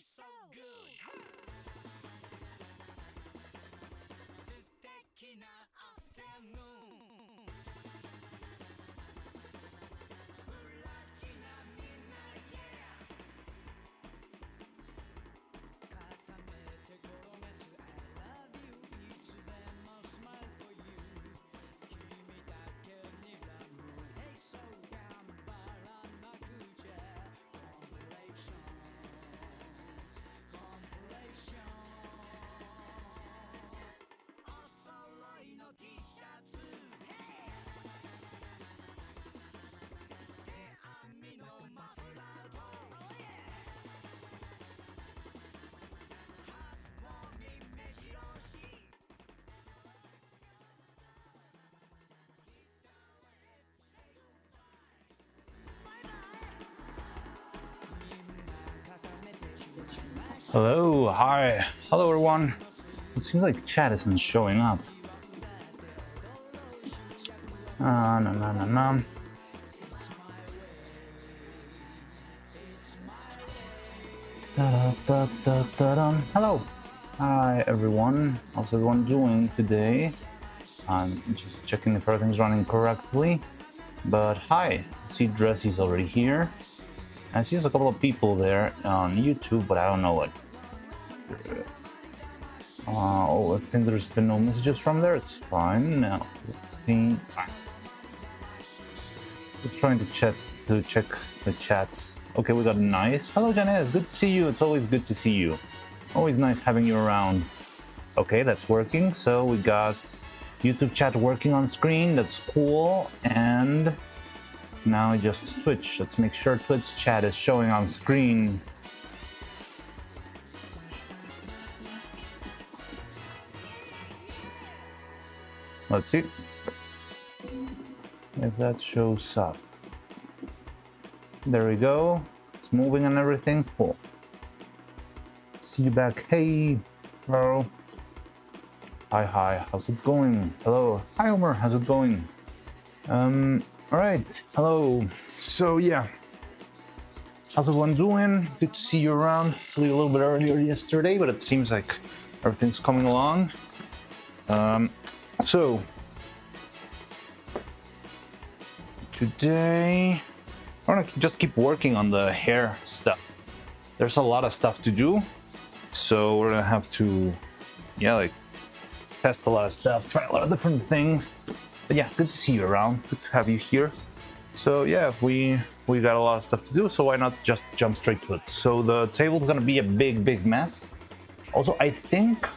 So good 素敵なアフタヌーンプラチナみんな yeah 固めて転がす I love you いつでも smile for you 君だけにラブ Hey so 頑張らなくちゃ Compilationお揃いの T シャツ Hey 手編みのマフラーと Oh yeah ハートウォーミン目白押しHello, hi, hello everyone. It seems like chat isn't showing up. No, no, no, no. Hello, hi everyone. How's everyone doing today? I'm just checking if everything's running correctly. But hi, I see Dressy's already here. I see there's a couple of people there on YouTube, but I don't know what. Oh, I think there's been no messages from there. It's fine now. Just trying to check the chats. Okay, we got nice. Hello, Janez. Good to see you. It's always good to see you. Always nice having you around. Okay, that's working. So we got YouTube chat working on screen. That's cool. And now just Twitch. Let's make sure Twitch chat is showing on screen. Let's see if that shows up. There we go. It's moving and everything. Cool. see you back. Hey, hello. Hi, hi. How's it going? Hello. Hi, Homer. How's it going? All right. Hello. So yeah, how's everyone doing? Good to see you around. A little bit earlier yesterday, but it seems like everything's coming along. So today, I want to just keep working on the hair stuff. There's a lot of stuff to do, so we're gonna have to, yeah, like test a lot of stuff, try a lot of different things. But yeah, good to see you around. Good to have you here. So yeah, we got a lot of stuff to do, so why not just jump straight to it? So the table's gonna be a big mess. Also, I think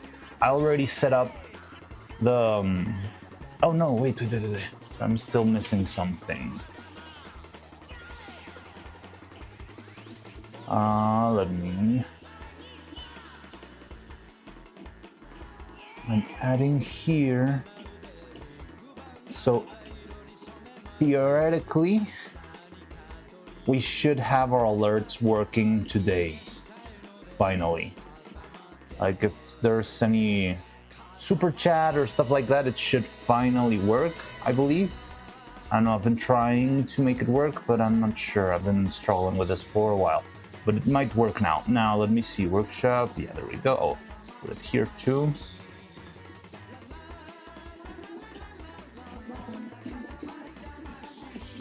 I already set up the oh no, wait, I'm still missing something. I'm adding here. So theoretically, we should have our alerts working today, finally. Like if there's any super chat or stuff like that, it should finally work, I believe. I don't know, I've been trying to make it work, but I'm not sure. I've been struggling with this for a while, but it might work now. Now, let me see, workshop, yeah, there we go. Oh, put it here too.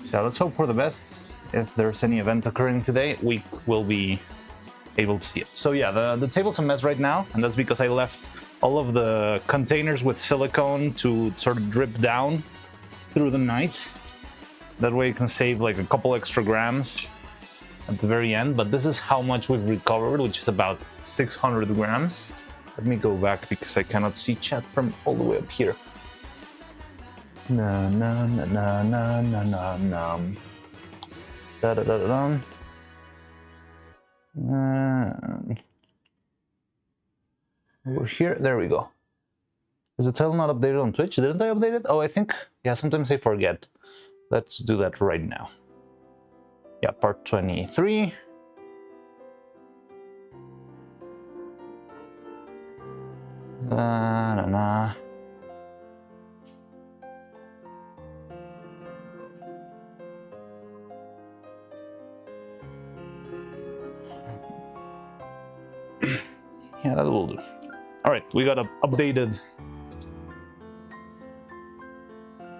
So let's hope for the best. If there's any event occurring today, we will be able to see it. So yeah, the table's a mess right now, and that's because I left all of the containers with silicone to sort of drip down through the night. That way you can save like a couple extra grams at the very end, but this is how much we've recovered, which is about 600 grams. Let me go back because I cannot see chat from all the way up here. Na na na na na na na na. Da da da da. Over here, there we go. Is the title not updated on Twitch? Didn't I update it? Oh, I think, yeah, sometimes I forget. Let's do that right now. Yeah, part 23. Na na na. Yeah, that will do. All right, we got updated.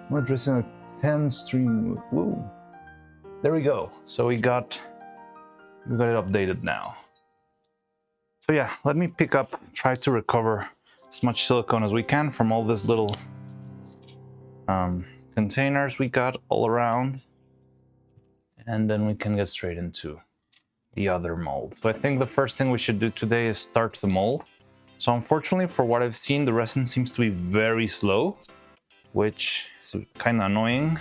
We're addressing a 10 stream. Woo. There we go. So we got it updated now. So yeah, let me try to recover as much silicone as we can from all these little containers we got all around, and then we can get straight into the other mold. So I think the first thing we should do today is start the mold. So unfortunately, for what I've seen, the resin seems to be very slow, which is kind of annoying.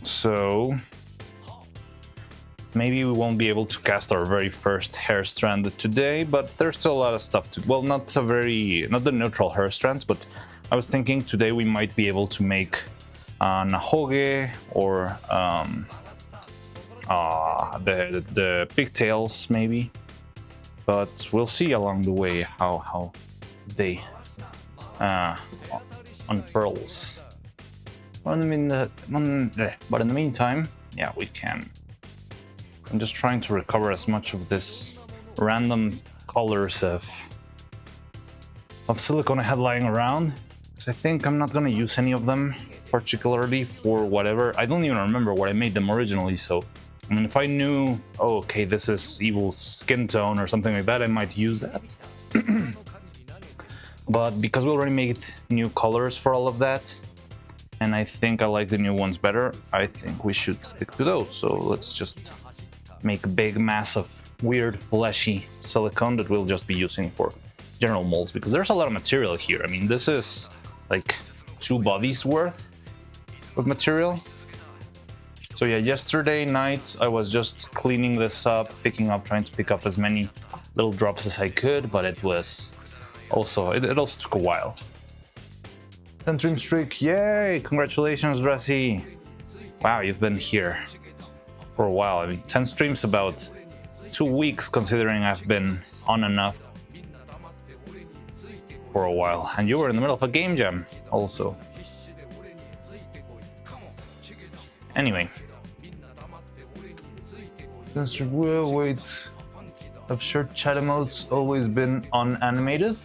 So maybe we won't be able to cast our very first hair strand today, but there's still a lot of stuff to, well, not the neutral hair strands, but I was thinking today we might be able to make nahoge or the pigtails maybe, but we'll see along the way how they unfurls. But in the meantime, yeah, we can. I'm just trying to recover as much of this random colors of silicone I had lying around, because I think I'm not gonna use any of them particularly for whatever. I don't even remember what I made them originally, so I mean, if I knew, oh, okay, this is Evil's skin tone or something like that, I might use that. But because we already made new colors for all of that, and I think I like the new ones better, I think we should stick to those. So let's just make a big mass of weird fleshy silicone that we'll just be using for general molds, because there's a lot of material here. I mean, this is like 2 bodies worth of material. So yeah, yesterday night I was just cleaning this up, trying to pick up as many little drops as I could, but it was also, it also took a while. 10 stream streak, yay! Congratulations, Rassi! Wow, you've been here for a while. I mean, 10 streams about 2 weeks considering I've been on and off for a while. And you were in the middle of a game jam also. Anyway. Wait. Have short chat emotes always been unanimated?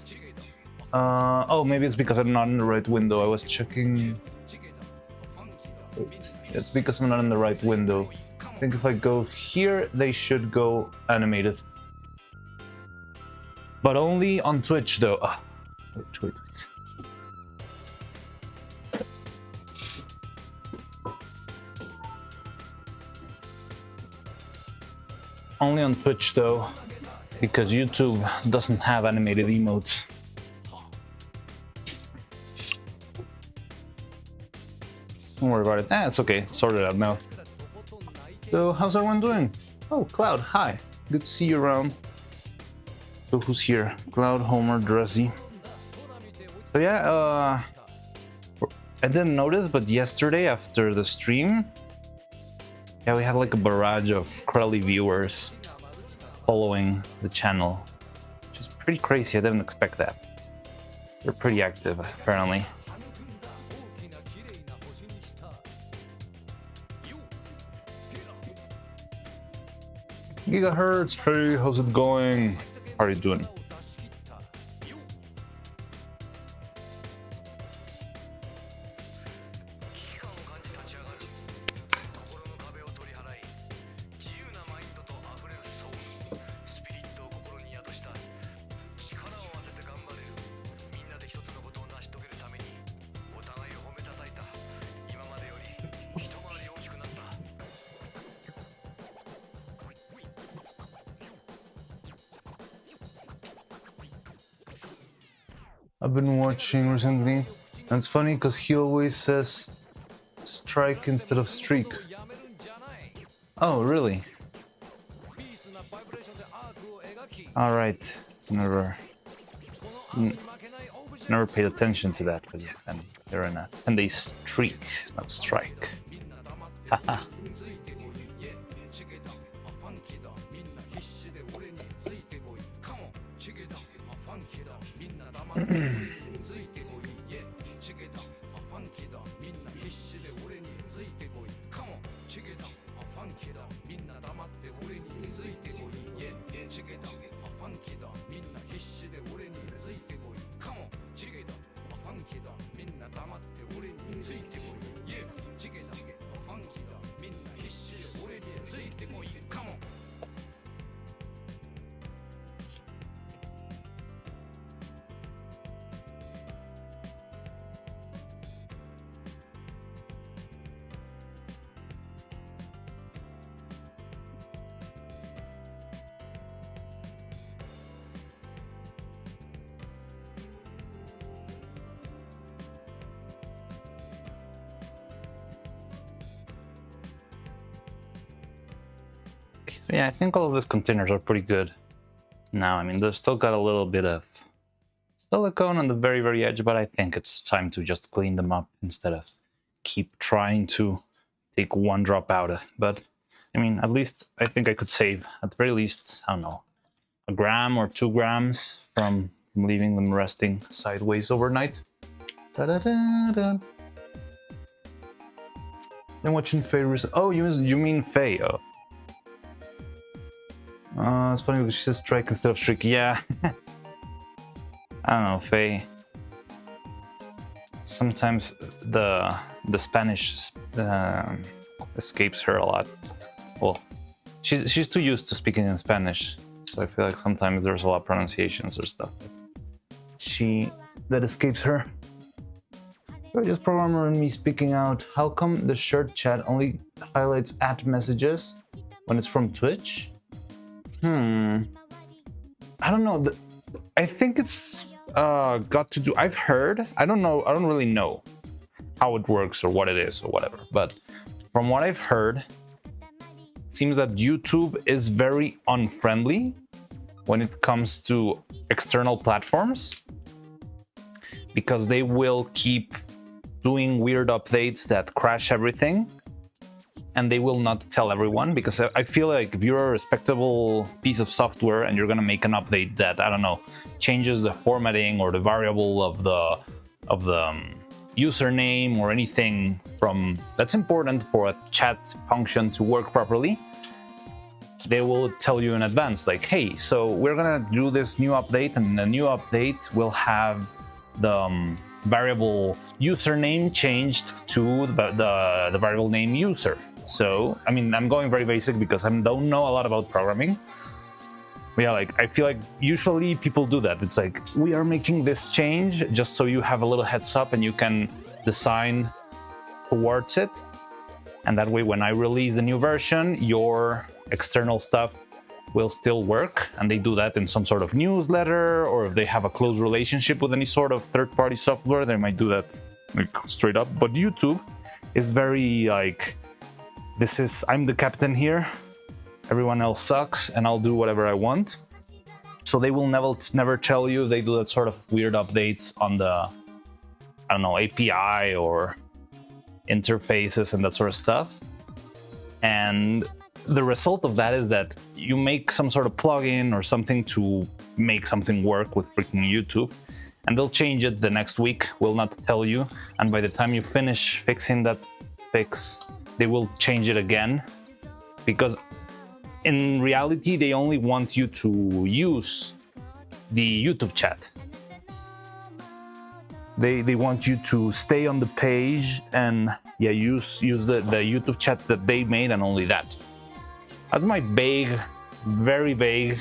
Oh, maybe it's because I'm not in the right window. I was checking. It's because I'm not in the right window. I think if I go here, they should go animated. But only on Twitch, though. Wait. Only on Twitch, though, because YouTube doesn't have animated emotes. Don't worry about it. It's okay. Sorted out now. So, how's everyone doing? Oh, Cloud, hi. Good to see you around. So, who's here? Cloud, Homer, Dressy. So, yeah, I didn't notice, but yesterday after the stream, yeah, we had like a barrage of Crowley viewers following the channel, which is pretty crazy. I didn't expect that. They're pretty active, apparently. Gigahertz, hey, how's it going? How are you doing? I've been watching recently, and it's funny because he always says strike instead of streak. Oh, really? Alright, never paid attention to that, but yeah, and they're in a 10-day streak, not strike. Haha. Yeah, I think all of these containers are pretty good now. I mean, they've still got a little bit of silicone on the very, very edge, but I think it's time to just clean them up instead of keep trying to take one drop out. But, I mean, at least I think I could save, at the very least, I don't know, a gram or 2 grams from leaving them resting sideways overnight. Da-da-da-da. Then watching Faye. Oh, you mean Faye? Oh. It's funny because she says strike instead of streak. Yeah. I don't know, Faye. Sometimes the Spanish escapes her a lot. Well, she's too used to speaking in Spanish, so I feel like sometimes there's a lot of pronunciations or stuff that escapes her. So I just programmer and me speaking out. How come the shirt chat only highlights @ messages when it's from Twitch? I don't know. I think it's got to do. I've heard. I don't know. I don't really know how it works or what it is or whatever. But from what I've heard, it seems that YouTube is very unfriendly when it comes to external platforms, because they will keep doing weird updates that crash everything. and they will not tell everyone, because I feel like if you're a respectable piece of software and you're gonna make an update that, I don't know, changes the formatting or the variable of the username or anything from that's important for a chat function to work properly, they will tell you in advance, like, hey, so we're gonna do this new update, and the new update will have the variable username changed to the variable name user. So, I mean, I'm going very basic because I don't know a lot about programming. But yeah, like, I feel like usually people do that. It's like, we are making this change just so you have a little heads up and you can design towards it. And that way, when I release the new version, your external stuff will still work. And they do that in some sort of newsletter, or if they have a close relationship with any sort of third-party software, they might do that like straight up. But YouTube is very like, I'm the captain here, everyone else sucks, and I'll do whatever I want. So they will never tell you. They do that sort of weird updates on the, I don't know, API or interfaces and that sort of stuff. And the result of that is that you make some sort of plugin or something to make something work with freaking YouTube, and they'll change it the next week, will not tell you. And by the time you finish fixing that fix, they will change it again, because in reality, they only want you to use the YouTube chat. They want you to stay on the page and use the YouTube chat that they made, and only that. That's my vague, very vague,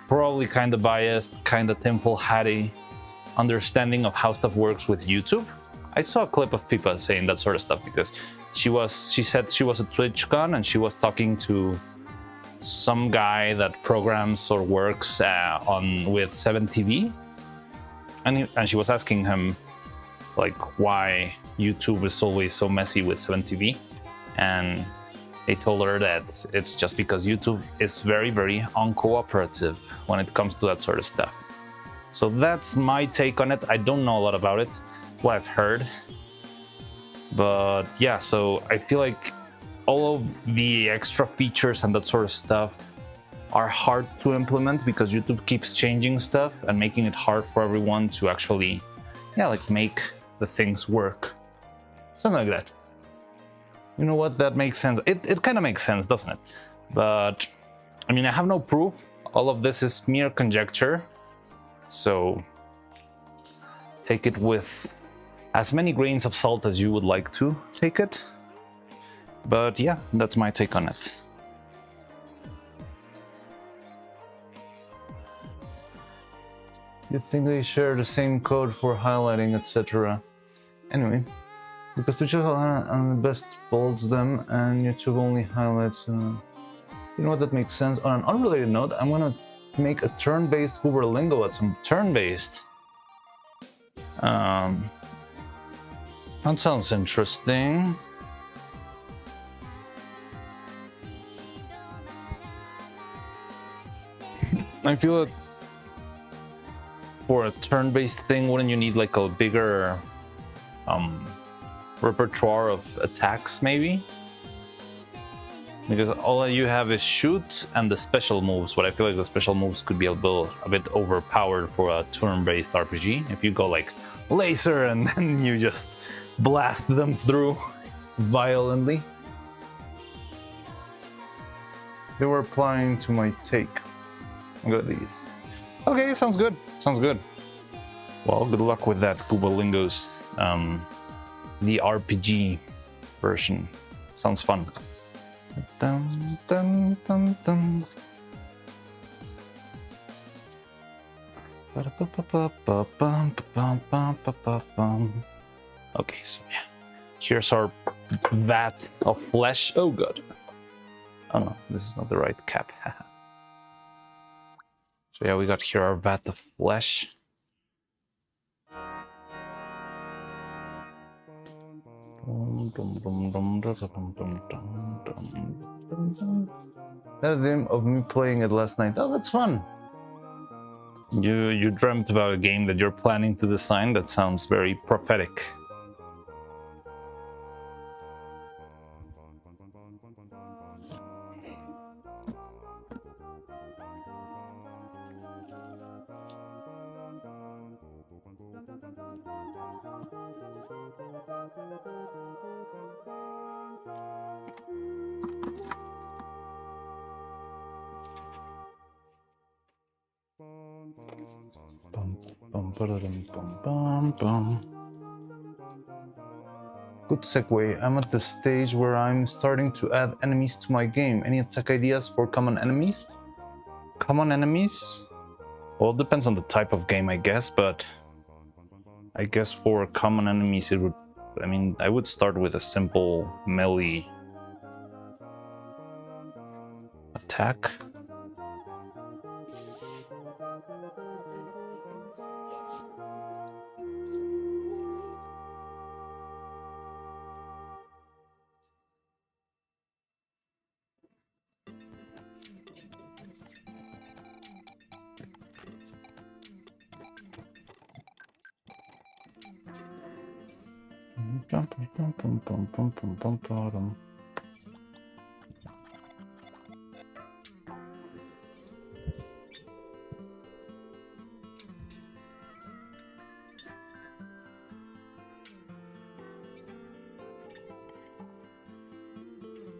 probably kind of biased, kind of temple hatty understanding of how stuff works with YouTube. I saw a clip of people saying that sort of stuff because she said she was a TwitchCon and she was talking to some guy that programs or works with 7TV, and she was asking him like why YouTube is always so messy with 7TV, and they told her that it's just because YouTube is very, very uncooperative when it comes to that sort of stuff. So that's my take on it. I don't know a lot about it, what I've heard. But yeah, so I feel like all of the extra features and that sort of stuff are hard to implement because YouTube keeps changing stuff and making it hard for everyone to actually, make the things work. Something like that. You know what? That makes sense. It kind of makes sense, doesn't it? But, I mean, I have no proof. All of this is mere conjecture. So, take it with as many grains of salt as you would like to take it. But yeah, that's my take on it. You think they share the same code for highlighting, etc. Anyway, because Twitch on the best bolds them and YouTube only highlights. You know what, that makes sense. On an unrelated note, I'm gonna make a turn-based Lingo at some turn-based. That sounds interesting. I feel that for a turn-based thing, wouldn't you need like a bigger repertoire of attacks, maybe? Because all you have is shoot and the special moves, but I feel like the special moves could be a bit overpowered for a turn-based RPG. If you go like laser and then you just blast them through violently. They were applying to my take. Look at these. Okay, sounds good. Sounds good. Well, good luck with that, Lingo's the RPG version. Sounds fun. Dun, dun, dun, dun. Okay, so yeah. Here's our vat of flesh. Oh god. Oh no, this is not the right cap. So yeah, we got here our vat of flesh. That dream of me playing it last night. Oh, that's fun. You dreamt about a game that you're planning to design. That sounds very prophetic. Good segue. I'm at the stage where I'm starting to add enemies to my game. Any attack ideas for common enemies? Common enemies? Well, it depends on the type of game, I guess, but I guess for common enemies, I would start with a simple melee attack.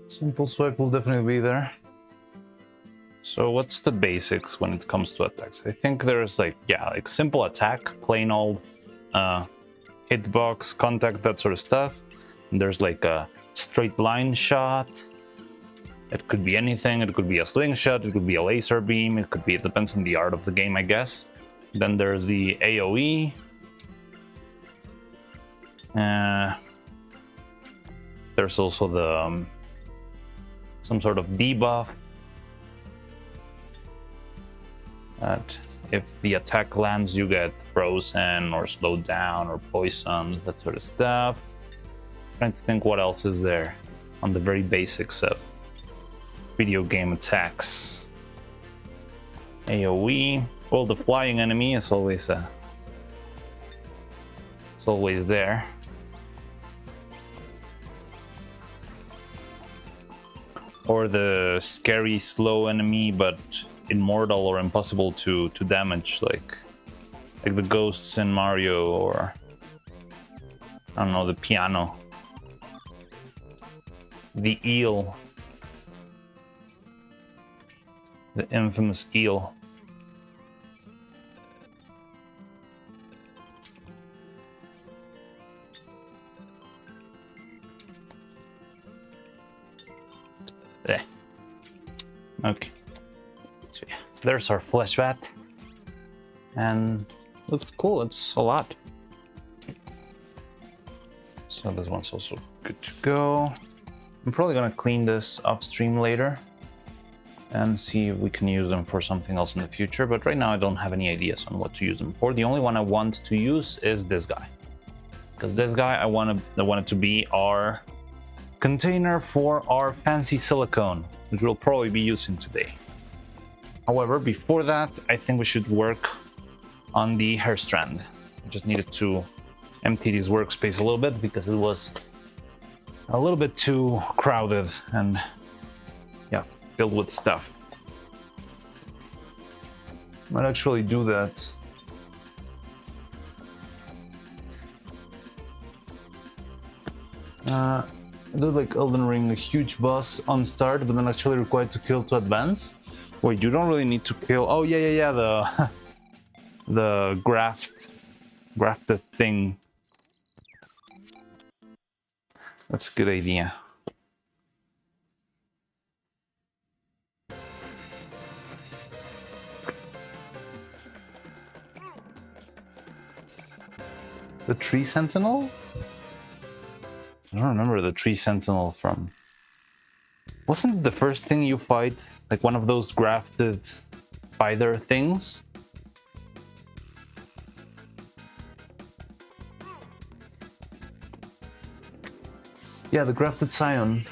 Simple swipe will definitely be there. So what's the basics when it comes to attacks? I think there's like simple attack, plain old hitbox, contact, that sort of stuff. And there's like a straight line shot. It could be anything. It could be a slingshot. It could be a laser beam. It depends on the art of the game, I guess. Then there's the AoE. There's also the some sort of debuff. That if the attack lands, you get frozen or slowed down or poisoned, that sort of stuff. Trying to think what else is there on the very basics of video game attacks. AoE. Well, the flying enemy is always there. Or the scary, slow enemy, but immortal or impossible to damage, like the ghosts in Mario, or I don't know, the piano, the eel, the infamous eel. There. Okay. So yeah, there's our flesh bat. And looks cool, it's a lot. So this one's also good to go. I'm probably gonna clean this upstream later and see if we can use them for something else in the future, but right now I don't have any ideas on what to use them for. The only one I want to use is this guy. Because this guy, I want it to be our container for our fancy silicone, which we'll probably be using today. However, before that, I think we should work on the hair strand. I just needed to empty this workspace a little bit because it was a little bit too crowded and filled with stuff. Might actually do that. I did like Elden Ring, a huge boss on start, but then actually required to kill to advance. Wait, you don't really need to kill. Oh yeah, the grafted thing. That's a good idea. The Tree Sentinel? I don't remember the Tree Sentinel from... Wasn't it the first thing you fight, like one of those grafted spider things? Yeah, the grafted scion.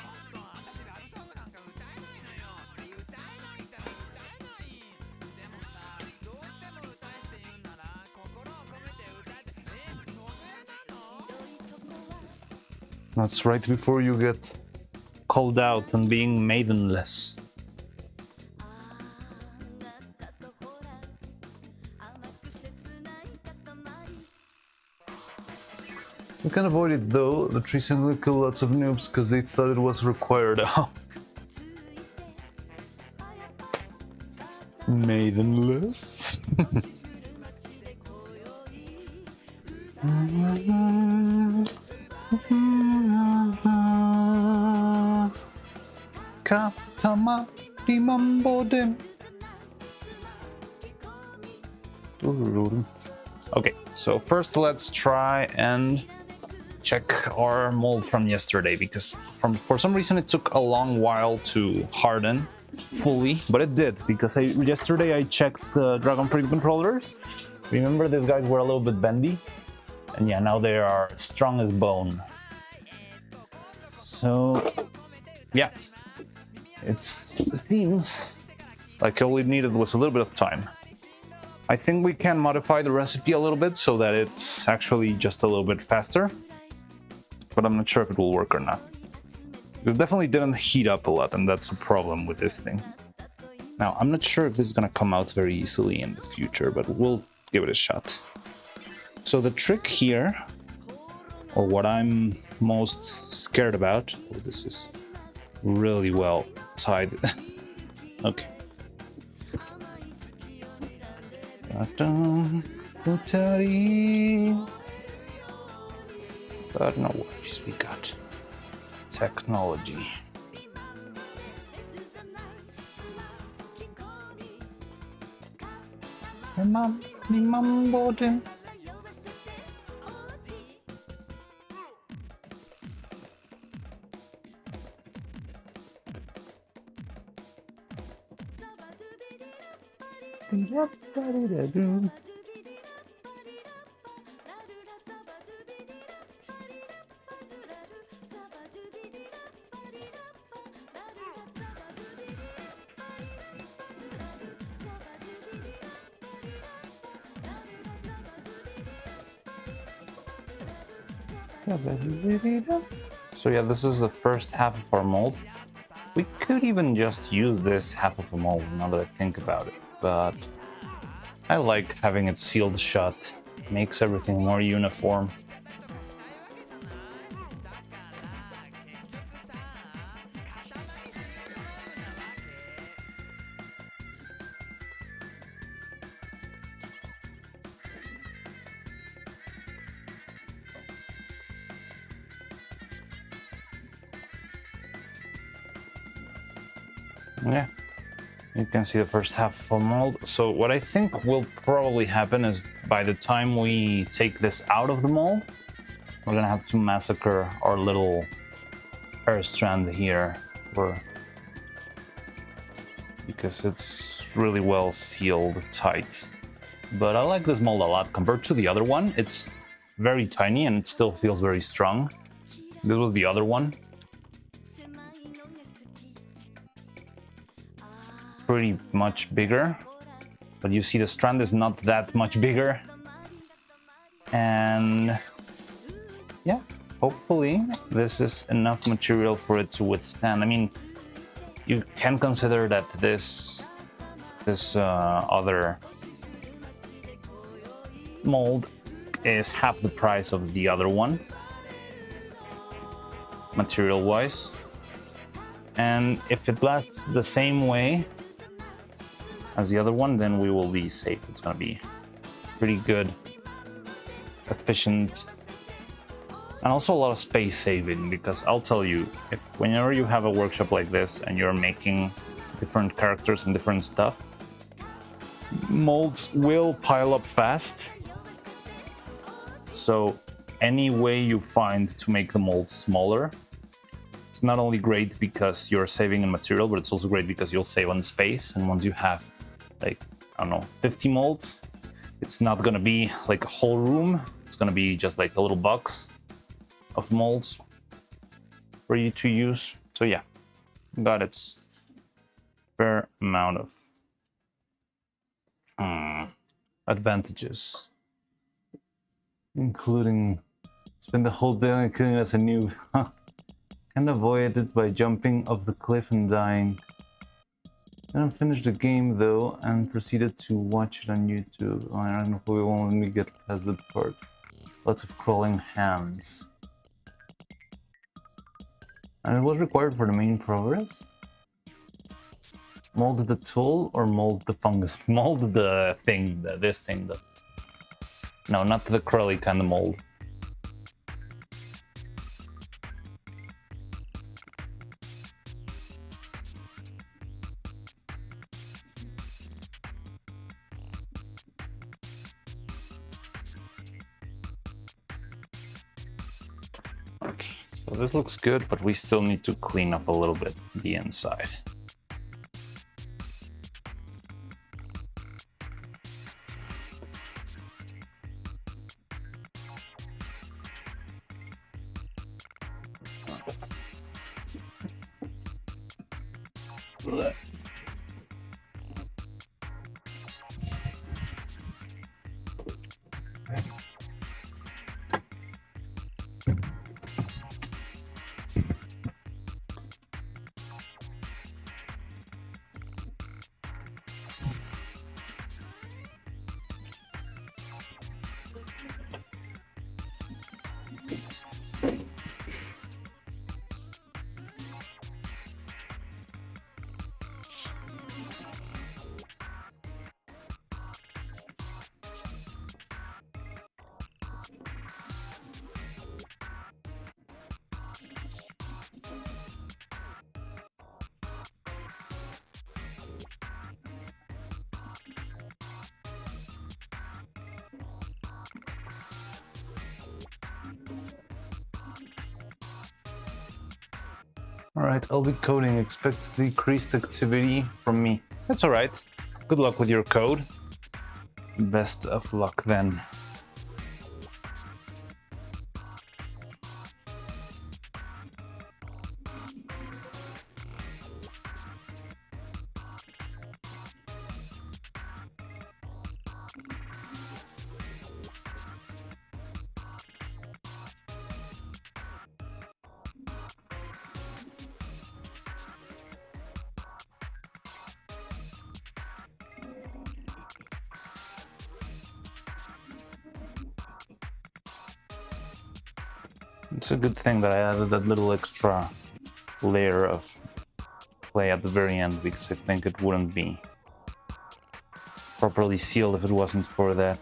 That's right before you get called out on being maidenless. You can avoid it though. The tree sentinel kill lots of noobs because they thought it was required. Maidenless. Katama rimambode. Okay, so first let's try and check our mold from yesterday, because for some reason it took a long while to harden fully, but it did, because yesterday I checked the Dragon Free controllers. Remember, these guys were a little bit bendy, and yeah, now they are strong as bone. So yeah, it seems like all it needed was a little bit of time. I think we can modify the recipe a little bit so that it's actually just a little bit faster, but I'm not sure if it will work or not. It definitely didn't heat up a lot, and that's a problem with this thing. Now, I'm not sure if this is gonna come out very easily in the future, but we'll give it a shot. So the trick here, or what I'm most scared about, oh, this is really well tied. Okay. But no worries, we got technology. Remember. So yeah, this is the first half of our mold. We could even just use this half of a mold now that I think about it, but I like having it sealed shut. Makes everything more uniform. Yeah, you can see the first half of a mold. So what I think will probably happen is by the time we take this out of the mold, we're gonna have to massacre our little hair strand here, because it's really well sealed tight. But I like this mold a lot compared to the other one. It's very tiny and it still feels very strong. This was the other one. Pretty much bigger, but you see the strand is not that much bigger. And yeah, hopefully this is enough material for it to withstand. I mean, you can consider that this other mold is half the price of the other one, material wise. And if it lasts the same way as the other one, then we will be safe. It's gonna be pretty good, efficient, and also a lot of space saving, because I'll tell you, whenever you have a workshop like this and you're making different characters and different stuff, molds will pile up fast. So any way you find to make the mold smaller, it's not only great because you're saving in material, but it's also great because you'll save on space. And once you have, like, I don't know, 50 molds, it's not gonna be like a whole room. It's gonna be just like a little box of molds for you to use. So yeah, got its fair amount of advantages, including spend the whole day killing as a noob. Can avoid it by jumping off the cliff and dying. Then finished the game though and proceeded to watch it on YouTube. Oh, I don't know if we won't let me get past the part. Lots of crawling hands. And it was required for the main progress? Mold the tool or mold the fungus? Mold the thing, this thing. No, not the curly kind of mold. Okay, so this looks good, but we still need to clean up a little bit the inside. Alright, I'll be coding. Expect decreased activity from me. That's alright. Good luck with your code. Best of luck then. It's a good thing that I added that little extra layer of clay at the very end, because I think it wouldn't be properly sealed if it wasn't for that.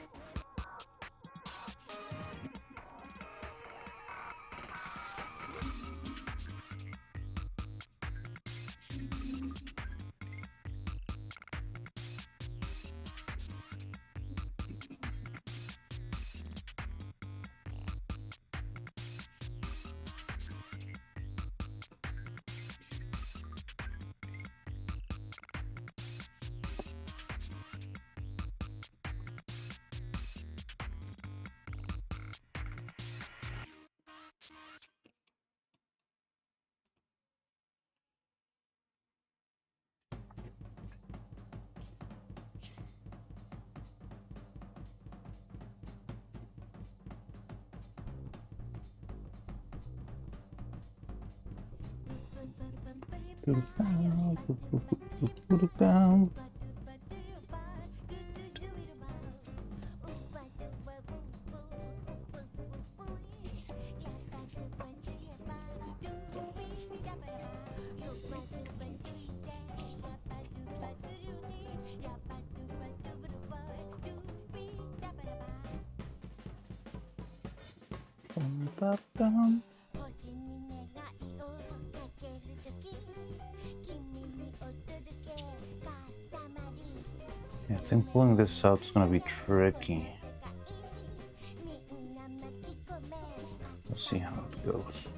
Yeah, I think pulling this out is gonna be tricky. We'll see how it goes.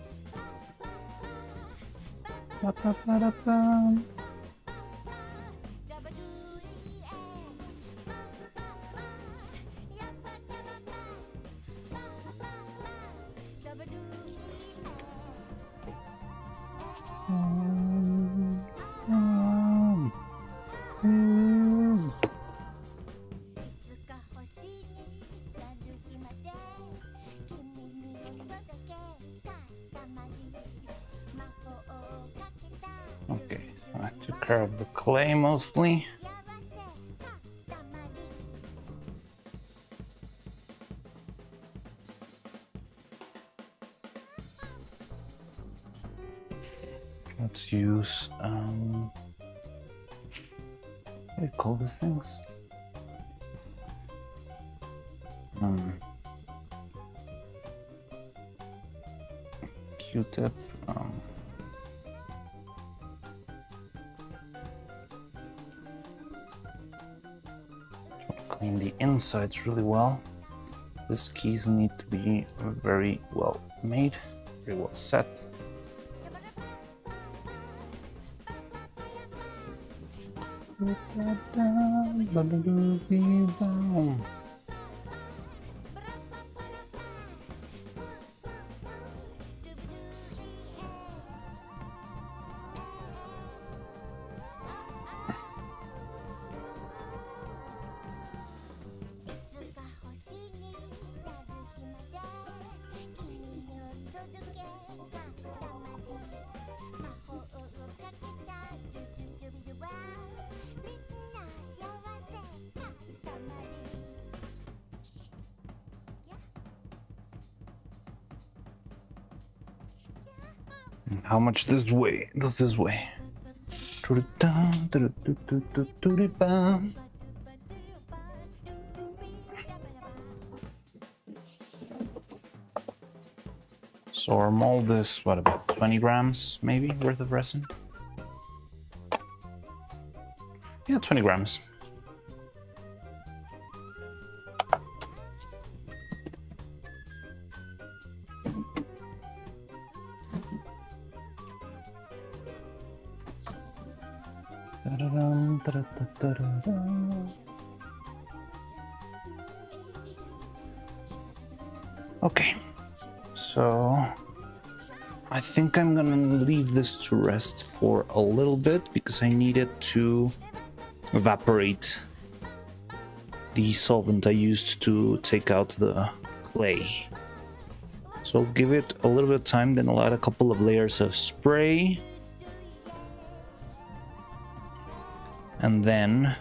Okay, so I took care of the clay mostly. Let's use what do you call these things? Q-tip. Clean the insides really well. These keys need to be very well made, very well set. How much this weigh? Does this weigh? So our mold is what, about 20 grams maybe worth of resin? Yeah, 20 grams. Okay, so I think I'm gonna leave this to rest for a little bit because I need it to evaporate the solvent I used to take out the clay. So I'll give it a little bit of time, then I'll add a couple of layers of spray. And then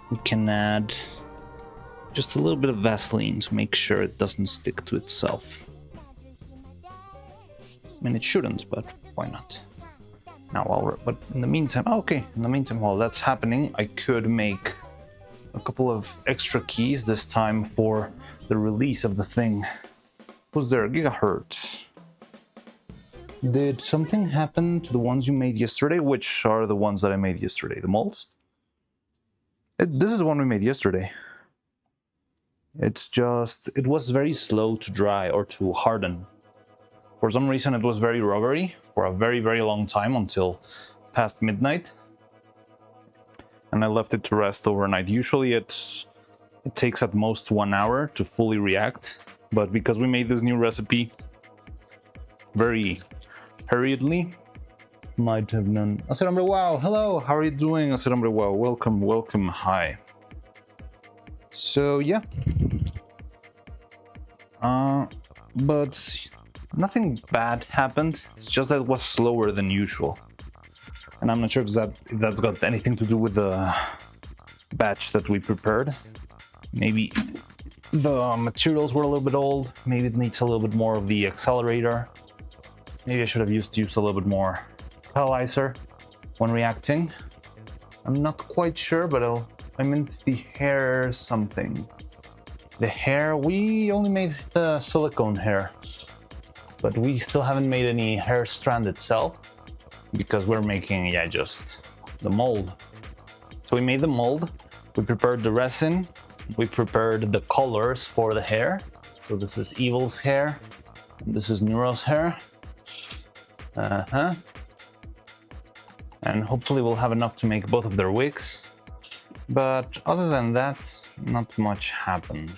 we can add just a little bit of Vaseline to make sure it doesn't stick to itself. I mean, it shouldn't, but why not? Now, but in the meantime, while that's happening, I could make a couple of extra keys this time for the release of the thing. Who's there? Gigahertz. Did something happen to the ones you made yesterday? Which are the ones that I made yesterday? The molds? This is the one we made yesterday. It's just, it was very slow to dry or to harden. For some reason it was very rubbery for a very, very long time until past midnight. And I left it to rest overnight. Usually it takes at most 1 hour to fully react. But because we made this new recipe very hurriedly, might have known. Asirambre, wow, hello, how are you doing? Asirambre, wow, welcome, welcome, hi. So yeah, but nothing bad happened. It's just that it was slower than usual, and I'm not sure if that's got anything to do with the batch that we prepared. Maybe the materials were a little bit old. Maybe it needs a little bit more of the accelerator. Maybe I should have used a little bit more catalyzer when reacting. I'm not quite sure, but I meant the hair something. The hair, we only made the silicone hair, but we still haven't made any hair strand itself because we're making, just the mold. So we made the mold, we prepared the resin, we prepared the colors for the hair. So this is Evil's hair, and this is Neuro's hair. And hopefully we'll have enough to make both of their wigs. But other than that, not much happened.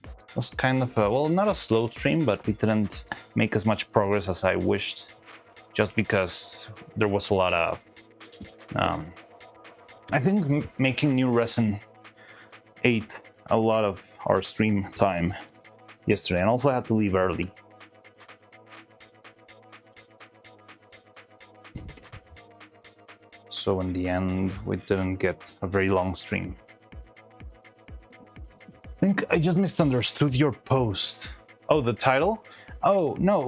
It was kind of a, well, not a slow stream, but we didn't make as much progress as I wished, just because there was a lot of, I think making new resin ate a lot of our stream time yesterday, and also I had to leave early. So in the end, we didn't get a very long stream. I think I just misunderstood your post. Oh, the title? Oh, no,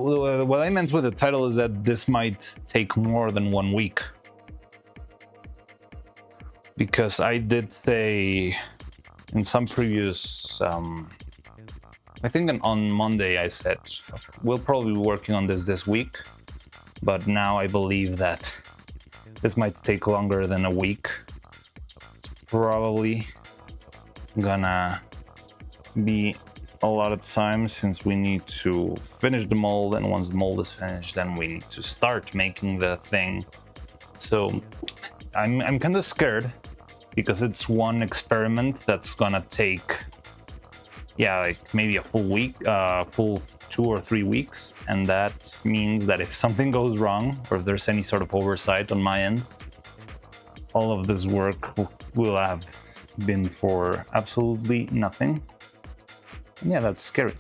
what I meant with the title is that this might take more than 1 week. Because I did say in some previous I think on Monday I said we'll probably be working on this week, but now I believe that this might take longer than a week. It's probably gonna be a lot of time since we need to finish the mold, and once the mold is finished, then we need to start making the thing. So I'm kind of scared because it's one experiment that's gonna take, yeah, like maybe a full week, full 2 or 3 weeks, and that means that if something goes wrong or if there's any sort of oversight on my end, all of this work will have been for absolutely nothing. And yeah, that's scary.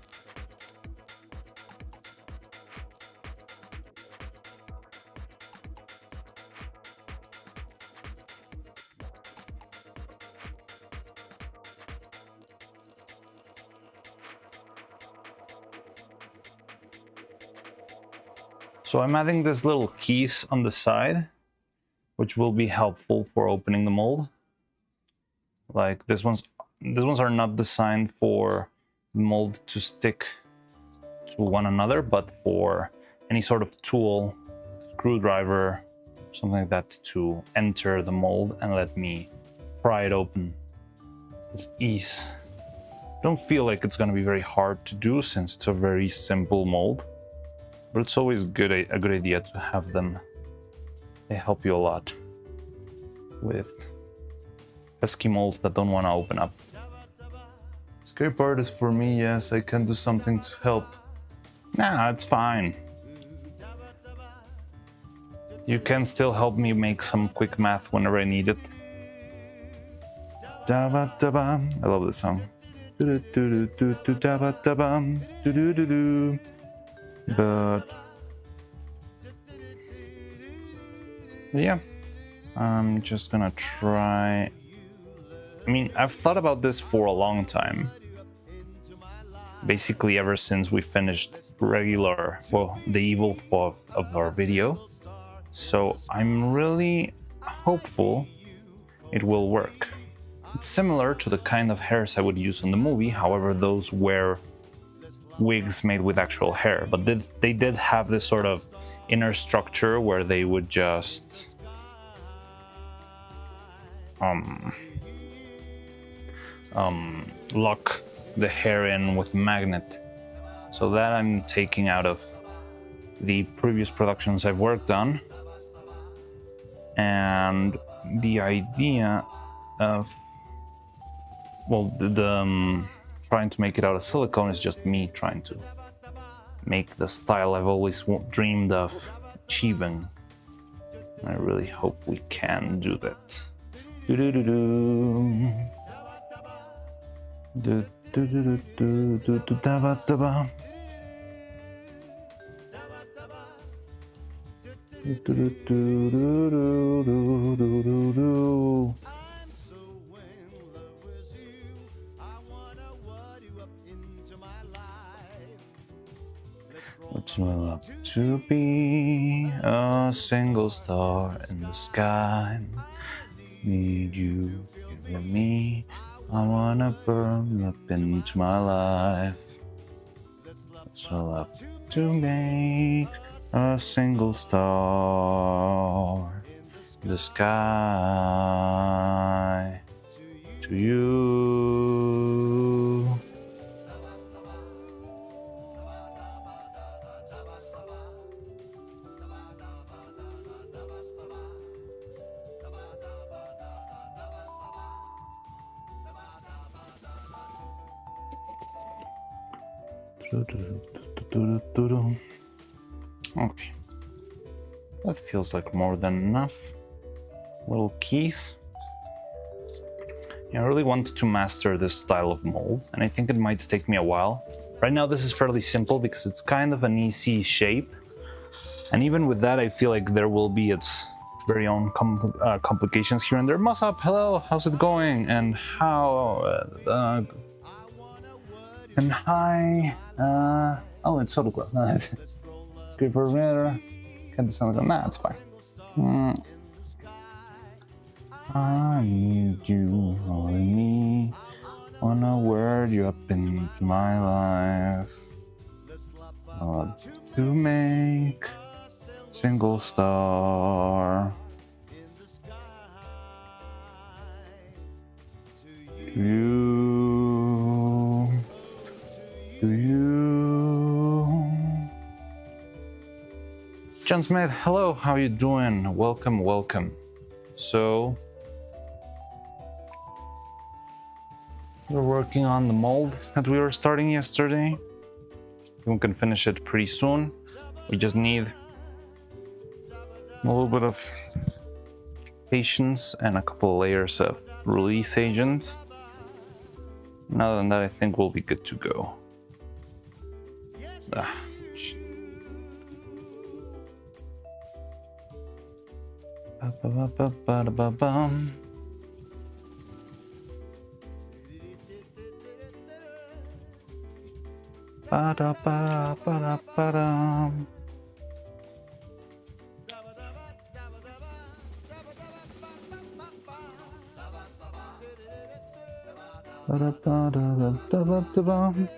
So I'm adding these little keys on the side, which will be helpful for opening the mold. Like these ones are not designed for the mold to stick to one another, but for any sort of tool, screwdriver, something like that, to enter the mold and let me pry it open with ease. Don't feel like it's going to be very hard to do since it's a very simple mold. But it's always a good idea to have them. They help you a lot with pesky molds that don't want to open up. Scary part is for me, yes, I can do something to help. Nah, it's fine. You can still help me make some quick math whenever I need it. I love this song. But yeah, I'm just gonna try. I mean, I've thought about this for a long time. Basically, ever since we finished the evil of our video. So I'm really hopeful it will work. It's similar to the kind of hairs I would use in the movie, however, those were wigs made with actual hair, but they did have this sort of inner structure where they would just lock the hair in with magnet. So that I'm taking out of the previous productions I've worked on, and the idea of, well, trying to make it out of silicone is just me trying to make the style I've always dreamed of achieving. I really hope we can do that. It's well up to be a single star in the sky. Need you here with me. I wanna burn up into my life. It's all up to make a single star in the sky. To you. Okay, that feels like more than enough. Little keys. I really want to master this style of mold, and I think it might take me a while. Right now this is fairly simple because it's kind of an easy shape, and even with that I feel like there will be its very own complications here and there. Musup, hello, how's it going? And and hi, oh, it's Soda Club. Script Permeter. Can't do something. Nah, it's fine. I need you, only me. I Wanna word you up into my life. To make single star. To you. To you. John Smith, hello, how you doing? Welcome, welcome. So, we're working on the mold that we were starting yesterday. We can finish it pretty soon. We just need a little bit of patience and a couple of layers of release agent. And other than that, I think we'll be good to go. Ba-ba-ba-ba-ba-ba-bum. Ba-da-ba-da-ba-da-ba-dum. Ba-da-ba-da-da-da-ba-da-bum.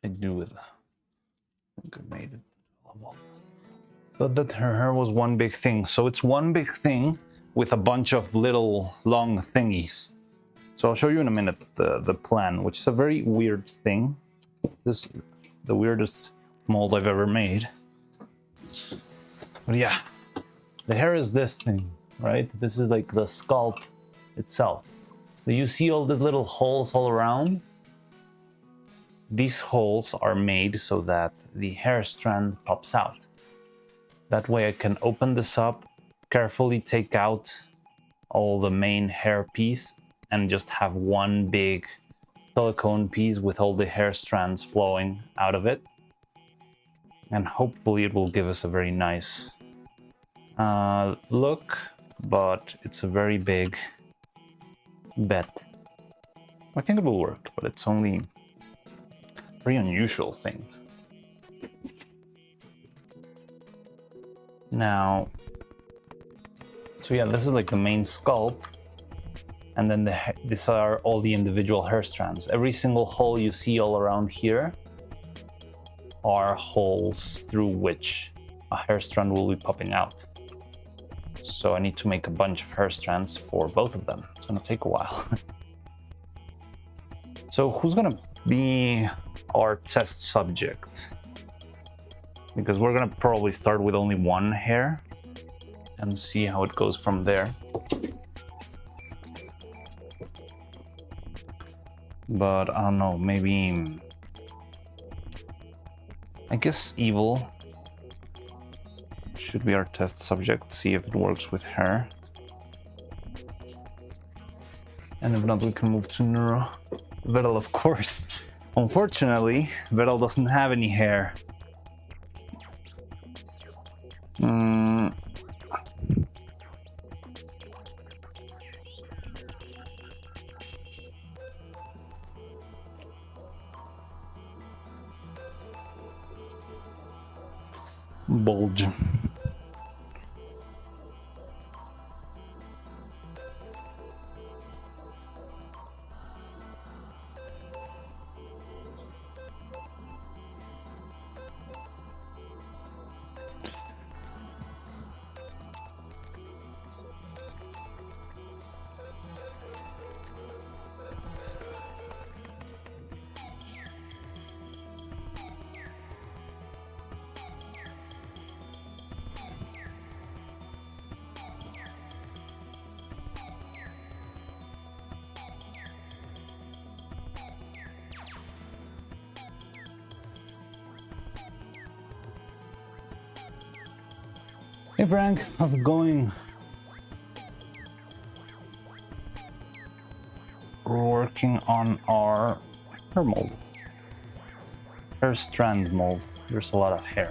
I do it. I think I made it. But that her hair was one big thing. So it's one big thing with a bunch of little long thingies. So I'll show you in a minute the plan, which is a very weird thing. This is the weirdest mold I've ever made. But yeah, the hair is this thing, right? This is like the scalp itself. Do you see all these little holes all around? These holes are made so that the hair strand pops out. That way I can open this up, carefully take out all the main hair piece and just have one big silicone piece with all the hair strands flowing out of it. And hopefully it will give us a very nice look, but it's a very big bet. I think it will work, but it's only very unusual thing. Now, so yeah, this is like the main scalp, and then these are all the individual hair strands. Every single hole you see all around here are holes through which a hair strand will be popping out. So I need to make a bunch of hair strands for both of them. It's gonna take a while. So who's gonna be our test subject? Because we're gonna probably start with only one hair and see how it goes from there. But I don't know, maybe I guess Evil should be our test subject, see if it works with her. And if not, we can move to Neuro. Vedal, of course. Unfortunately, Vedal doesn't have any hair. Bulge. Hey Frank, how's it going? working on our hair mold. Hair strand mold. There's a lot of hair.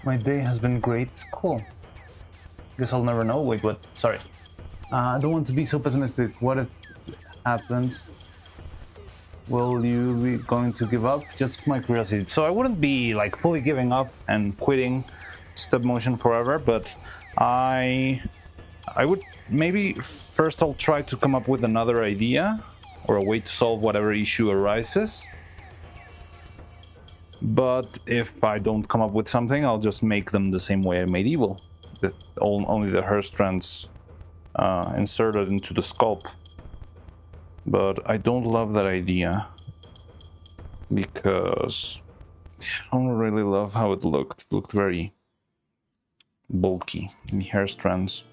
My day has been great. Cool. Guess I'll never know. Wait, what? Sorry. I don't want to be so pessimistic. What if it happens? Will you be going to give up? Just my curiosity. So I wouldn't be like fully giving up and quitting stop motion forever, but I would maybe first I'll try to come up with another idea or a way to solve whatever issue arises. But if I don't come up with something, I'll just make them the same way I made Evil. Only the hair strands inserted into the sculpt. But I don't love that idea because I don't really love how it looked. It looked very bulky in the hair strands.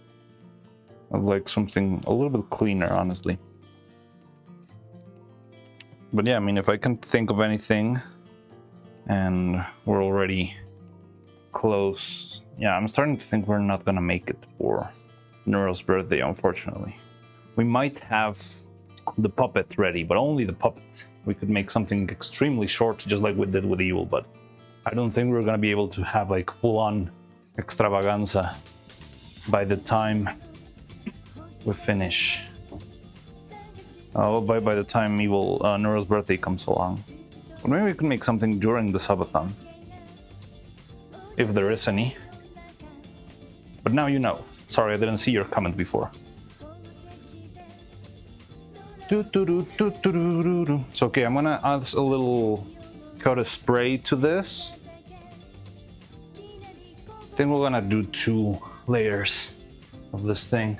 I'd like something a little bit cleaner, honestly. But yeah, I mean, if I can think of anything, and we're already close. Yeah, I'm starting to think we're not gonna make it for Neuro's birthday, unfortunately. We might have the puppet ready, but only the puppet. We could make something extremely short, just like we did with Evil, but I don't think we're gonna be able to have like full-on extravaganza by the time we finish. By the time Evil Neuro's birthday comes along. But maybe we can make something during the subathon, if there is any. But now you know. Sorry, I didn't see your comment before. It's okay, I'm gonna add a little coat spray to this. I think we're gonna do 2 layers of this thing.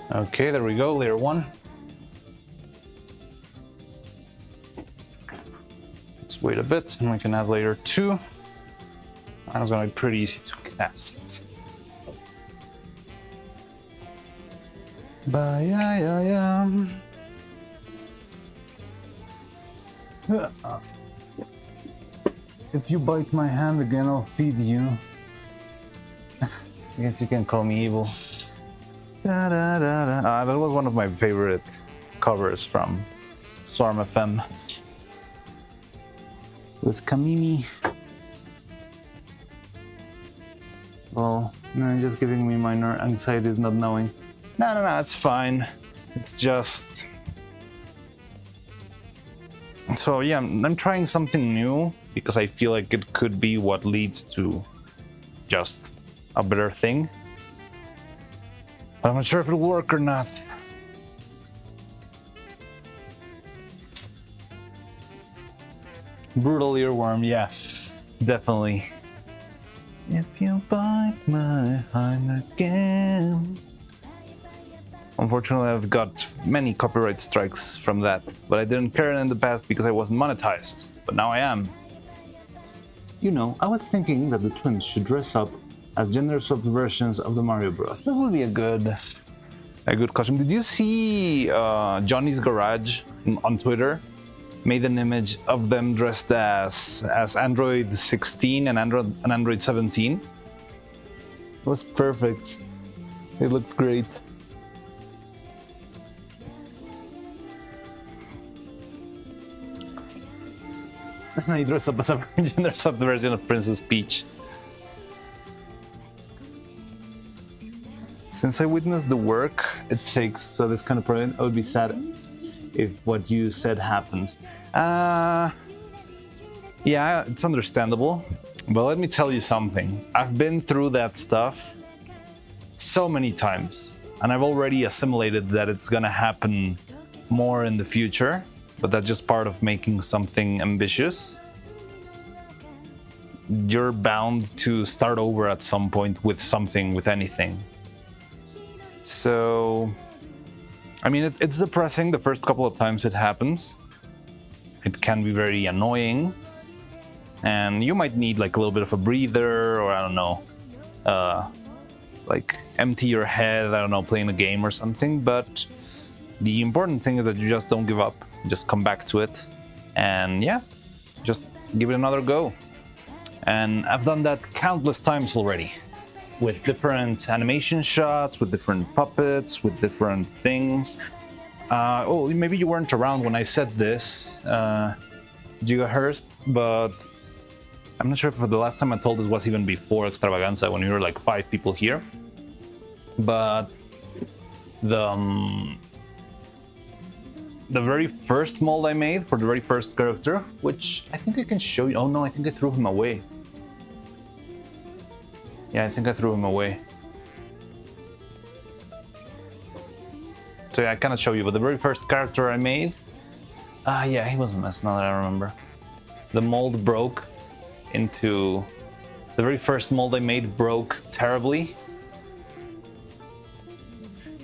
Okay, there we go, layer 1. Let's wait a bit and we can add layer 2. That's gonna be pretty easy to cast. If you bite my hand again, I'll feed you. I guess you can call me Evil. That was one of my favorite covers from Swarm FM with Kamimi. Well, no, you're just giving me minor anxieties not knowing. No, it's fine. It's just... So yeah, I'm trying something new because I feel like it could be what leads to just a better thing. I'm not sure if it'll work or not. Brutal earworm, yeah, definitely. If you bite my hand again. Unfortunately, I've got many copyright strikes from that, but I didn't care in the past because I wasn't monetized, but now I am. You know, I was thinking that the twins should dress up as gender-swapped versions of the Mario Bros. That would be a good costume. Did you see Johnny's Garage on Twitter? Made an image of them dressed as Android 16 and Android 17. It was perfect. It looked great. He dressed up as a gender-swapped version of Princess Peach. Since I witnessed the work it takes, so this kind of project, I would be sad if what you said happens. Yeah, it's understandable, but let me tell you something. I've been through that stuff so many times, and I've already assimilated that it's gonna happen more in the future, but that's just part of making something ambitious. You're bound to start over at some point with something, with anything. So, I mean, it's depressing the first couple of times it happens. It can be very annoying, and you might need like a little bit of a breather, or I don't know, like empty your head, I don't know, playing a game or something. But the important thing is that you just don't give up, just come back to it, and yeah, just give it another go. And I've done that countless times already, with different animation shots, with different puppets, with different things. Oh, maybe you weren't around when I said this, Gigahertz, but I'm not sure if the last time I told this was even before Extravaganza, when we were like 5 people here. But the very first mold I made for the very first character, which I think I can show you. Oh no, I think I threw him away. Yeah, I think I threw him away. So yeah, I cannot show you, but the very first character I made, yeah, he was a mess now that I remember. The mold broke into... The very first mold I made broke terribly.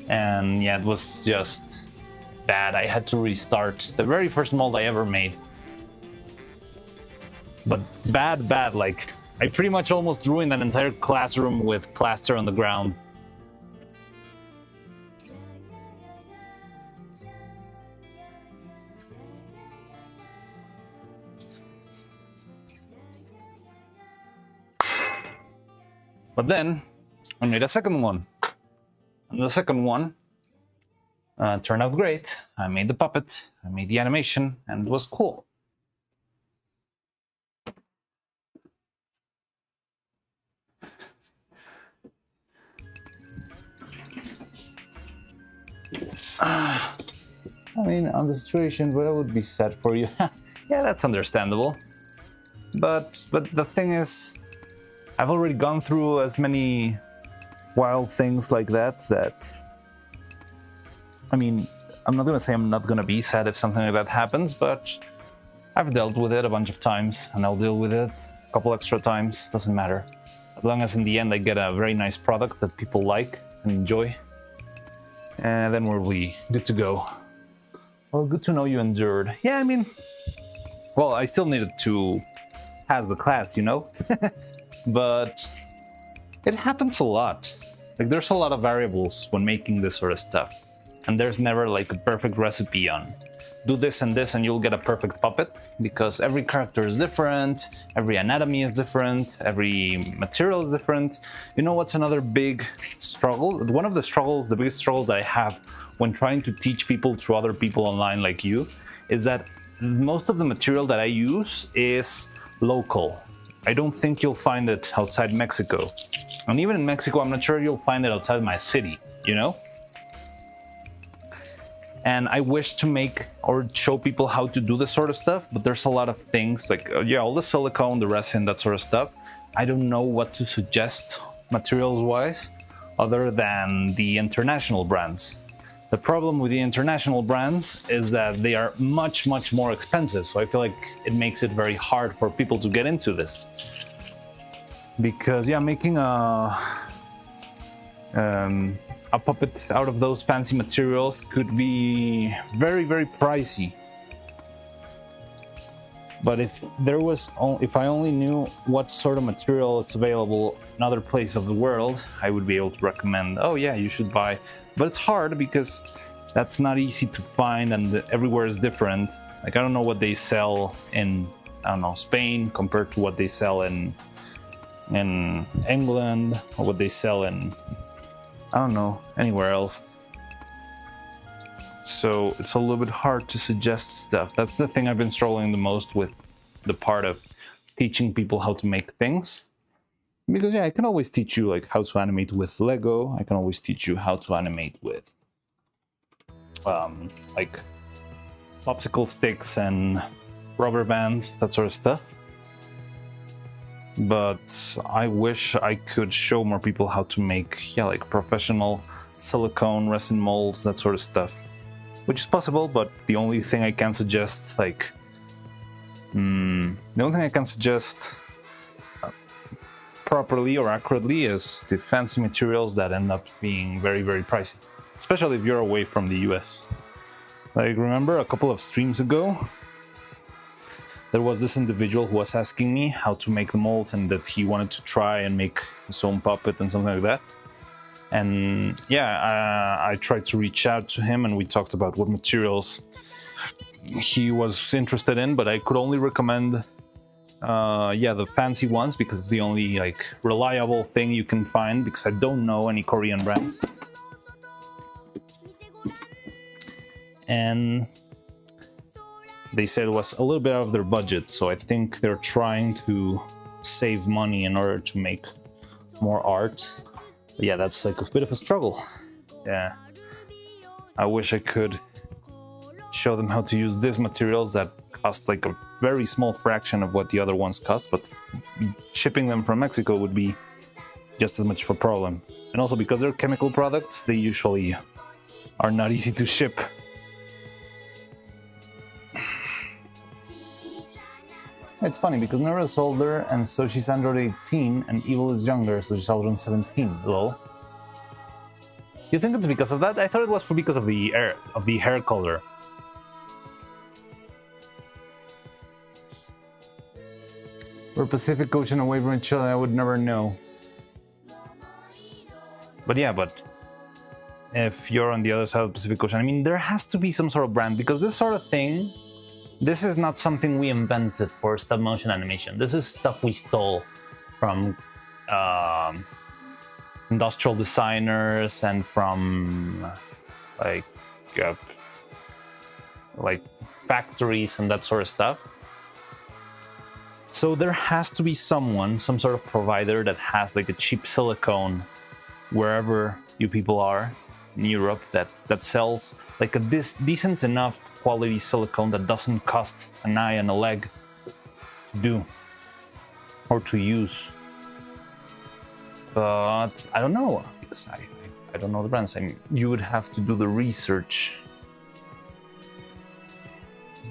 And yeah, it was just bad. I had to restart the very first mold I ever made. But bad, like... I pretty much almost ruined an entire classroom with plaster on the ground. But then, I made a second one. And the second one turned out great. I made the puppet, I made the animation, and it was cool. I mean, on the situation, but I would be sad for you. Yeah, that's understandable. But the thing is, I've already gone through as many wild things like that, I mean, I'm not gonna say I'm not gonna be sad if something like that happens, but I've dealt with it a bunch of times, and I'll deal with it a couple extra times, doesn't matter. As long as in the end I get a very nice product that people like and enjoy. And then we'll be good to go. Well, good to know you endured. Yeah, I mean, well, I still needed to pass the class, you know? But it happens a lot. Like, there's a lot of variables when making this sort of stuff. And there's never like a perfect recipe on do this and this and you'll get a perfect puppet, because every character is different, every anatomy is different, every material is different. You know what's another big struggle? One of the struggles, the biggest struggle that I have when trying to teach people through other people online like you, is that most of the material that I use is local. I don't think you'll find it outside Mexico. And even in Mexico, I'm not sure you'll find it outside my city, you know? And I wish to make or show people how to do this sort of stuff, but there's a lot of things like, yeah, all the silicone, the resin, that sort of stuff. I don't know what to suggest materials-wise other than the international brands. The problem with the international brands is that they are much, much more expensive. So I feel like it makes it very hard for people to get into this. Because, yeah, making a puppet out of those fancy materials could be very, very pricey. But if I only knew what sort of material is available in other places of the world, I would be able to recommend, oh yeah, you should buy. But it's hard because that's not easy to find, and everywhere is different. Like, I don't know what they sell in, I don't know, Spain compared to what they sell in England, or what they sell in, I don't know, anywhere else. So it's a little bit hard to suggest stuff. That's the thing I've been struggling the most with, the part of teaching people how to make things. Because yeah, I can always teach you like how to animate with Lego. I can always teach you how to animate with like popsicle sticks and rubber bands, that sort of stuff. But I wish I could show more people how to make, yeah, like professional silicone resin molds, that sort of stuff. Which is possible, but the only thing I can suggest, like, properly or accurately is the fancy materials that end up being very, very pricey, especially if you're away from the US. Like, remember a couple of streams ago, there was this individual who was asking me how to make the molds and that he wanted to try and make his own puppet and something like that. And yeah, I tried to reach out to him and we talked about what materials he was interested in, but I could only recommend the fancy ones because it's the only like reliable thing you can find, because I don't know any Korean brands. And they said it was a little bit out of their budget, so I think they're trying to save money in order to make more art. But yeah, that's like a bit of a struggle. Yeah, I wish I could show them how to use these materials that cost like a very small fraction of what the other ones cost, but shipping them from Mexico would be just as much of a problem. And also because they're chemical products, they usually are not easy to ship. It's funny because Nora is older and so she's Android 18 and Evil is younger, so she's Android 17. Lol. You think it's because of that? I thought it was because of the hair color. We're Pacific Ocean away from each other, I would never know. But yeah, but if you're on the other side of the Pacific Ocean, I mean, there has to be some sort of brand, because this sort of thing, this is not something we invented for stop motion animation. This is stuff we stole from industrial designers and from like factories and that sort of stuff. So there has to be some sort of provider that has like a cheap silicone wherever you people are in Europe that sells like a decent enough quality silicone that doesn't cost an eye and a leg to do or to use. But I don't know, because I don't know the brands. I mean, you would have to do the research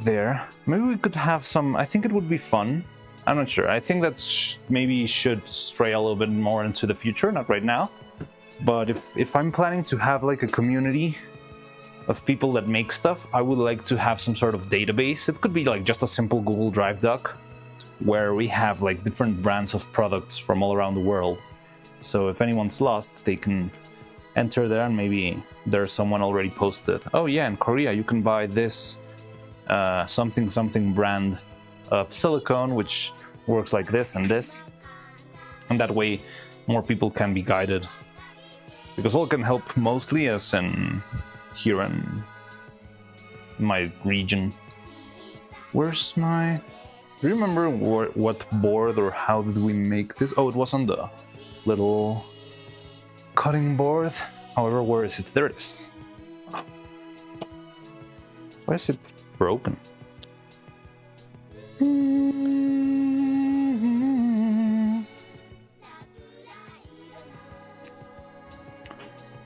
there. Maybe we could have some, I think it would be fun. I'm not sure. I think that maybe should stray a little bit more into the future, not right now. But if I'm planning to have like a community of people that make stuff, I would like to have some sort of database. It could be like just a simple Google Drive doc where we have like different brands of products from all around the world. So if anyone's lost, they can enter there and maybe there's someone already posted. Oh yeah, in Korea you can buy this something brand of silicone which works like this and this. And that way more people can be guided. Because all can help mostly is here in my region. Where's my... Do you remember what board or how did we make this? Oh, it was on the little cutting board. However, where is it? There it is. Why is it broken?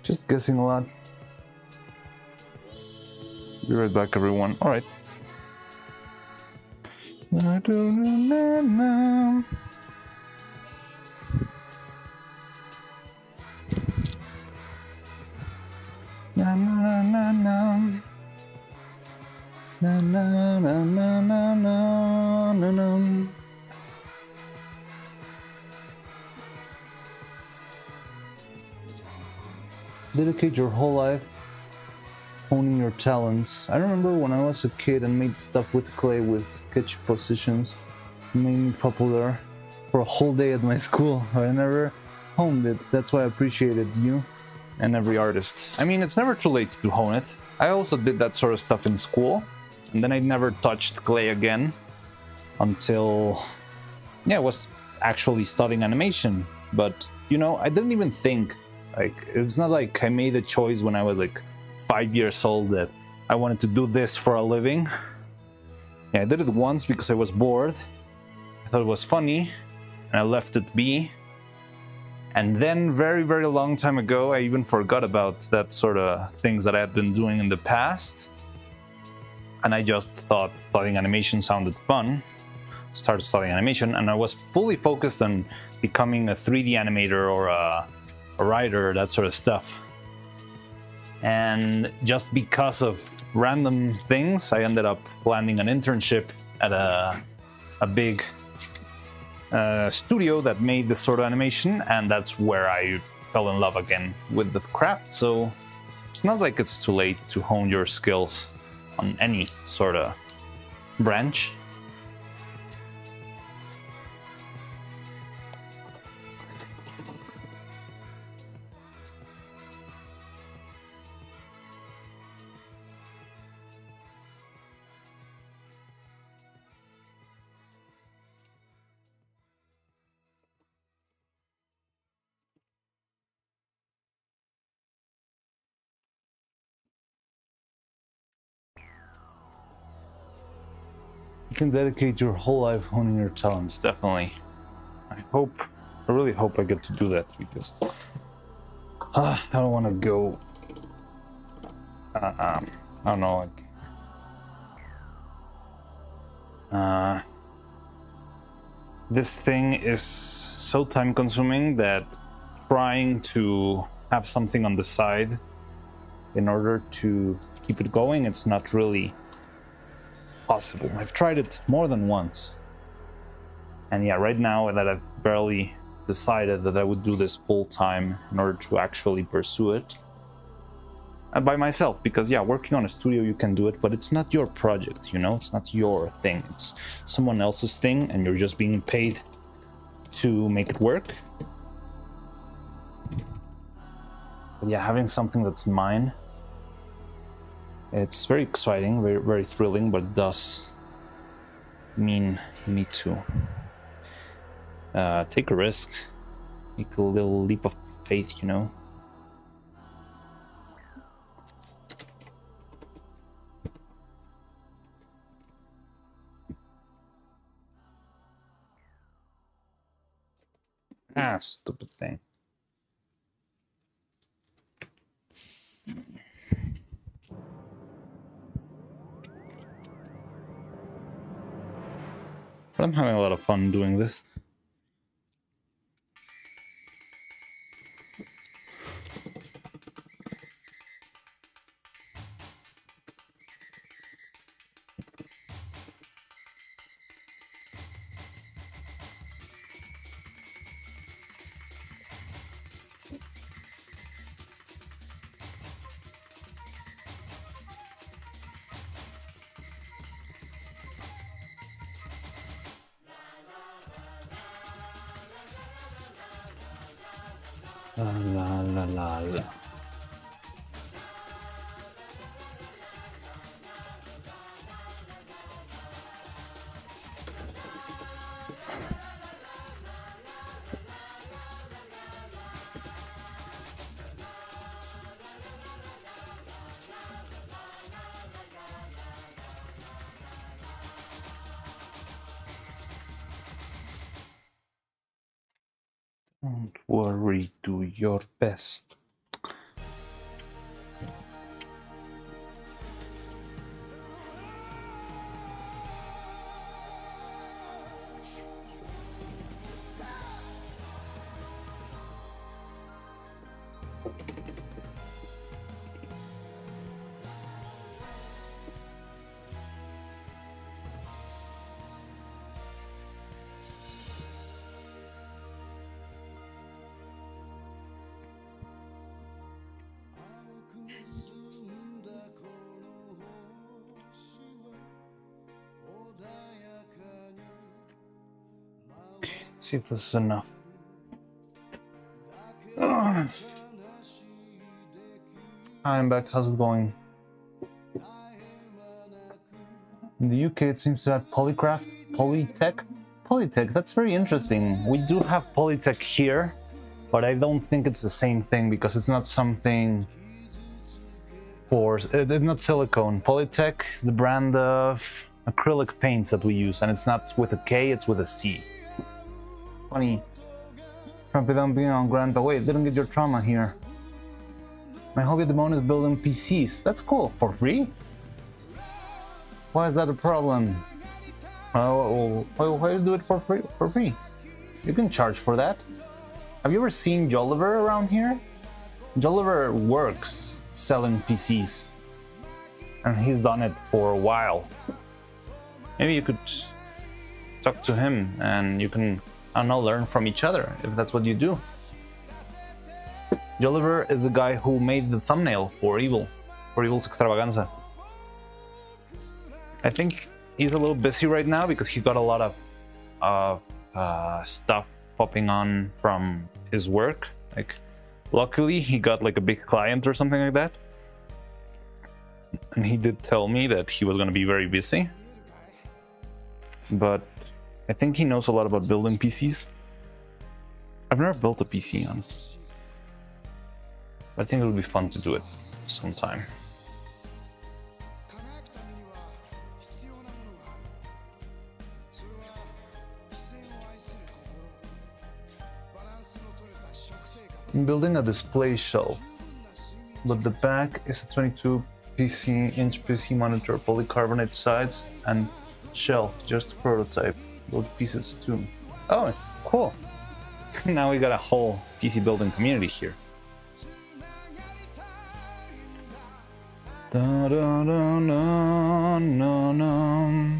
Just guessing a lot. Be right back, everyone. All right. I don't remember. Na, na, na, na. Na, na, na, na, na, na, na, na. Dedicate your whole life honing your talents. I remember when I was a kid and made stuff with clay with sketch positions. It made me popular for a whole day at my school. I never honed it. That's why I appreciated you and every artist. I mean, it's never too late to hone it. I also did that sort of stuff in school, and then I never touched clay again until, yeah, I was actually studying animation. But, you know, I didn't even think, like, it's not like I made a choice when I was like 5 years old that I wanted to do this for a living. Yeah, I did it once because I was bored. I thought it was funny, and I left it be. And then very, very long time ago, I even forgot about that sort of things that I had been doing in the past. And I just thought studying animation sounded fun. Started studying animation, and I was fully focused on becoming a 3D animator or a writer, that sort of stuff. And just because of random things, I ended up landing an internship at a big studio that made this sort of animation, and that's where I fell in love again with the craft. So it's not like it's too late to hone your skills on any sort of branch. You can dedicate your whole life honing your talents, definitely. I really hope I get to do that, because I don't want to go, I don't know, like, this thing is so time consuming that trying to have something on the side in order to keep it going, it's not really possible. I've tried it more than once. And yeah, right now that I've barely decided that I would do this full time in order to actually pursue it. And by myself, because yeah, working on a studio, you can do it, but it's not your project, you know? It's not your thing. It's someone else's thing, and you're just being paid to make it work. But yeah, having something that's mine, it's very exciting, very, very thrilling, but it does mean you need to take a risk, make a little leap of faith, you know? Ah, stupid thing. But I'm having a lot of fun doing this. La la la la la. Don't worry, do your best. Let's see if this is enough. I'm back. How's it going? In the UK, it seems to have Polycraft, Polytech. Polytech, that's very interesting. We do have Polytech here, but I don't think it's the same thing because it's not something for... It's not silicone. Polytech is the brand of acrylic paints that we use, and it's not with a K, it's with a C. Funny. From being on Grandpa. Wait, didn't get your trauma here. My hobby at the moment is building PCs. That's cool. For free? Why is that a problem? Why do you do it for free? You can charge for that. Have you ever seen Jolliver around here? Jolliver works selling PCs. And he's done it for a while. Maybe you could talk to him and you can, I don't know, learn from each other if that's what you do. Jolliver is the guy who made the thumbnail for Evil's Extravaganza. I think he's a little busy right now because he got a lot of stuff popping on from his work. Like, luckily he got like a big client or something like that. And he did tell me that he was going to be very busy. But I think he knows a lot about building PCs. I've never built a PC, honestly. But I think it would be fun to do it sometime. I'm building a display shelf, but the back is a 22-inch PC monitor, polycarbonate sides, and shelf, just prototype. Build pieces too. Oh, cool. Now we got a whole PC building community here. Da, da, da, na, na, na.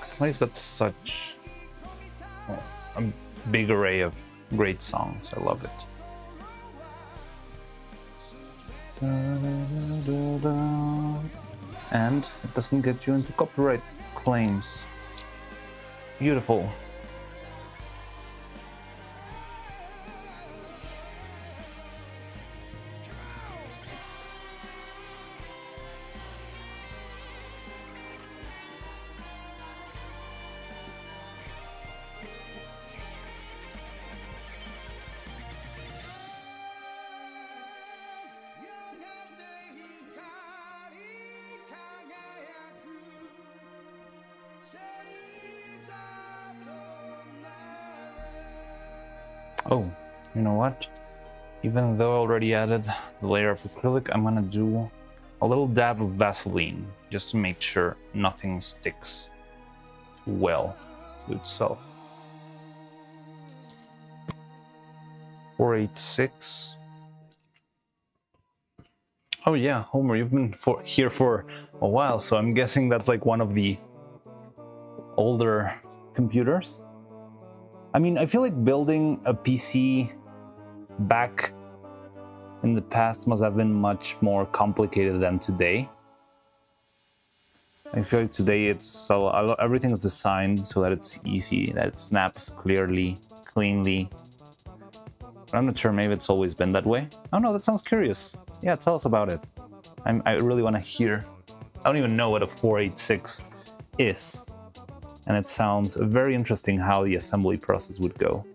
Somebody's got such a big array of great songs. I love it. Da, da, da, da, da. And it doesn't get you into copyright claims. Beautiful. Oh, you know what? Even though I already added the layer of acrylic, I'm gonna do a little dab of Vaseline just to make sure nothing sticks well to itself. 486. Oh yeah, Homer, you've been here for a while, so I'm guessing that's like one of the older computers. I mean, I feel like building a PC back in the past must have been much more complicated than today. I feel like today it's so everything is designed so that it's easy, that it snaps clearly, cleanly. But I'm not sure, maybe it's always been that way. Oh no, that sounds curious. Yeah, tell us about it. I really want to hear. I don't even know what a 486 is. And it sounds very interesting how the assembly process would go.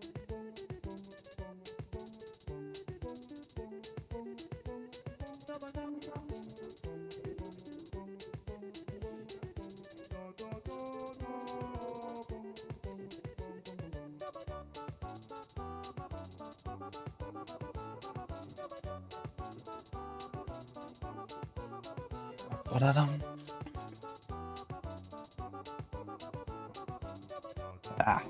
Ba-da-dum. Ah.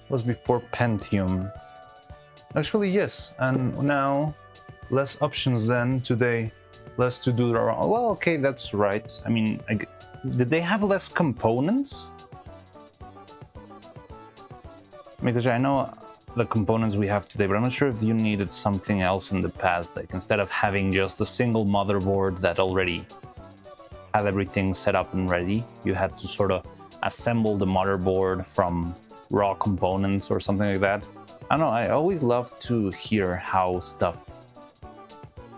was before Pentium. Actually, yes, and now less options than today. Less to do around. Well, okay, that's right. I mean, did they have less components? Because I know the components we have today, but I'm not sure if you needed something else in the past. Like instead of having just a single motherboard that already had everything set up and ready, you had to sort of assemble the motherboard from raw components or something like that. I don't know, I always love to hear how stuff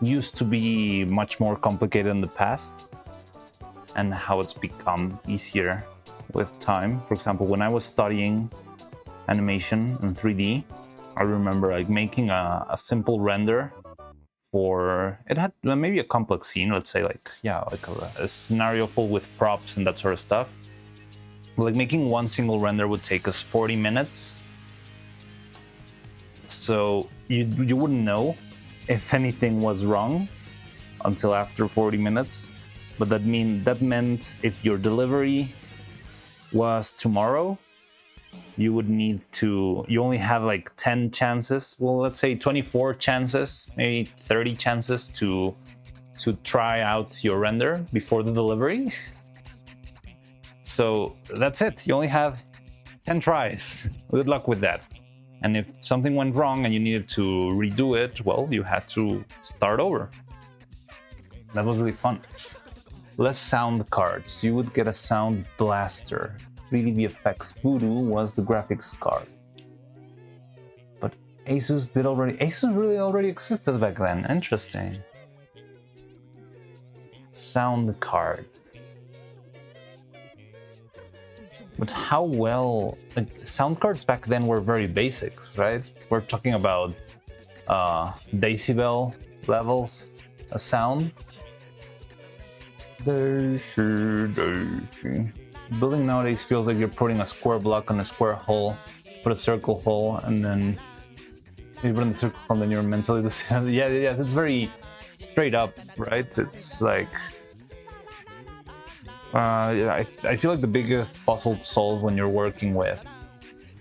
used to be much more complicated in the past and how it's become easier with time. For example, when I was studying animation in 3D, I remember like making a simple render for, it had maybe a complex scene, let's say like, yeah, like a scenario full with props and that sort of stuff. Like making one single render would take us 40 minutes. So you wouldn't know if anything was wrong until after 40 minutes. But that meant if your delivery was tomorrow, you would need to, you only have like 10 chances, well, let's say 24 chances, maybe 30 chances to try out your render before the delivery. So that's it, you only have 10 tries. Good luck with that. And if something went wrong and you needed to redo it, well, you had to start over. That was really fun. Less sound cards. You would get a sound blaster. 3D VFX Voodoo was the graphics card. But Asus really already existed back then. Interesting. Sound card. But how well, like, sound cards back then were very basics, right? We're talking about decibel levels of sound. Building nowadays feels like you're putting a square block on a square hole, put a circle hole, and then you put in the circle hole, and then you're mentally the same. Yeah, it's very straight up, right? It's like, I feel like the biggest puzzle to solve when you're working with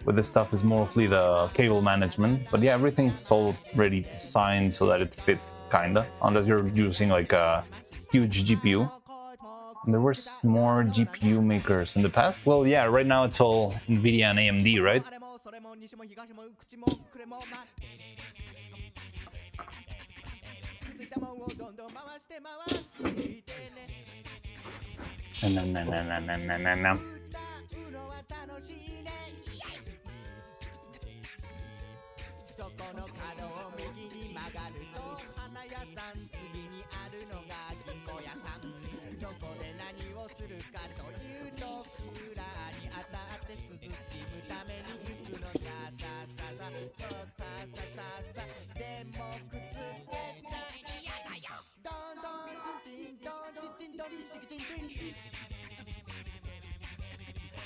this stuff is mostly the cable management. But yeah, everything's already designed so that it fits, kinda, unless you're using like a huge GPU. And there were more GPU makers in the past. Well, yeah, right now it's all NVIDIA and AMD, right? No.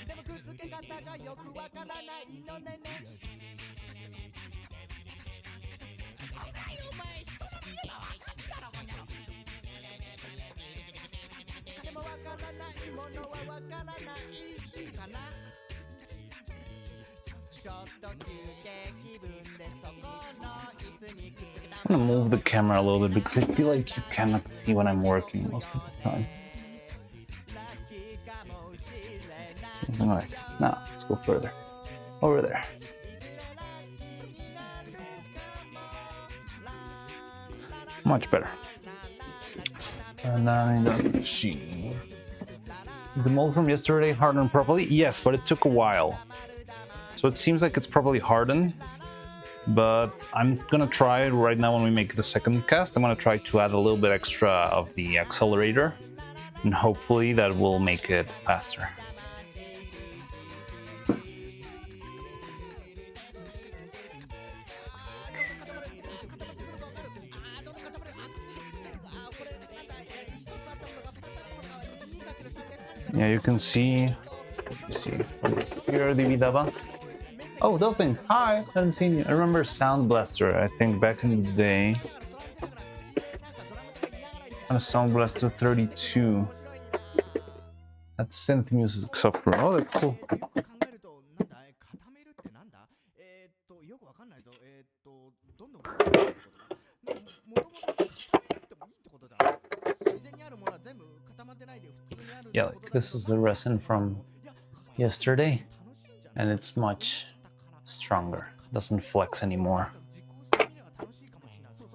でもくっつけ方がよくわからないのねね。そんなお前人の見ればわかったろこんなの。でもわからないものはわからないかな。ちょっと休憩気分でそこの椅子にくっつけた。I'm gonna move the camera a little bit because I feel like you cannot see when I'm working most of the time. Alright, now let's go further. Over there. Much better. And then the machine. The mold from yesterday hardened properly? Yes, but it took a while. So it seems like it's probably hardened. But I'm gonna try it right now when we make the second cast. I'm gonna try to add a little bit extra of the accelerator. And hopefully that will make it faster. Yeah, you can see. Let me see. Here, Dividaba. Oh, Dolphin. Hi. I haven't seen you. I remember Sound Blaster. I think back in the day. And a Sound Blaster 32. That's synth music software. Oh, that's cool. よくわかんないぞ。どんどん壊れていくってことか。でも、もともと固まってもいいってことじゃん。自然にあるものは全部固まってないで普通にあるって Yeah, こと like だけど。 this is the resin from yesterday, and it's much stronger. Doesn't flex anymore.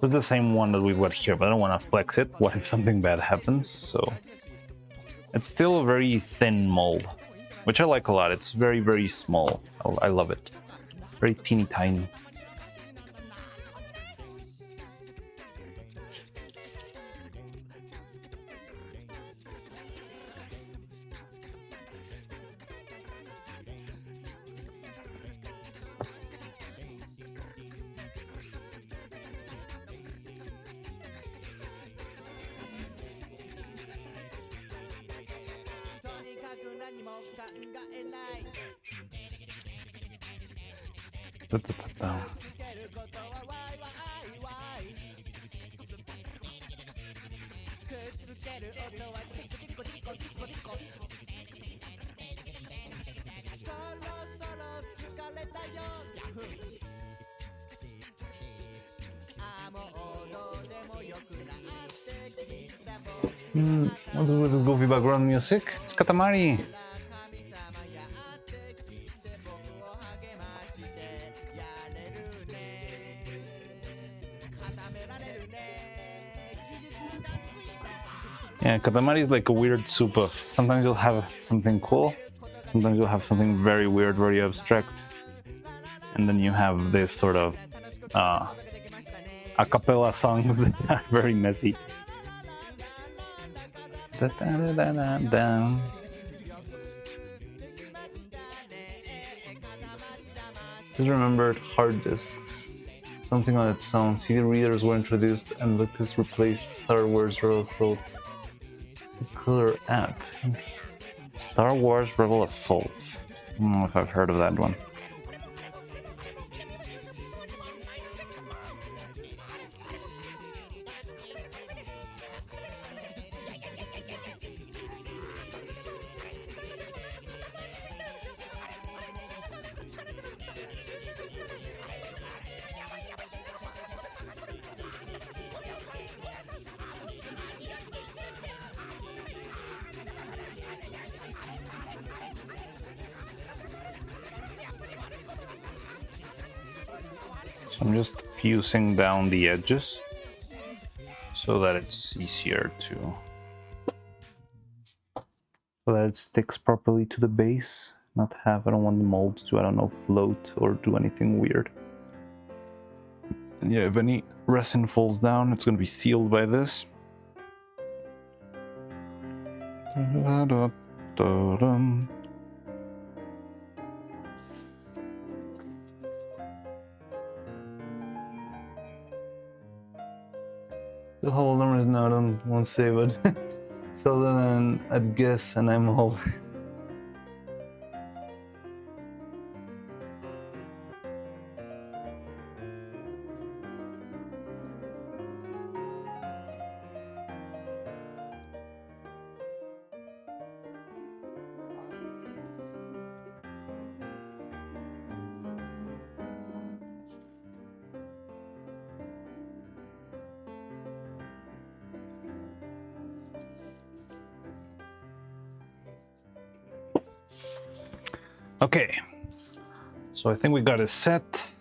It's the same one that we've got here, but I don't want to flex it. What if something bad happens? So it's still a very thin mold, which I like a lot. It's very, very small. I love it. Very teeny tiny. What is this goofy background music? It's Katamari. Yeah, Katamari is like a weird soup of sometimes you'll have something cool, sometimes you'll have something very weird, very abstract, and then you have this sort of a cappella songs that are very messy. Just remembered hard disks. Something on its own. CD readers were introduced and Lucas replaced Star Wars Rebel Assault. The killer app. Star Wars Rebel Assault. I don't know if I've heard of that one. So I'm just fusing down the edges so that it's easier to... so that it sticks properly to the base, not have... I don't want the mold to, I don't know, float or do anything weird. And yeah, if any resin falls down, it's going to be sealed by this. The whole number is now done, won't say, but so then I'd guess, and I'm over. Okay, so I think we got it set.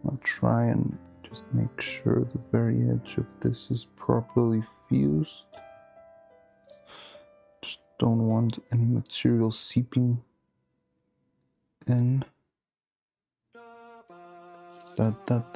I'll try and just make sure the very edge of this is properly fused. Just don't want any material seeping in. That.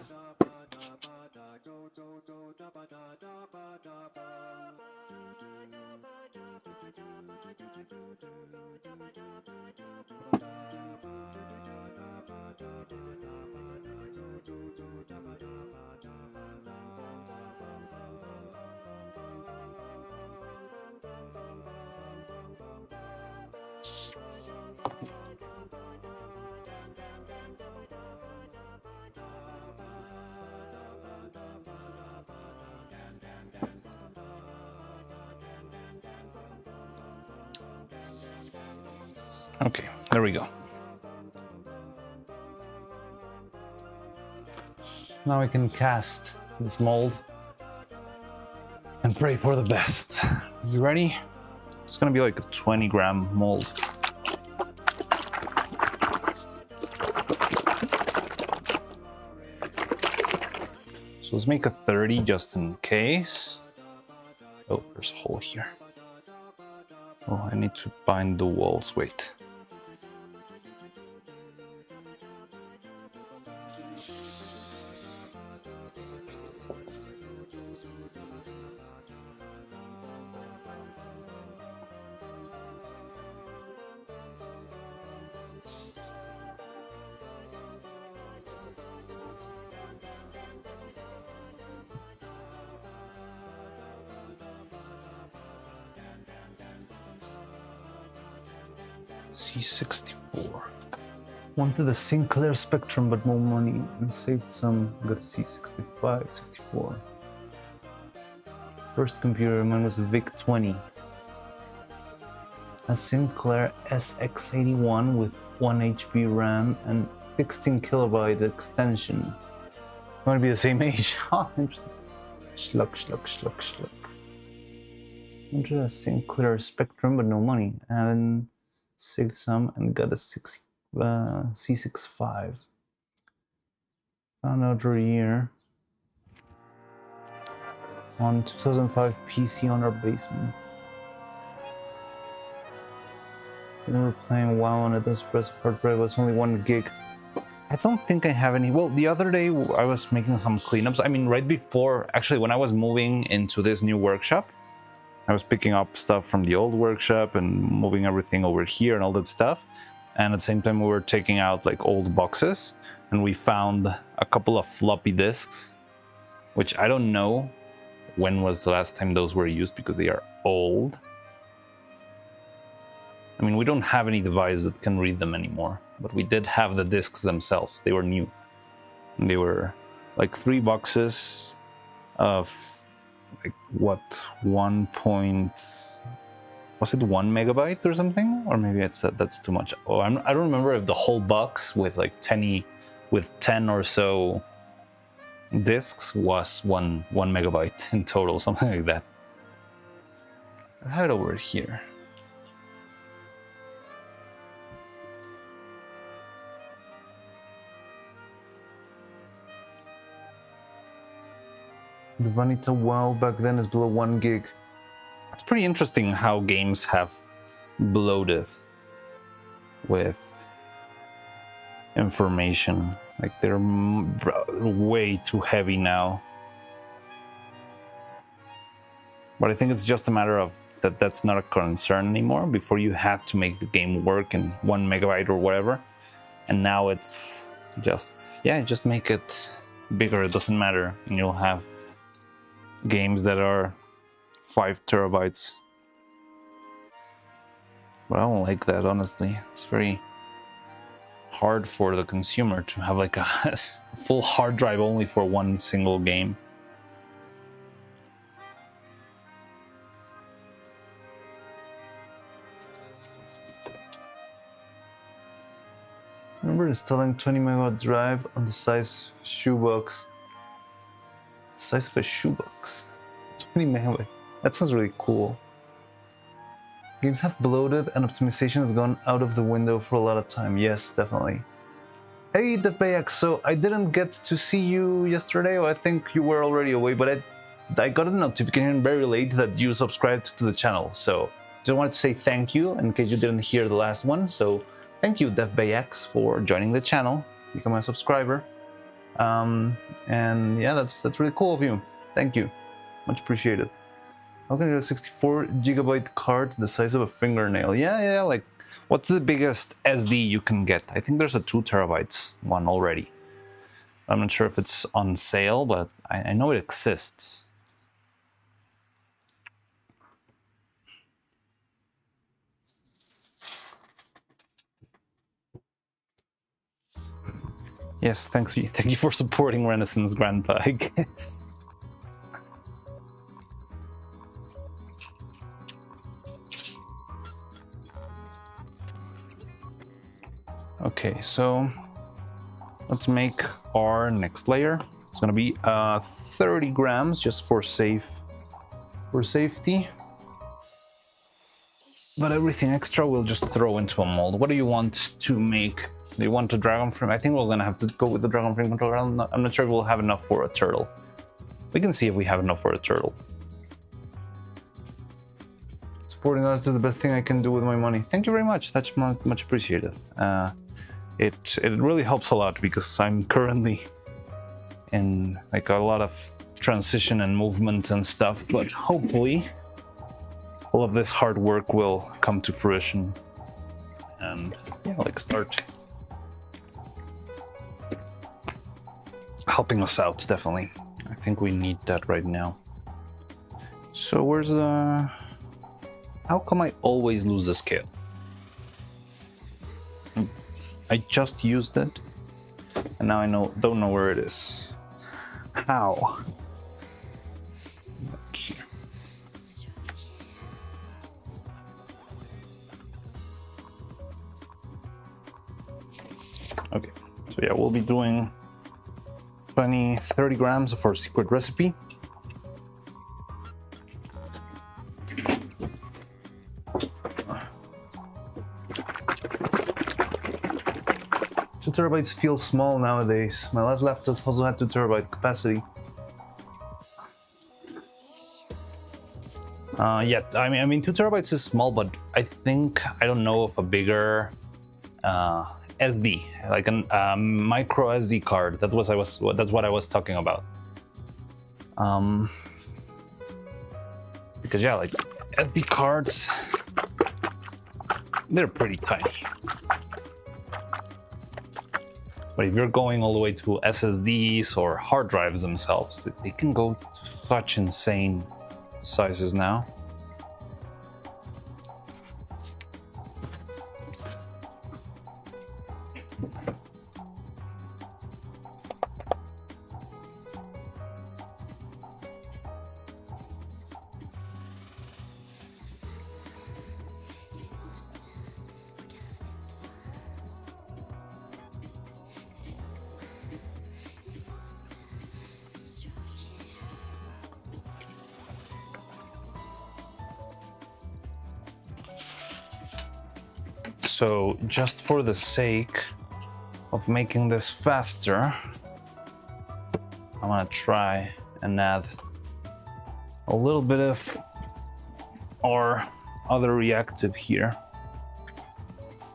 Okay, there we go. Now I can cast this mold and pray for the best. You ready? It's gonna be like a 20-gram mold. So let's make a 30 just in case. Oh, there's a hole here. Oh, I need to bind the walls. Wait. C64. Wanted the Sinclair Spectrum, but more money and saved some. Got a C65, 64. First computer, mine was a VIC-20. A Sinclair SX81 with 1 HP RAM and 16 kilobyte extension. Want to be the same age? Oh, interesting. Schluck. Wanted a Sinclair Spectrum, but no money. And saved some and got a C65. Found out for a year. On 2005 PC on our basement. We were playing WoW on it. This press part drive was only 1 gig. I don't think I have any. Well, the other day I was making some cleanups. I mean, right before, actually, when I was moving into this new workshop, I was picking up stuff from the old workshop and moving everything over here and all that stuff. And at the same time, we were taking out like old boxes, and we found a couple of floppy disks, which I don't know when was the last time those were used because they are old. I mean, we don't have any device that can read them anymore, but we did have the disks themselves. They were new. And they were like 3 boxes of like what, 1 point, was it 1 megabyte or something? Or maybe I said that's too much. Oh, I don't remember if the whole box with like 10 or so disks was 1 megabyte in total, something like that. I have it over here. The Vanita WoW back then is below 1 gig. It's pretty interesting how games have bloated with information. Like they're way too heavy now. But I think it's just a matter of that's not a concern anymore. Before you had to make the game work in 1 megabyte or whatever. And now it's just, yeah, just make it bigger. It doesn't matter. And you'll have games that are 5 terabytes. But I don't like that, honestly. It's very hard for the consumer to have like a full hard drive only for one single game. I remember installing 20 megabyte drive on the size of a shoebox. The size of a shoebox. 20 megabyte. That sounds really cool. Games have bloated and optimization has gone out of the window for a lot of time. Yes, definitely. Hey, DevBayX, so I didn't get to see you yesterday, or I think you were already away, but I got a notification very late that you subscribed to the channel. So just wanted to say thank you in case you didn't hear the last one. So thank you, DevBayX, for joining the channel, becoming a subscriber. And yeah, that's really cool of you. Thank you. Much appreciated. How can I get a 64 gigabyte card the size of a fingernail? Yeah, like, what's the biggest SD you can get? I think there's a 2 terabytes one already. I'm not sure if it's on sale, but I know it exists. Yes, thank you for supporting Renaissance Grandpa, I guess. Okay, so let's make our next layer. It's gonna be 30 grams just for safety. But everything extra we'll just throw into a mold. What do you want to make? Do you want a dragon frame? I think we're gonna have to go with the dragon frame controller. I'm not sure if we'll have enough for a turtle. We can see if we have enough for a turtle. Supporting artists is the best thing I can do with my money. Thank you very much. That's much appreciated. It really helps a lot because I'm currently in like a lot of transition and movement and stuff, but hopefully all of this hard work will come to fruition and yeah, like start helping us out. Definitely, I think we need that right now. So where's the... How come I always lose the scale? I just used it and now I don't know where it is. How? Okay, so yeah, we'll be doing 30 grams of our secret recipe. Two terabytes feels small nowadays. My last laptop also had 2 terabyte capacity. Yeah, I mean 2 terabytes is small, but I think I don't know of a bigger SD, like a micro SD card. That's what I was talking about. Because yeah, like SD cards, they're pretty tiny. But if you're going all the way to SSDs or hard drives themselves, they can go to such insane sizes now. So just for the sake of making this faster, I'm gonna try and add a little bit of our other reactive here.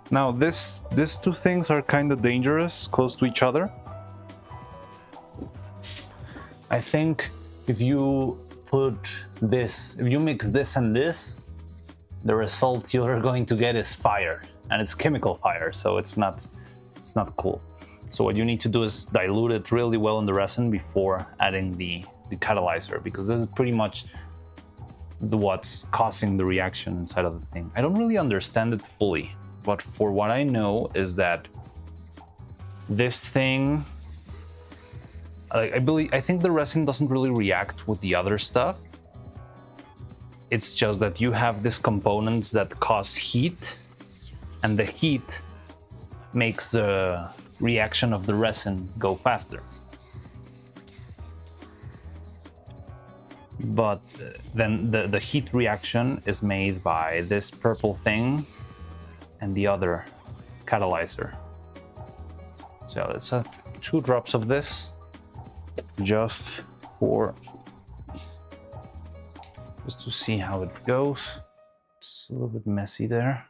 Now these two things are kind of dangerous close to each other. I think if you mix this and this, the result you're going to get is fire. And it's chemical fire, so it's not cool. So what you need to do is dilute it really well in the resin before adding the catalyzer, because this is pretty much what's causing the reaction inside of the thing. I don't really understand it fully, but for what I know is that this thing, I think the resin doesn't really react with the other stuff. It's just that you have these components that cause heat, and the heat makes the reaction of the resin go faster. But then the heat reaction is made by this purple thing and the other catalyzer. So it's 2 drops of this just to see how it goes. It's a little bit messy there.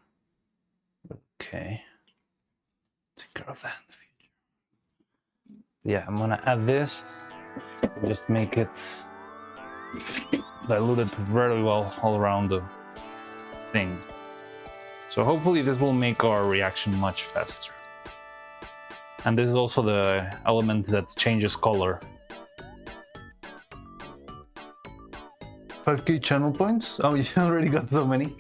Okay, take care of that in the future. Yeah, I'm gonna add this, just make it diluted very well all around the thing. So hopefully this will make our reaction much faster. And this is also the element that changes color. 5K channel points? Oh, you already got so many.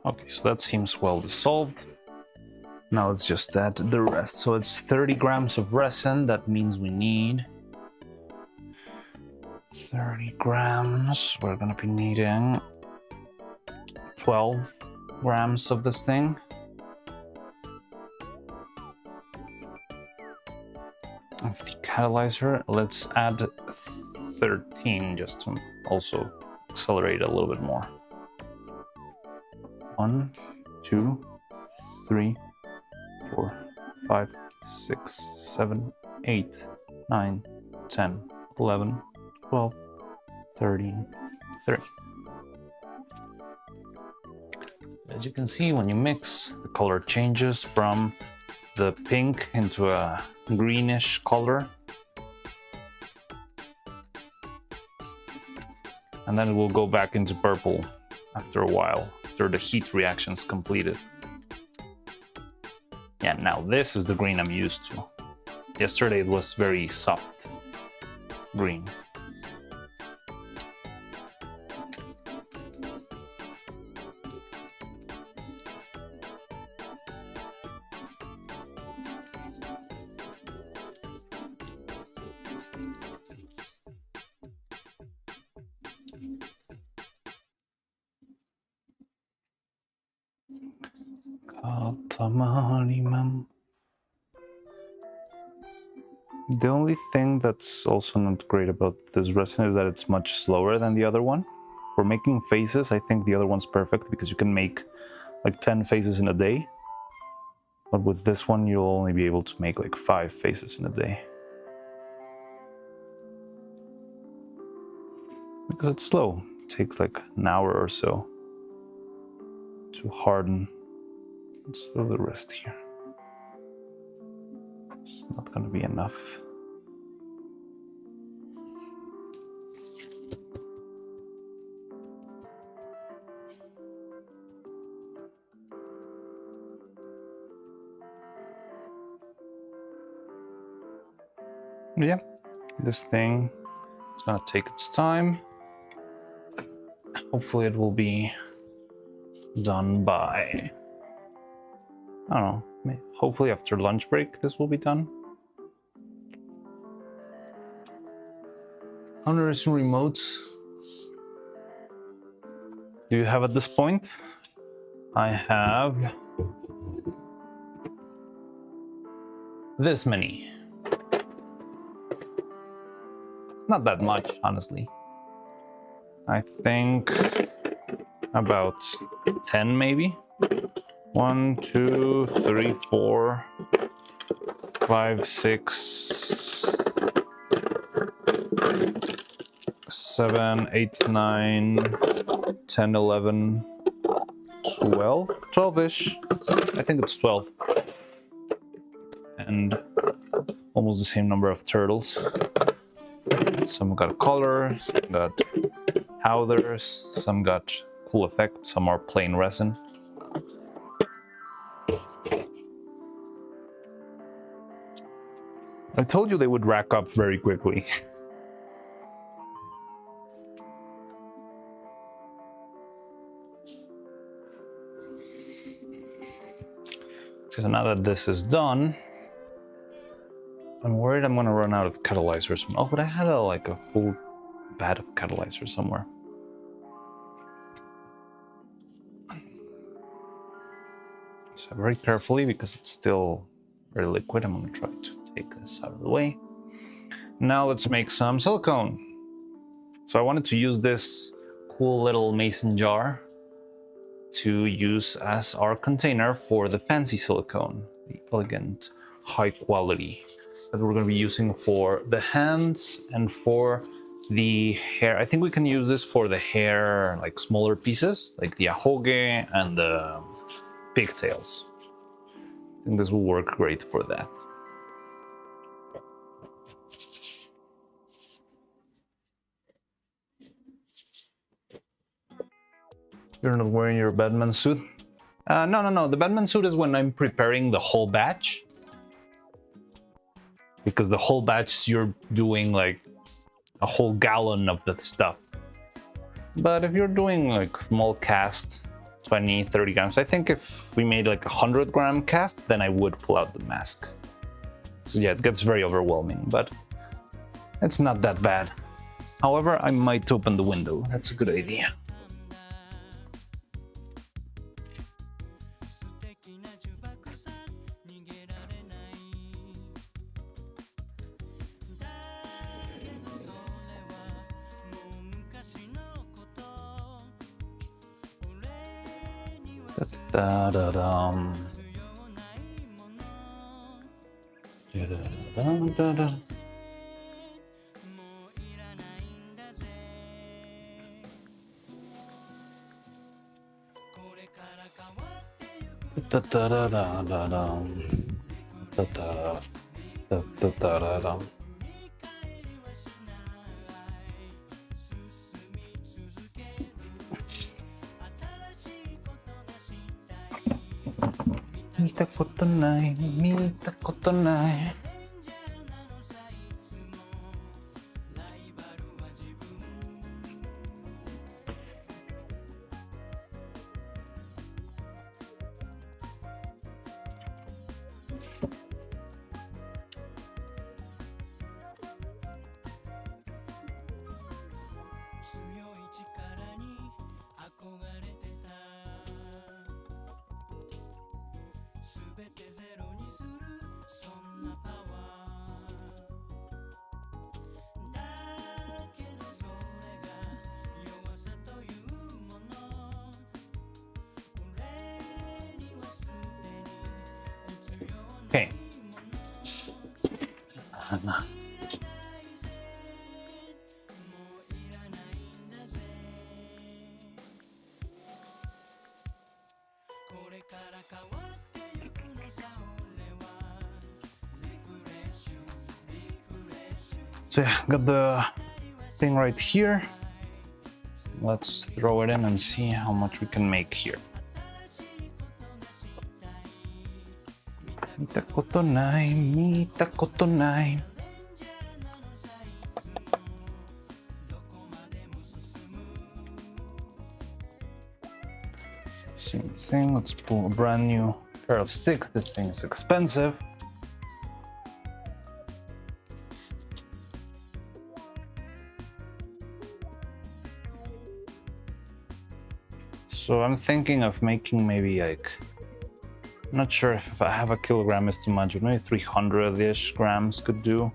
Okay, so that seems well dissolved. Now let's just add the rest. So it's 30 grams of resin. That means we need 30 grams. We're gonna be needing 12 grams of this thing. Of the catalyzer, let's add 13 just to also accelerate a little bit more. 1, 2, 3, 4, 5, 6, 7, 8, 9, 10, 11, 12, 13, 30. As you can see, when you mix, the color changes from the pink into a greenish color. And then it will go back into purple after a while, after the heat reaction's completed. Yeah, now this is the green I'm used to. Yesterday it was very soft green. The only thing that's also not great about this resin is that it's much slower than the other one. For making faces, I think the other one's perfect because you can make like 10 faces in a day. But with this one, you'll only be able to make like 5 faces in a day. Because it's slow. It takes like an hour or so to harden. Let's do the rest here. It's not gonna be enough. Yeah, this thing is gonna take its time. Hopefully it will be done by, I don't know, hopefully after lunch break this will be done. How many resin remotes Do you have at this point? I have this many. Not that much, honestly. I think about 10 maybe. 1, 2, 3, 4, 5, 6, 7, 8, 9, 10, 11, 12, 12-ish. I think it's 12. And almost the same number of turtles. Some got color, some got powders, some got cool effects, some are plain resin. I told you they would rack up very quickly. So now that this is done, I'm worried I'm gonna run out of catalyzers. Oh, but I had like a full vat of catalyzer somewhere. So very carefully, because it's still very liquid, I'm gonna try to take this out of the way. Now let's make some silicone. So I wanted to use this cool little mason jar to use as our container for the fancy silicone, the elegant, high quality that we're going to be using for the hands and for the hair. I think we can use this for the hair, like smaller pieces, like the ahoge and the pigtails. I think this will work great for that. You're not wearing your Batman suit? No. The Batman suit is when I'm preparing the whole batch. Because the whole batch, you're doing like a whole gallon of the stuff. But if you're doing like small cast, 20, 30 grams, I think if we made like 100-gram cast, then I would pull out the mask. So yeah, it gets very overwhelming, but it's not that bad. However, I might open the window. That's a good idea. Da-da-dum. Da-da-da-da-da. Da-da-da-da-da-dum. Da-da. Da-da-da-da-dum. Mita koto nai, mita koto nai. Okay. So yeah, got the thing right here. Let's throw it in and see how much we can make here. Mita koto nai, mita koto nai. Same thing, let's pull a brand new pair of sticks. This thing is expensive. So I'm thinking of making maybe like, I'm not sure if I have a kilogram is too much, but maybe 300-ish grams could do.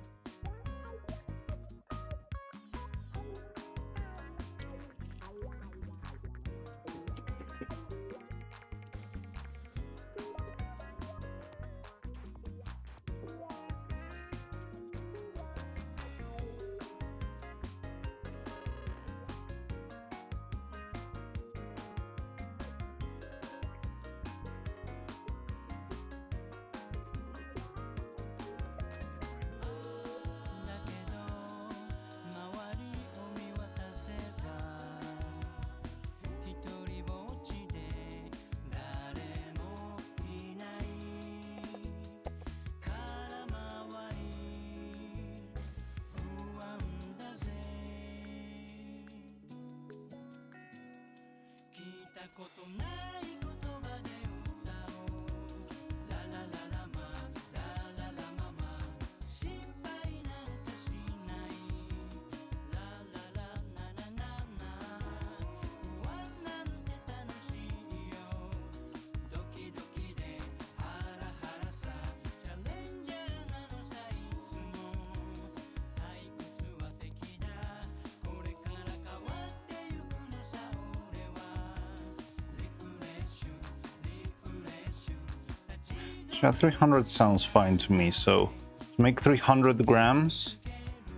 Yeah, 300 sounds fine to me. So to make 300 grams,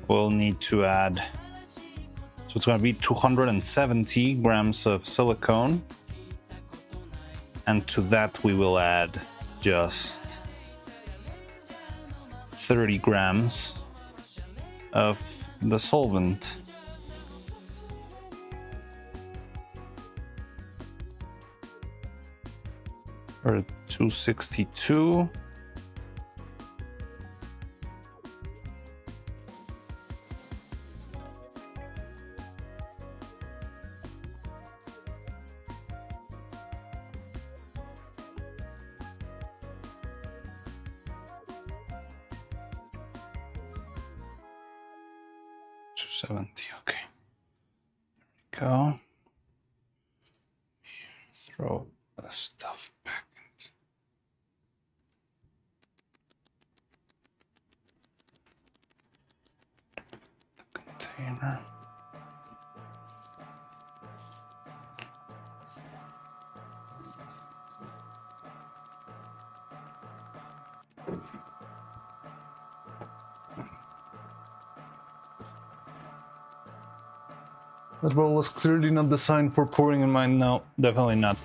we'll need to add, so it's going to be 270 grams of silicone. And to that we will add just 30 grams of the solvent. We're at 262. Okay. There we go. Throw the stuff back into the container. That bottle was clearly not designed for pouring in mine. No, definitely not.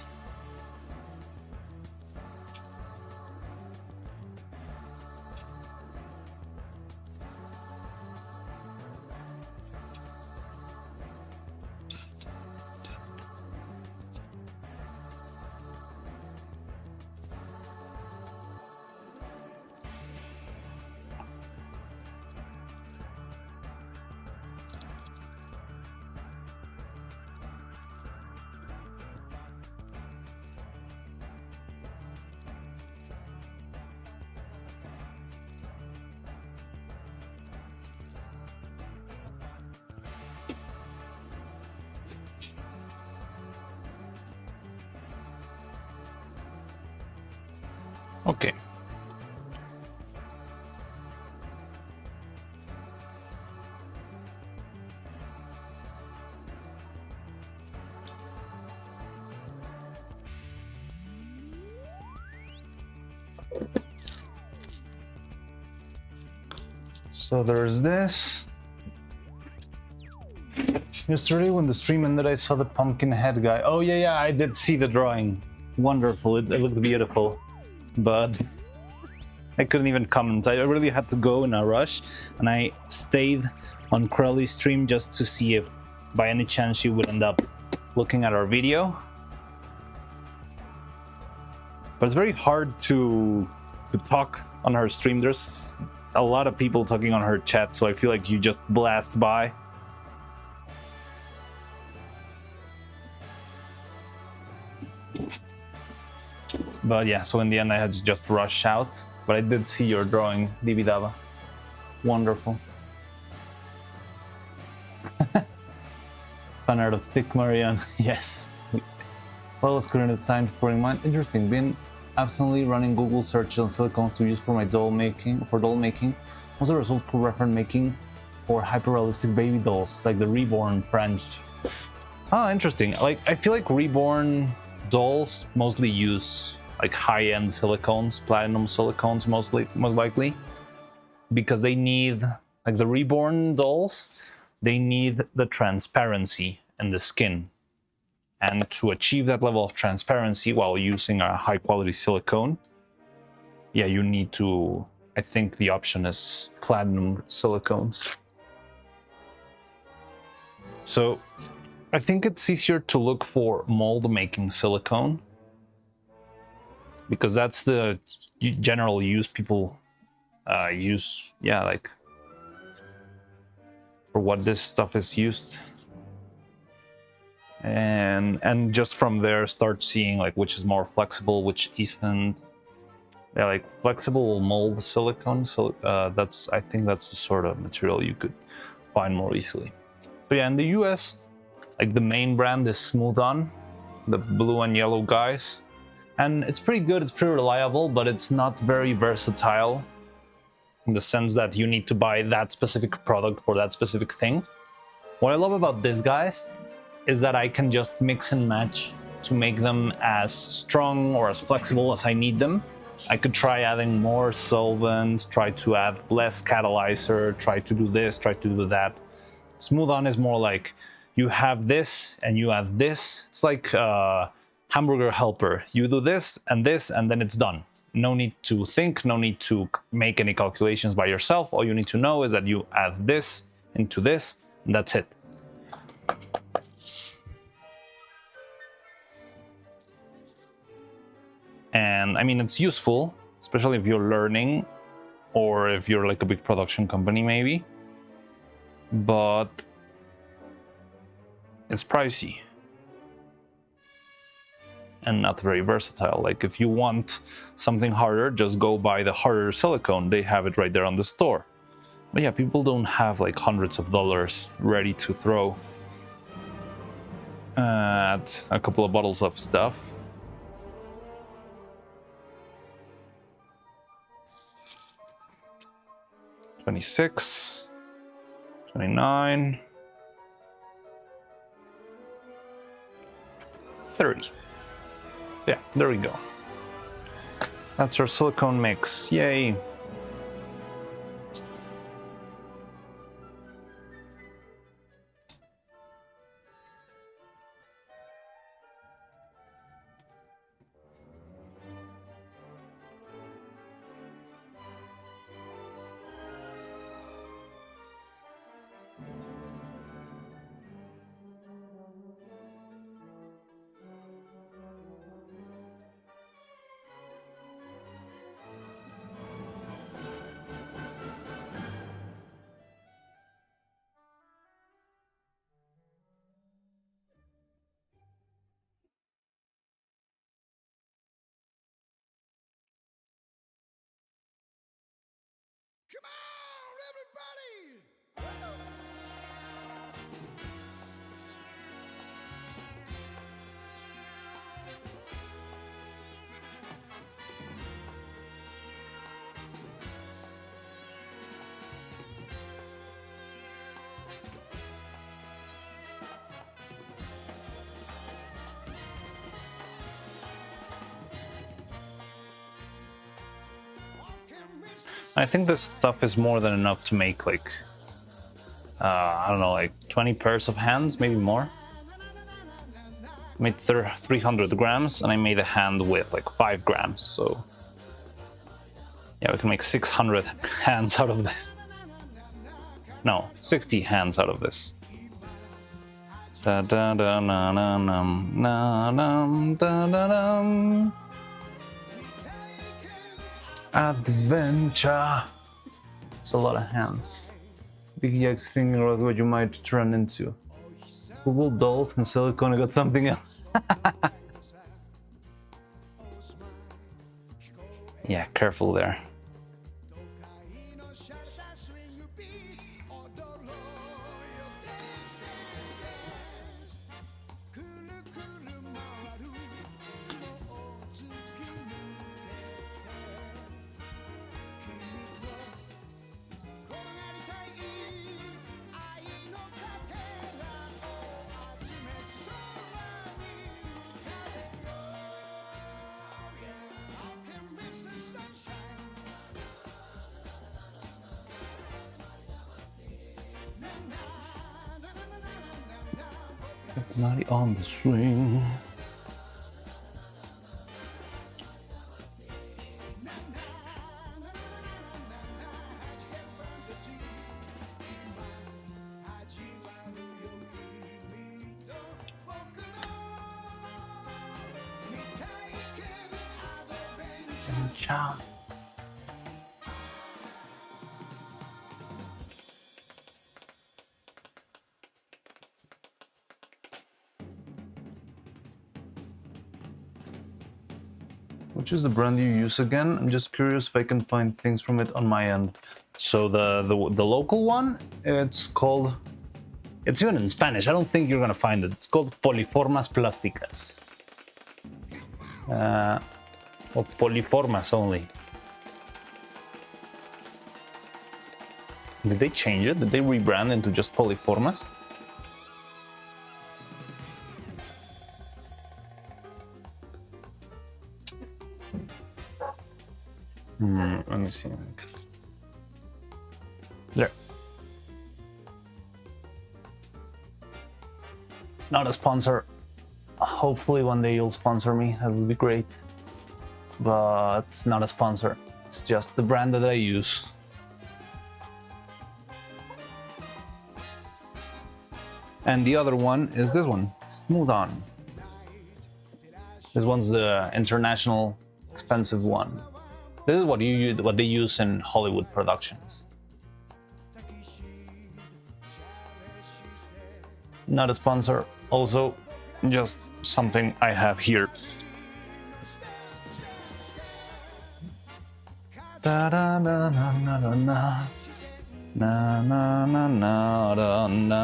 Okay. So there's this. Yesterday when the stream ended, I saw the pumpkin head guy. Oh yeah, I did see the drawing. Wonderful. It looked beautiful. But I couldn't even comment. I really had to go in a rush, and I stayed on Crowley's stream just to see if by any chance she would end up looking at our video. But it's very hard to talk on her stream. There's a lot of people talking on her chat, so I feel like you just blast by. But yeah, so in the end I had to just rush out. But I did see your drawing, Dividava. Wonderful. Fan art of Thick Marianne. Yes. Well, was currently designed for pouring mine. Interesting. Been absently running Google search on silicones to use for my doll making. Most of the results for reference making for hyper-realistic baby dolls, like the Reborn branch. Ah, interesting. Like, I feel like Reborn dolls mostly use like high-end silicones, platinum silicones most likely, because they need, like the Reborn dolls, they need the transparency in the skin. And to achieve that level of transparency while using a high-quality silicone, yeah, you need to, I think the option is platinum silicones. So I think it's easier to look for mold-making silicone, because that's the general use people use, yeah, like for what this stuff is used. And just from there start seeing like which is more flexible, which isn't. Yeah, like flexible mold silicone, so I think that's the sort of material you could find more easily. So yeah, in the US, like the main brand is Smooth On, the blue and yellow guys. And it's pretty good, it's pretty reliable, but it's not very versatile in the sense that you need to buy that specific product for that specific thing. What I love about these guys is that I can just mix and match to make them as strong or as flexible as I need them. I could try adding more solvent, try to add less catalyzer, try to do this, try to do that. Smooth On is more like you have this and you add this. It's like hamburger helper. You do this and then it's done. No need to think, no need to make any calculations by yourself. All you need to know is that you add this into this, and that's it. And I mean, it's useful, especially if you're learning or if you're like a big production company, maybe. But it's pricey and not very versatile. Like if you want something harder, just go buy the harder silicone. They have it right there on the store. But yeah, people don't have like hundreds of dollars ready to throw at a couple of bottles of stuff. $26, $29, $30. Yeah, there we go. That's our silicone mix. Yay. Come on, everybody! I think this stuff is more than enough to make like, I don't know, like 20 pairs of hands, maybe more. I made 300 grams and I made a hand with like 5 grams, so yeah, we can make 600 hands out of this. No, 60 hands out of this. Da da da na na num na num da da dum. Adventure. It's a lot of hands. Big Yikes thinking about what you might turn into. Google dolls and silicone, I got something else. Yeah, careful there. Not on the swing. Ciao. Which is the brand you use again? I'm just curious if I can find things from it on my end. So the local one, it's called, it's even in Spanish. I don't think you're gonna find it. It's called Poliformas Plásticas. Or Poliformas only. Did they change it? Did they rebrand into just Poliformas? Let me see. There. Not a sponsor. Hopefully one day you'll sponsor me. That would be great. But it's not a sponsor. It's just the brand that I use. And the other one is this one, Smooth On. This one's the international expensive one. This is what they use in Hollywood productions. Not a sponsor, also just something I have here. Da da da na na na na na na na na na.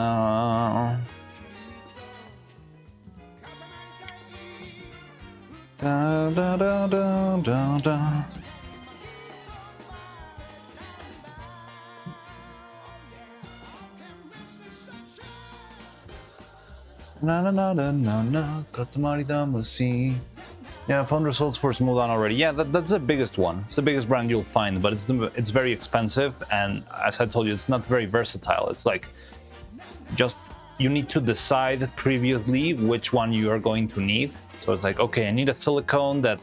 Da da da da da da. Na na na na na na. Katamari Damacy. Yeah, I found results for Smooth On already. Yeah, that's the biggest one. It's the biggest brand you'll find, but it's very expensive, and as I told you, it's not very versatile. It's like just you need to decide previously which one you are going to need. So it's like, okay, I need a silicone that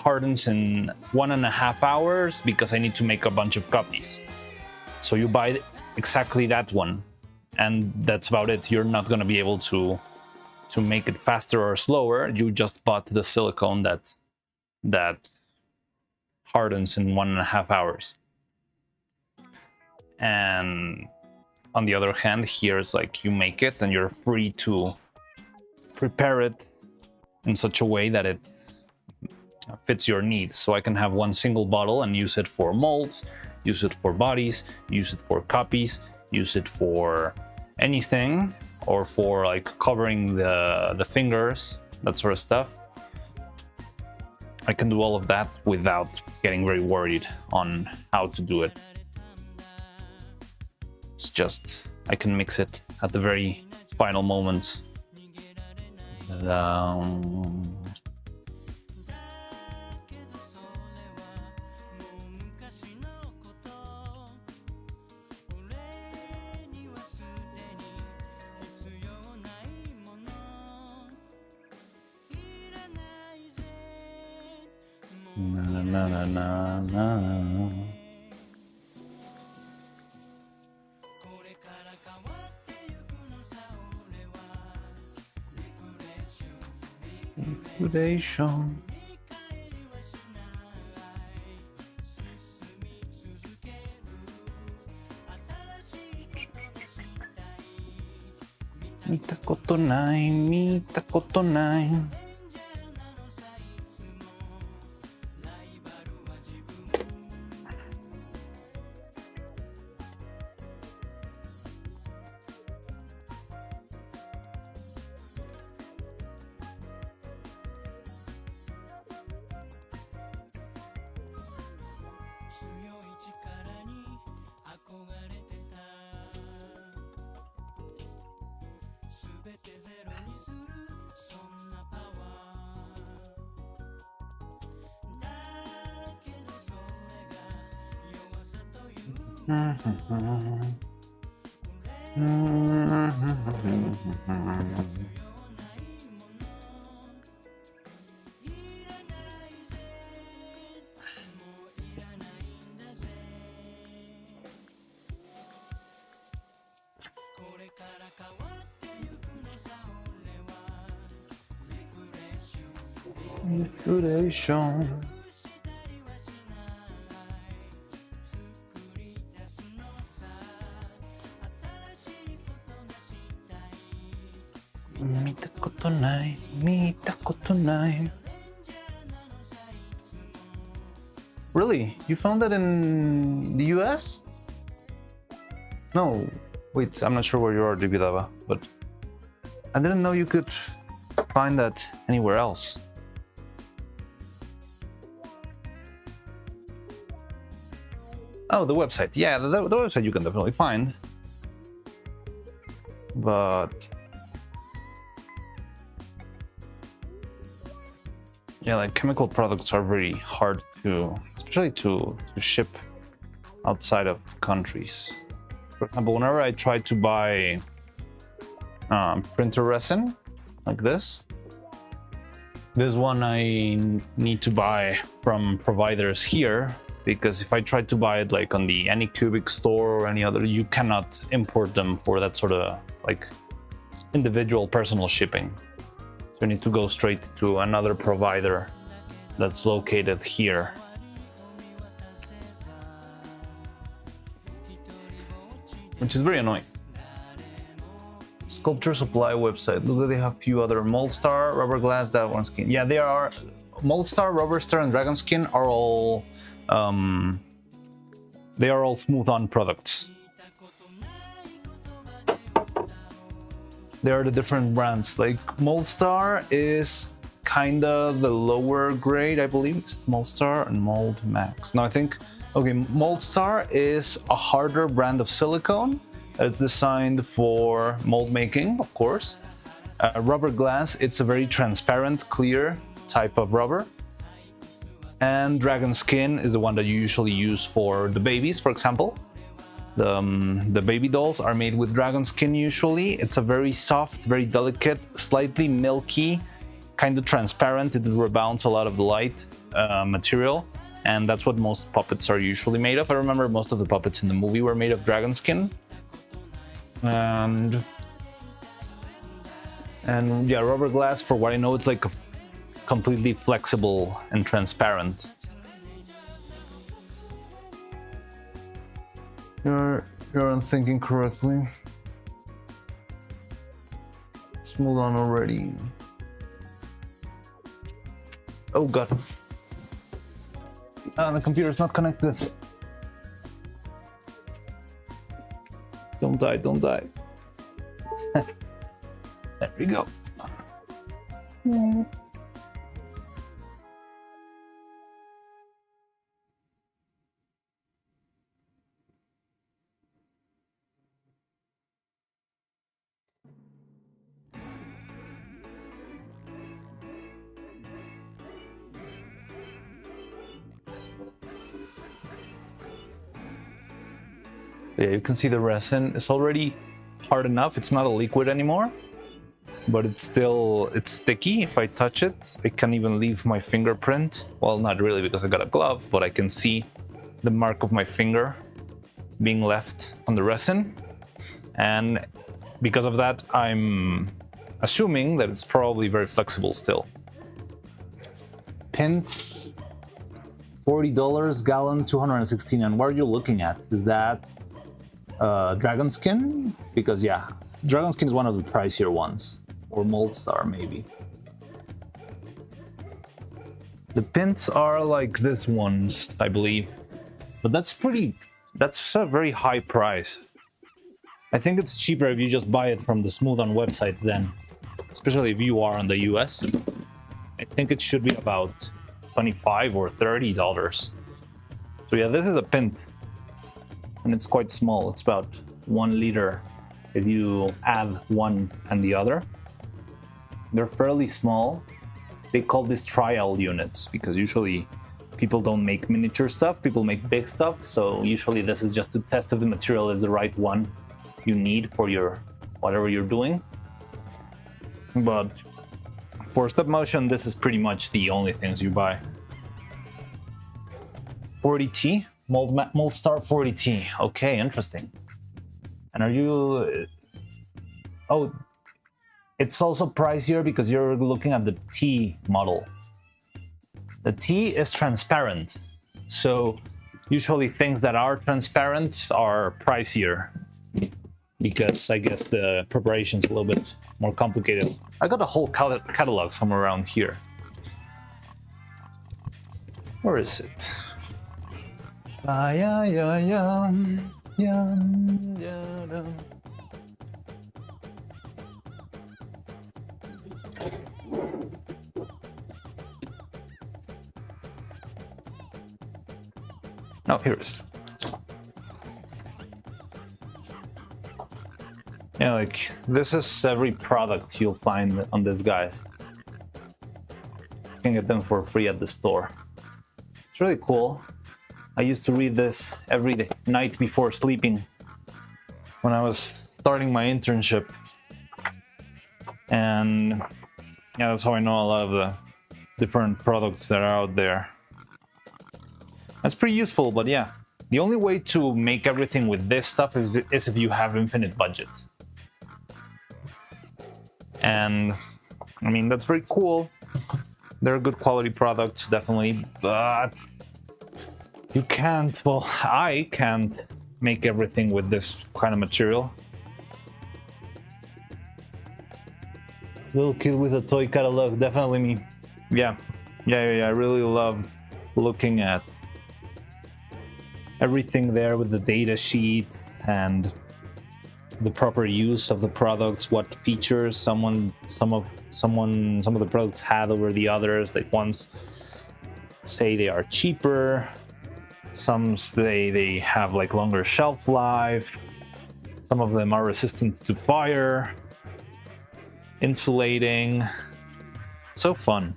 hardens in 1.5 hours because I need to make a bunch of copies. So you buy exactly that one, and that's about it. You're not going to be able to make it faster or slower. You just bought the silicone that hardens in 1.5 hours. And on the other hand, here's like you make it and you're free to prepare it in such a way that it fits your needs. So I can have one single bottle and use it for molds, use it for bodies, use it for copies, use it for anything, or for like covering the fingers, that sort of stuff. I can do all of that without getting very worried on how to do it. It's just, I can mix it at the very final moments. Na na na na na. Liquidation. Mita koto nai, mita koto nai. Liquidation. Mita koto nai, mita koto nai. Really? You found that in the US? No, wait, I'm not sure where you are, Dibidava, but I didn't know you could find that anywhere else. Oh, the website. Yeah, the website you can definitely find. But yeah, like chemical products are very hard to, especially to ship outside of countries. For example, whenever I try to buy printer resin like this one I need to buy from providers here, because if I try to buy it like on the Anycubic store or any other, you cannot import them for that sort of like individual personal shipping. So you need to go straight to another provider that's located here. Which is very annoying. Sculpture Supply website. Look, they have a few other Moldstar, Rubber Glass, that one skin. Yeah, they are. Moldstar, Rubber Star, and Dragon Skin are all. They are all smooth-on products. They are the different brands. Like Moldstar is kinda the lower grade, I believe. It's Moldstar and Mold Max. No, I think. Okay, Moldstar is a harder brand of silicone. It's designed for mold making, of course. Rubber Glass, it's a very transparent, clear type of rubber. And Dragon Skin is the one that you usually use for the babies, for example. The baby dolls are made with Dragon Skin usually. It's a very soft, very delicate, slightly milky, kind of transparent. It rebounds a lot of light material. And that's what most puppets are usually made of. I remember most of the puppets in the movie were made of Dragon Skin. And yeah, Rubber Glass, for what I know, it's like completely flexible and transparent. You're thinking correctly. Smooth on already. Oh god. The computer's not connected. Don't die, don't die. There we go. Yeah, you can see the resin. It's already hard enough. It's not a liquid anymore, but it's sticky. If I touch it, I can't even leave my fingerprint. Well, not really because I got a glove, but I can see the mark of my finger being left on the resin. And because of that, I'm assuming that it's probably very flexible still. Pint, $40, gallon, 216. And what are you looking at? Is that Dragon Skin? Because yeah, Dragon Skin is one of the pricier ones, or Moldstar maybe. The pins are like this ones, I believe, but that's a very high price. I think it's cheaper if you just buy it from the Smooth On website then, especially if you are in the US. I think it should be about $25 or $30. So yeah, this is a pint. And it's quite small. It's about 1 liter if you add one and the other. They're fairly small. They call this trial units because usually people don't make miniature stuff, people make big stuff. So usually this is just to test if the material is the right one you need for your whatever you're doing. But for stop motion, this is pretty much the only things you buy. 40T. Moldstar 40T. Okay, interesting. And are you... Oh, it's also pricier because you're looking at the T model. The T is transparent. So usually things that are transparent are pricier because I guess the preparation's a little bit more complicated. I got a whole catalog somewhere around here. Where is it? No, here it is. Yeah, like this is every product you'll find on these guys. You can get them for free at the store. It's really cool. I used to read this every night before sleeping when I was starting my internship. And yeah, that's how I know a lot of the different products that are out there. That's pretty useful, but yeah. The only way to make everything with this stuff is if you have infinite budget. And I mean, that's very cool, they're good quality products, definitely, but you can't, well, I can't make everything with this kind of material. Little kid with a toy catalog, definitely me. Yeah, I really love looking at everything there with the data sheet and the proper use of the products, what features some of the products had over the others. Like ones say they are cheaper, some say they have like longer shelf life, some of them are resistant to fire, insulating. So fun.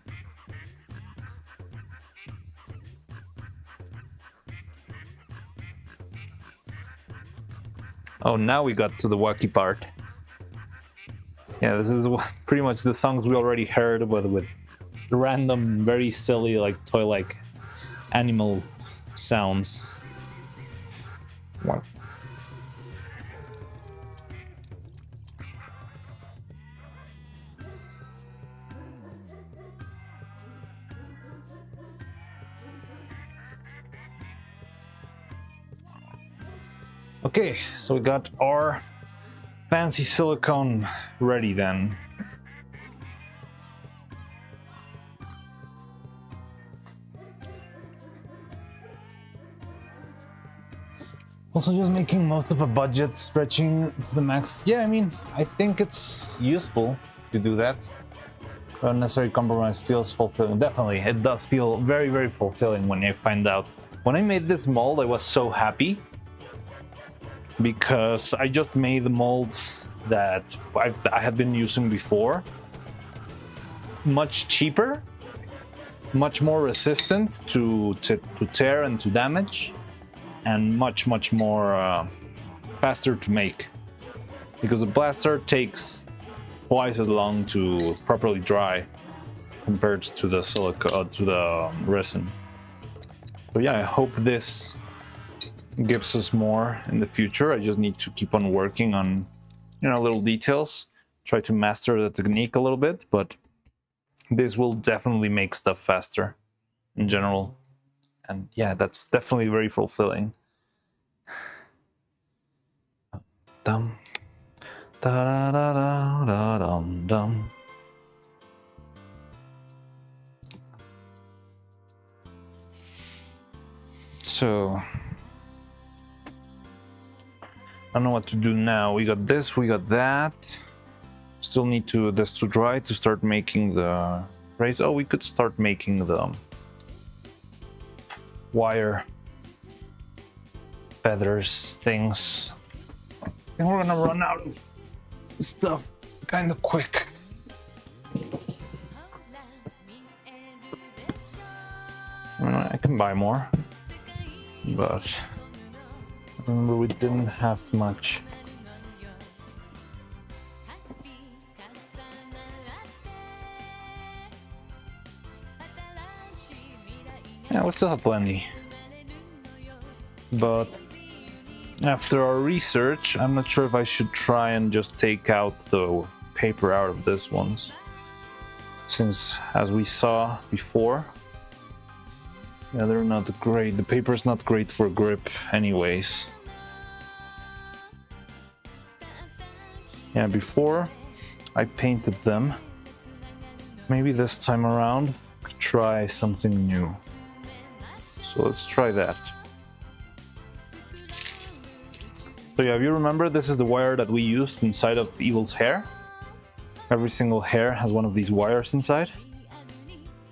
Oh, now we got to the wacky part. Yeah, this is pretty much the songs we already heard, but with random, very silly, like toy-like animal sounds. Wow. Okay, so we got our fancy silicone ready then. Also just making most of a budget, stretching to the max. Yeah, I mean, I think it's useful to do that. Unnecessary compromise feels fulfilling. Definitely, it does feel very, very fulfilling when I find out. When I made this mold, I was so happy because I just made the molds that I had been using before. Much cheaper, much more resistant to tear and to damage, and much more faster to make. Because the blaster takes twice as long to properly dry compared to the resin. So yeah, I hope this gives us more in the future. I just need to keep on working on, little details, try to master the technique a little bit, but this will definitely make stuff faster in general. And yeah, that's definitely very fulfilling. Dum da da da da da dum dum. So I don't know what to do now. We got this, we got that. Still need this to dry to start making the rays. Oh, we could start making the wire feathers things. And we're gonna run out of stuff kind of quick. I can buy more, but remember we didn't have much. Yeah, we still have plenty. But after our research, I'm not sure if I should try and just take out the paper out of this ones. Since, as we saw before, yeah, they're not great. The paper's not great for grip anyways. Yeah, before I painted them. Maybe this time around, try something new. So let's try that. So yeah, if you remember, this is the wire that we used inside of Evil's hair. Every single hair has one of these wires inside.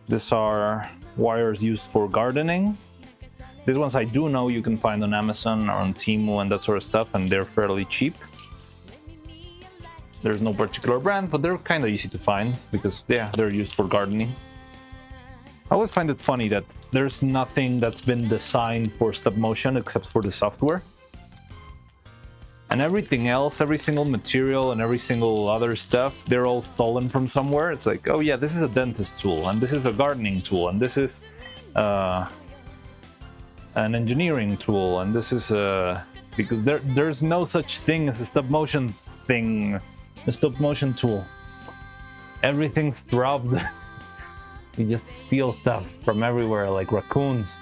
These are wires used for gardening. These ones I do know you can find on Amazon or on Temu and that sort of stuff, and they're fairly cheap. There's no particular brand, but they're kind of easy to find because, yeah, they're used for gardening. I always find it funny that there's nothing that's been designed for stop motion except for the software. And everything else, every single material and every single other stuff, they're all stolen from somewhere. It's like, oh yeah, this is a dentist tool, and this is a gardening tool, and this is an engineering tool, and this is because there's no such thing as a stop motion thing, a stop motion tool. Everything's robbed We just steal stuff from everywhere like raccoons.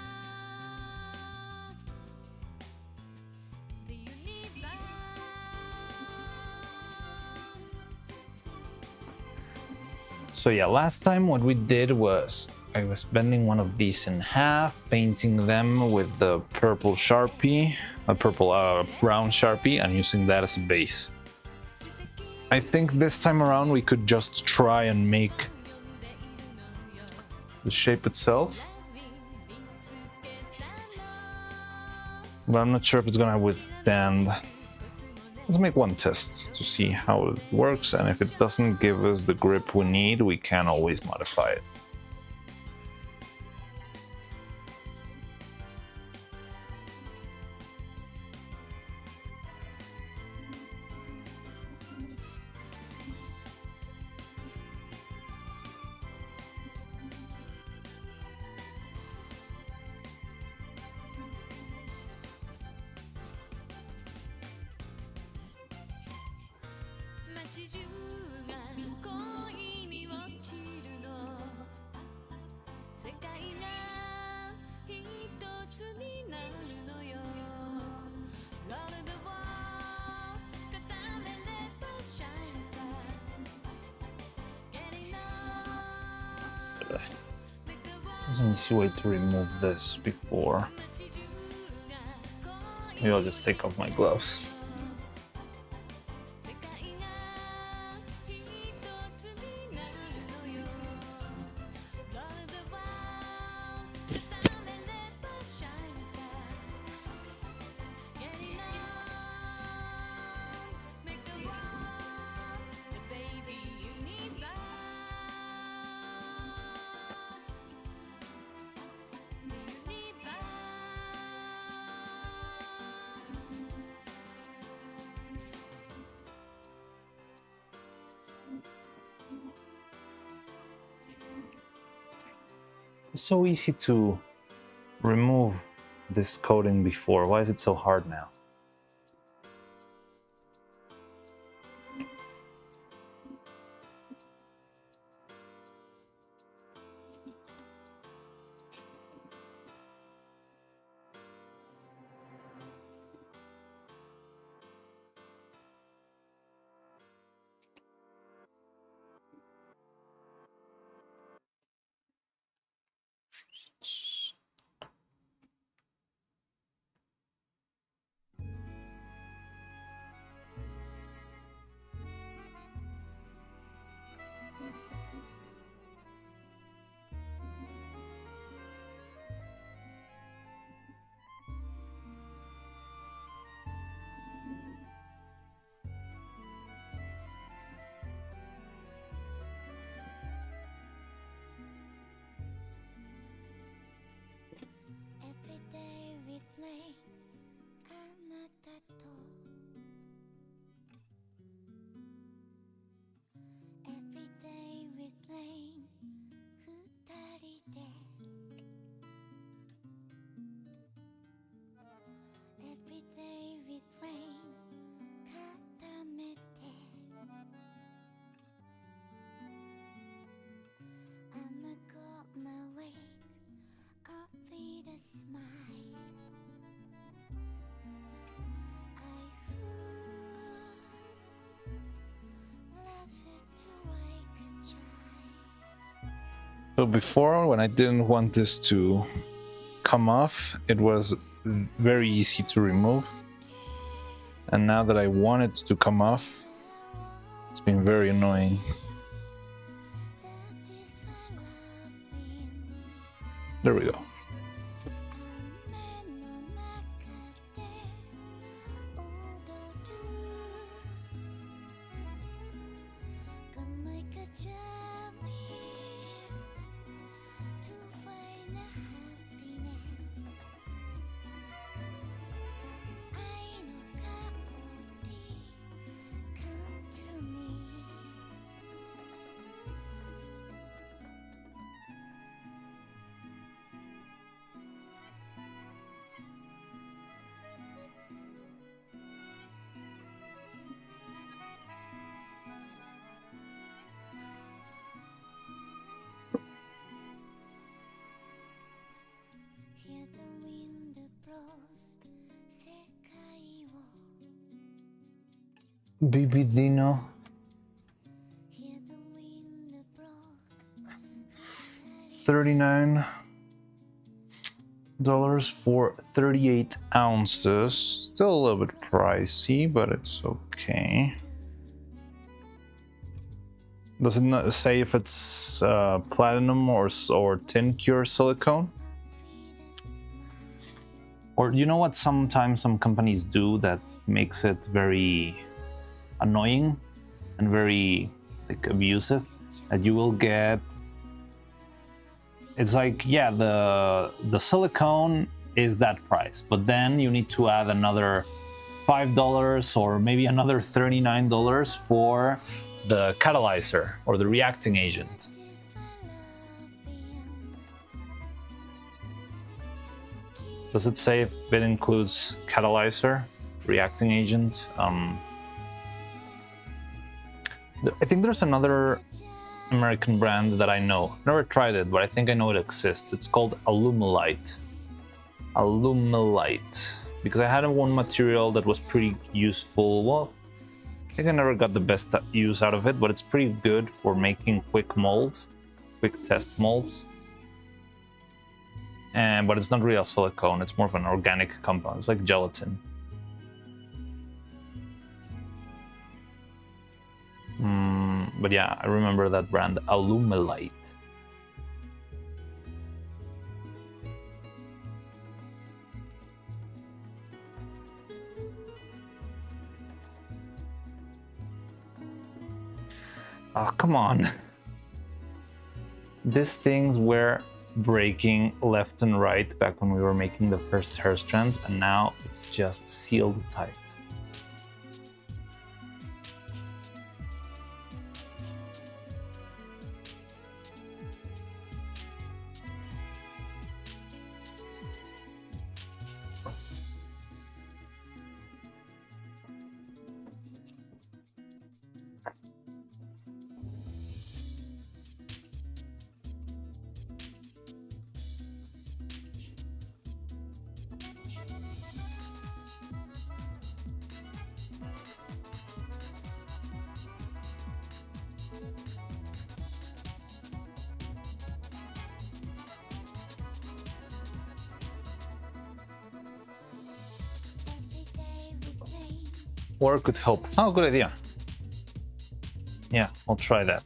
So yeah, last time what we did was I was bending one of these in half, painting them with the purple Sharpie, a purple brown Sharpie, and using that as a base. I think this time around we could just try and make the shape itself. But I'm not sure if it's gonna withstand. Let's make one test to see how it works, and if it doesn't give us the grip we need, we can always modify it. There's an easy way to remove this before. Maybe I'll just take off my gloves. It's so easy to remove this coating before. Why is it so hard now? Every day we play あなたと Every day we play 二人で Every day we rain 固めて I'm gonna wake up with a smile I feel love it like a child So before, when I didn't want this to come off, it was very easy to remove. And now that I want it to come off, it's been very annoying. That is my loving There we go. 雨の中で踊る Gonna make a journey to find a happiness 愛の香り Come to me BB Dino. Hear the wind blows. $39 for 38 ounces. Still a little bit pricey, but it's okay. Does it not say if it's platinum or tin cure silicone? Or you know what sometimes some companies do that makes it very annoying and very like abusive? That you will get, it's like, yeah, the silicone is that price, but then you need to add another $5 or maybe another $39 for the catalyzer or the reacting agent. Does it say if it includes catalyzer, reacting agent? I think there's another American brand that I know. Never tried it, but I think I know it exists. It's called Alumilite. Alumilite. Because I had one material that was pretty useful. Well, I think I never got the best use out of it, but it's pretty good for making quick molds, quick test molds. But it's not real silicone, it's more of an organic compound. It's like gelatin. But yeah, I remember that brand, Alumilite. Oh, come on. These things were breaking left and right back when we were making the first hair strands, and now it's just sealed tight. Or could help. Oh, good idea. Yeah, I'll try that.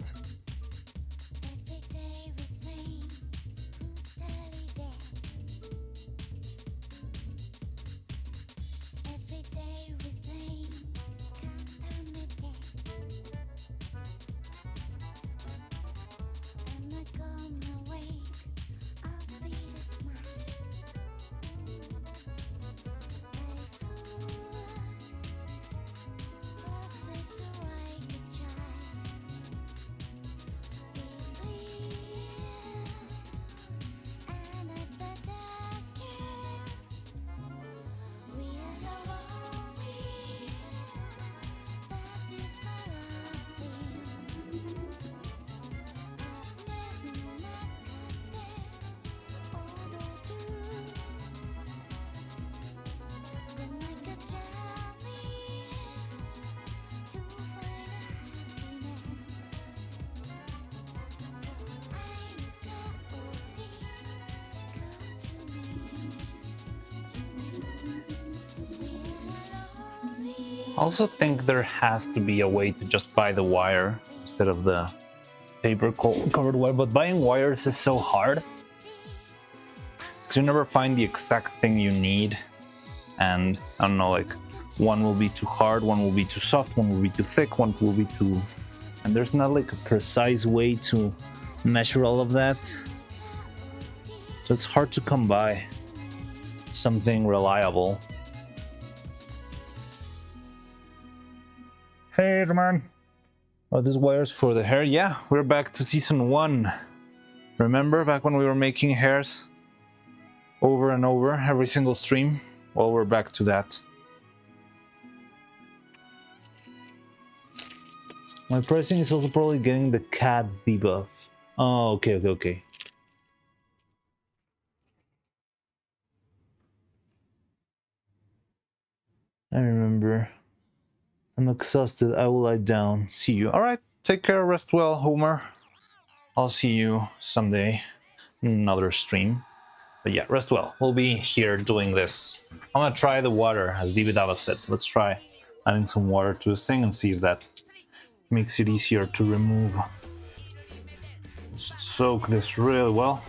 I also think there has to be a way to just buy the wire instead of the paper covered wire, but buying wires is so hard because you never find the exact thing you need, and I don't know, like one will be too hard, one will be too soft, one will be too thick, one will be too, and there's not like a precise way to measure all of that, so it's hard to come by something reliable. Hey, man. Are these wires for the hair? Yeah, we're back to season 1. Remember back when we were making hairs over and over every single stream? Well, we're back to that. My pricing is also probably getting the cat debuff. Oh, okay. I remember. I'm exhausted. I will lie down. See you. All right. Take care. Rest well, Homer. I'll see you someday in another stream. But yeah, rest well. We'll be here doing this. I'm gonna try the water, as Davidava said. Let's try adding some water to this thing and see if that makes it easier to remove. Just soak this really well.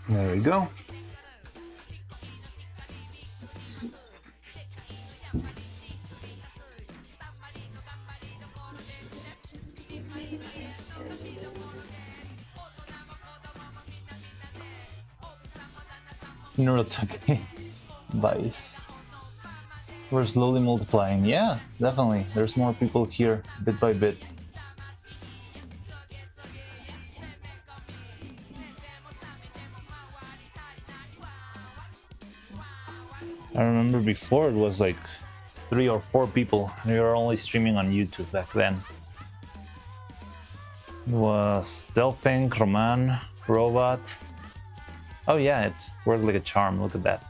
There we go. Neuro-Sama Vice. We're slowly multiplying. Yeah, definitely. There's more people here, bit by bit. I remember before it was like 3 or 4 people. We were only streaming on YouTube back then. It was Delpink, Roman, Robot. Oh yeah, it worked like a charm. Look at that.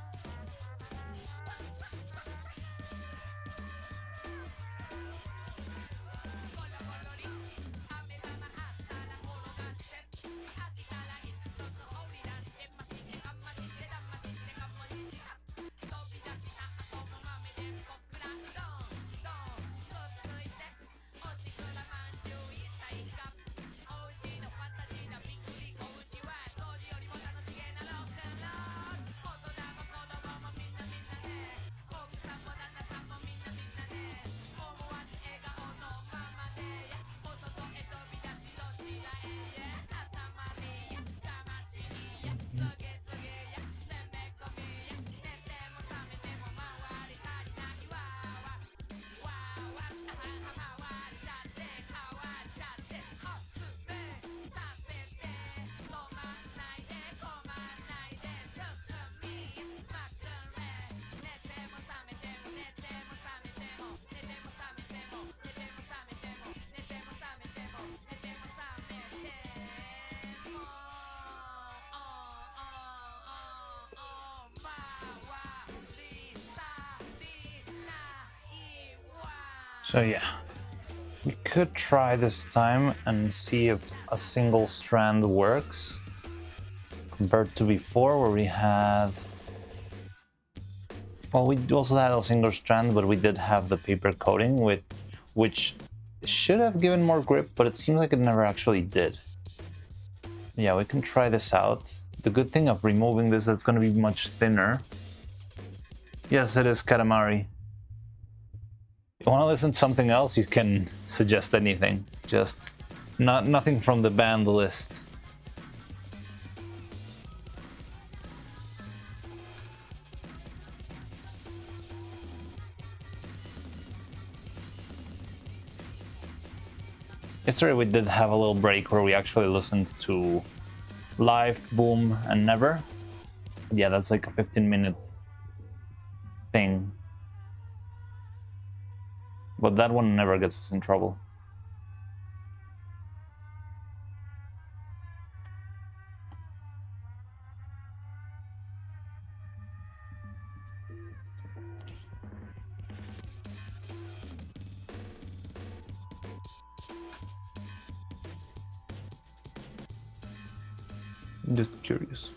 So yeah, we could try this time and see if a single strand works compared to before where we had, well, we also had a single strand, but we did have the paper coating with which should have given more grip, but it seems like it never actually did. Yeah, we can try this out. The good thing of removing this, it's going to be much thinner. Yes, it is Katamari. You want to listen to something else, you can suggest anything. Just nothing from the band list. Yesterday we did have a little break where we actually listened to Live, Boom, and Never. Yeah, that's like a 15-minute thing. But that one never gets us in trouble. Just curious.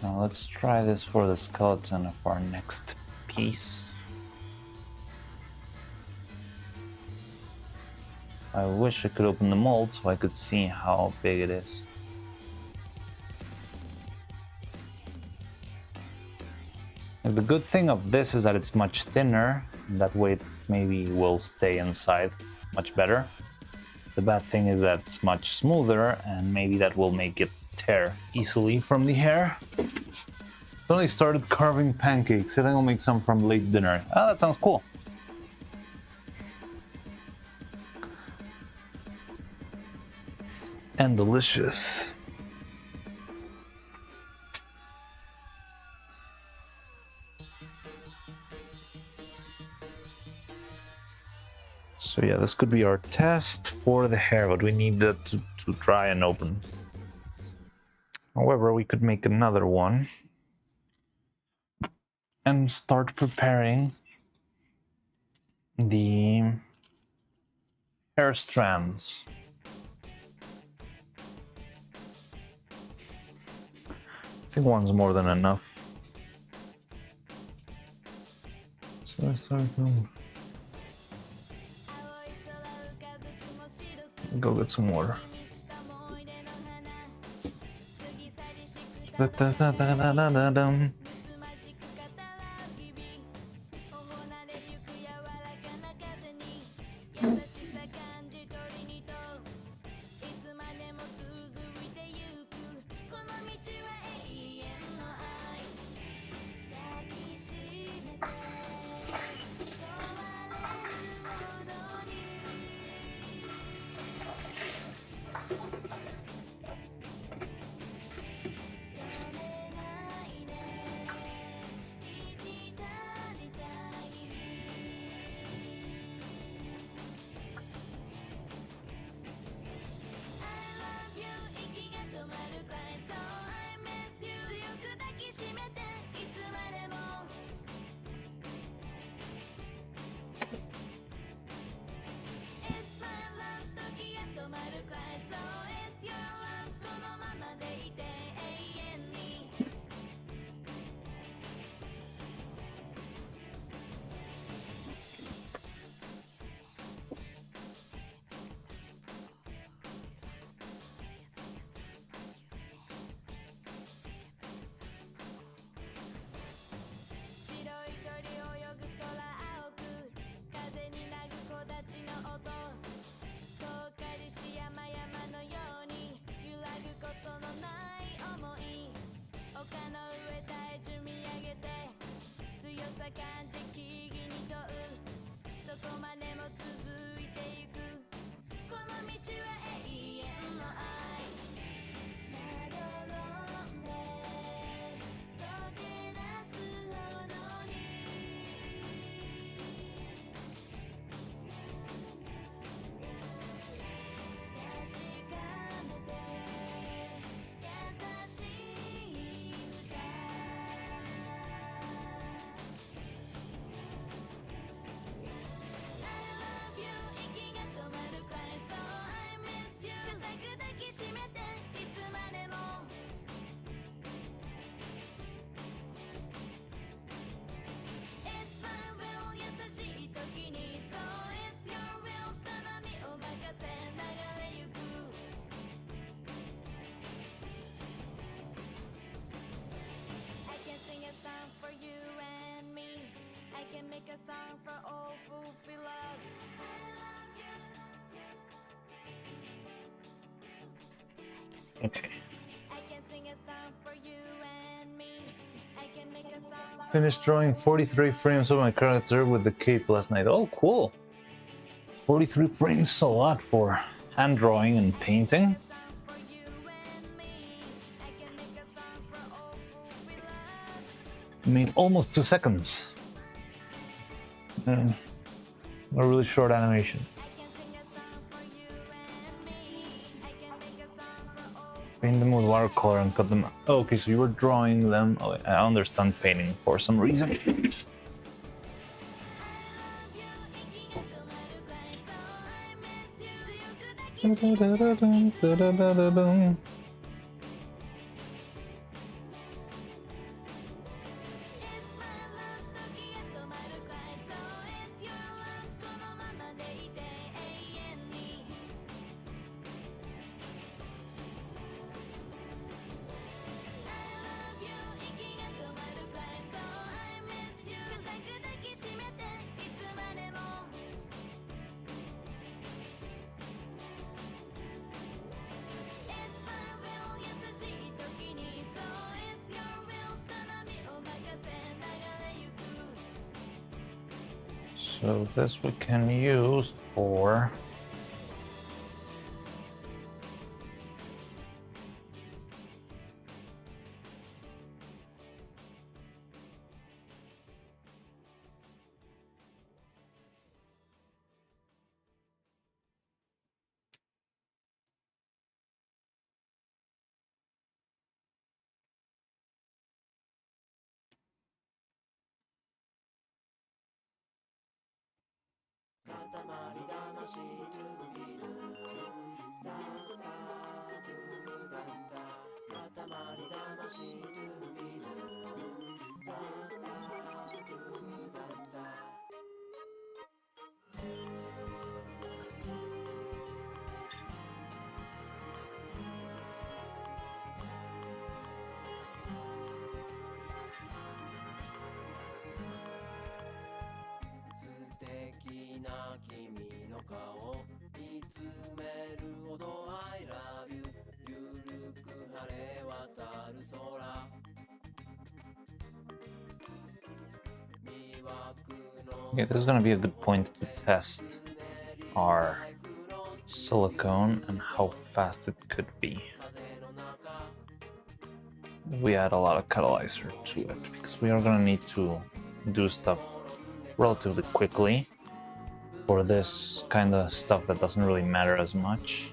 Now let's try this for the skeleton of our next piece. I wish I could open the mold so I could see how big it is. And the good thing of this is that it's much thinner, and that way it maybe will stay inside much better. The bad thing is that it's much smoother, and maybe that will make it tear easily from the hair. So I started carving pancakes. I think I'll make some from late dinner. Oh, that sounds cool. And delicious. So yeah, this could be our test for the hair, but we need that to dry and open. However, we could make another one and start preparing the hair strands. I think one's more than enough. So let's start from... Go get some water. Da-da-da-da-da-da-dum. Okay. Finished drawing 43 frames of my character with the cape last night. Oh, cool. 43 frames, a lot for hand drawing and painting. Made almost 2 seconds. A really short animation. Paint them with watercolor and cut them. Oh, okay, so you were drawing them. Oh, I understand painting for some reason. So this we can use for Okay, this is gonna be a good point to test our silicone and how fast it could be. We add a lot of catalyzer to it because we are gonna need to do stuff relatively quickly for this kind of stuff that doesn't really matter as much.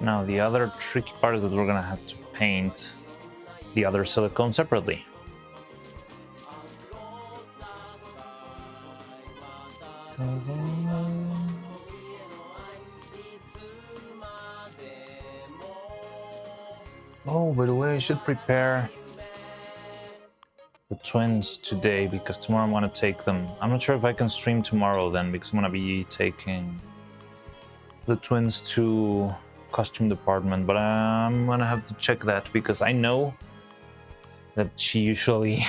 Now the other tricky part is that we're gonna have to paint the other silicone separately. Oh, by the way, I should prepare the twins today because tomorrow I'm gonna take them. I'm not sure if I can stream tomorrow then because I'm gonna be taking the twins to costume department, but I'm gonna have to check that because I know that she usually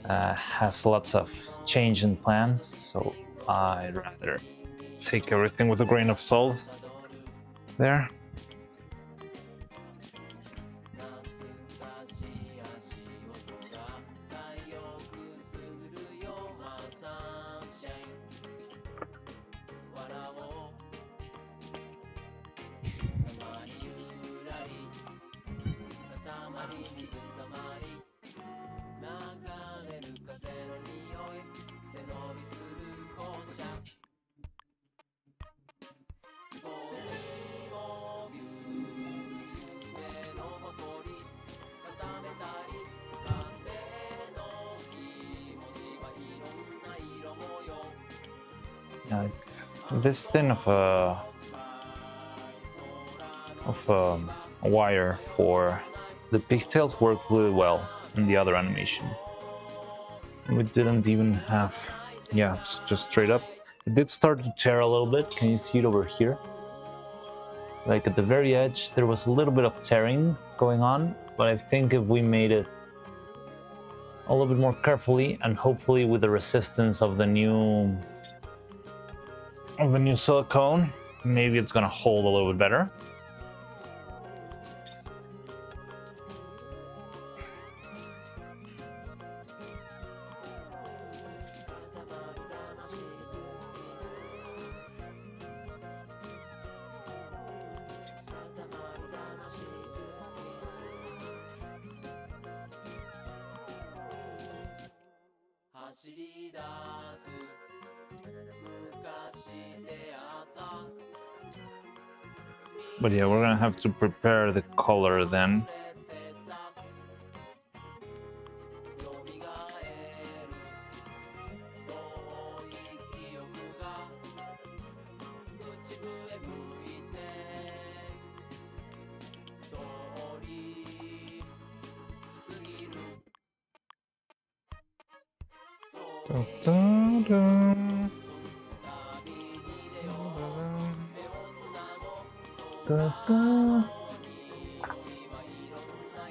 has lots of change in plans, so I'd rather take everything with a grain of salt there. This thin of a wire for the pigtails worked really well in the other animation. We didn't even have, yeah, it's just straight up. It did start to tear a little bit. Can you see it over here? Like at the very edge, there was a little bit of tearing going on, but I think if we made it a little bit more carefully and hopefully with the resistance of the new silicone, maybe it's gonna hold a little bit better. But yeah, we're gonna have to prepare the color then.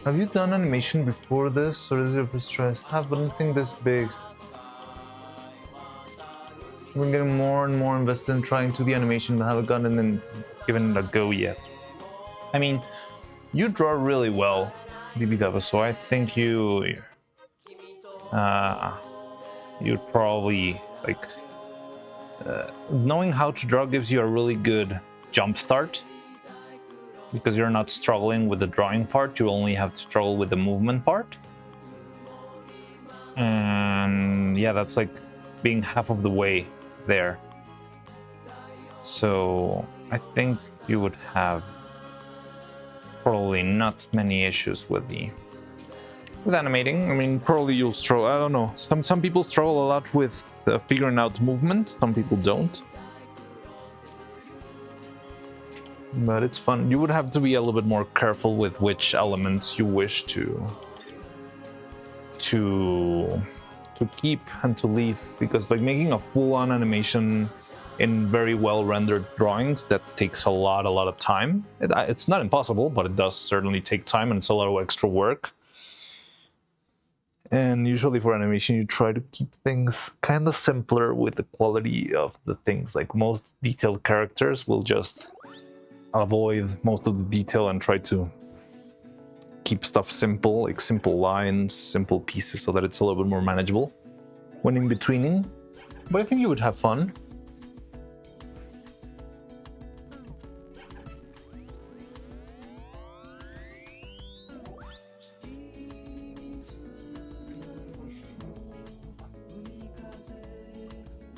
Have you done animation before this, or is it your first try? I have, but nothing this big. We're getting more and more invested in trying to the animation, but haven't gotten and given it a go yet. I mean, you draw really well, BBW, so I think you'd probably like knowing how to draw gives you a really good jump start. Because you're not struggling with the drawing part, you only have to struggle with the movement part. And yeah, that's like being half of the way there. So I think you would have probably not many issues with animating. I mean, probably you'll struggle. I don't know. Some people struggle a lot with figuring out movement. Some people don't. But it's fun. You would have to be a little bit more careful with which elements you wish to keep and to leave, because like making a full-on animation in very well rendered drawings, that takes a lot of time. It's not impossible, but it does certainly take time, and it's a lot of extra work. And usually for animation, you try to keep things kind of simpler with the quality of the things. Like most detailed characters will just avoid most of the detail and try to keep stuff simple, like simple lines, simple pieces, so that it's a little bit more manageable when in betweening. But I think you would have fun.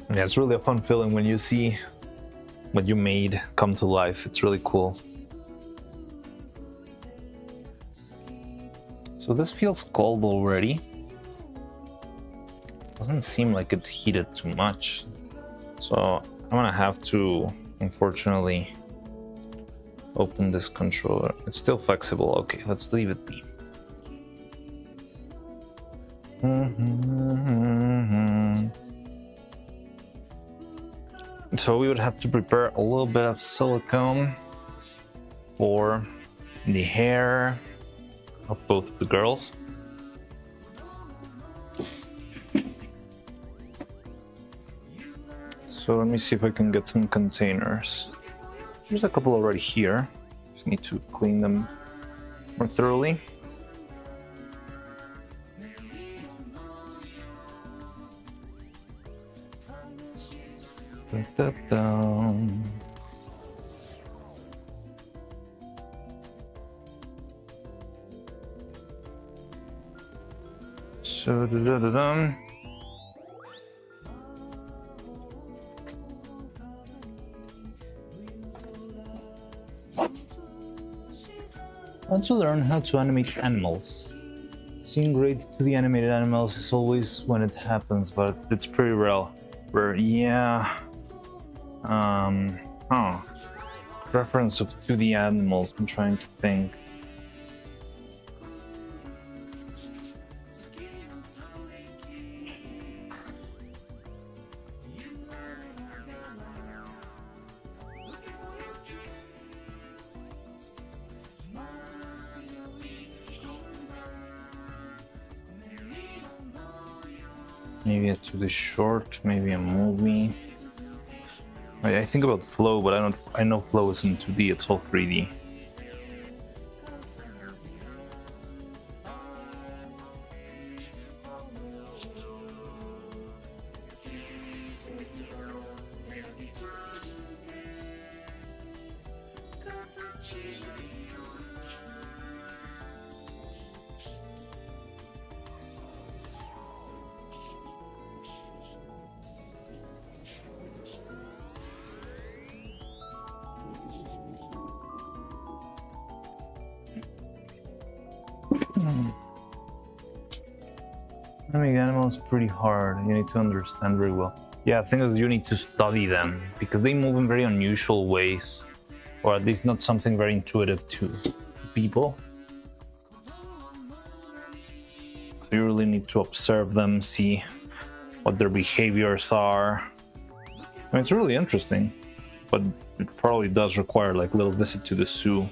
Yeah, it's really a fun feeling when you see what you made come to life. It's really cool. So this feels cold already. Doesn't seem like it heated too much. So I'm gonna have to, unfortunately, open this controller. It's still flexible. Okay, let's leave it be. So we would have to prepare a little bit of silicone for the hair of both of the girls. So let me see if I can get some containers. There's a couple already here. Just need to clean them more thoroughly. Put that down. So da-da-da-dum. I want to learn how to animate animals. Seeing great 2D animated animals is always when it happens, but it's pretty rare. Yeah. Reference of 2D animals, I'm trying to think. Maybe a 2D short, maybe a movie. I think about Flow, but I know Flow isn't 2D, it's all 3D. Animating animals is pretty hard. You need to understand very well. Yeah, the thing is you need to study them because they move in very unusual ways, or at least not something very intuitive to people. So you really need to observe them, see what their behaviors are. I mean, it's really interesting, but it probably does require like a little visit to the zoo.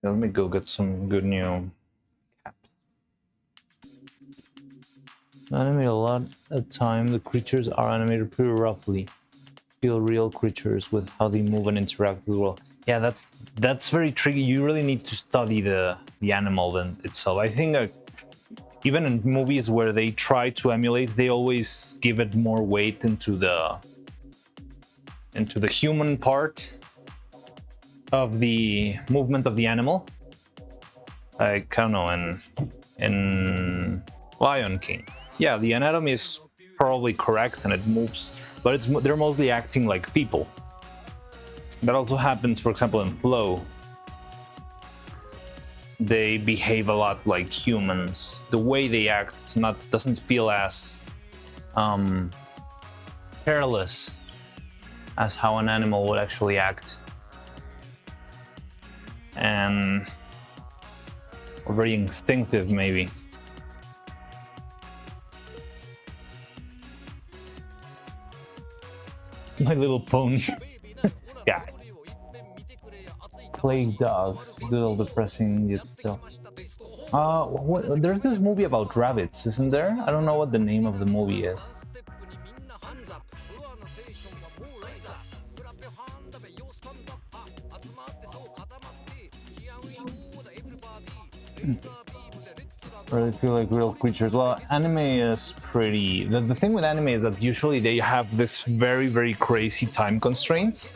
Let me go get some good new caps. Animate a lot of time. The creatures are animated pretty roughly. Feel real creatures with how they move and interact with the world. Yeah, that's very tricky. You really need to study the animal itself. I think even in movies where they try to emulate, they always give it more weight into the human part of the movement of the animal. I don't know, in Lion King, yeah, the anatomy is probably correct and it moves, but they're mostly acting like people. That also happens, for example, in Flow. They behave a lot like humans. The way they act doesn't feel as careless as how an animal would actually act, and or very instinctive maybe. My Little Pony. Yeah. Plague dogs, a little depressing yet still. There's this movie about rabbits, isn't there? I don't know what the name of the movie is. Really feel like real creatures. Well, anime is pretty... The thing with anime is that usually they have this very, very crazy time constraints.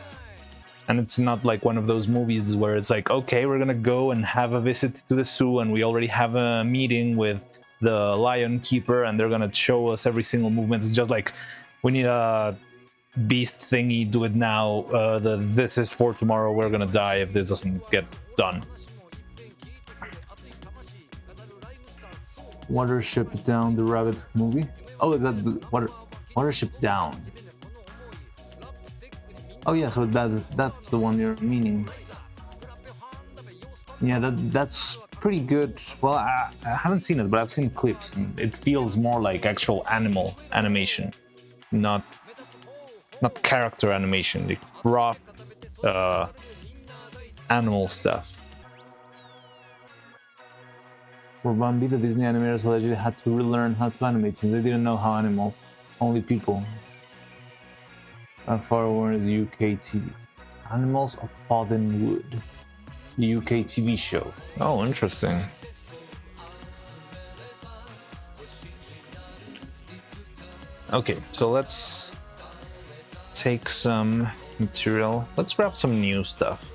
And it's not like one of those movies where it's like, okay, we're gonna go and have a visit to the zoo and we already have a meeting with the lion keeper and they're gonna show us every single movement. It's just like, we need a beast thingy, do it now. This is for tomorrow, we're gonna die if this doesn't get done. Watership Down, the rabbit movie. Oh, Watership Down. Oh yeah, so that's the one you're meaning. Yeah, that's pretty good. Well, I haven't seen it, but I've seen clips, and it feels more like actual animal animation, not character animation, like raw animal stuff. For Bambi, the Disney animators allegedly had to relearn how to animate since they didn't know how animals, only people. Far over is UK TV. Animals of Fallen Wood. The UK TV show. Oh, interesting. Okay, so let's take some material. Let's grab some new stuff.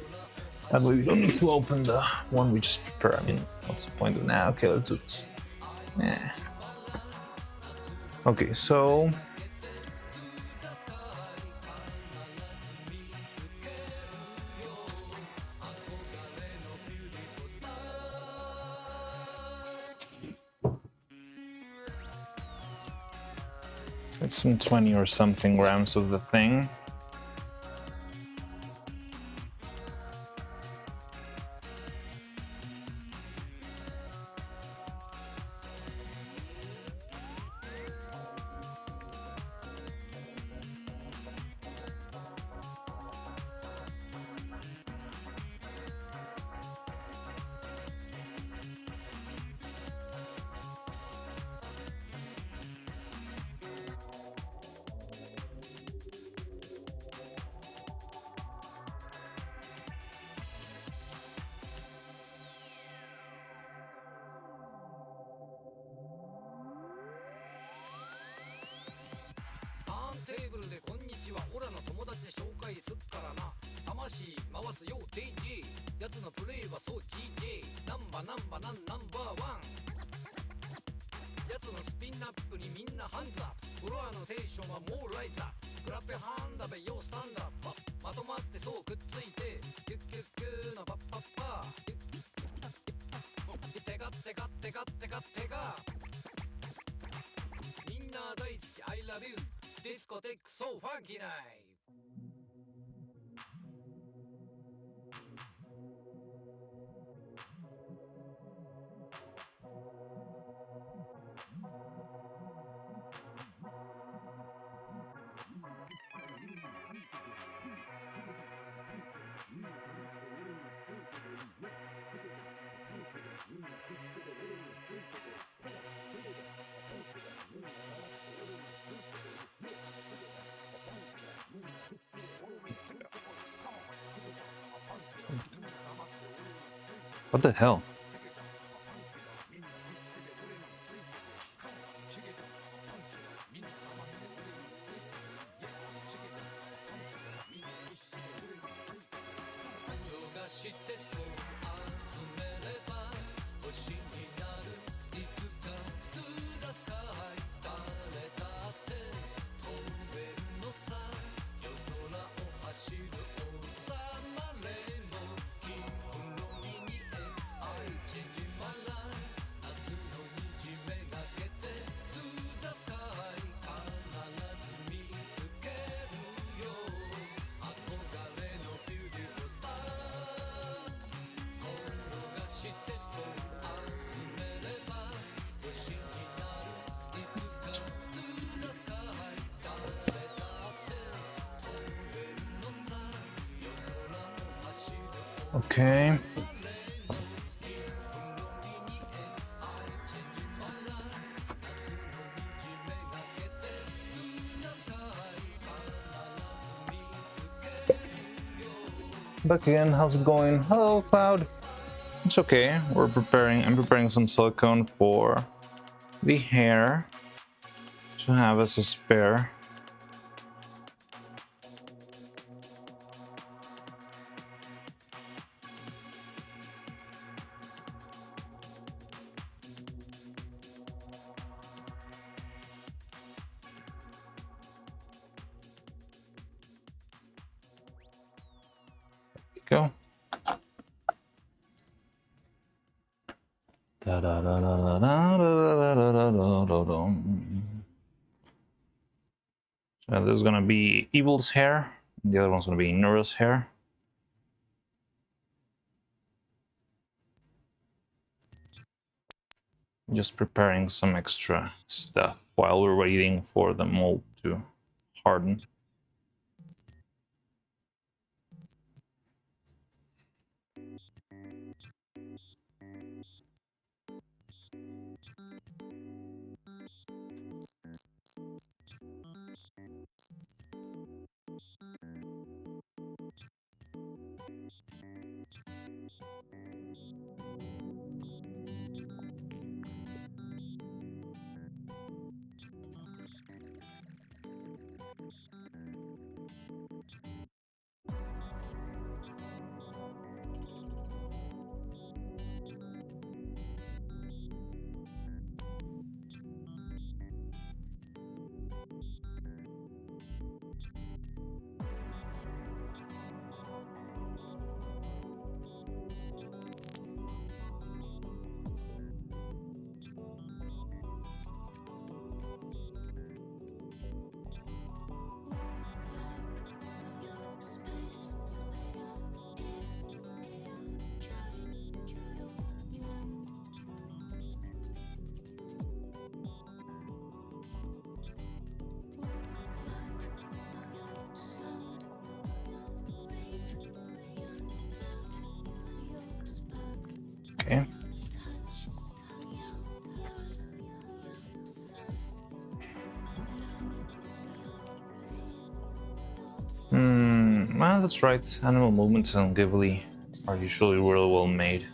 That way we don't need to open the one we just prepared. I mean, what's the point of that? Okay, let's do this. Yeah. Okay, so it's some 20 or something grams of the thing. What the hell? Okay. Back again, how's it going? Hello, Cloud. It's okay. I'm preparing some silicone for the hair to have as a spare. Go. So this is gonna be Evil's hair. The other one's gonna be Neuro's hair. Just preparing some extra stuff while we're waiting for the mold to harden. Okay. Well, that's right. Animal movements on Ghibli are usually really well made.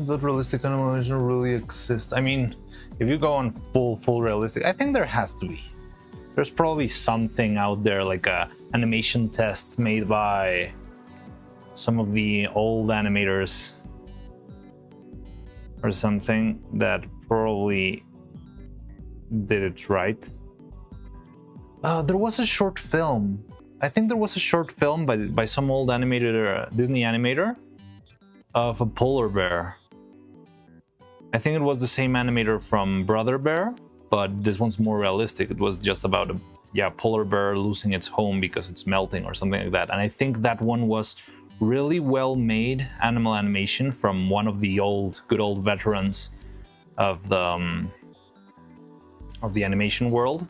Does realistic animation really exist? I mean, if you go on full realistic, I think there has to be. There's probably something out there, like a animation test made by some of the old animators or something that probably did it right. There was a short film. I think there was a short film by some old animator, Disney animator, of a polar bear. I think it was the same animator from Brother Bear, but this one's more realistic. It was just about a polar bear losing its home because it's melting or something like that. And I think that one was really well made animal animation from one of the good old veterans of the animation world.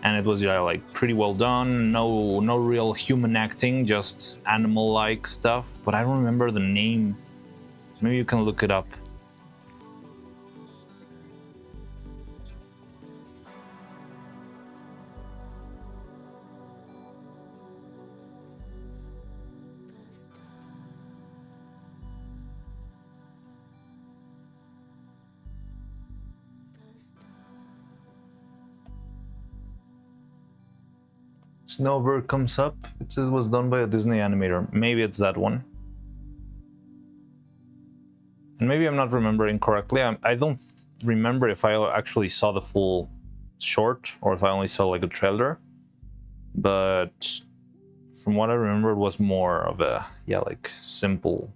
And it was like pretty well done. No real human acting, just animal-like stuff. But I don't remember the name. Maybe you can look it up. Snowbird comes up. It says it was done by a Disney animator. Maybe it's that one. And maybe I'm not remembering correctly. I don't remember if I actually saw the full short or if I only saw like a trailer. But from what I remember, it was more of a, like simple.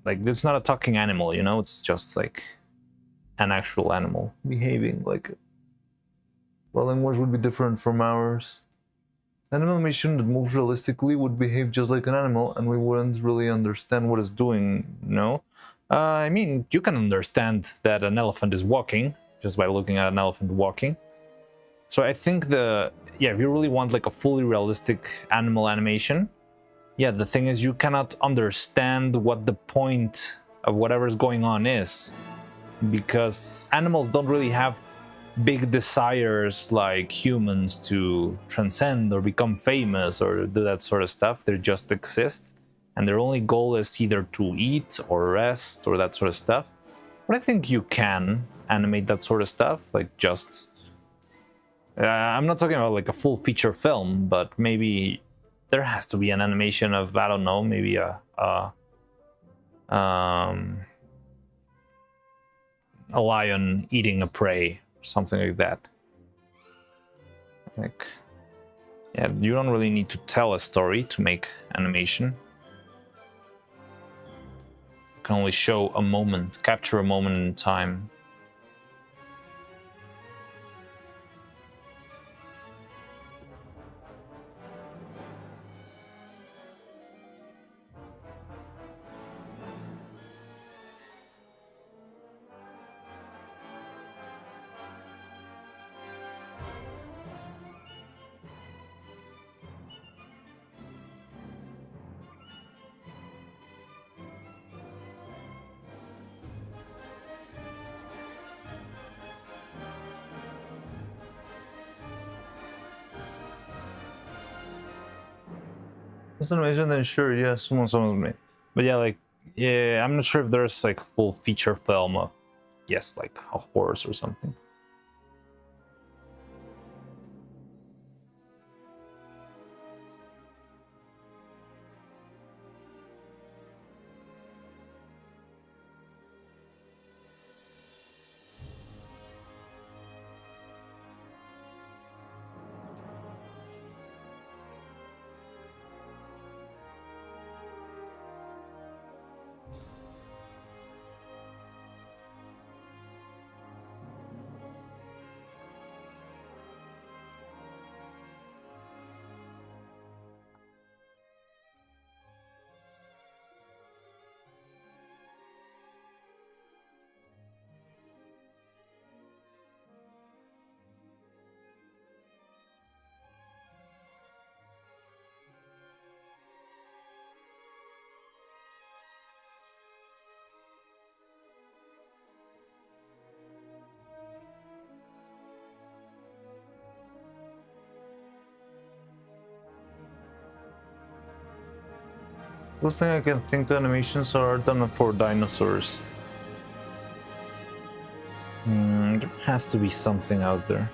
Like it's not a talking animal, you know? It's just like an actual animal. behaving like it. Well, language would be different from ours. An animation that moves realistically would behave just like an animal, and we wouldn't really understand what it's doing. No? I mean, you can understand that an elephant is walking just by looking at an elephant walking. So I think if you really want like a fully realistic animal animation, the thing is you cannot understand what the point of whatever's going on is, because animals don't really have big desires like humans to transcend or become famous or do that sort of stuff. They just exist, and their only goal is either to eat or rest or that sort of stuff. But I think you can animate that sort of stuff, like just... I'm not talking about like a full feature film, but maybe there has to be an animation of, I don't know, maybe a lion eating a prey, something like that. Like, you don't really need to tell a story to make animation. You can only show a moment, capture a moment in time. It's animation, then sure, someone's made. But I'm not sure if there's like full feature film of, like a horse or something. Those things I can think animations are done for dinosaurs. There has to be something out there.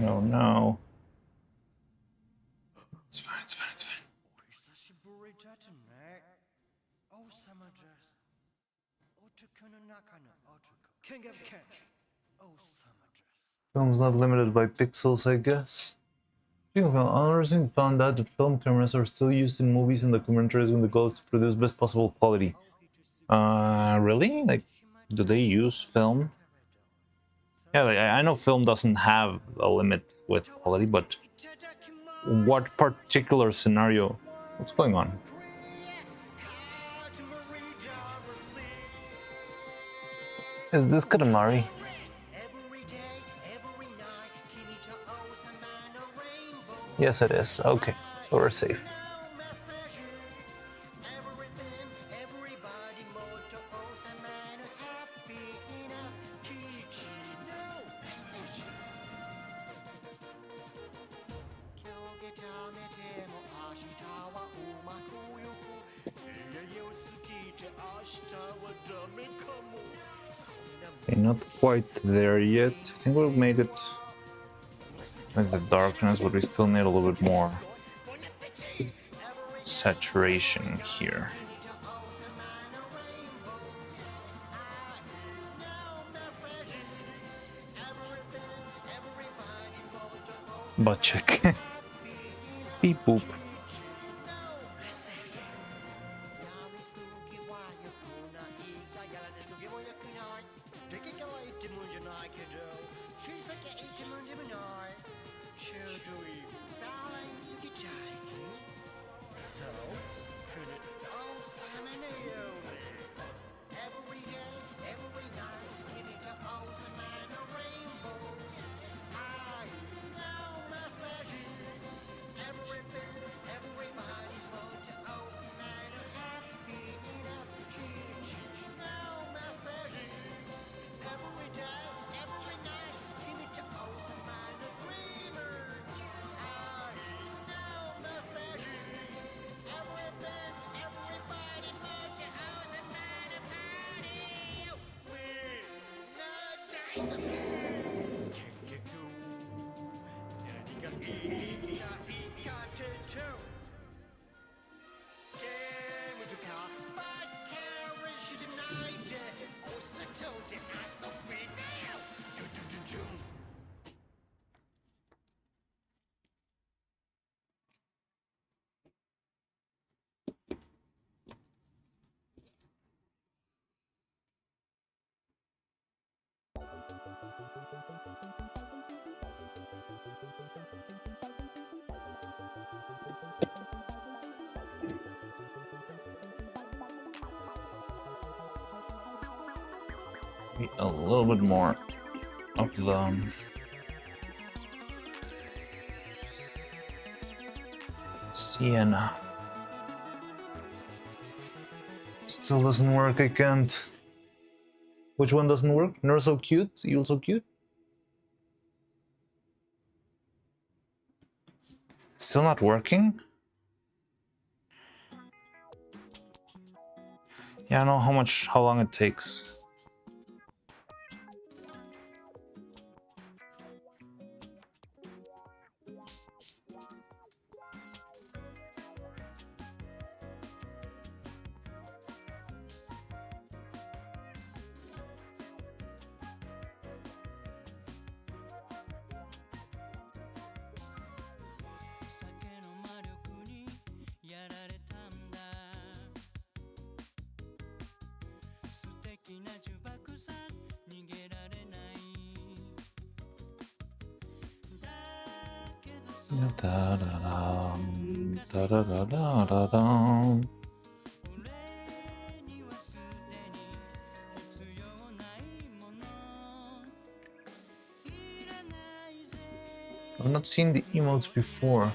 Oh no. It's fine, it's fine, it's fine. Film's not limited by pixels, I guess. Speaking of film, I recently found out that film cameras are still used in movies and documentaries when the goal is to produce best possible quality. Really? Like, do they use film? Yeah, like, I know film doesn't have a limit with quality, but what particular scenario? What's going on? Is this Katamari? Yes, it is. Okay, so we're safe. Okay, not quite there yet. I think we've made it with the darkness, but we still need a little bit more saturation here. Butt check. Beep boop. A little bit more of the sienna. Still doesn't work, I can't. Which one doesn't work? You're so cute? You're so cute? Still not working? Yeah, I know how long it takes. Da-da-dum, da-da-da-da-da-dum. I've not seen the emotes before.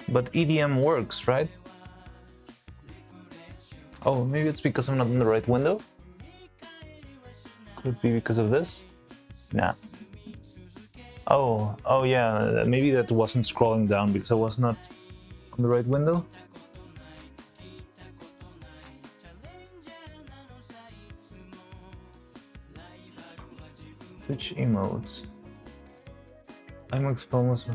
But EDM works, right? Oh, maybe it's because I'm not in the right window? Could it be because of this? Nah. Oh yeah, maybe that wasn't scrolling down because I was not on the right window. Which emotes? IMAX film was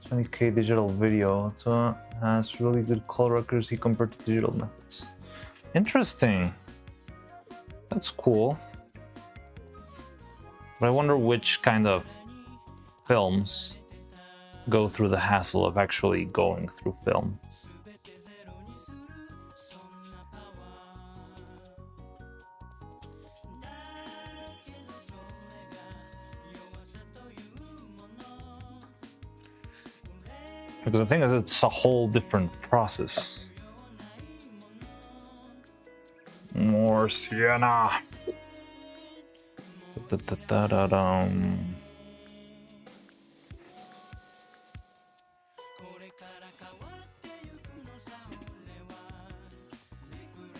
20K digital video, so has really good color accuracy compared to digital methods. Interesting. That's cool. But I wonder which kind of films go through the hassle of actually going through film. Because the thing is, it's a whole different process. More sienna. Da-da-da-da-dum.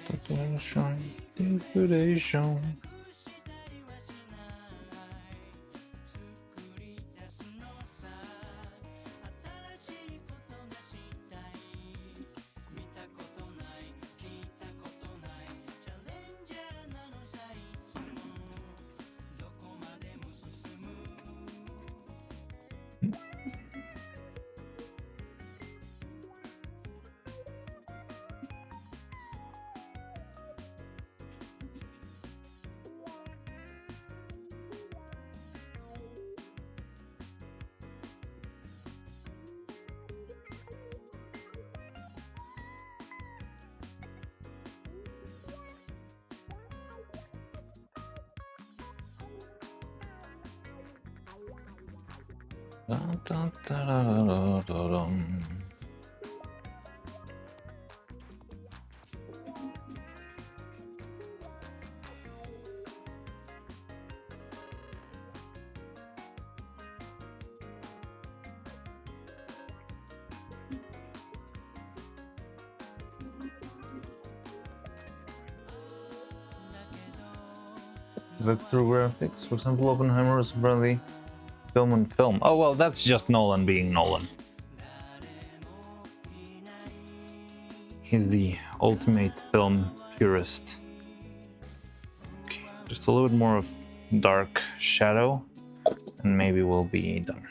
Liquidation. Da-da-da-da-da-da-dum. Vector graphics, for example, Oppenheimer is apparently film on film. Oh, well, that's just Nolan being Nolan. He's the ultimate film purist. Okay, just a little bit more of dark shadow, and maybe we'll be done.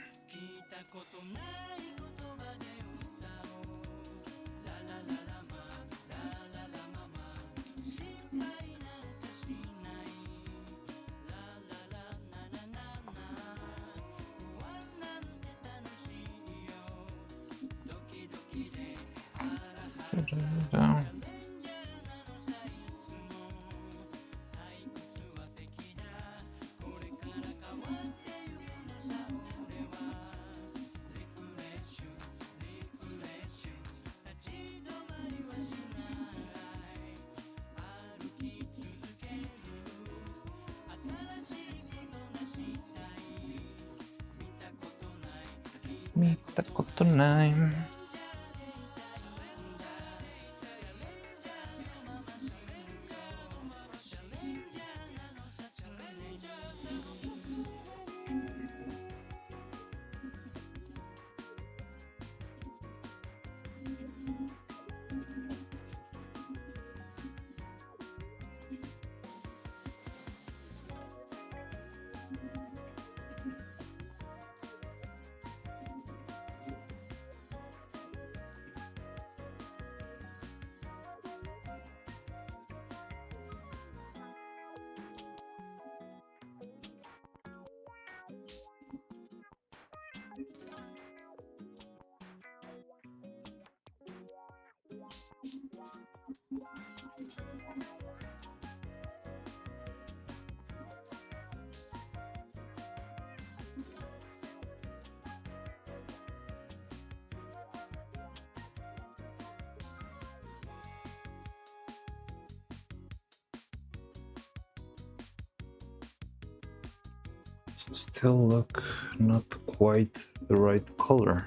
Still look not quite the right color.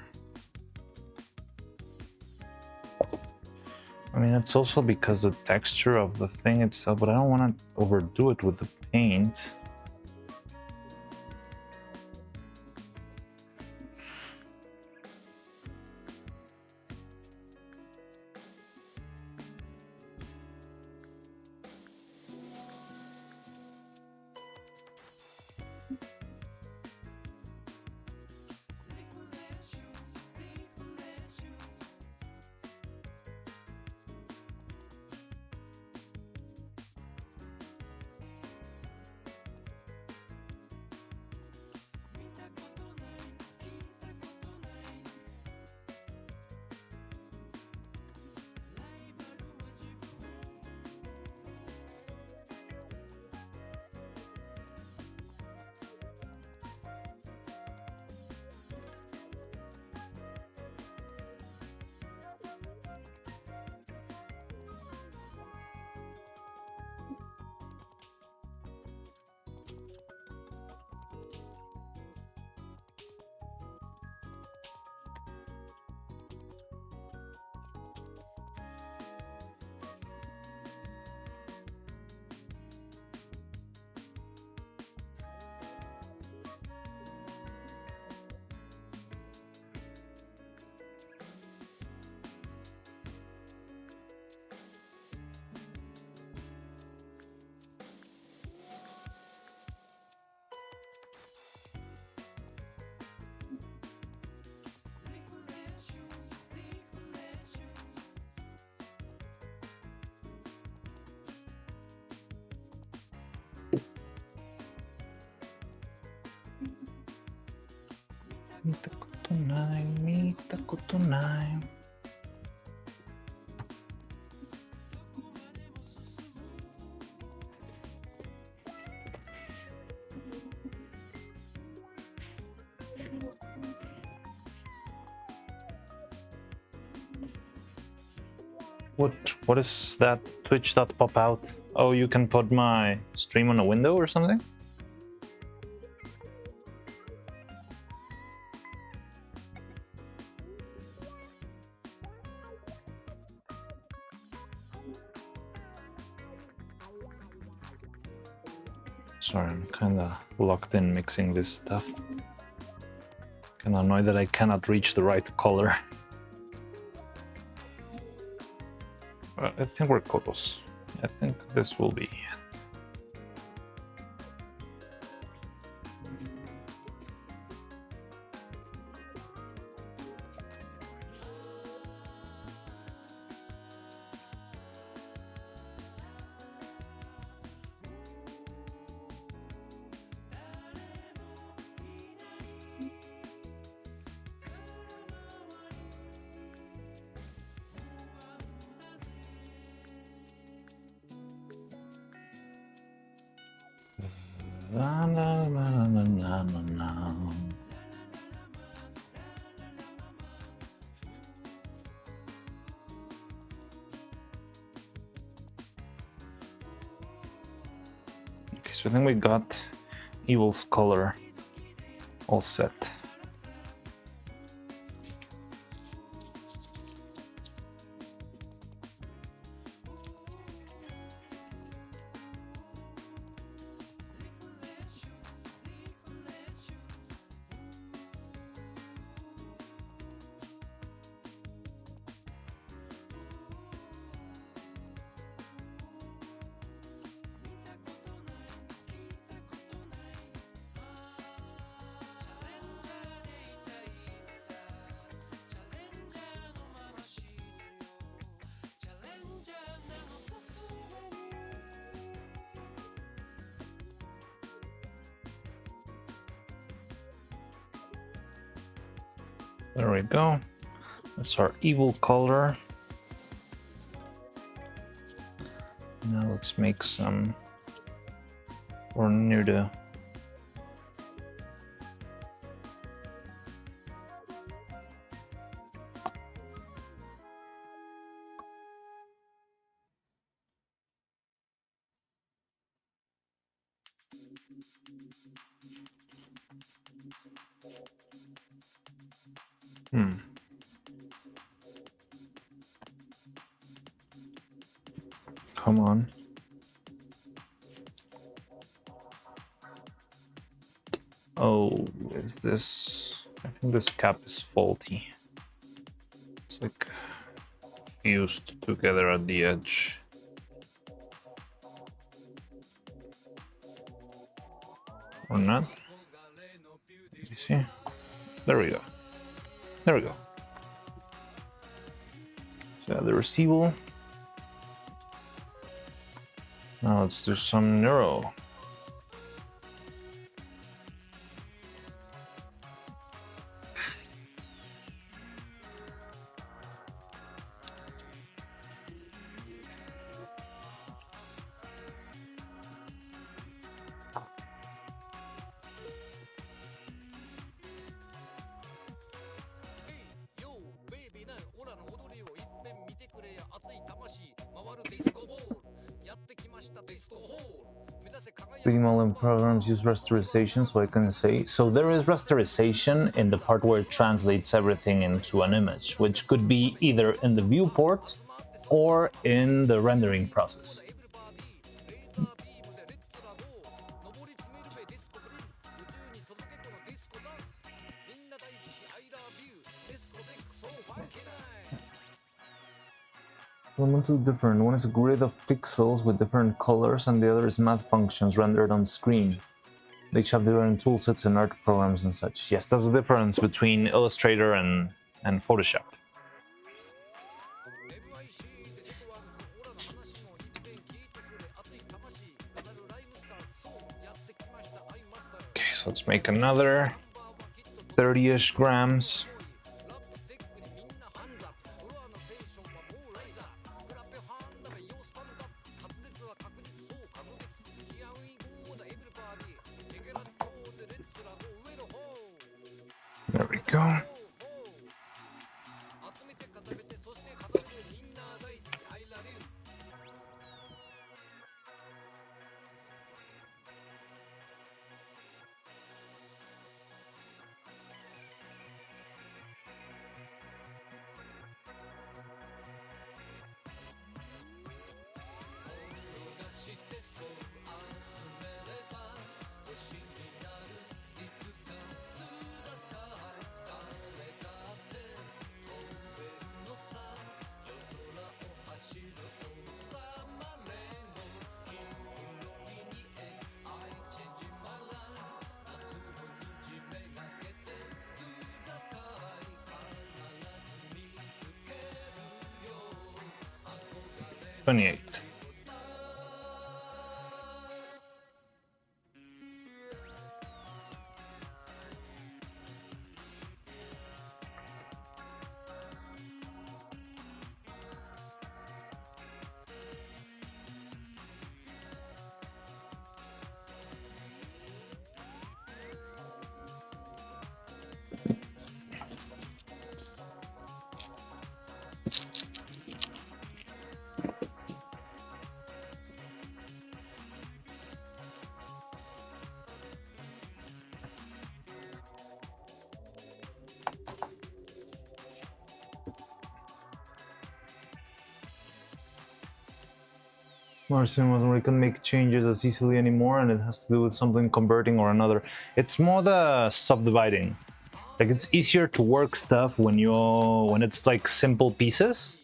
I mean, it's also because the texture of the thing itself, but I don't want to overdo it with the paint.見たことない。What is that Twitch dot pop out? Oh, you can put my stream on a window or something? Sorry, I'm kinda locked in mixing this stuff. Kinda annoyed that I cannot reach the right color. I think we're close. I think this will be. La, la, la, la, la, la, la. Okay, so I think we got Evil's color all set. There we go. That's our evil color. Now let's make some for Nuda. Come on. Oh, is this? I think this cap is faulty. It's like fused together at the edge. Or not? Let me see. There we go. There we go. So the receival. Now let's do some neuro. Pre-Mullen programs use rasterization, so I can say. So there is rasterization in the part where it translates everything into an image, which could be either in the viewport or in the rendering process. Fundamentally different. One is a grid of pixels with different colors, and the other is math functions rendered on screen. They each have different toolsets and art programs and such. Yes, that's the difference between Illustrator and Photoshop. Okay, so let's make another 30-ish grams. There we go. 28. Marcin wasn't really can make changes as easily anymore, and it has to do with something converting or another. It's more the subdividing. Like it's easier to work stuff when it's like simple pieces.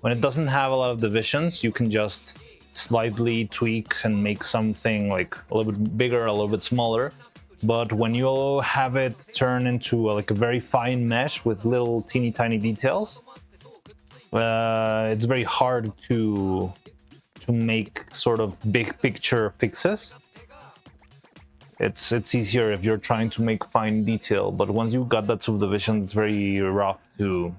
When it doesn't have a lot of divisions, you can just slightly tweak and make something like a little bit bigger, a little bit smaller. But when you have it turn into like a very fine mesh with little teeny tiny details, it's very hard to make sort of big picture fixes. It's easier if you're trying to make fine detail, but once you've got that subdivision, it's very rough to,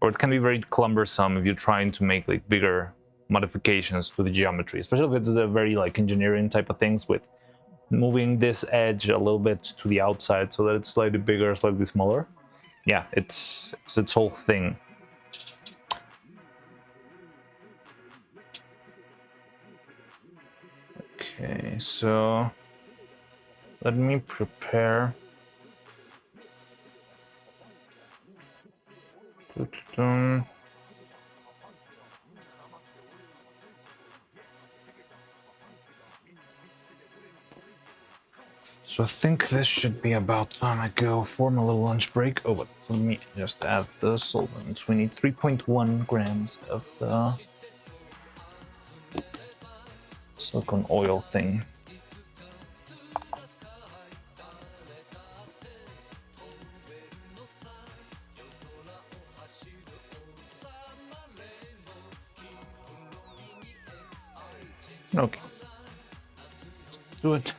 or it can be very cumbersome if you're trying to make like bigger modifications to the geometry, especially if it's a very like engineering type of things with moving this edge a little bit to the outside so that it's slightly bigger, slightly smaller. Yeah, it's its whole thing. Okay, so let me prepare. So I think this should be about time I go for my little lunch break. Oh, but let me just add the solvent. We need 3.1 grams of the silicone oil thing. Okay. Let's do it.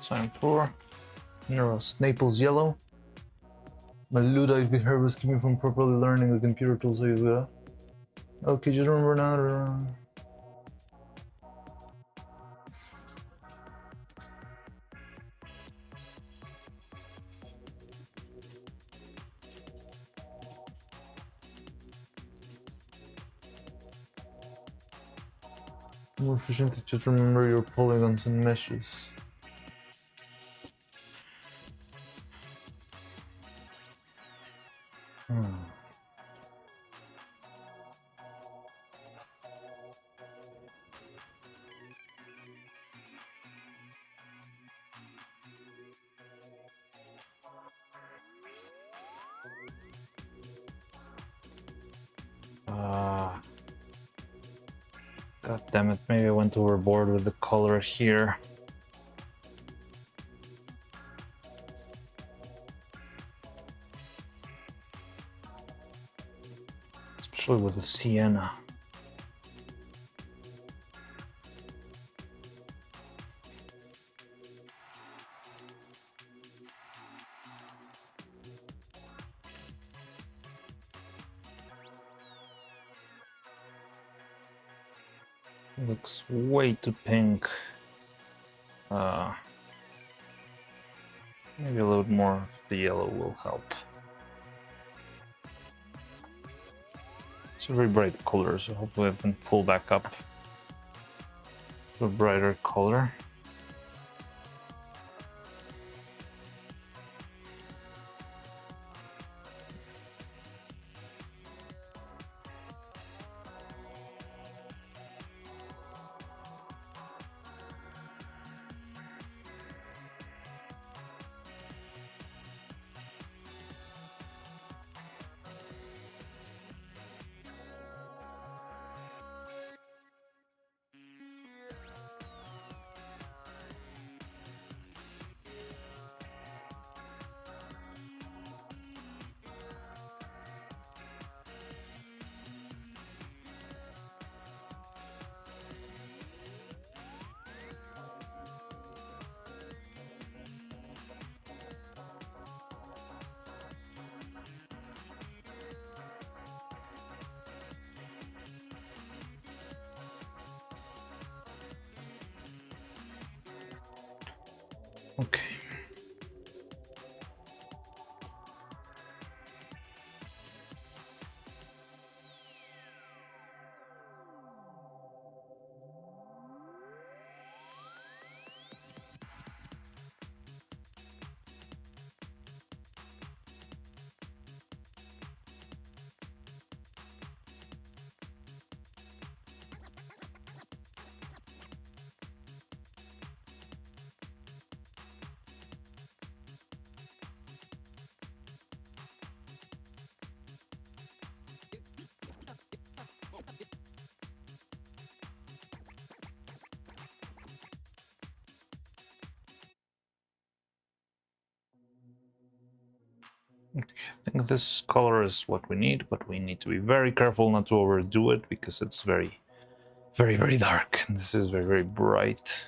Time for Snaples yellow. Maluda, if behavior was keeping from properly learning the computer tools. So you okay, just remember now. More efficient to just remember your polygons and meshes. God damn it, maybe I went overboard with the color here. Especially with the sienna. Looks way too pink. Maybe a little more of the yellow will help. It's a very bright color, so hopefully I can pull back up to a brighter color. Okay. I think this color is what we need, but we need to be very careful not to overdo it because it's very, very dark. And this is very, very bright.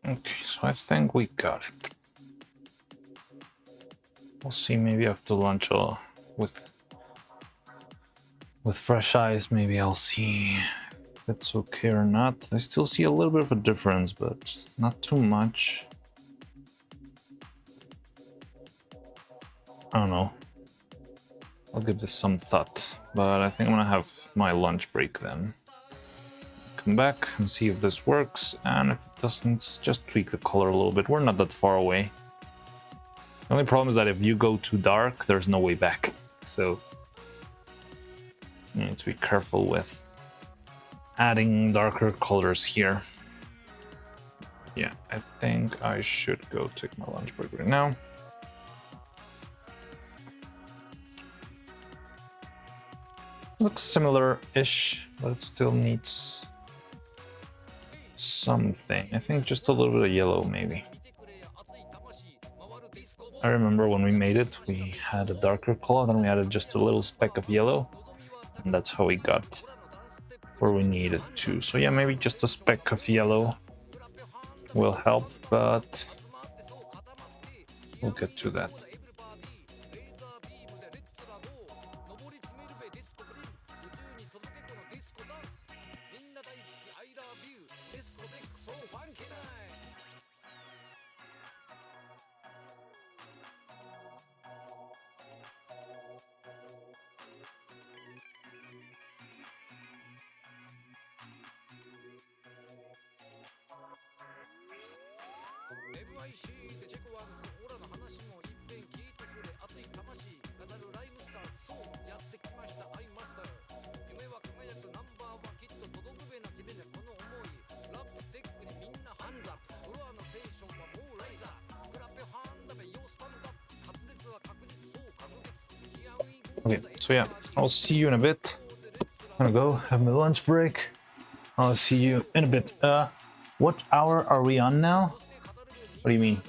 Okay, so I think we got it. We'll see, maybe after lunch or with fresh eyes, maybe I'll see if it's okay or not. I still see a little bit of a difference, but not too much. I don't know. I'll give this some thought, but I think I'm gonna have my lunch break then. Come back and see if this works, and if it doesn't, just tweak the color a little bit. We're not that far away. The only problem is that if you go too dark, there's no way back. So you need to be careful with adding darker colors here. Yeah, I think I should go take my lunch break right now. Looks similar-ish, but it still needs something. I think just a little bit of yellow, maybe. I remember when we made it, we had a darker color, then we added just a little speck of yellow, and that's how we got where we needed to. So yeah, maybe just a speck of yellow will help, but we'll get to that. Okay, so yeah, I'll see you in a bit. I'm gonna go have my lunch break. I'll see you in a bit. What hour are we on now? What do you mean?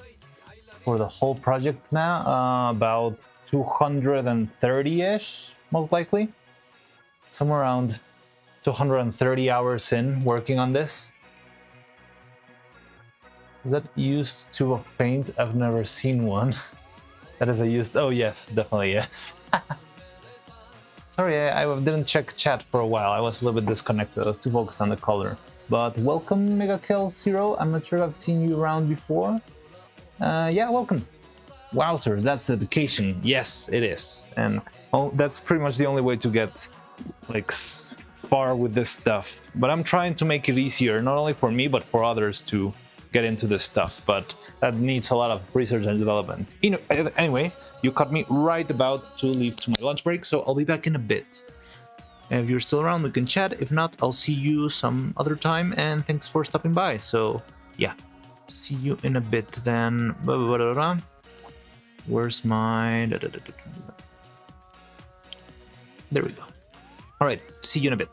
For the whole project now? About 230-ish, most likely. Somewhere around 230 hours in working on this. Is that used to a paint? I've never seen one. That is a used... Oh yes, definitely yes. Sorry, I didn't check chat for a while. I was a little bit disconnected. I was too focused on the color. But welcome, MegaKill0. I'm not sure I've seen you around before. Yeah, welcome. Wowzers, that's dedication. Yes, it is. And that's pretty much the only way to get like far with this stuff. But I'm trying to make it easier, not only for me, but for others to get into this stuff. But that needs a lot of research and development. Anyway, you caught me right about to leave to my lunch break, so I'll be back in a bit. If you're still around, we can chat. If not, I'll see you some other time, and thanks for stopping by. So, yeah, see you in a bit then. Where's my... There we go. All right, see you in a bit.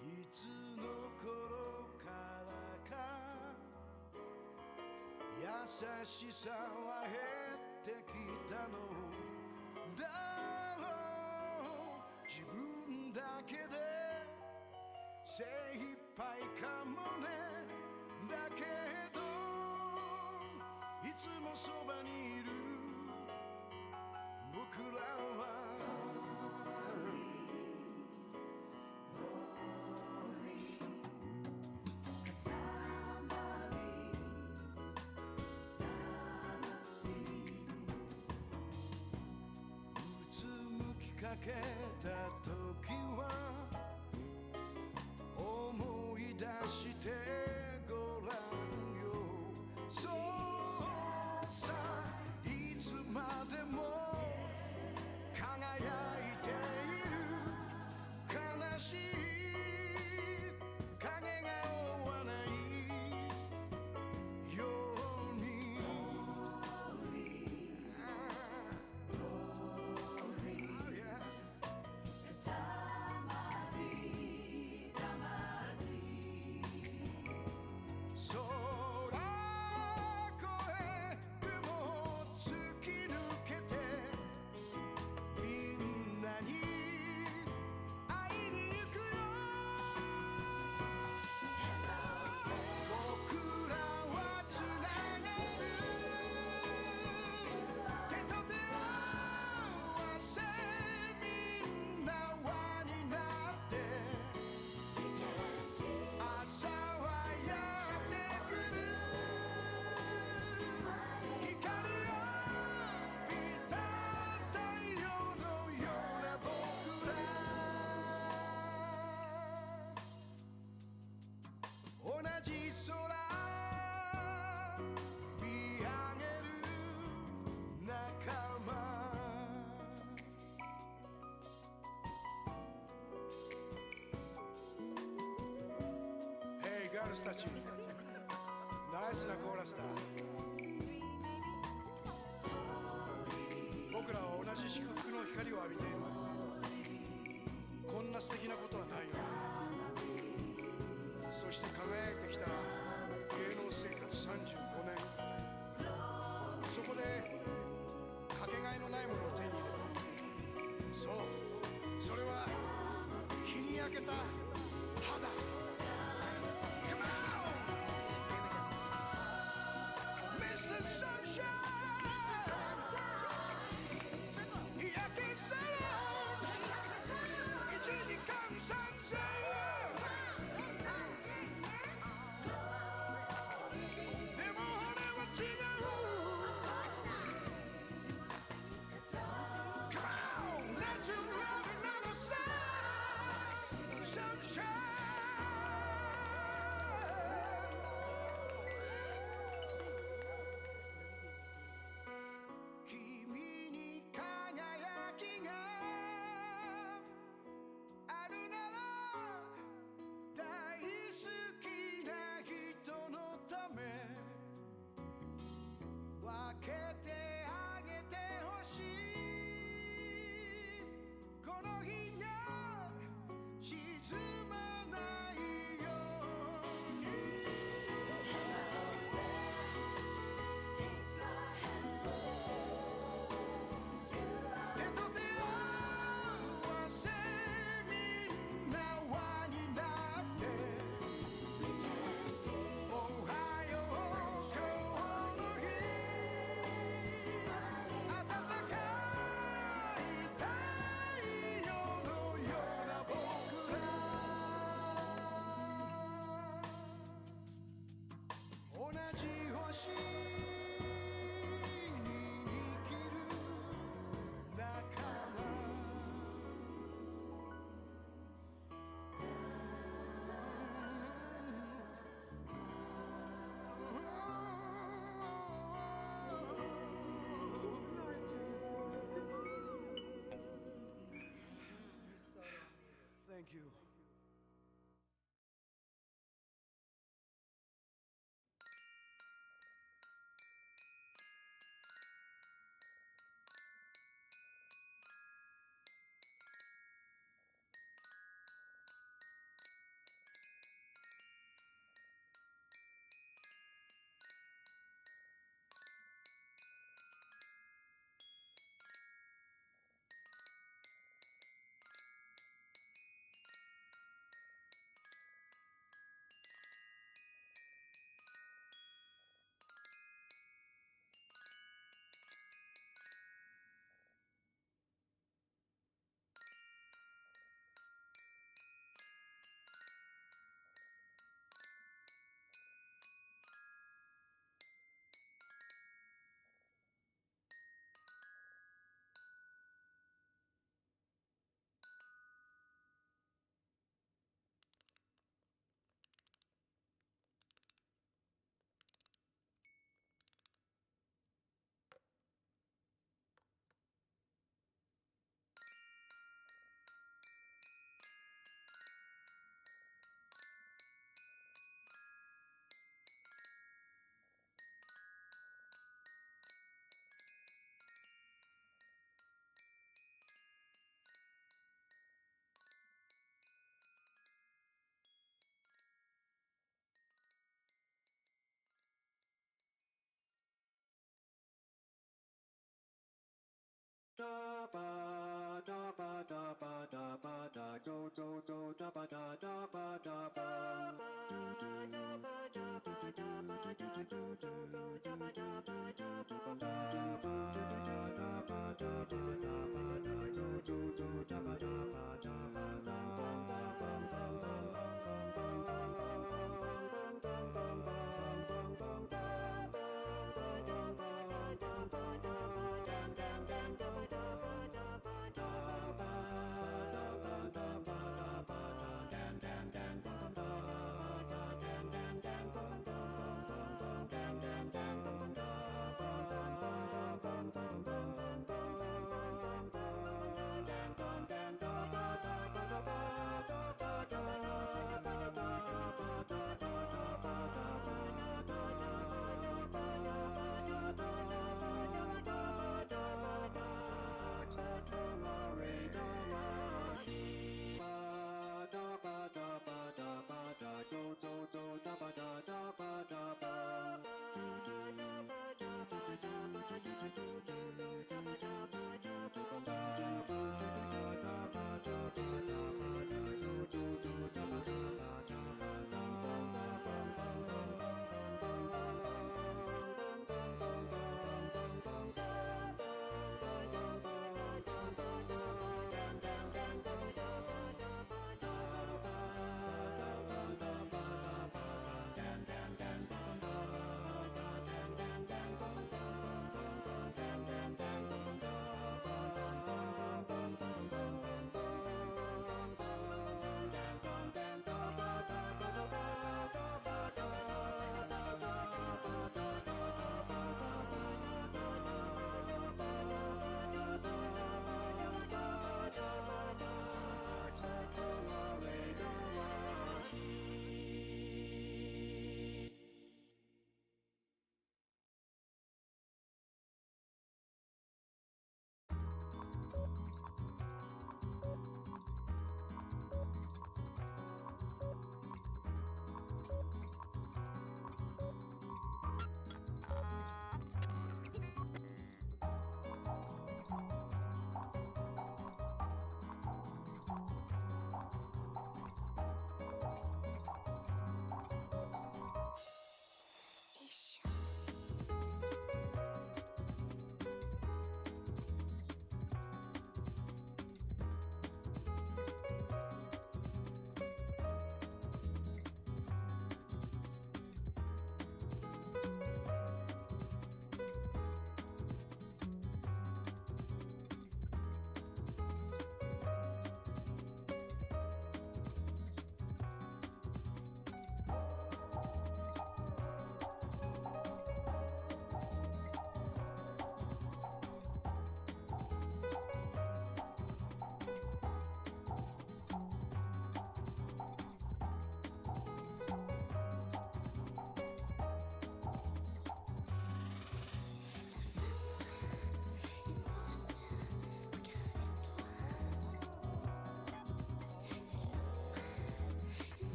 いつの頃からか優しさは減ってきたのだろう。自分だけで精一杯かもね。だけどいつもそばにいる僕らはうつむきかけた時は思い出してごらんよ。そうさ、いつまでも輝いている悲しい影が追わないように。同じ空見上げる仲間。Hey ガールスたち、ナイスなコーラスだ。僕らは同じ祝福の光を浴びている。こんな素敵なことはないよ。そして輝いてきた芸能生活35年。そこでかけがえのないものを手に入れた。そう、それは日に焼けた肌。Come on! Mr. Sunshine! 日焼けサロン1時間3000円。分けてあげてほしい。この日が沈まな Thank you. Da ba da ba da ba da ba da go go go da ba da ba da ba do do da ba da ba da ba da go go go da ba da ba da ba da ba do do da ba da ba da ba da go go go da ba da ba da ba da ba bum bum bum bum bum bum bum bum bum bum bum bum bum da ba da ba da ba da ba dam dam dam da ba da ba da ba da ba da ba da ba da ba da dam dam dam bum bum da da dam dam dam bum bum bum bum bum dam dam dam bum bum da ba bum bum bum bum bum bum bum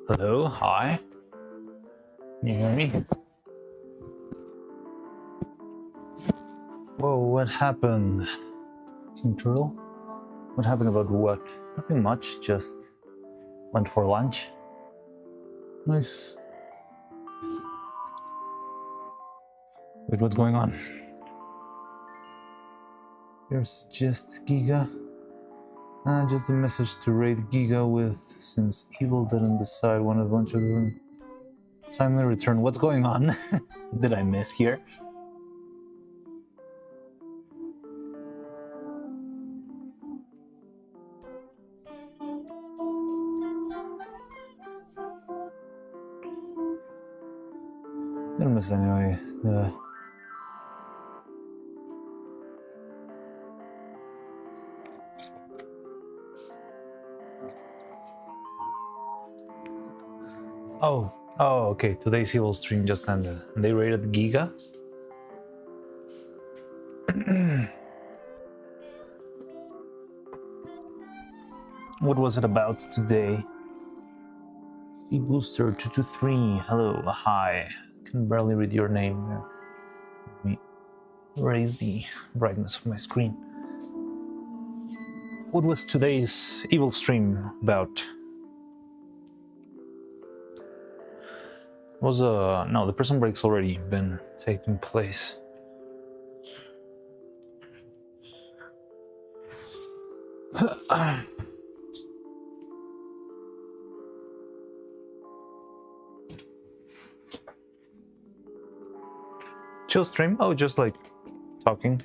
Hello, hi. Can you hear me? Whoa, what happened? Control? What happened about what? Nothing much, just went for lunch. Nice. Wait, what's going on? There's just Giga. Just a message to raid Giga with, since Evil didn't decide when a bunch of them. Timely return. What's going on? Did I miss here? Didn't miss anyway. Oh, okay. Today's Evil stream just ended. And they rated Giga? What was it about today? C Booster 223. Hello, hi. Can barely read your name there. Let me raise the brightness of my screen. What was today's Evil stream about? Was no, the prison break's already been taking place. Chill stream? Oh, just like talking.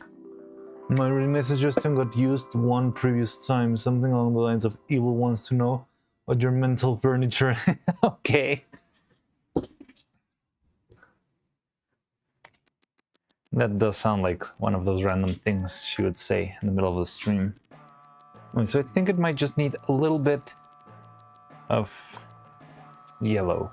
My message just got used one previous time. Something along the lines of Evil wants to know what your mental furniture. Okay. That does sound like one of those random things she would say in the middle of the stream. Okay, so I think it might just need a little bit of yellow.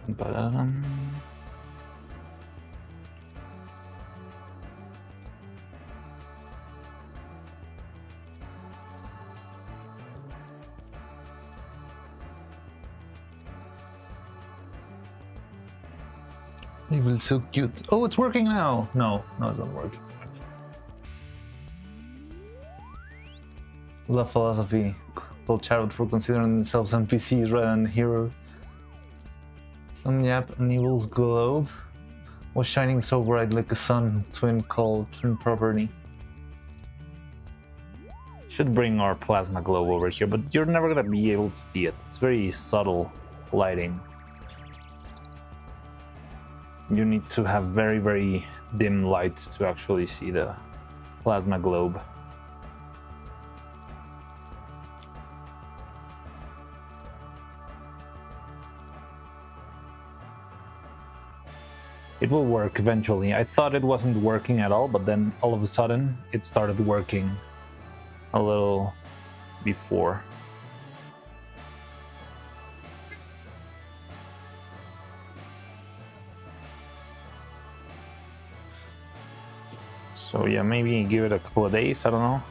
Ba-da-dum. Evil so cute. Oh, it's working now. No, it's not working. Love philosophy. Called Charlotte for considering themselves NPCs rather than heroes. Some yap an evil's globe was shining so bright like a sun, twin property. Should bring our plasma globe over here, but you're never gonna be able to see it. It's very subtle lighting. You need to have very, very dim light to actually see the plasma globe. It will work eventually. I thought it wasn't working at all, but then all of a sudden it started working a little before. So yeah, maybe give it a couple of days, I don't know.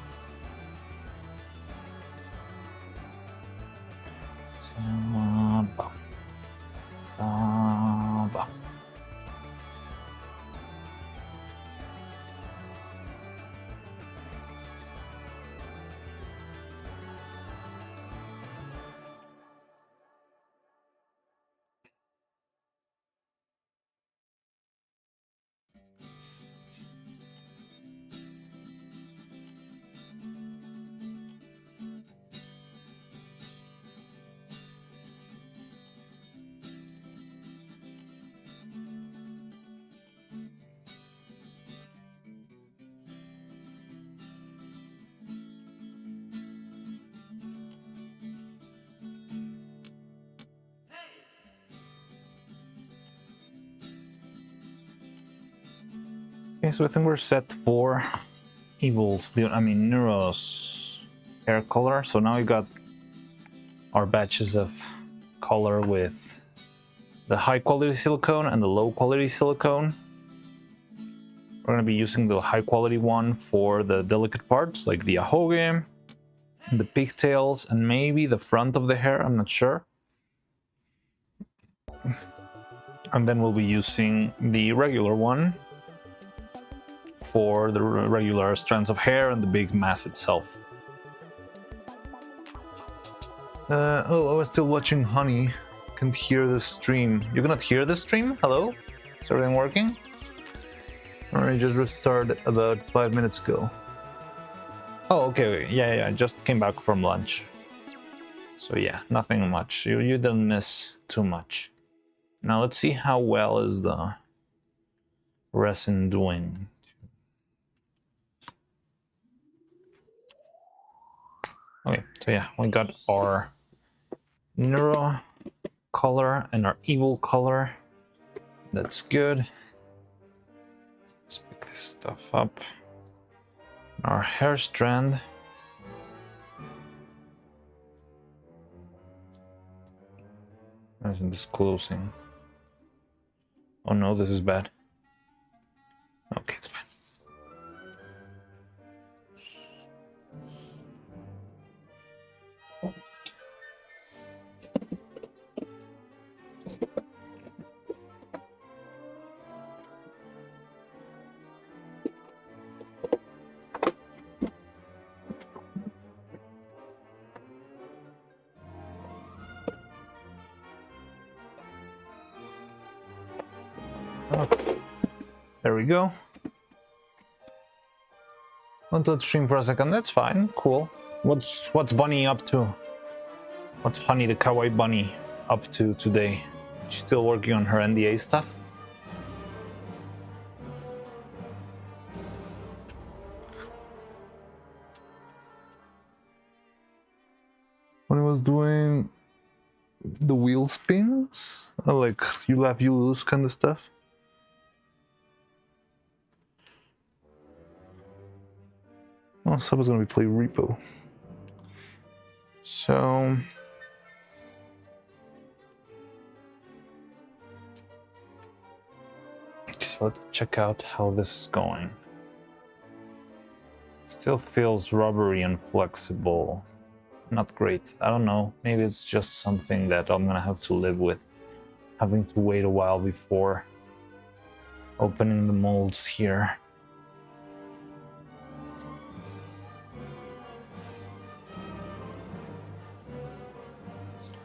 Okay, so I think we're set for Neuro's hair color. So now we got our batches of color with the high quality silicone and the low quality silicone. We're going to be using the high quality one for the delicate parts like the ahoge, the pigtails, and maybe the front of the hair, I'm not sure. And then we'll be using the regular one for the regular strands of hair and the big mass itself. I was still watching Honey. Can't hear the stream. You cannot hear the stream? Hello? Is everything working? Or I just restarted about 5 minutes ago. Oh, okay. Yeah, I just came back from lunch. So yeah, nothing much. You didn't miss too much. Now let's see how well is the resin doing. Okay, so yeah, we got our Neuro color and our evil color. That's good. Let's pick this stuff up. Our hair strand. Why isn't this closing? Oh no, this is bad. Okay, it's fine. There we go. Want to stream for a second? That's fine. Cool. What's Bunny up to? What's Honey the Kawaii Bunny up to today? She's still working on her NDA stuff. When I was doing the wheel spins, like you laugh, you lose kind of stuff. Oh, someone's gonna be playing Repo. So let's check out how this is going. Still feels rubbery and flexible. Not great. I don't know. Maybe it's just something that I'm gonna have to live with. Having to wait a while before opening the molds here.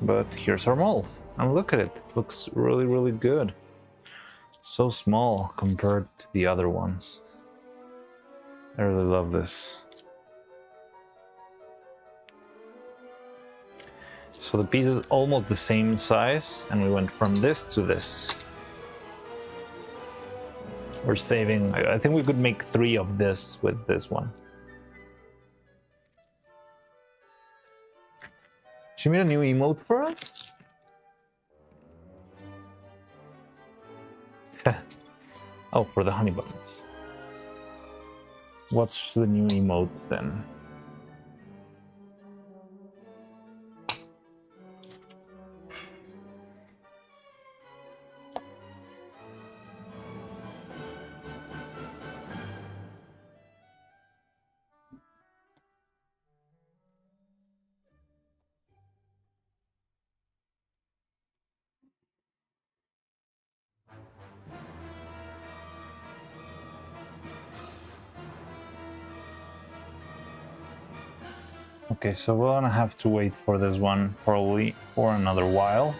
But here's our mold. And look at it. It looks really, really good. So small compared to the other ones. I really love this. So the piece is almost the same size, and we went from this to this. We're saving, I think we could make 3 of this with this one. she made a new emote for us? Oh, for the honey buttons. What's the new emote then? Okay, so we're gonna have to wait for this one probably for another while.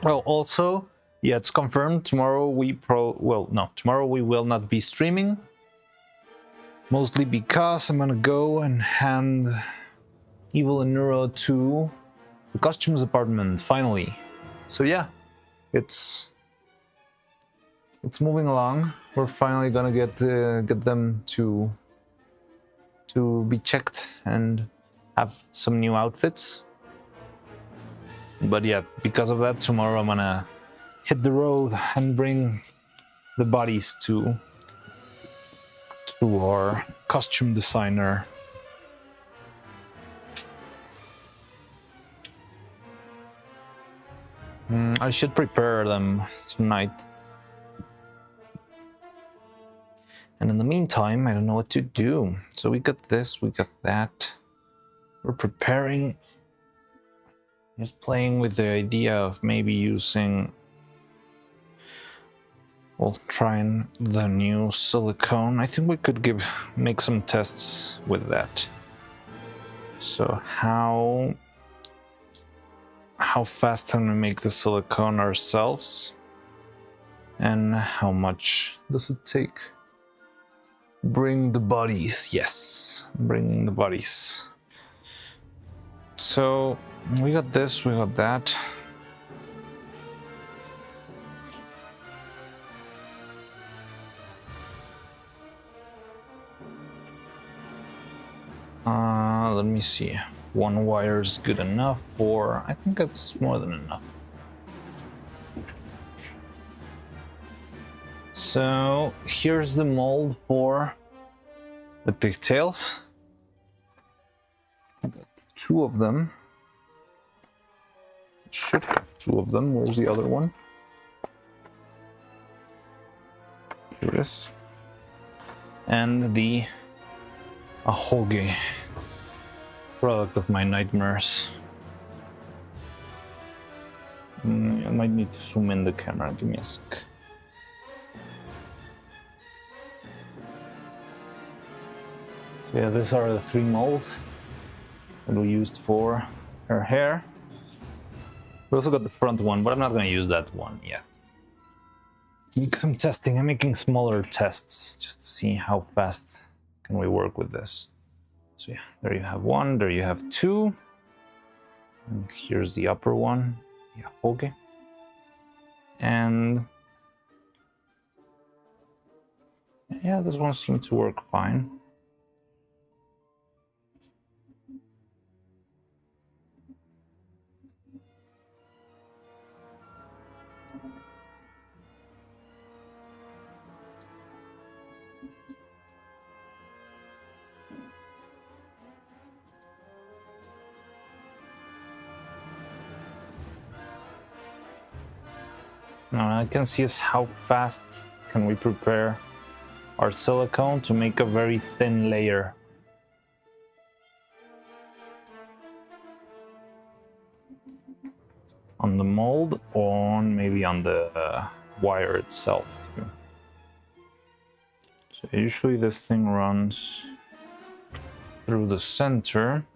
Well, also, yeah, it's confirmed. Tomorrow tomorrow we will not be streaming. Mostly because I'm gonna go and hand Evil and Neuro to the costumes department finally. So yeah, it's moving along. We're finally gonna get them to be checked and have some new outfits. But yeah, because of that, tomorrow I'm gonna hit the road and bring the bodies to our costume designer. I should prepare them tonight. And in the meantime, I don't know what to do. So we got this, we got that. We're preparing. Just playing with the idea of maybe using... Well, trying the new silicone. I think we could make some tests with that. So how fast can we make the silicone ourselves? And how much does it take? Bring the bodies. Yes, bring the bodies. So we got this, we got that. Let me see. One wire is good enough for... I think that's more than enough. So here's the mold for the pigtails. I got 2 of them. Should have 2 of them. Where's the other one? Here it is. And the ahoge, product of my nightmares. I might need to zoom in the camera. Give me a sec. So yeah, these are the 3 molds that we used for her hair. We also got the front one, but I'm not going to use that one yet. Make some testing. I'm making smaller tests just to see how fast can we work with this. So yeah, there you have 1, there you have 2. And here's the upper one. Yeah, okay. And yeah, this one seemed to work fine. Now I can see is how fast can we prepare our silicone to make a very thin layer. On the mold, or maybe on the wire itself too. So usually this thing runs through the center.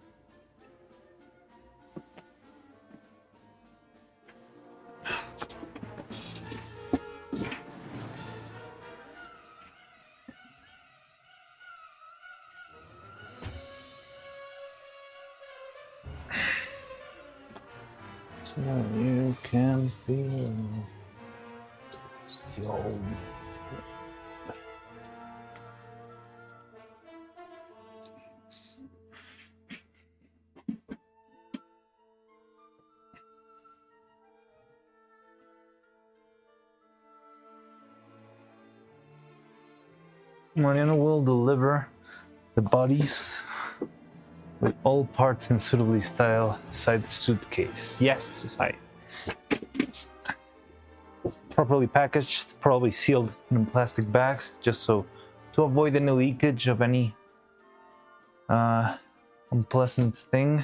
So you can feel it's the old. Mariano will deliver the bodies with all parts in suitably styled side suitcase. Yes, I properly packaged, probably sealed in a plastic bag, just so to avoid any leakage of any unpleasant thing.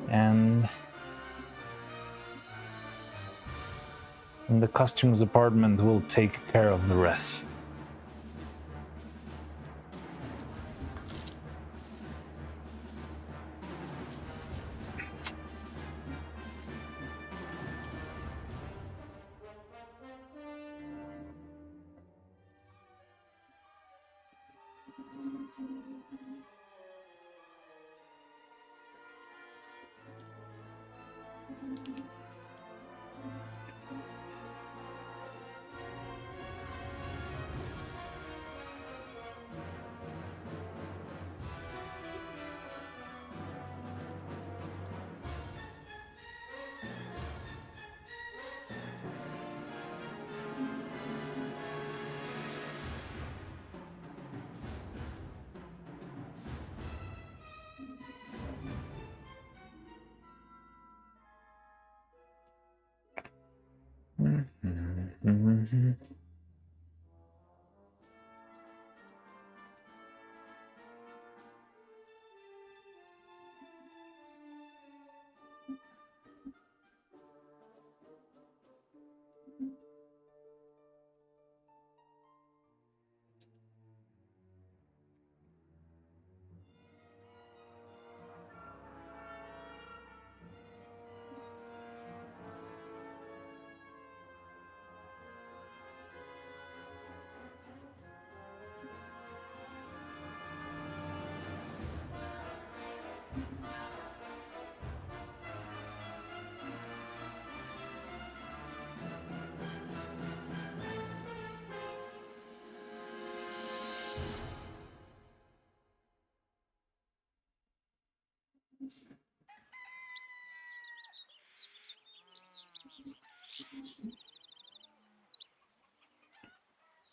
And the costumes department will take care of the rest.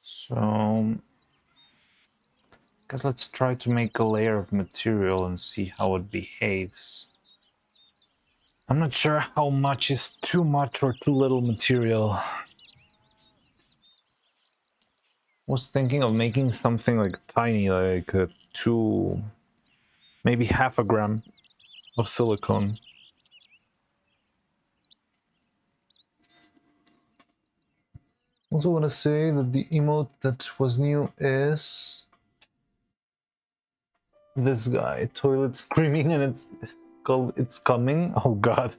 So, guess let's try to make a layer of material and see how it behaves. I'm not sure how much is too much or too little material. Was thinking of making something like tiny, like a 2, maybe half a gram of silicone. Also want to say that the emote that was new is this guy, toilet screaming, and it's called It's Coming. Oh god.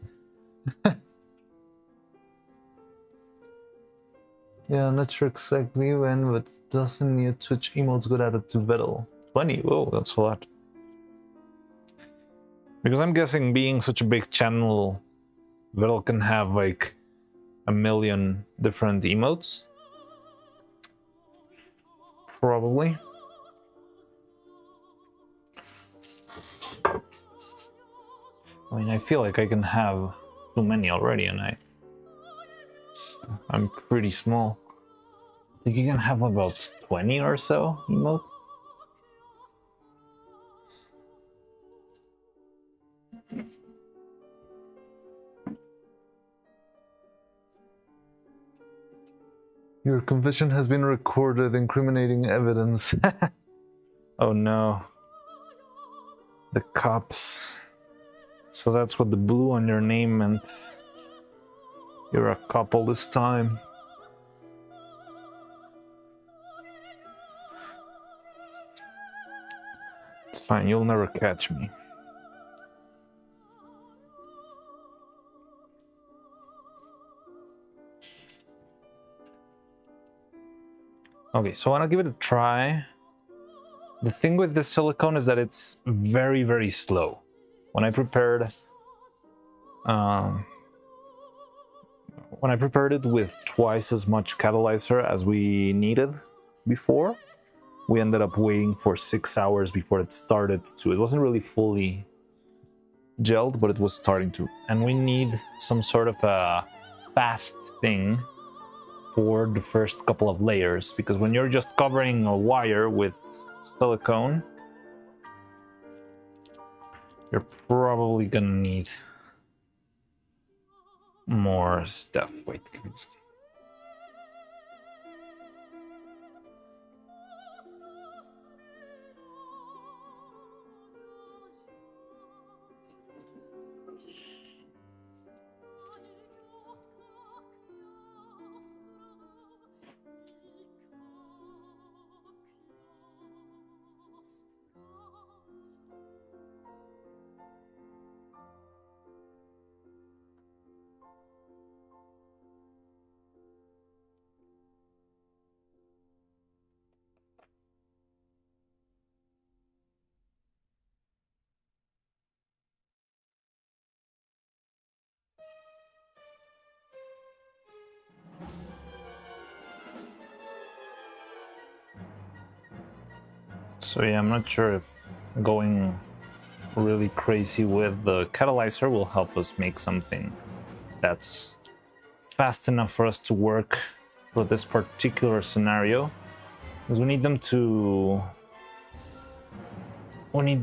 Yeah, I'm not sure exactly when, but dozen new Twitch emotes got added to Vettel. 20, whoa, that's a lot. Because I'm guessing being such a big channel, Vettel can have like a million different emotes. Probably. I mean, I feel like I can have too many already, and I'm pretty small. I think you can have about 20 or so emotes. Your confession has been recorded, incriminating evidence. Oh no. The cops. So that's what the blue on your name meant. You're a cop all this time. It's fine, you'll never catch me. Okay, so I want to give it a try. The thing with the silicone is that it's very, very slow. When I prepared it with twice as much catalyzer as we needed before, we ended up waiting for 6 hours before it started to. It wasn't really fully gelled, but it was starting to. And we need some sort of a fast thing for the first couple of layers, because when you're just covering a wire with silicone, you're probably gonna need more stuff. Wait, give me a second. So yeah, I'm not sure if going really crazy with the catalyzer will help us make something that's fast enough for us to work for this particular scenario. Because we need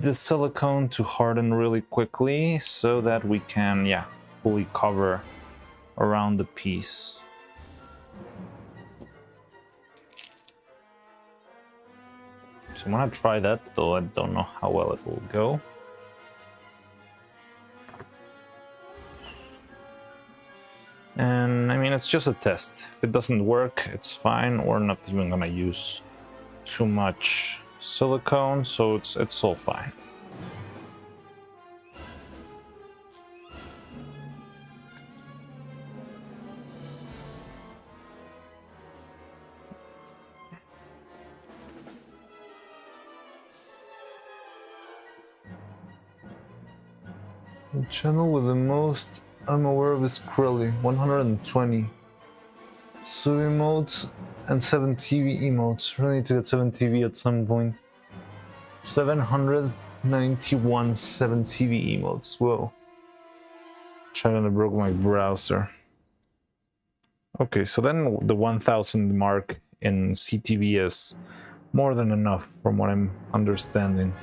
the silicone to harden really quickly so that we can, yeah, fully cover around the piece. So I'm gonna try that, though I don't know how well it will go. And I mean, it's just a test. If it doesn't work, it's fine. We're not even gonna use too much silicone, so it's all fine. The channel with the most I'm aware of is Krelly, 120. Sub emotes and 7 TV emotes. Really need to get 7 TV at some point. 791 7 TV emotes. Whoa. China broke my browser. Okay, so then the 1000 mark in CTV is more than enough from what I'm understanding.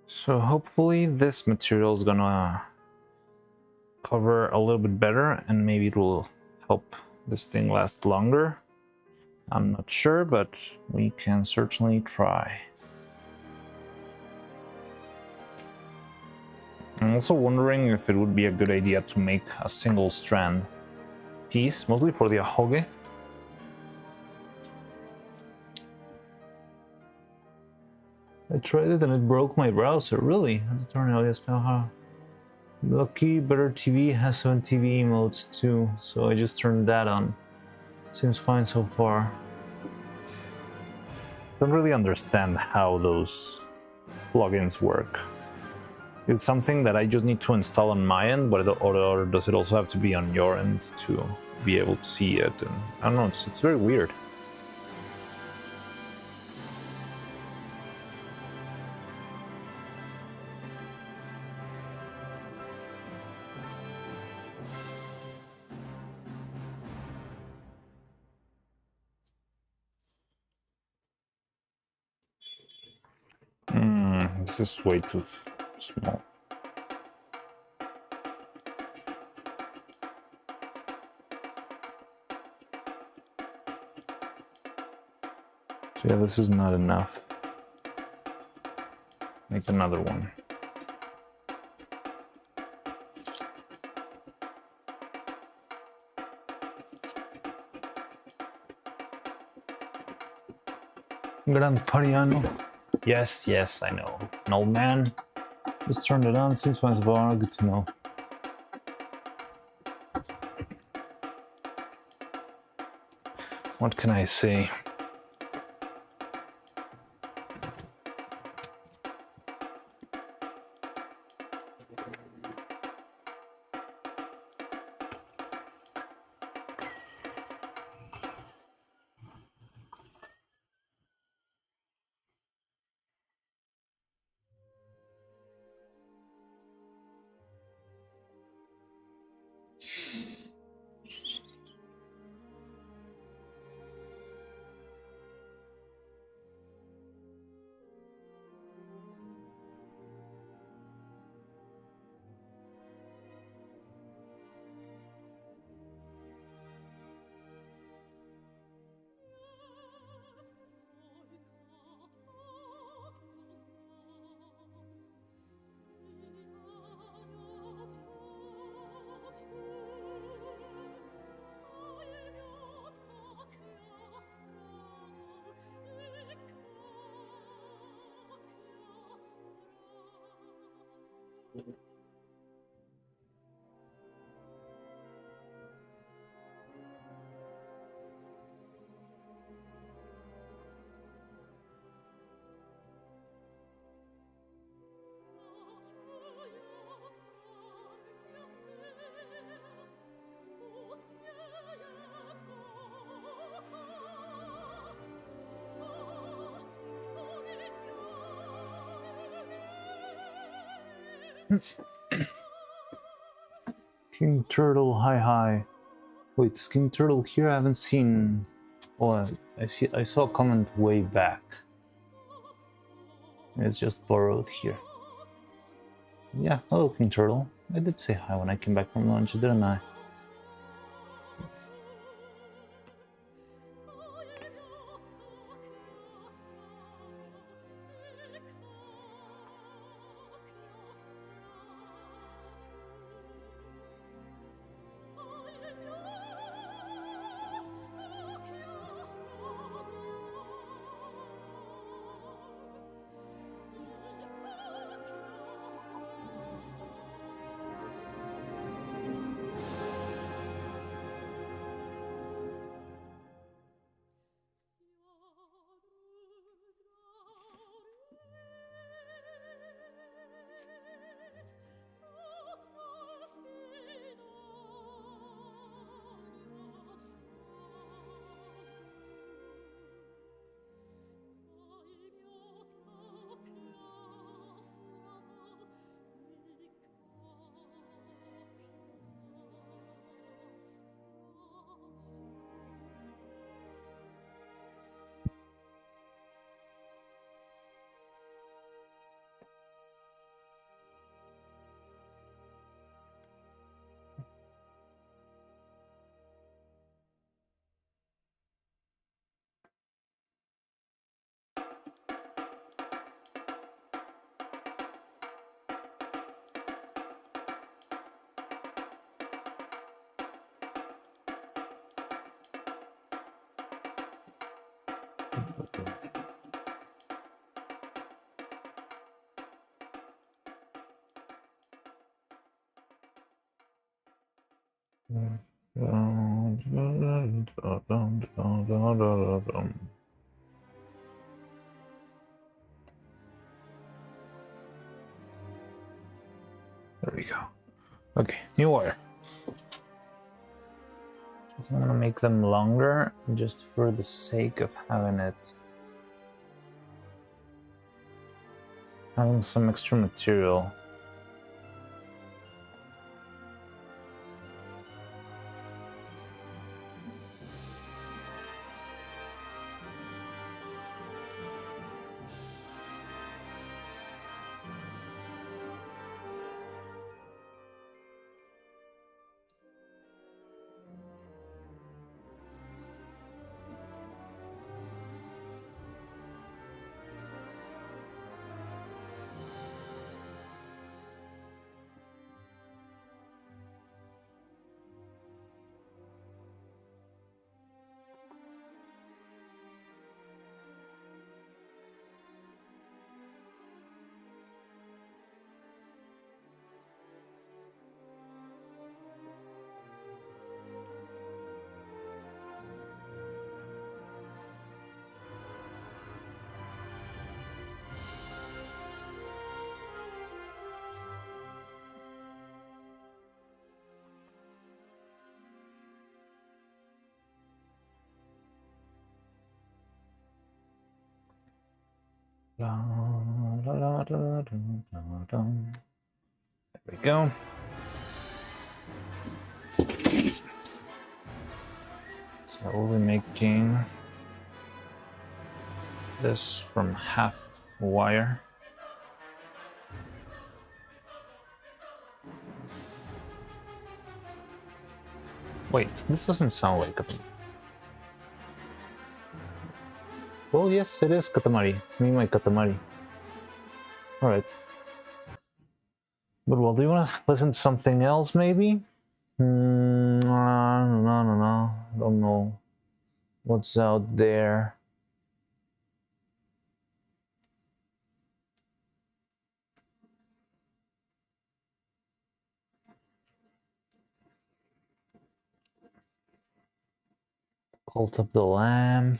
So hopefully this material is gonna cover a little bit better and maybe it will help this thing last longer. I'm not sure, but we can certainly try. I'm also wondering if it would be a good idea to make a single strand piece, mostly for the ahoge. I tried it and it broke my browser. Really? I had to turn out yes, haha. Lucky Better TV has 7 TV emotes too, so I just turned that on. Seems fine so far. Don't really understand how those plugins work. Is it something that I just need to install on my end, but or does it also have to be on your end to be able to see it? And I don't know, it's very weird. This is way too small. So yeah, this is not enough. Make another one. Gran Pariano. Yes, yes, I know. An old man. Just turned it on, seems fine so far, good to know. What can I say? King Turtle, hi hi. Wait, is King Turtle here? I haven't seen. Oh, I saw a comment way back. It's just borrowed here. Yeah, hello King Turtle. I did say hi when I came back from lunch, didn't I? There we go. Okay, new wire. I'm gonna make them longer just for the sake of having some extra material. There we go. So we'll be making this from half wire. Wait, this doesn't sound like a... Well, yes, it is katamari. My katamari. Alright. But well, do you want to listen to something else, maybe? No. Don't know what's out there. Cult of the Lamb,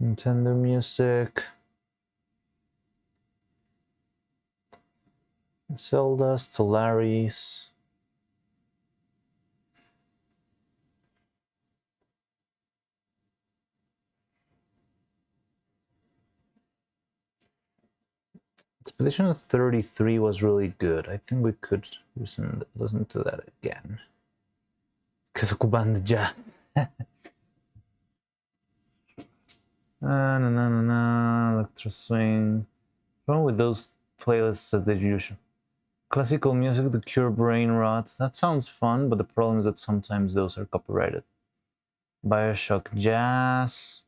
Nintendo Music, Zelda, Stellaris. Expedition 33 was really good. I think we could listen to that again. Because ocupando ya. Na na na na, Electro Swing. What's wrong with those playlists that they usually? Classical music to cure brain rot. That sounds fun, but the problem is that sometimes those are copyrighted. Bioshock Jazz.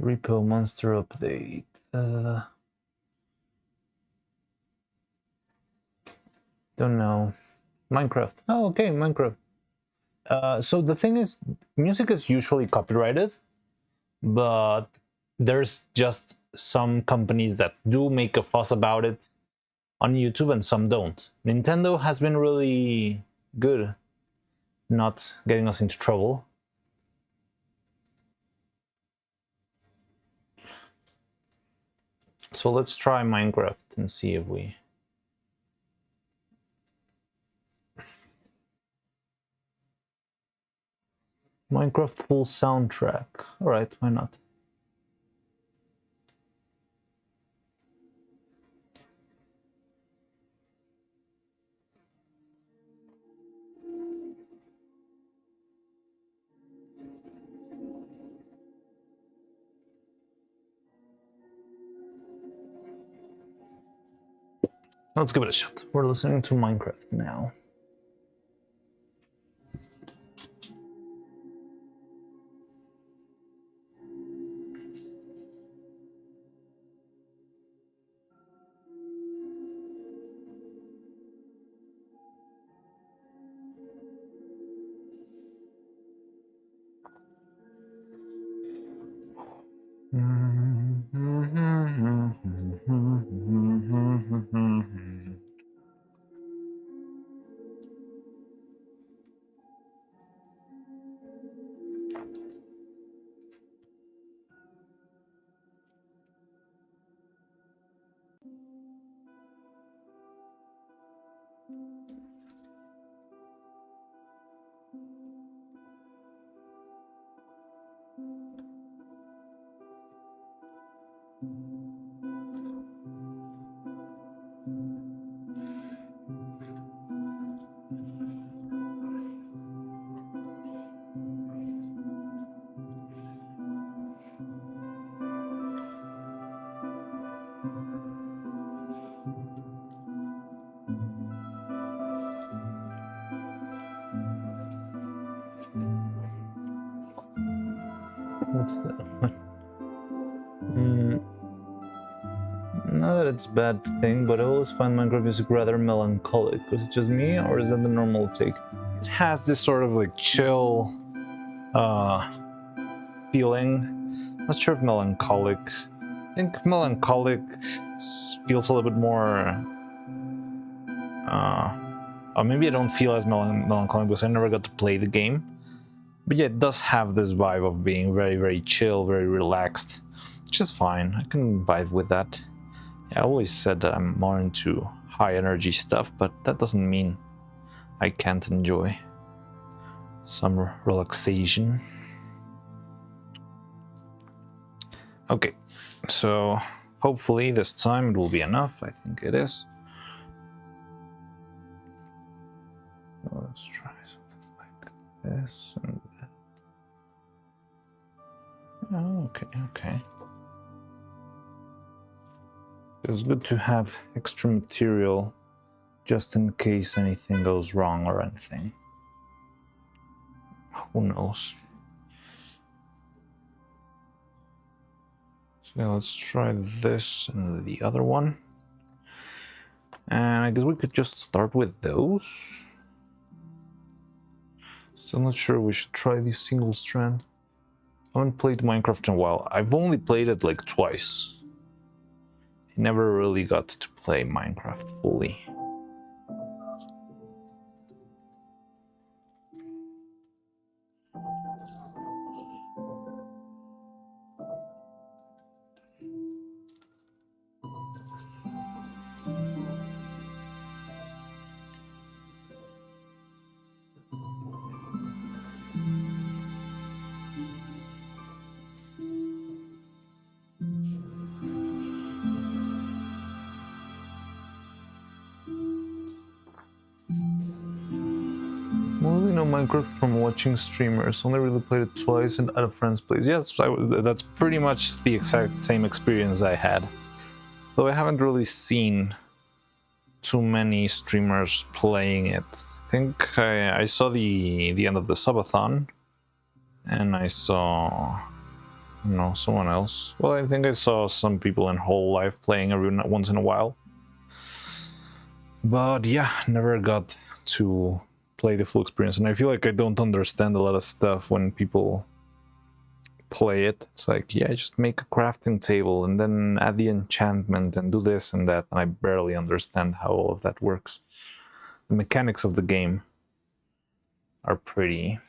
Repo Monster Update. Don't know. Minecraft. Oh, okay, Minecraft. So the thing is, music is usually copyrighted, but there's just some companies that do make a fuss about it on YouTube and some don't. Nintendo has been really good not getting us into trouble. So let's try Minecraft and see if we... Minecraft full soundtrack. Alright, why not? Let's give it a shot. We're listening to Minecraft now. What's that? Not that it's a bad thing, but I always find Minecraft music rather melancholic. Is it just me, or is that the normal take? It has this sort of like chill feeling. Not sure if melancholic. I think melancholic feels a little bit more... or maybe I don't feel as melancholic because I never got to play the game. But yeah, it does have this vibe of being very, very chill, very relaxed, which is fine. I can vibe with that. Yeah, I always said that I'm more into high energy stuff, but that doesn't mean I can't enjoy some relaxation. Okay, so hopefully this time it will be enough. I think it is. Let's try something like this and that. Oh, okay. It's good to have extra material just in case anything goes wrong or anything. Who knows? So yeah, let's try this and the other one. And I guess we could just start with those. Still not sure we should try the single strand. I haven't played Minecraft in a while. I've only played it like twice. I never really got to play Minecraft fully. Only know Minecraft from watching streamers. Only really played it twice and at a friend's place. Yes, that's pretty much the exact same experience I had. Though I haven't really seen too many streamers playing it. I think I saw the end of the subathon, and I saw, no, someone else. Well, I think I saw some people in whole life playing every once in a while. But yeah, never got to play the full experience, and I feel like I don't understand a lot of stuff when people play it. It's like, yeah, just make a crafting table and then add the enchantment and do this and that, and I barely understand how all of that works. The mechanics of the game are pretty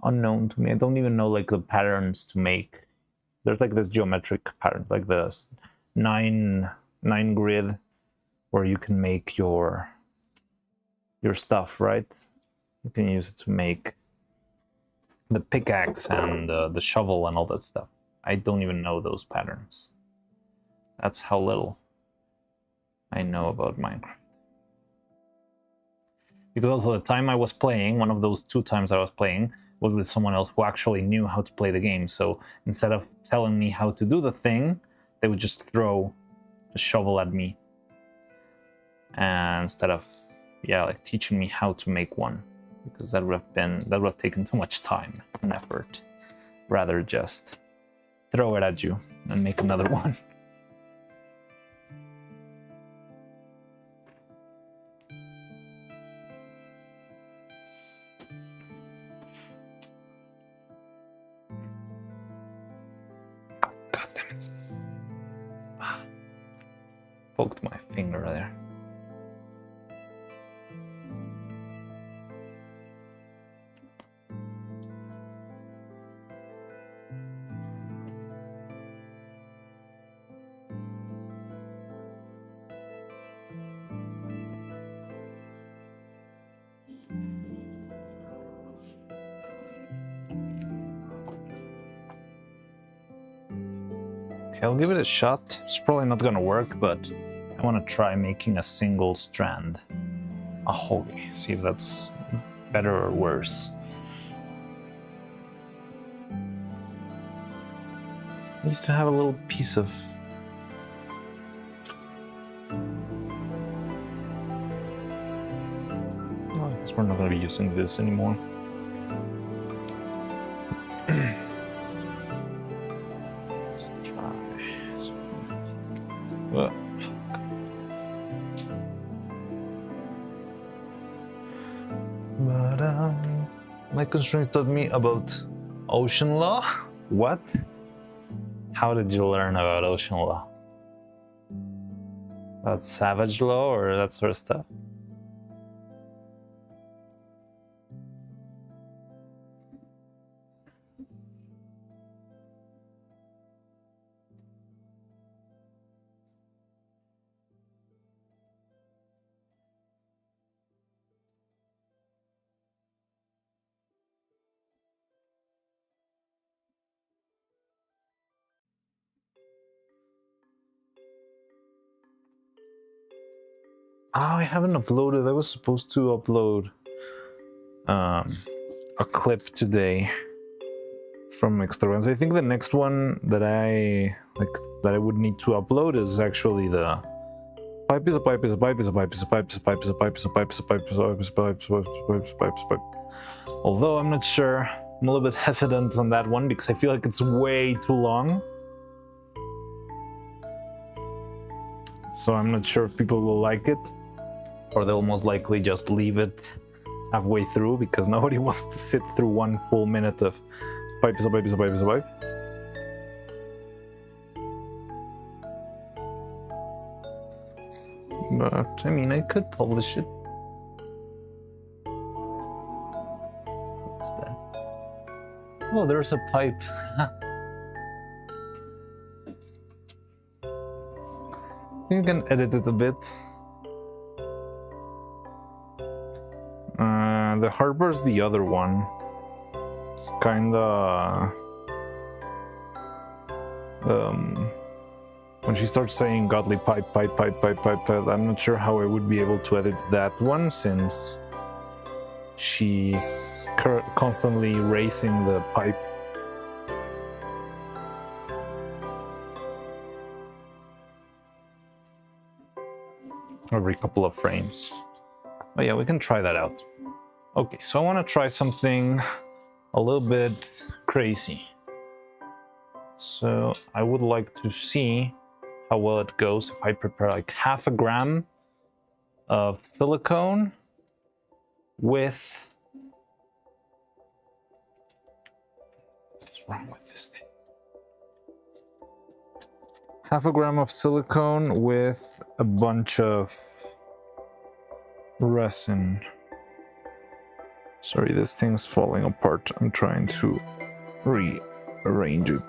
unknown to me. I don't even know like the patterns to make. There's like this geometric pattern, like the nine grid, where you can make your stuff, right? You can use it to make the pickaxe and the shovel and all that stuff. I don't even know those patterns. That's how little I know about Minecraft. Because also the time I was playing, one of those 2 times I was playing, was with someone else who actually knew how to play the game. So instead of telling me how to do the thing, they would just throw a shovel at me. And instead of, yeah, like teaching me how to make one. Because that would have taken too much time and effort. Rather just throw it at you and make another one. God damn it. Poked my finger there. Okay, I'll give it a shot. It's probably not gonna work, but I want to try making a single strand. Okay, see if that's better or worse. I used to have a little piece of... Well, I guess we're not gonna be using this anymore. My constraint taught me about ocean law. What? How did you learn about ocean law? About savage law or that sort of stuff? Oh, I haven't uploaded. I was supposed to upload a clip today from Extravagance. I think the next one that I would need to upload is actually the pipe is a pipe is a pipe is a pipe is a pipe is a pipe is a pipe is a pipe is a pipe is a pipe is a pipe is a pipe is a pipe is a pipe. Although I'm not sure, I'm a little bit hesitant on that one because I feel like it's way too long. So I'm not sure if people will like it, or they'll most likely just leave it halfway through because nobody wants to sit through 1 full minute of pipe, is a pipe, is a pipe, is a pipe. But I mean, I could publish it. What's that? Oh, there's a pipe. You can edit it a bit. The harbor's the other one. It's kinda... when she starts saying godly pipe, pipe, pipe, pipe, pipe, pipe, I'm not sure how I would be able to edit that one since she's constantly racing the pipe. Every couple of frames. Oh yeah, we can try that out. Okay, so I want to try something a little bit crazy. So I would like to see how well it goes if I prepare like 0.5 gram of silicone with... What's wrong with this thing? 0.5 gram of silicone with a bunch of resin. Sorry, this thing's falling apart. I'm trying to rearrange it.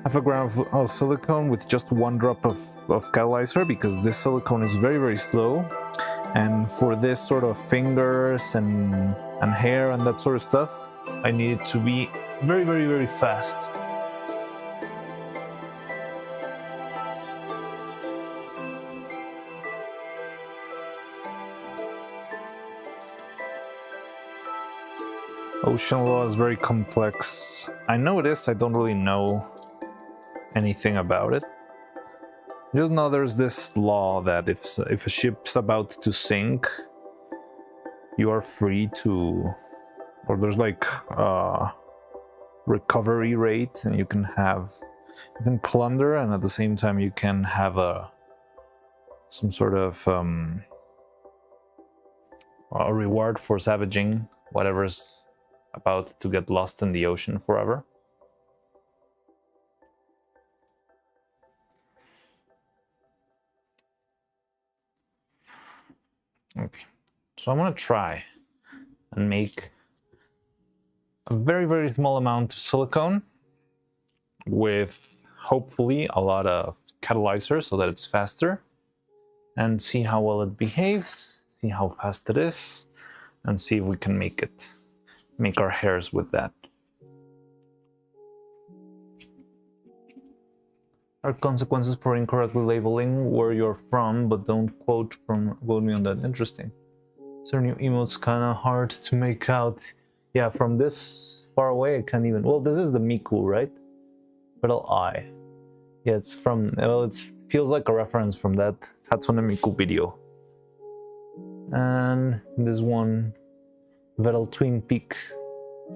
0.5 gram of silicone with just 1 drop of catalyzer, because this silicone is very, very slow. And for this sort of fingers and hair and that sort of stuff, I need it to be very, very, very fast. Ocean law is very complex. I know it is, I don't really know anything about it. Just know there's this law that if a ship's about to sink, you are free to, or there's like a recovery rate, and you can plunder, and at the same time you can have some sort of a reward for savaging whatever's about to get lost in the ocean forever. Okay, so I'm gonna try and make a very, very small amount of silicone with hopefully a lot of catalyzer so that it's faster, and see how well it behaves, see how fast it is, and see if we can make our hairs with that. Are consequences for incorrectly labeling where you're from, but don't quote me on that. Interesting. Certain emotes kind of hard to make out. Yeah, from this far away I can't even... Well, this is the Miku, right? Little eye. Yeah, it's from... Well, it feels like a reference from that Hatsune Miku video. And this one, Vettel Twin Peak.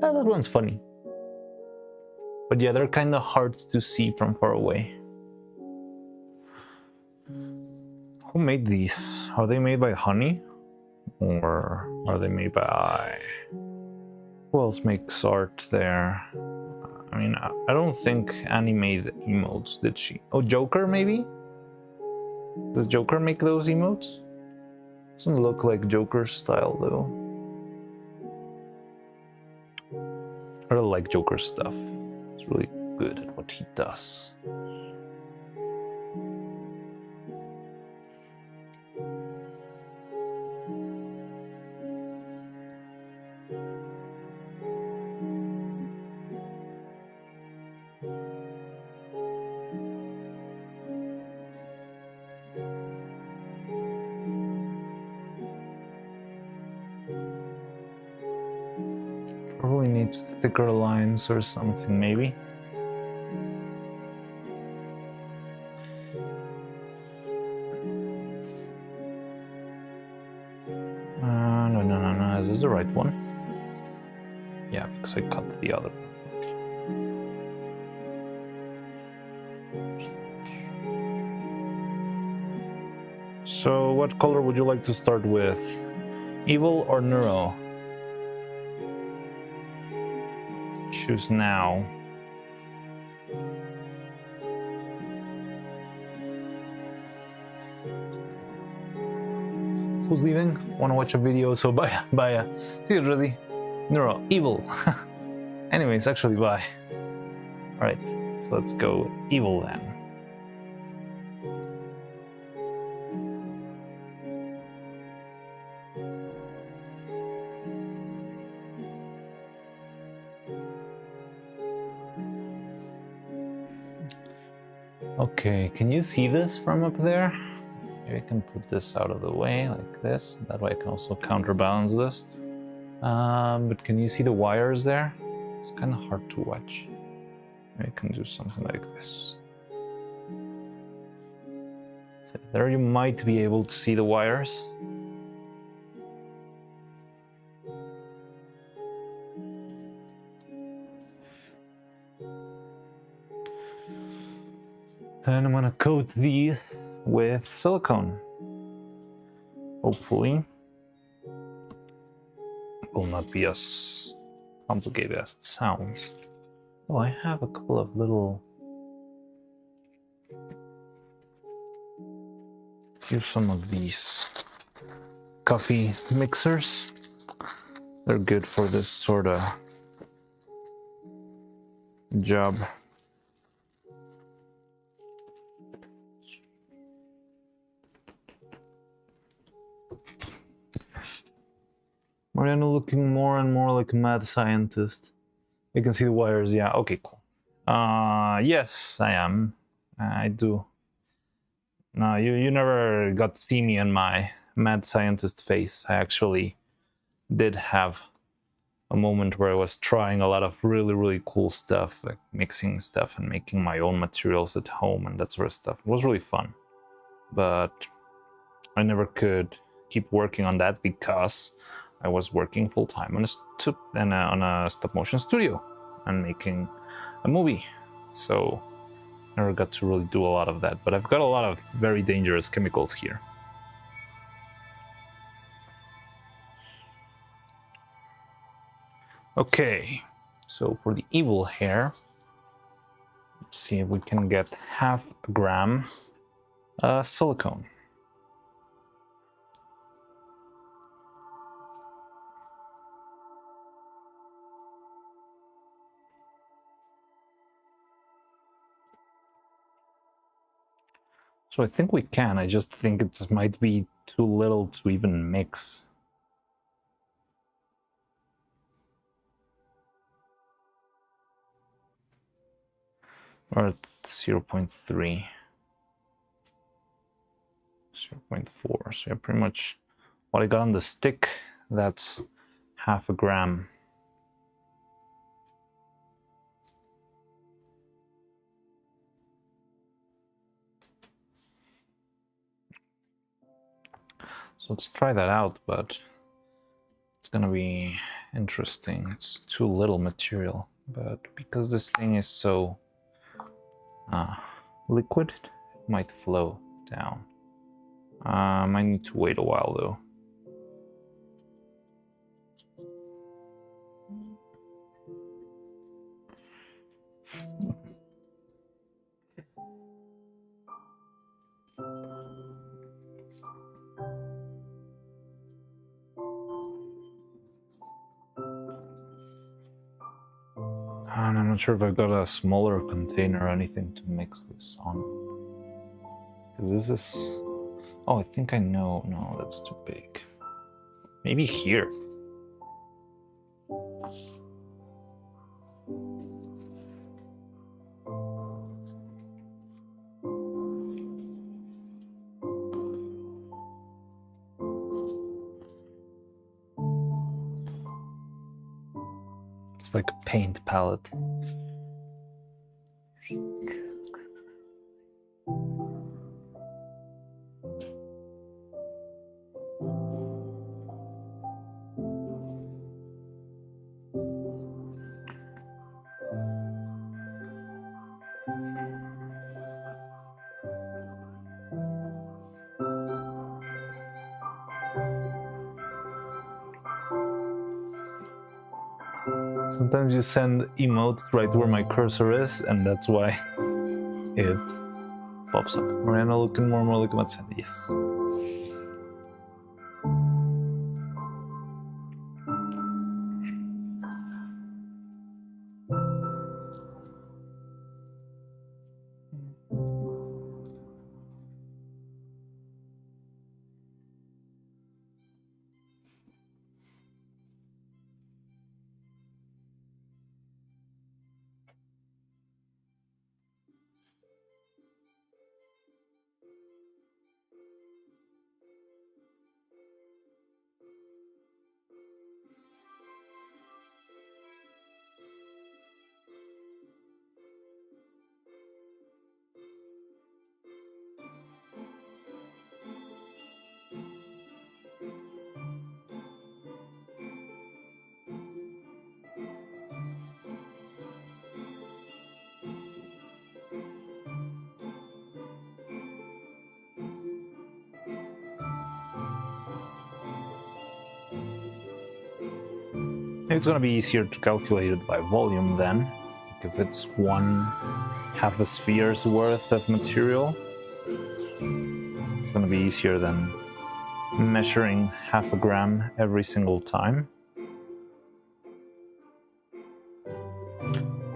Yeah, that one's funny. But yeah, they're kind of hard to see from far away. Who made these? Are they made by Honey? Or are they made by... Who else makes art there? I mean, I don't think Annie made emotes, did she? Oh, Joker maybe? Does Joker make those emotes? Doesn't look like Joker's style though. I really like Joker's stuff. He's really good at what he does. Probably needs thicker lines or something, maybe. No. Is this the right one? Yeah, because I cut the other one. So, what color would you like to start with? Evil or Neuro? choose now. Who's leaving? Want to watch a video? So bye, bye. See you, Rosie. Neuro, evil. Anyways, actually, bye. All right, so let's go with evil then. Okay, can you see this from up there? Maybe I can put this out of the way like this. That way I can also counterbalance this. But can you see the wires there? It's kind of hard to watch. Maybe I can do something like this. So there you might be able to see the wires. And I'm gonna coat these with silicone. Hopefully, it will not be as complicated as it sounds. Oh, I have a couple of little... Use some of these coffee mixers. They're good for this sort of job. Mariano looking more and more like a mad scientist. You can see the wires, yeah, okay, cool. Yes, I am. I do. No, you never got to see me in my mad scientist face. I actually did have a moment where I was trying a lot of really cool stuff, like mixing stuff and making my own materials at home and that sort of stuff. It was really fun. But I never could keep working on that because I was working full-time on a stop-motion studio and making a movie. So never got to really do a lot of that, but I've got a lot of very dangerous chemicals here. Okay, so for the evil hair, let's see if we can get half a gram silicone. So I think we can, I just think it might be too little to even mix. Or at 0.3. 0.4. So yeah, pretty much what I got on the stick, that's half a gram. So let's try that out, but it's gonna be interesting. It's too little material, but because this thing is so liquid, it might flow down. I need to wait a while though. And I'm not sure if I've got a smaller container or anything to mix this on. This is... Oh, I think I know. No, that's too big. Maybe here. It's like a paint palette. Sometimes you send emote right where my cursor is, and that's why it pops up. Mariano looking more looking at Sandy, yes. It's gonna be easier to calculate it by volume then. If it's half a sphere's worth of material, it's gonna be easier than measuring half a gram every single time.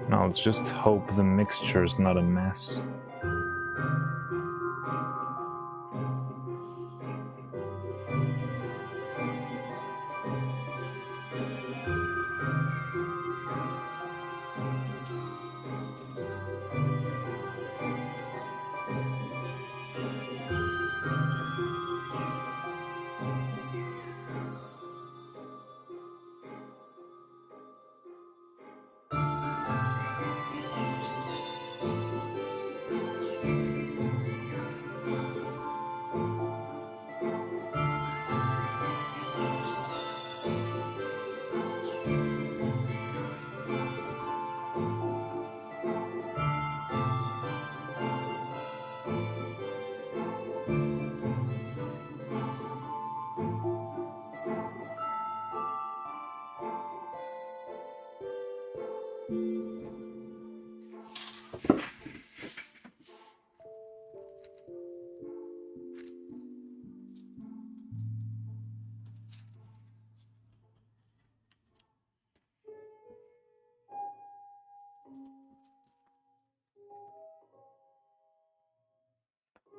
Now let's just hope the mixture is not a mess.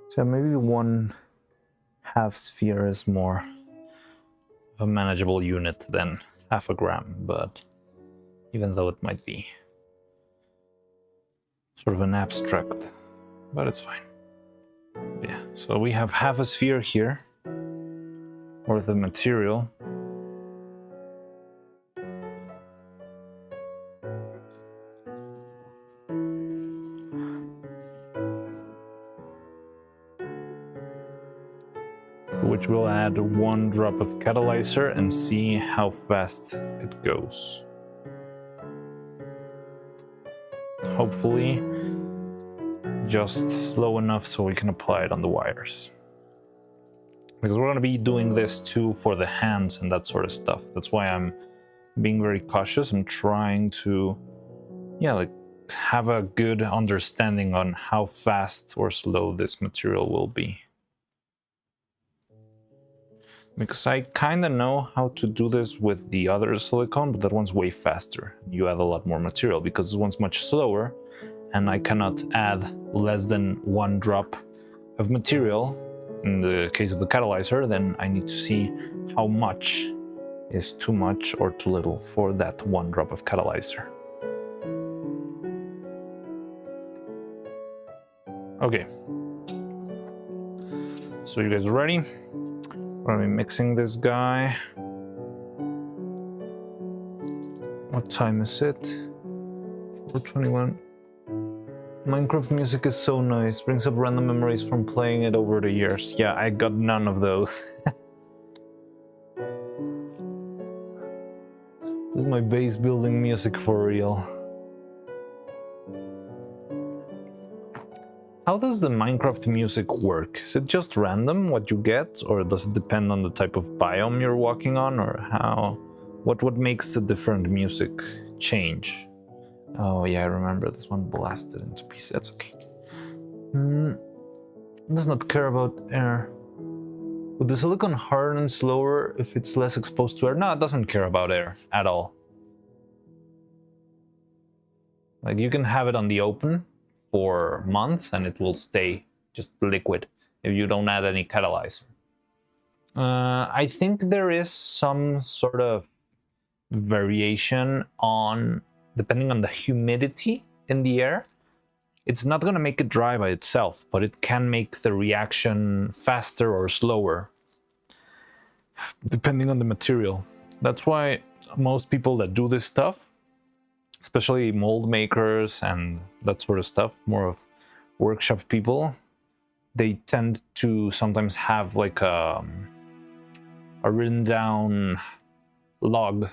So maybe 1/2 sphere is more of a manageable unit than half a gram, but even though it might be sort of an abstract, but it's fine. Yeah, so we have half a sphere here worth of material. Which we'll add 1 drop of catalyzer and see how fast it goes. Hopefully just slow enough so we can apply it on the wires. Because we're going to be doing this too for the hands and that sort of stuff. That's why I'm being very cautious. I'm trying to, have a good understanding on how fast or slow this material will be. Because I kind of know how to do this with the other silicone, but that one's way faster. You add a lot more material because this one's much slower, and I cannot add less than 1 drop of material. In the case of the catalyzer, then I need to see how much is too much or too little for that 1 drop of catalyzer. Okay. So you guys are ready? We're gonna be mixing this guy. What time is it? 4:21. Minecraft music is so nice. Brings up random memories from playing it over the years. Yeah, I got none of those. This is my base building music for real. How does the Minecraft music work? Is it just random what you get, or does it depend on the type of biome you're walking on, or how? What makes the different music change. Oh yeah, I remember this one blasted into pieces. That's okay. Does not care about air. Would the silicone harden slower if it's less exposed to air? No, it doesn't care about air at all. Like, you can have it on the open for months and it will stay just liquid if you don't add any catalyzer. I think there is some sort of variation on, depending on the humidity in the air. It's not going to make it dry by itself, but it can make the reaction faster or slower, depending on the material. That's why most people that do this stuff, especially mold makers and that sort of stuff, more of workshop people, they tend to sometimes have like a written down log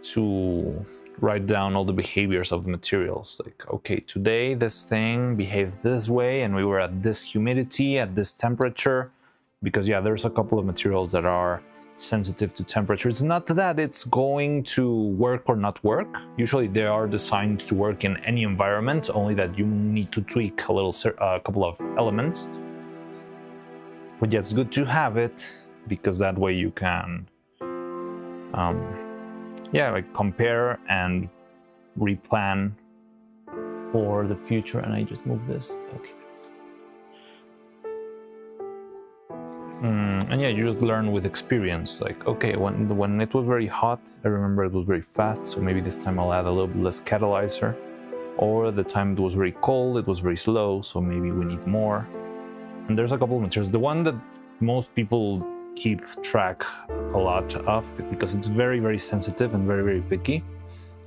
to write down all the behaviors of the materials. Like, okay, today this thing behaved this way and we were at this humidity, at this temperature, because yeah, there's a couple of materials that are sensitive to temperature. It's not that it's going to work or not work. Usually they are designed to work in any environment, only that you need to tweak a couple of elements. But yeah, it's good to have it because that way you can yeah, like compare and replan for the future. And I just moved this. Okay. And yeah, you just learn with experience. Like, okay, when it was very hot, I remember it was very fast, so maybe this time I'll add a little bit less catalyzer. Or the time it was very cold, it was very slow, so maybe we need more. And there's a couple of materials. The one that most people keep track a lot of, because it's very, very sensitive and very, very picky,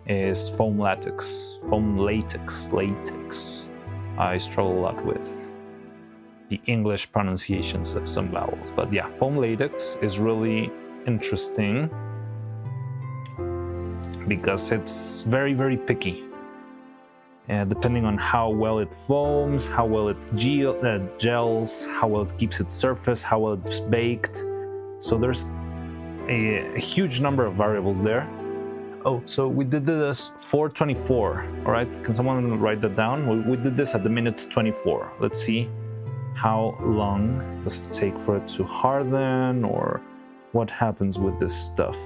is foam latex. Foam latex. I struggle a lot with the English pronunciations of some vowels, but yeah, foam latex is really interesting because it's very, very picky. Depending on how well it foams, how well it gels, how well it keeps its surface, how well it's baked. So there's a huge number of variables there. Oh, so we did this 424, all right? Can someone write that down? We did this at the minute 24. Let's see how long does it take for it to harden, or what happens with this stuff.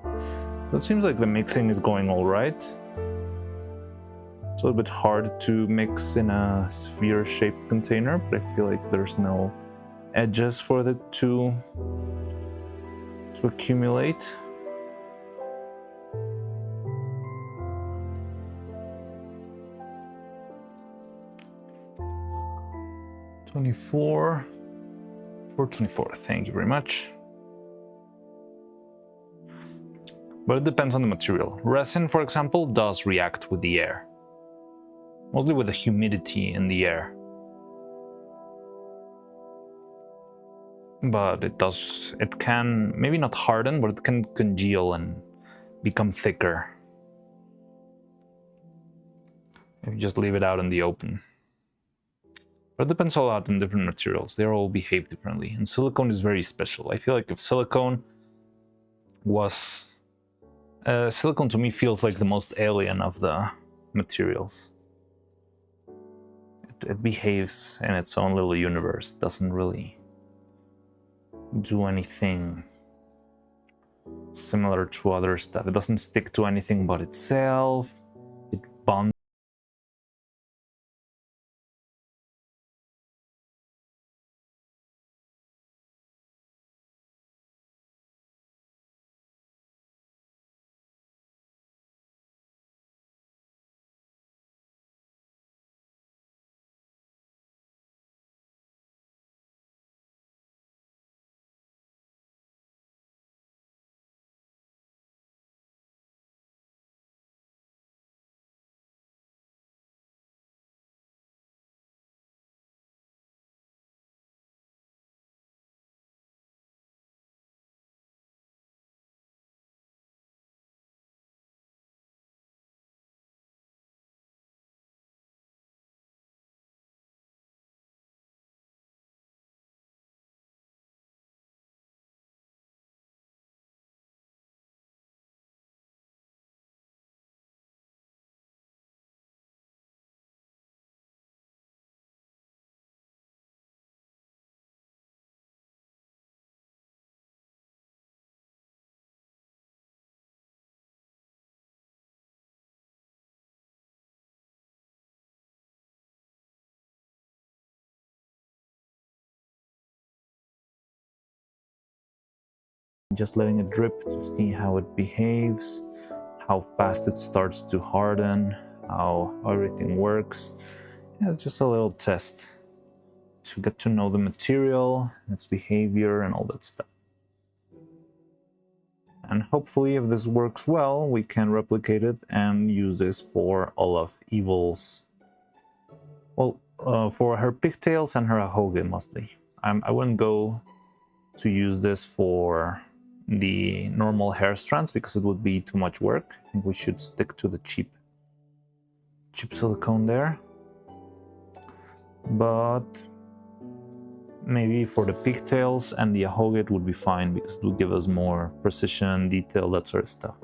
So it seems like the mixing is going all right. It's a little bit hard to mix in a sphere-shaped container, but I feel like there's no edges for the to accumulate. $24. 424, thank you very much. But it depends on the material. Resin, for example, does react with the air. Mostly with the humidity in the air. But it can, maybe not harden, but it can congeal and become thicker if you just leave it out in the open. But it depends a lot on different materials. They all behave differently. And silicone is very special. I feel like if silicone was... silicone to me feels like the most alien of the materials. It behaves in its own little universe. It doesn't really do anything similar to other stuff. It doesn't stick to anything but itself. It bonds just letting it drip to see how it behaves, how fast it starts to harden, how everything works. Yeah, just a little test to get to know the material, its behavior, and all that stuff. And hopefully, if this works well, we can replicate it and use this for all of Evil's, well, for her pigtails and her ahoge mostly. I wouldn't go to use this for the normal hair strands because it would be too much work. I think we should stick to the cheap silicone there. But maybe for the pigtails and the ahoge it would be fine because it would give us more precision, detail, that sort of stuff.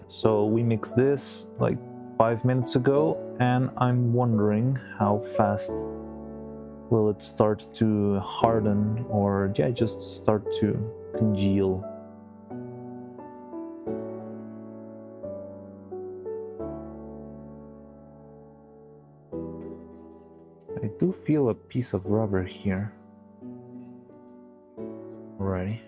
So we mixed this like 5 minutes ago, and I'm wondering how fast will it start to harden, or yeah, just start to congeal. I do feel a piece of rubber here already.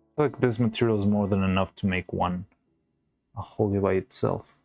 I feel like this material is more than enough to make one ahoge by itself.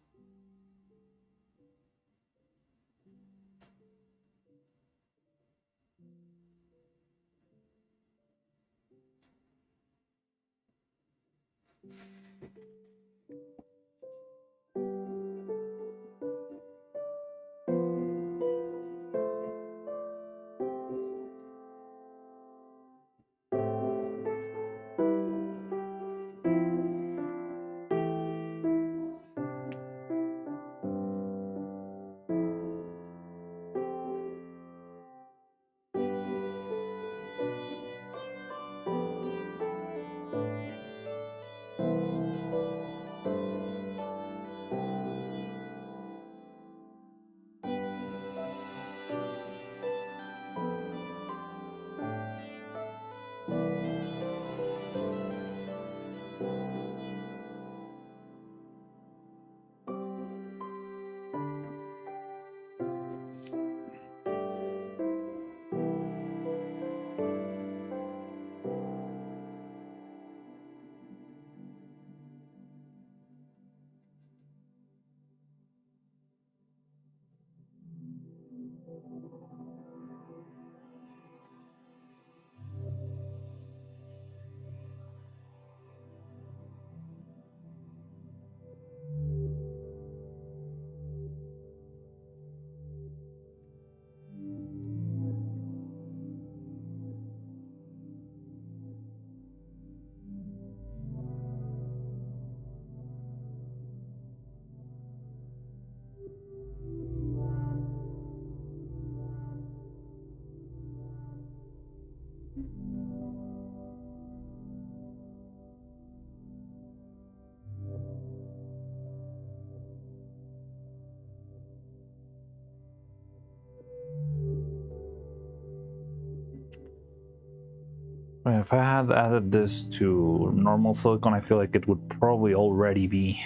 If I had added this to normal silicone, I feel like it would probably already be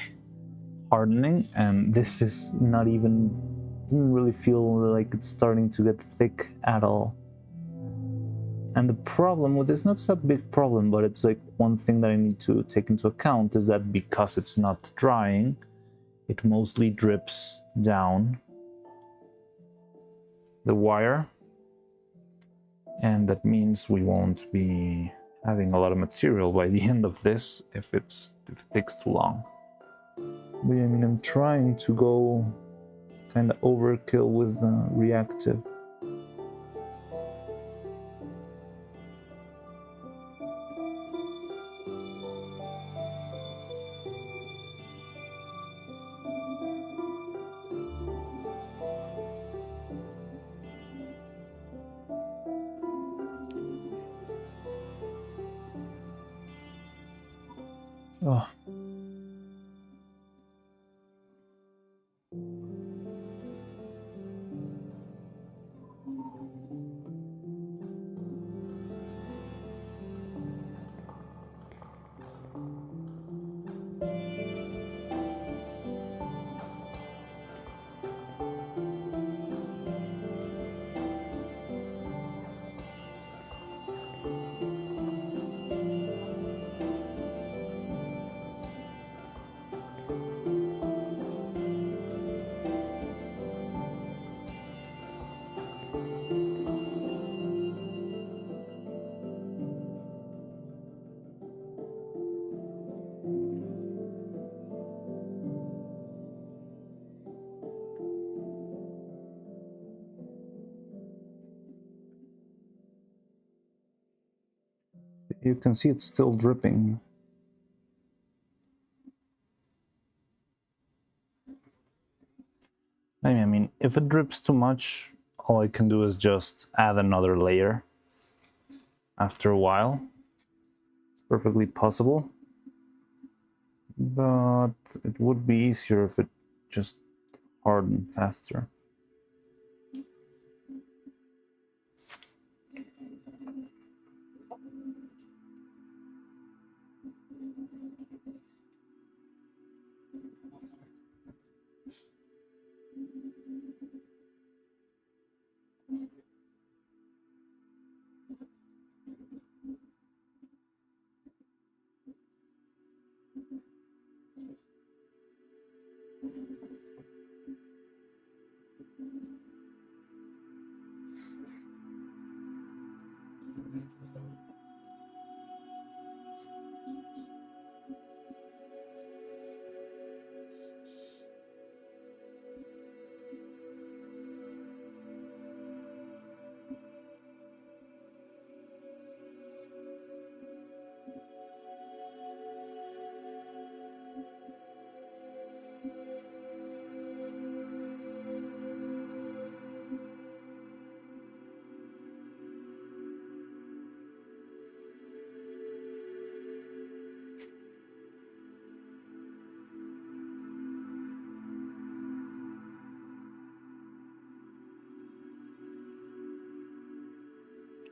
hardening, and this is not even, doesn't really feel like it's starting to get thick at all. And the problem with this, not a big problem, but it's like one thing that I need to take into account is that because it's not drying, it mostly drips down the wire. And that means we won't be having a lot of material by the end of this if it takes too long. But I mean, I'm trying to go kind of overkill with reactive. Oh. You can see it's still dripping. I mean, if it drips too much, all I can do is just add another layer after a while. It's perfectly possible. But it would be easier if it just hardened faster.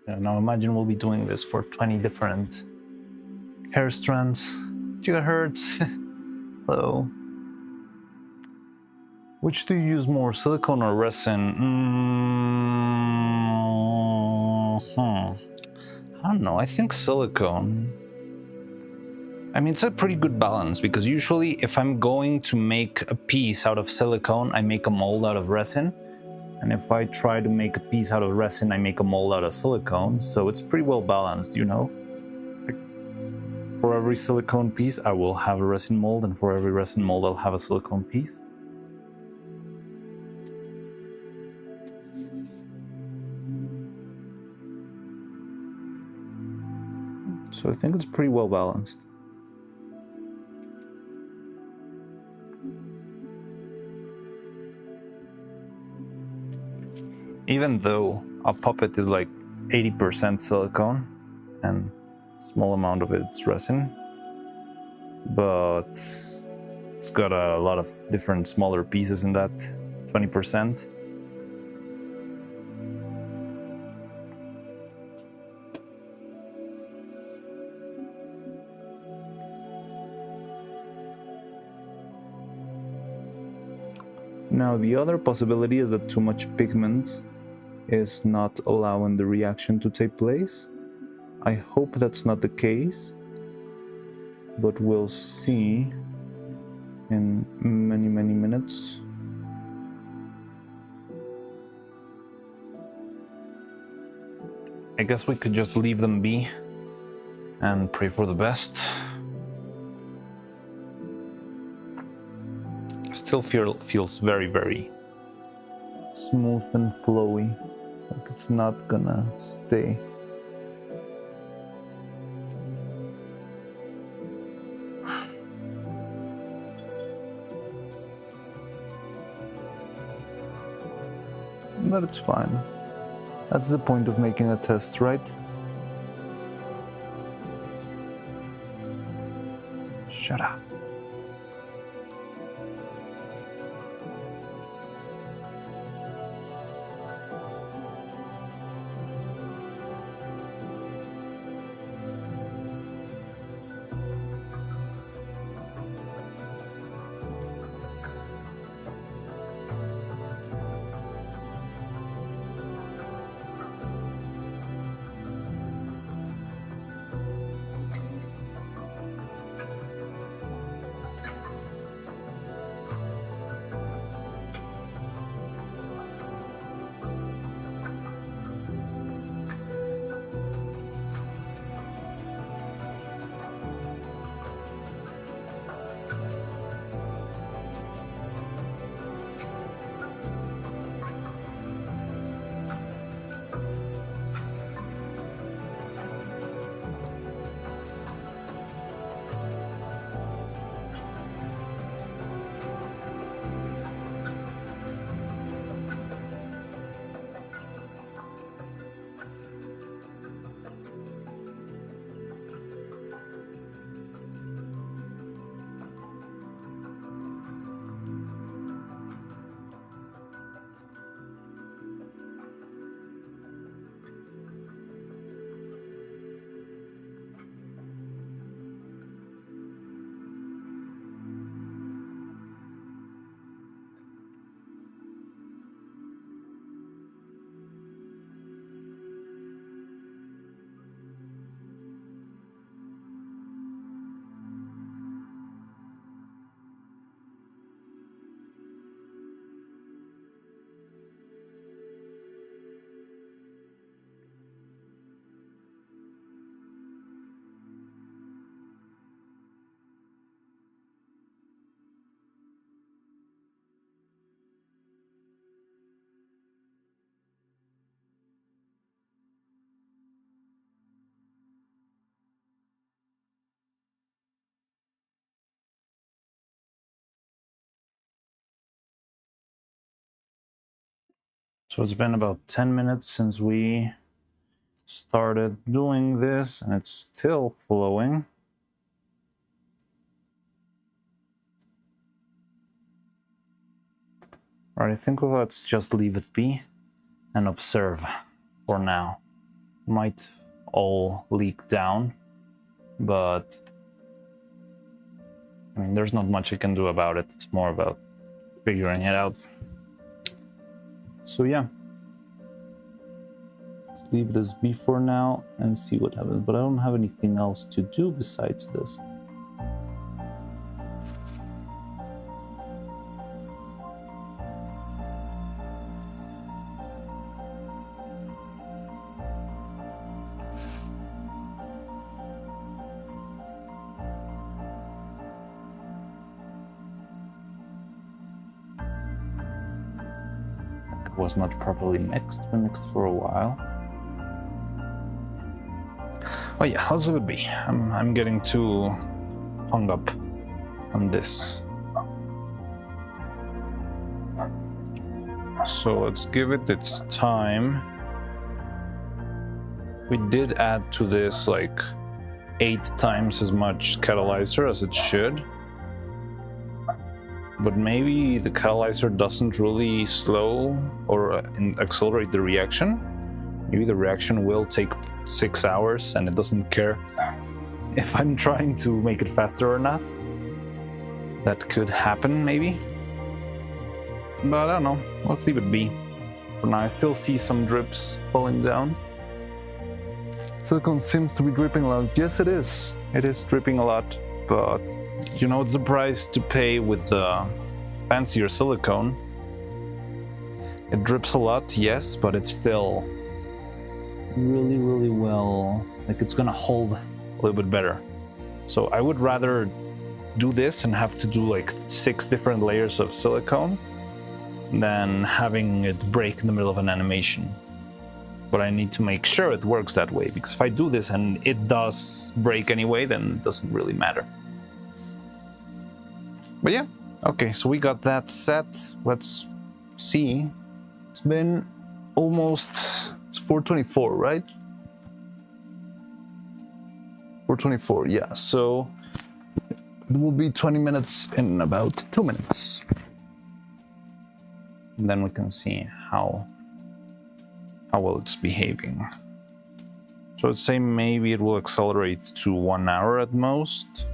Yeah, now imagine we'll be doing this for 20 different hair strands. Gigahertz. Hello. Which do you use more, silicone or resin? I don't know, I think silicone. I mean, it's a pretty good balance because usually if I'm going to make a piece out of silicone, I make a mold out of resin. And if I try to make a piece out of resin, I make a mold out of silicone. So it's pretty well balanced, you know? For every silicone piece, I will have a resin mold, and for every resin mold, I'll have a silicone piece. So I think it's pretty well balanced. Even though a puppet is like 80% silicone and a small amount of it's resin, but it's got a lot of different smaller pieces in that 20%. Now the other possibility is that too much pigment is not allowing the reaction to take place. I hope that's not the case, but we'll see in many minutes. I guess we could just leave them be and pray for the best. Still feels very smooth and flowy. Like it's not gonna stay. But it's fine. That's the point of making a test, right? Shut up. So it's been about 10 minutes since we started doing this, and it's still flowing. All right, I think let's just leave it be and observe for now. Might all leak down, but I mean, there's not much I can do about it. It's more about figuring it out. So yeah, let's leave this be for now and see what happens. But I don't have anything else to do besides this. Was not properly mixed. Been mixed for a while. Oh yeah, how's it would be? I'm getting too hung up on this. So let's give it its time. We did add to this like 8 times as much catalyzer as it should. But maybe the catalyzer doesn't really slow or accelerate the reaction. Maybe the reaction will take 6 hours and it doesn't care if I'm trying to make it faster or not. That could happen, maybe. But I don't know. Let's leave it be. For now, I still see some drips falling down. Silicone seems to be dripping a lot. Yes, it is. It is dripping a lot, but you know, it's the price to pay with the fancier silicone. It drips a lot, yes, but it's still really, really well, like it's gonna hold a little bit better. So I would rather do this and have to do like 6 different layers of silicone than having it break in the middle of an animation. But I need to make sure it works that way, because if I do this and it does break anyway, then it doesn't really matter. But yeah, okay, so we got that set. Let's see. It's been almost, it's 4:24, right? 4:24, yeah. So it will be 20 minutes in about 2 minutes. And then we can see how well it's behaving. So I'd say maybe it will accelerate to 1 hour at most.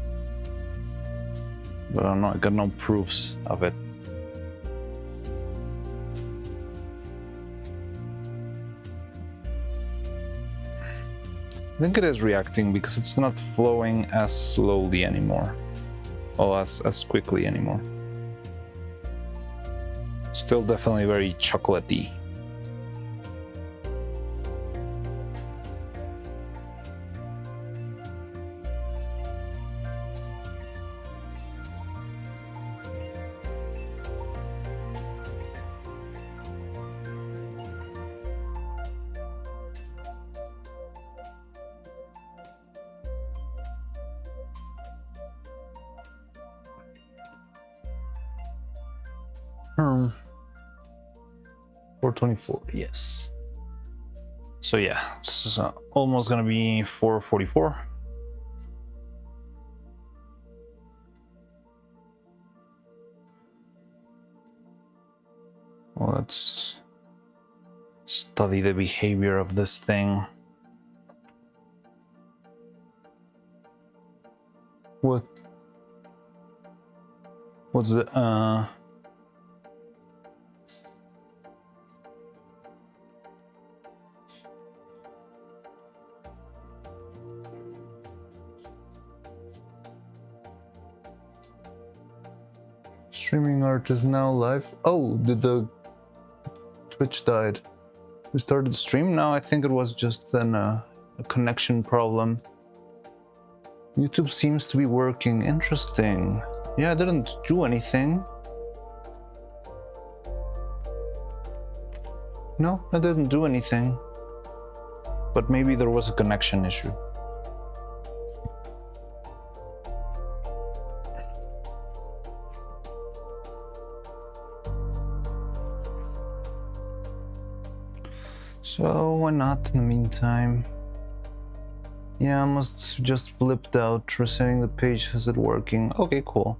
But I don't know, I got no proofs of it. I think it is reacting because it's not flowing as slowly anymore. Or as quickly anymore. Still definitely very chocolatey. Hmm. 4:24, yes. So yeah, it's almost gonna be 4:44. Well, let's study the behavior of this thing. What? What's the streaming art is now live? Oh, did the Twitch died? We started the stream? No, I think it was just then a connection problem. YouTube seems to be working. Interesting. Yeah, I didn't do anything. No, I didn't do anything. But maybe there was a connection issue. So why not in the meantime? Yeah, I must just flipped out. Resetting the page, has it working? Okay, cool.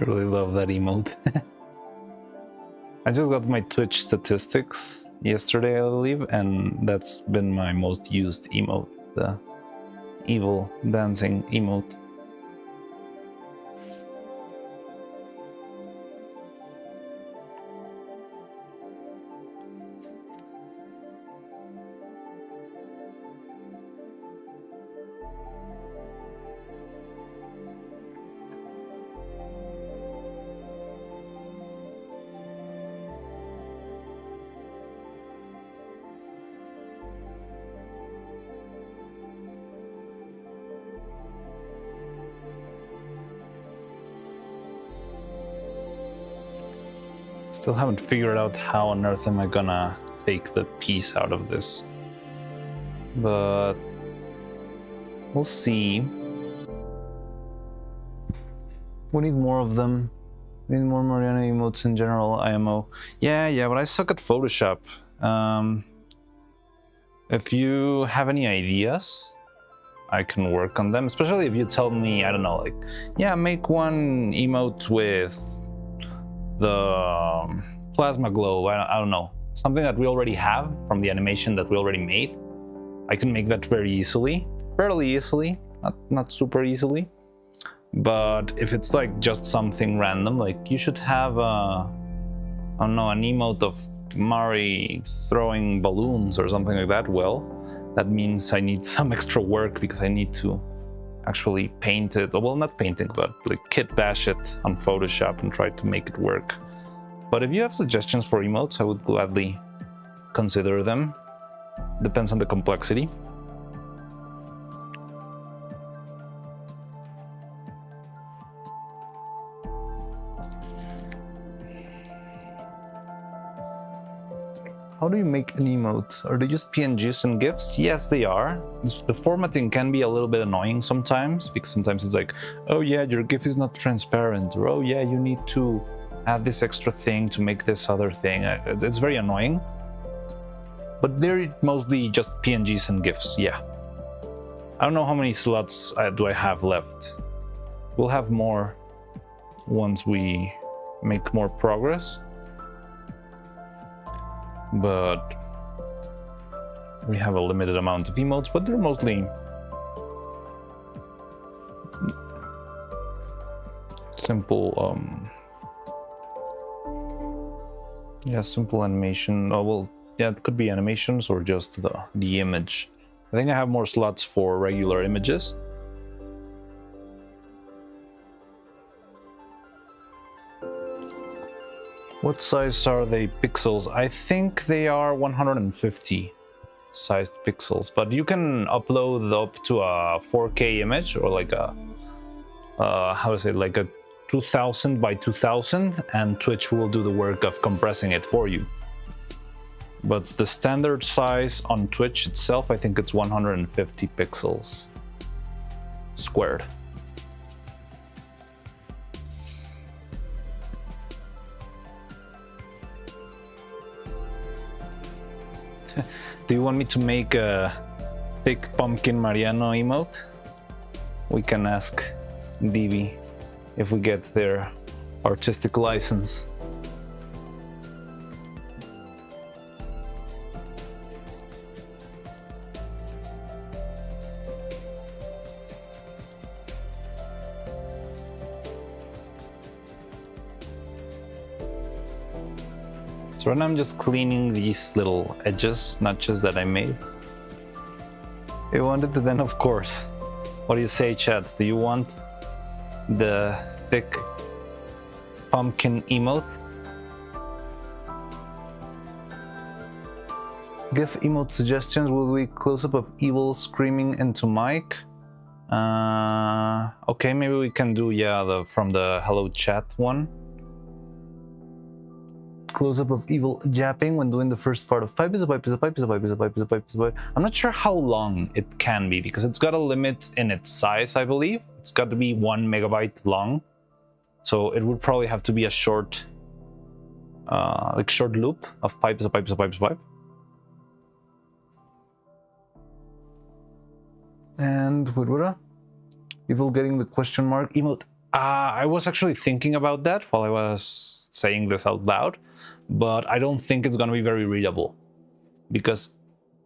I really love that emote. I just got my Twitch statistics yesterday, I believe, and that's been my most used emote, the evil dancing emote. Still haven't figured out how on earth am I gonna take the piece out of this. But we'll see. We need more of them. We need more Mariana emotes in general, IMO. Yeah, but I suck at Photoshop. If you have any ideas, I can work on them. Especially if you tell me, I don't know, like, yeah, make one emote with the plasma glow. I don't know, something that we already have from the animation that we already made. I can make that very easily, fairly easily, not super easily. But if it's like just something random, like you should have I don't know, an emote of Mari throwing balloons or something like that, well, that means I need some extra work because I need to actually paint it, well, not paint it, but like kit bash it on Photoshop and try to make it work. But if you have suggestions for emotes, I would gladly consider them. Depends on the complexity. How do you make an emote? Are they just PNGs and GIFs? Yes, they are. The formatting can be a little bit annoying sometimes, because sometimes it's like, oh yeah, your GIF is not transparent, or oh yeah, you need to add this extra thing to make this other thing. It's very annoying. But they're mostly just PNGs and GIFs, yeah. I don't know how many slots do I have left. We'll have more once we make more progress. But we have a limited amount of emotes, but they're mostly simple, yeah, simple animation. Oh, well, yeah, it could be animations or just the image. I think I have more slots for regular images. What size are they pixels? I think they are 150 sized pixels, but you can upload up to a 4K image, or like a, how to say, like a 2000 by 2000, and Twitch will do the work of compressing it for you. But the standard size on Twitch itself, I think it's 150 pixels squared. Do you want me to make a thick pumpkin Mariano emote, we can ask Divi if we get their artistic license. So right now I'm just cleaning these little notches that I made. You wanted to then, of course. What do you say, chat? Do you want the thick pumpkin emote? Give emote suggestions. Will we close up of evil screaming into mic? Okay, maybe we can do from the hello chat one. Close up of evil japping when doing the first part of pipe is a pipe is a pipe is a pipe is a pipe is a pipe is a pipe. I'm not sure how long it can be because it's got a limit in its size, I believe. It's got to be 1 megabyte long. So it would probably have to be a short short loop of pipe is a pipe is a pipe is a pipe. And evil getting the question mark emote. I was actually thinking about that while I was saying this out loud, but I don't think it's going to be very readable because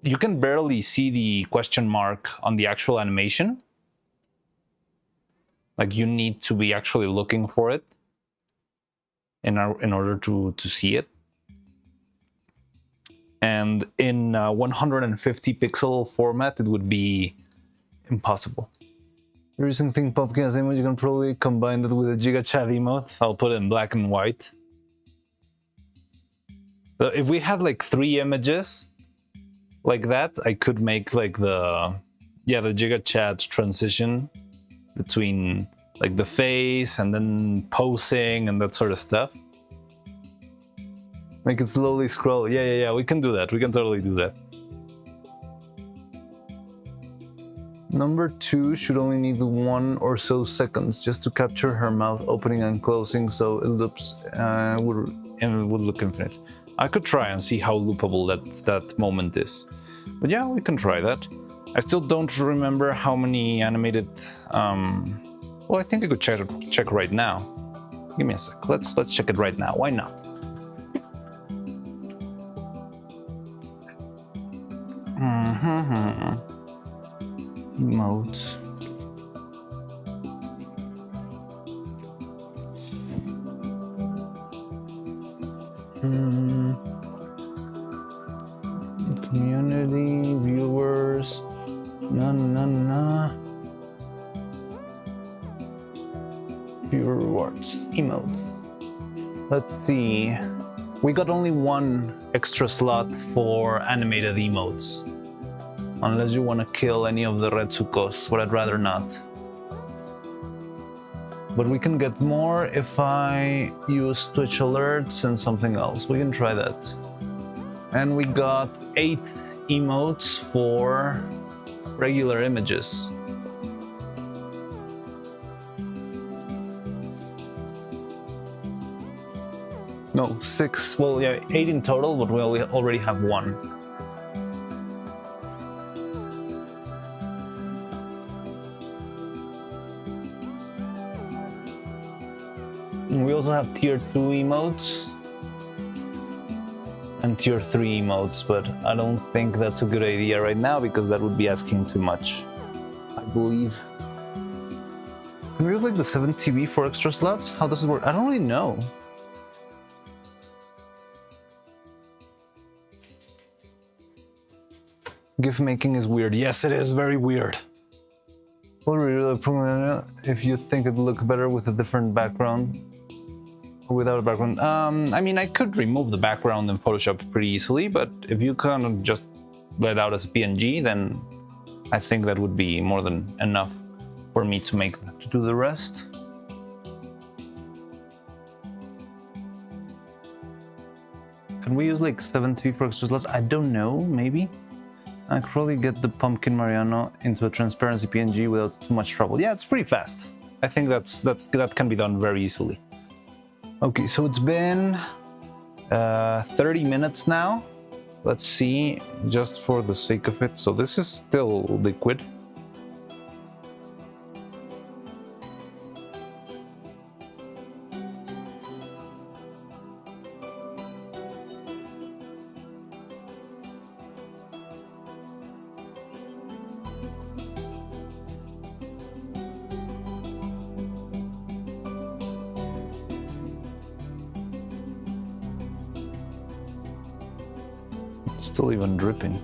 you can barely see the question mark on the actual animation. Like you need to be actually looking for it in order to see it. And in 150 pixel format, it would be impossible. You're using Think Pumpkin as image, you can probably combine it with a Giga Chat emote. I'll put it in black and white. So if we had like 3 images like that, I could make like the Giga Chat transition between like the face and then posing and that sort of stuff. Make it slowly scroll. Yeah, we can do that. We can totally do that. Number 2 should only need 1 or so seconds just to capture her mouth opening and closing, so it loops would look infinite. I could try and see how loopable that moment is. But yeah, we can try that. I still don't remember how many animated. Well, I think I could check right now. Give me a sec. Let's check it right now. Why not? Emotes. Community, viewers, viewer rewards, emote. Let's see. We got only 1 extra slot for animated emotes. Unless you want to kill any of the Retsukos, but I'd rather not. But we can get more if I use Twitch alerts and something else. We can try that. And we got 8 emotes for regular images. No, 6. Well, yeah, 8 in total, but we already have 1. We also have tier 2 emotes and tier 3 emotes, but I don't think that's a good idea right now because that would be asking too much, I believe. Can we use like the 7TV for extra slots? How does it work? I don't really know. GIF making is weird. Yes, it is very weird. If you think it'd look better with a different background. Without a background. I mean, I could remove the background in Photoshop pretty easily, but if you kind of just let it out as a PNG, then I think that would be more than enough for me to do the rest. Can we use like 7TV for extra slots? I don't know, maybe. I could probably get the Pumpkin Mariano into a transparency PNG without too much trouble. Yeah, it's pretty fast. I think that can be done very easily. Okay, so it's been 30 minutes now. Let's see, just for the sake of it. So this is still liquid. It's still even dripping.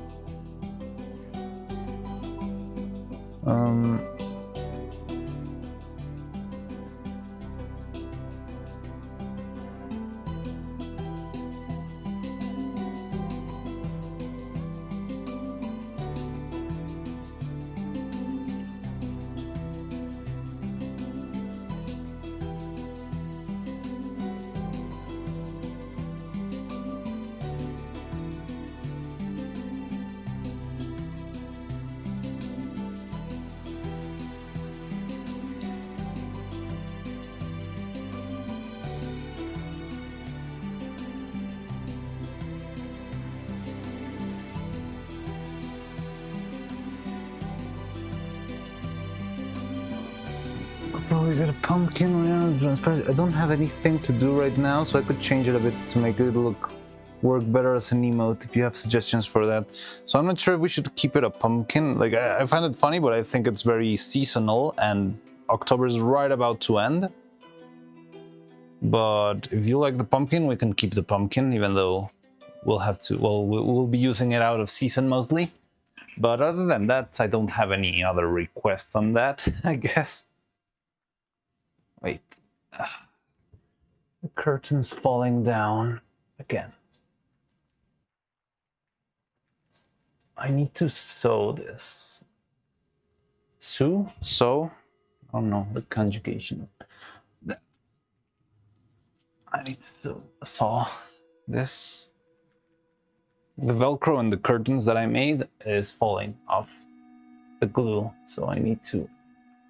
So we got a pumpkin around transparent. I don't have anything to do right now, so I could change it a bit to make it work better as an emote if you have suggestions for that. So I'm not sure if we should keep it a pumpkin. Like I find it funny, but I think it's very seasonal and October is right about to end. But if you like the pumpkin, we can keep the pumpkin, even though we'll have to, well, we'll be using it out of season mostly. But other than that, I don't have any other requests on that, I guess. Wait. The curtain's falling down again. I need to sew this. Sew? Sew? I don't know the conjugation of that. I need to saw this. The Velcro and the curtains that I made is falling off the glue, so I need to,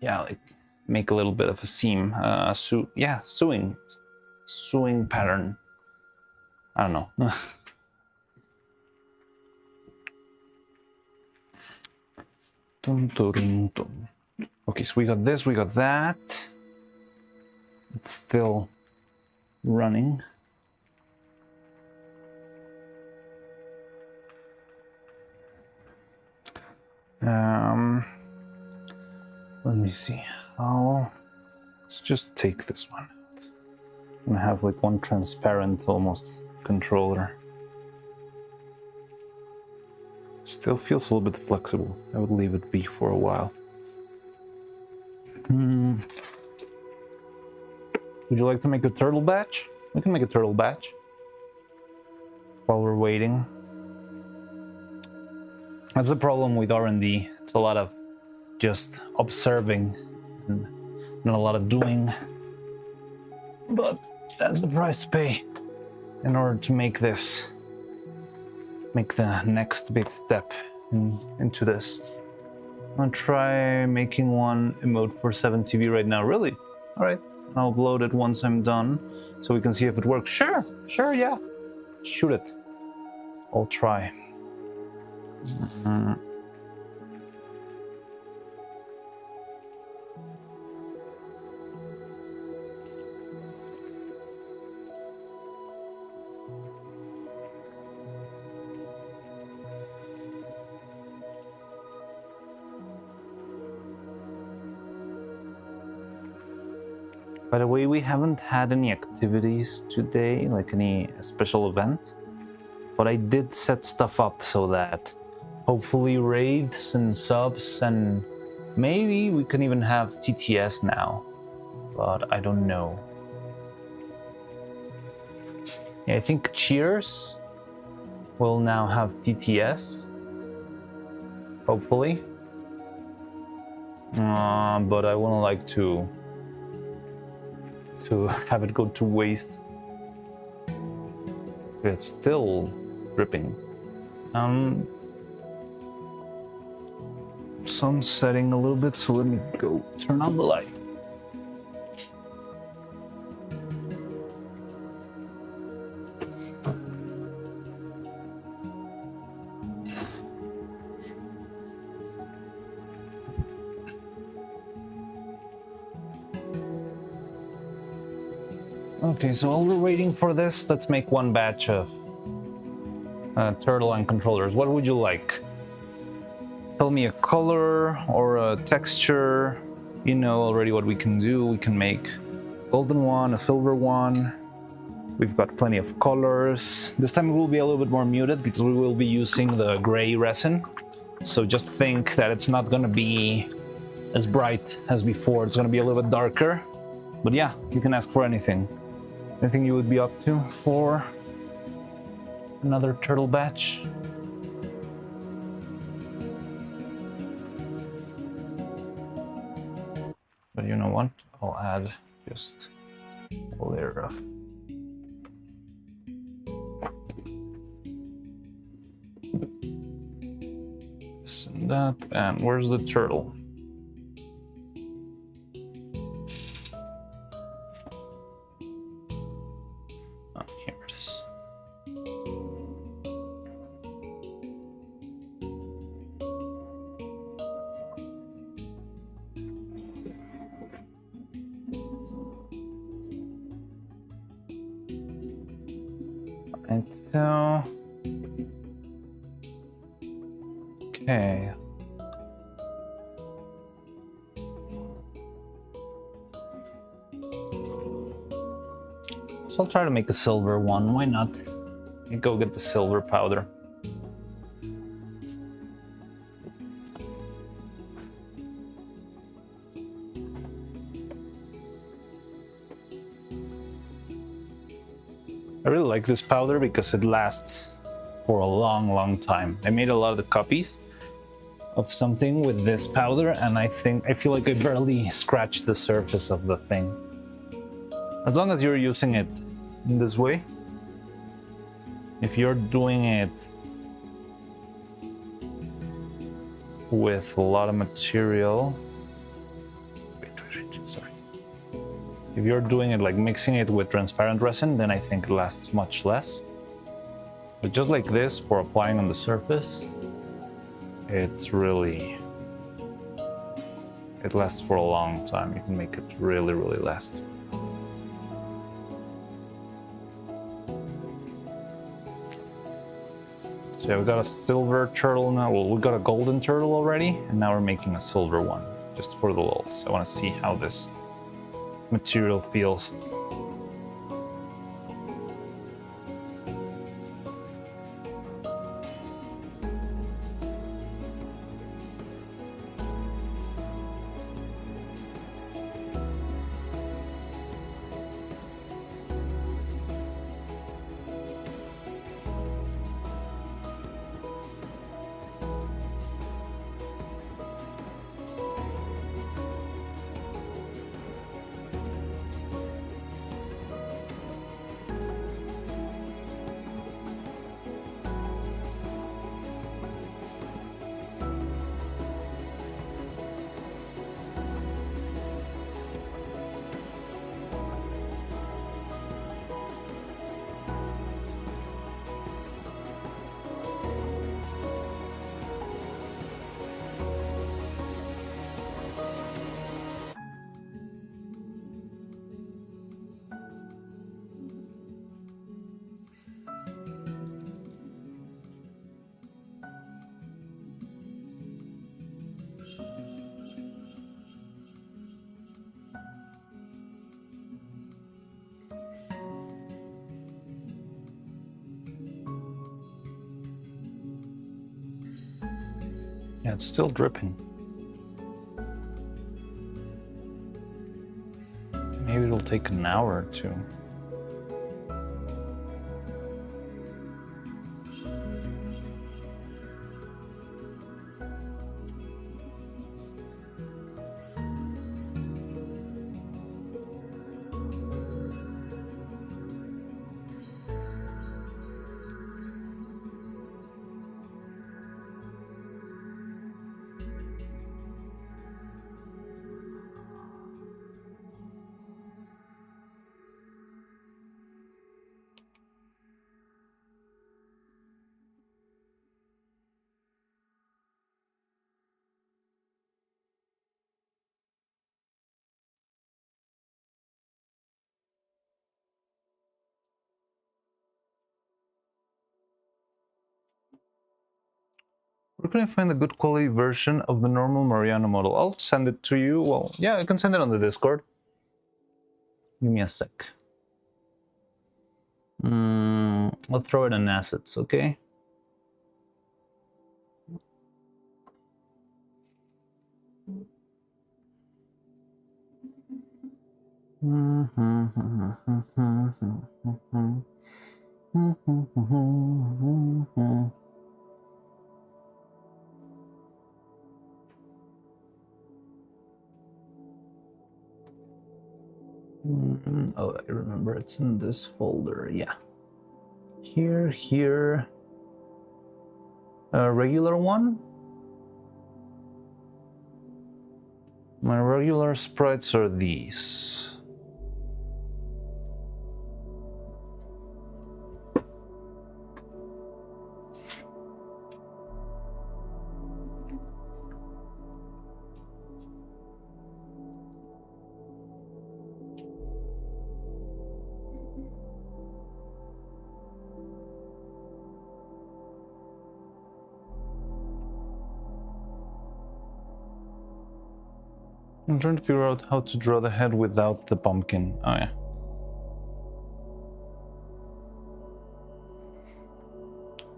yeah, like make a little bit of a seam, sewing pattern. I don't know. Dun, dun, dun. Okay, so we got this, we got that. It's still running. Let me see. Let's just take this one out. I'm gonna have like one transparent almost controller. Still feels a little bit flexible. I would leave it be for a while. Would you like to make a turtle batch? We can make a turtle batch while we're waiting. That's the problem with R&D. It's a lot of just observing and not a lot of doing. But that's the price to pay in order to make this, make the next big step into this. I'm gonna try making one emote for 7TV right now. Really? All right. I'll upload it once I'm done so we can see if it works. Sure, yeah. Shoot it. I'll try. By the way, we haven't had any activities today, like any special event, but I did set stuff up so that hopefully raids and subs, and maybe we can even have TTS now, but I don't know. Yeah, I think Cheers will now have TTS, hopefully, but I wouldn't like to have it go to waste. It's still dripping. Sun's setting a little bit, so let me go turn on the light. Okay, so while we're waiting for this, let's make one batch of turtle and controllers. What would you like? Tell me a color or a texture. You know already what we can do. We can make golden one, a silver one. We've got plenty of colors. This time it will be a little bit more muted because we will be using the gray resin. So just think that it's not gonna be as bright as before. It's gonna be a little bit darker. But yeah, you can ask for anything. Anything you would be up to for another turtle batch? But you know what? I'll add just a layer of this and that. And where's the turtle? Oh, here it is. And so, okay. So I'll try to make a silver one. Why not? You go get the silver powder. I really like this powder because it lasts for a long time. I made a lot of the copies of something with this powder, and I feel like I barely scratched the surface of the thing. As long as you're using it in this way, if you're doing it with a lot of material, sorry. If you're doing it like mixing it with transparent resin, then I think it lasts much less. But just like this, for applying on the surface, it lasts for a long time. You can make it really last. So yeah, we got a silver turtle now. Well, we got a golden turtle already, and now we're making a silver one, just for the lulz. I want to see how this material feels. Yeah, it's still dripping. Maybe it'll take an hour or two. Where can I find a good quality version of the normal Mariano model? I'll send it to you. Well, yeah, I can send it on the Discord. Give me a sec. I'll throw it in assets, okay? Oh, I remember it's in this folder. Yeah. Here. A regular one. My regular sprites are these. I'm trying to figure out how to draw the head without the pumpkin. Oh yeah.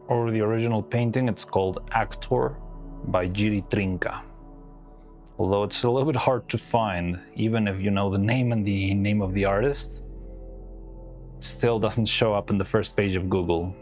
Or the original painting, it's called Actor by Giri Trinca. Although it's a little bit hard to find, even if you know the name and the name of the artist, it still doesn't show up in the first page of Google.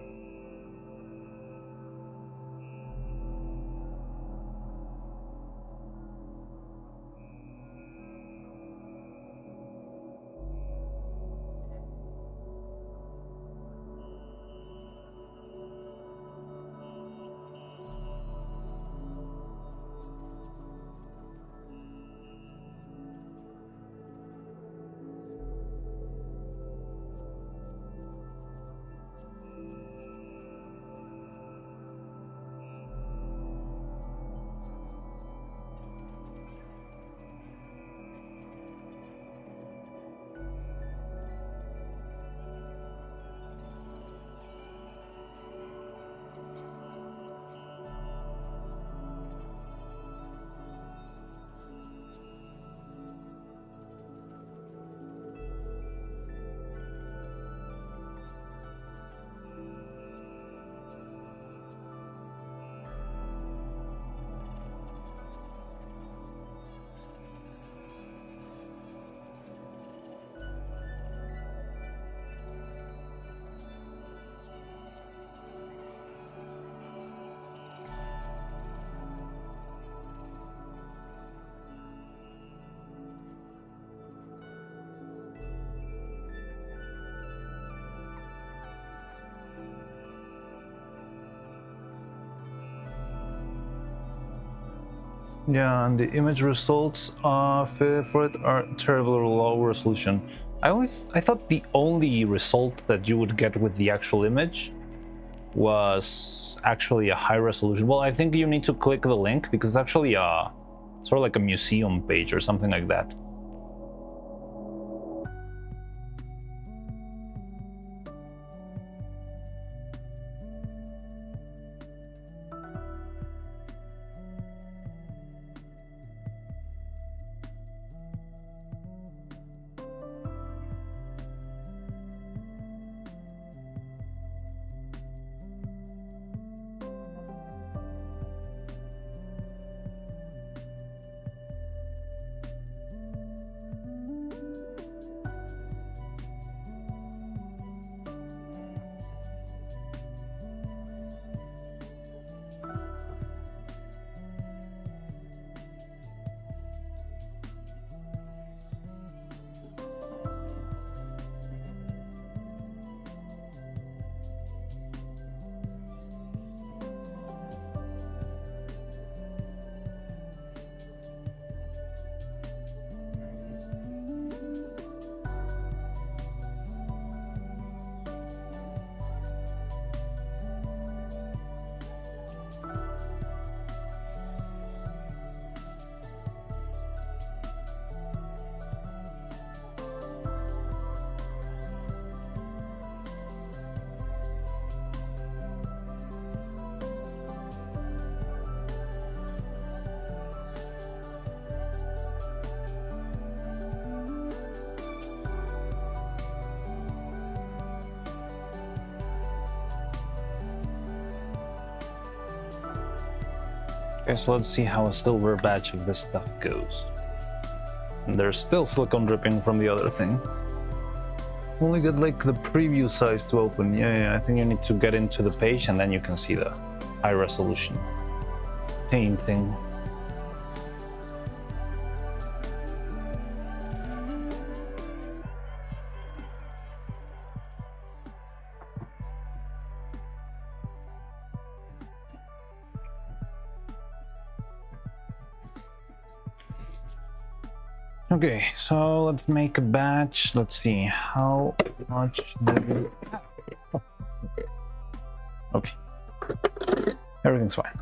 Yeah, and the image results for it are terribly low resolution. I thought the only result that you would get with the actual image was actually a high resolution. Well, I think you need to click the link because it's actually sort of like a museum page or something like that. Okay, so let's see how a silver batch of this stuff goes. And there's still silicone dripping from the other thing. Only got like the preview size to open. Yeah, I think you need to get into the page and then you can see the high resolution painting. Okay, so let's make a batch. Let's see how much do we... Okay, everything's fine.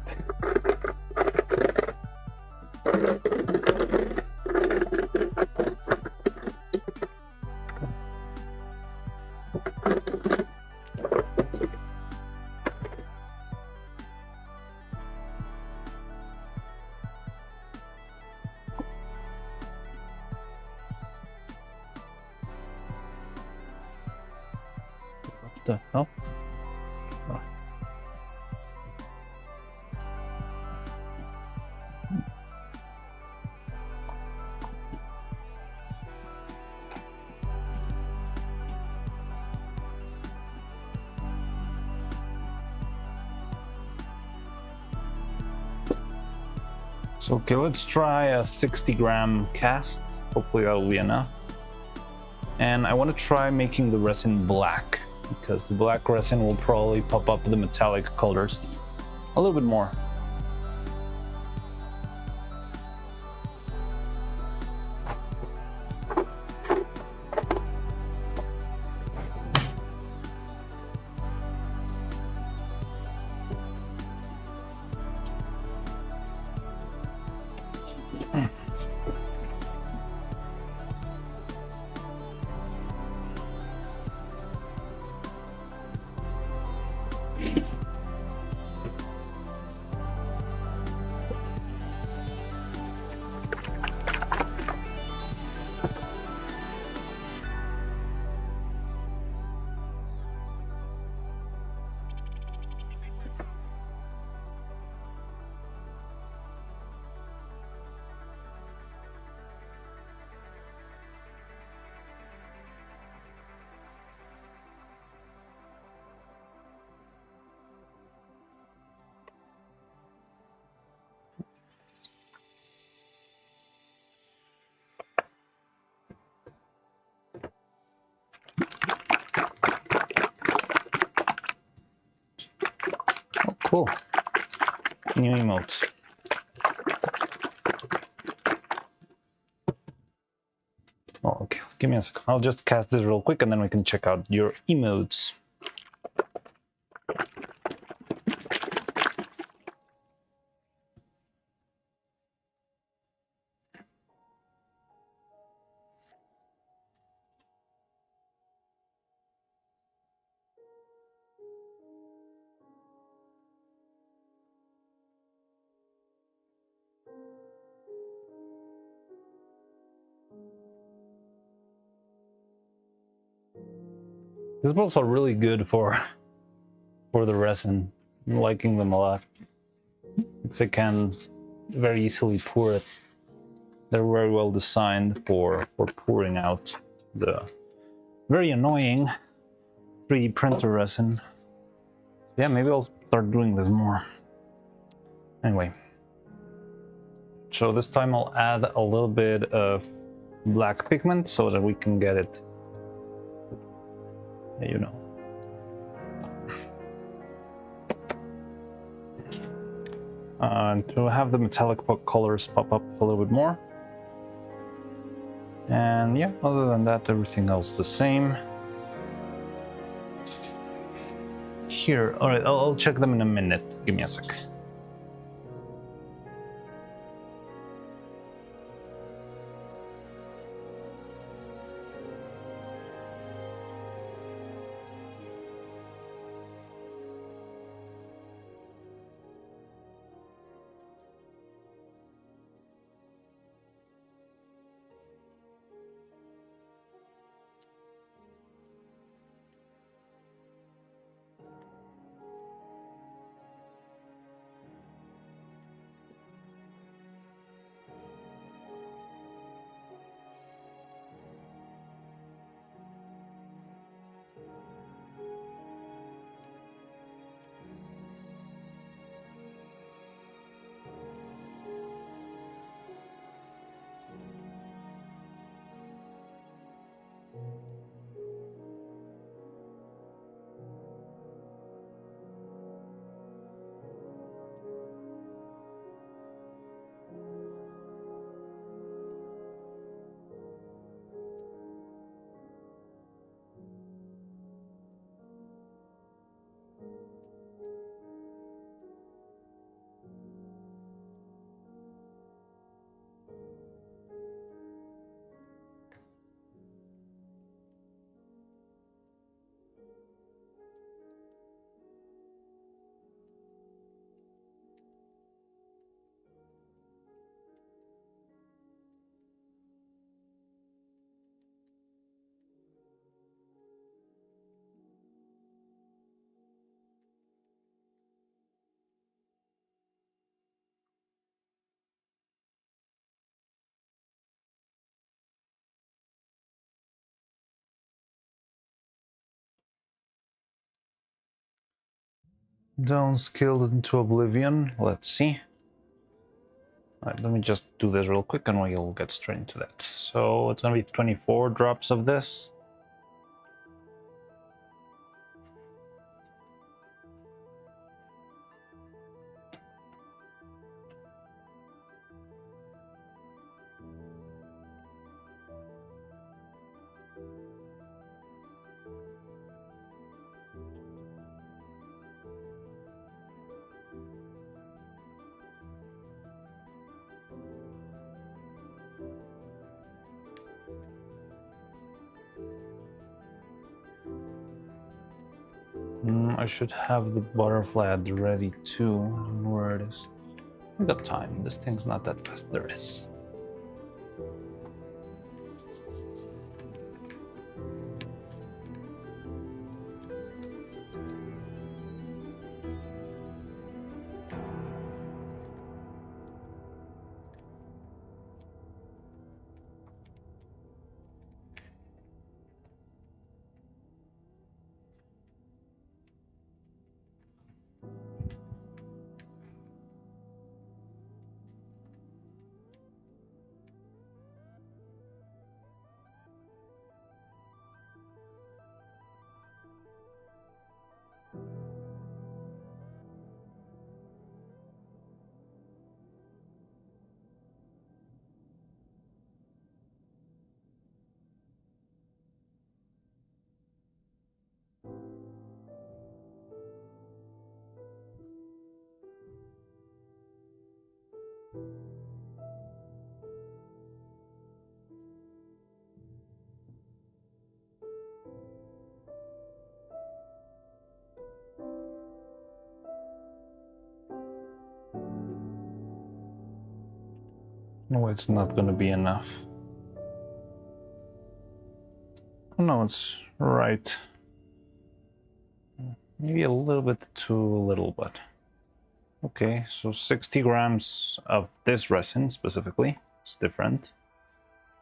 What the hell? Oh. So, okay, let's try a 60-gram cast. Hopefully that will be enough. And I want to try making the resin black, because the black resin will probably pop up the metallic colors a little bit more. Oh, cool. New emotes. Oh, okay. Give me a second. I'll just cast this real quick and then we can check out your emotes. These balls are really good for the resin. I'm liking them a lot. Because I can very easily pour it. They're very well designed for pouring out the very annoying 3D printer resin. Yeah, maybe I'll start doing this more. Anyway. So this time I'll add a little bit of black pigment so that we can get it, you know. To have the metallic colors pop up a little bit more. And yeah, other than that, everything else the same. Here, all right, I'll check them in a minute. Give me a sec. Downscaled into oblivion. Let's see. Alright, let me just do this real quick and we'll get straight into that. So it's gonna be 24 drops of this. I should have the butterfly ad ready too. I don't know where it is. We got time. This thing's not that fast. There it is. No, it's not gonna be enough. No, it's right. Maybe a little bit too little, but okay. So 60 grams of this resin specifically. It's different.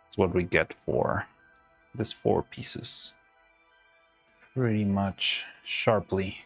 It's what we get for this 4 pieces. Pretty much sharply.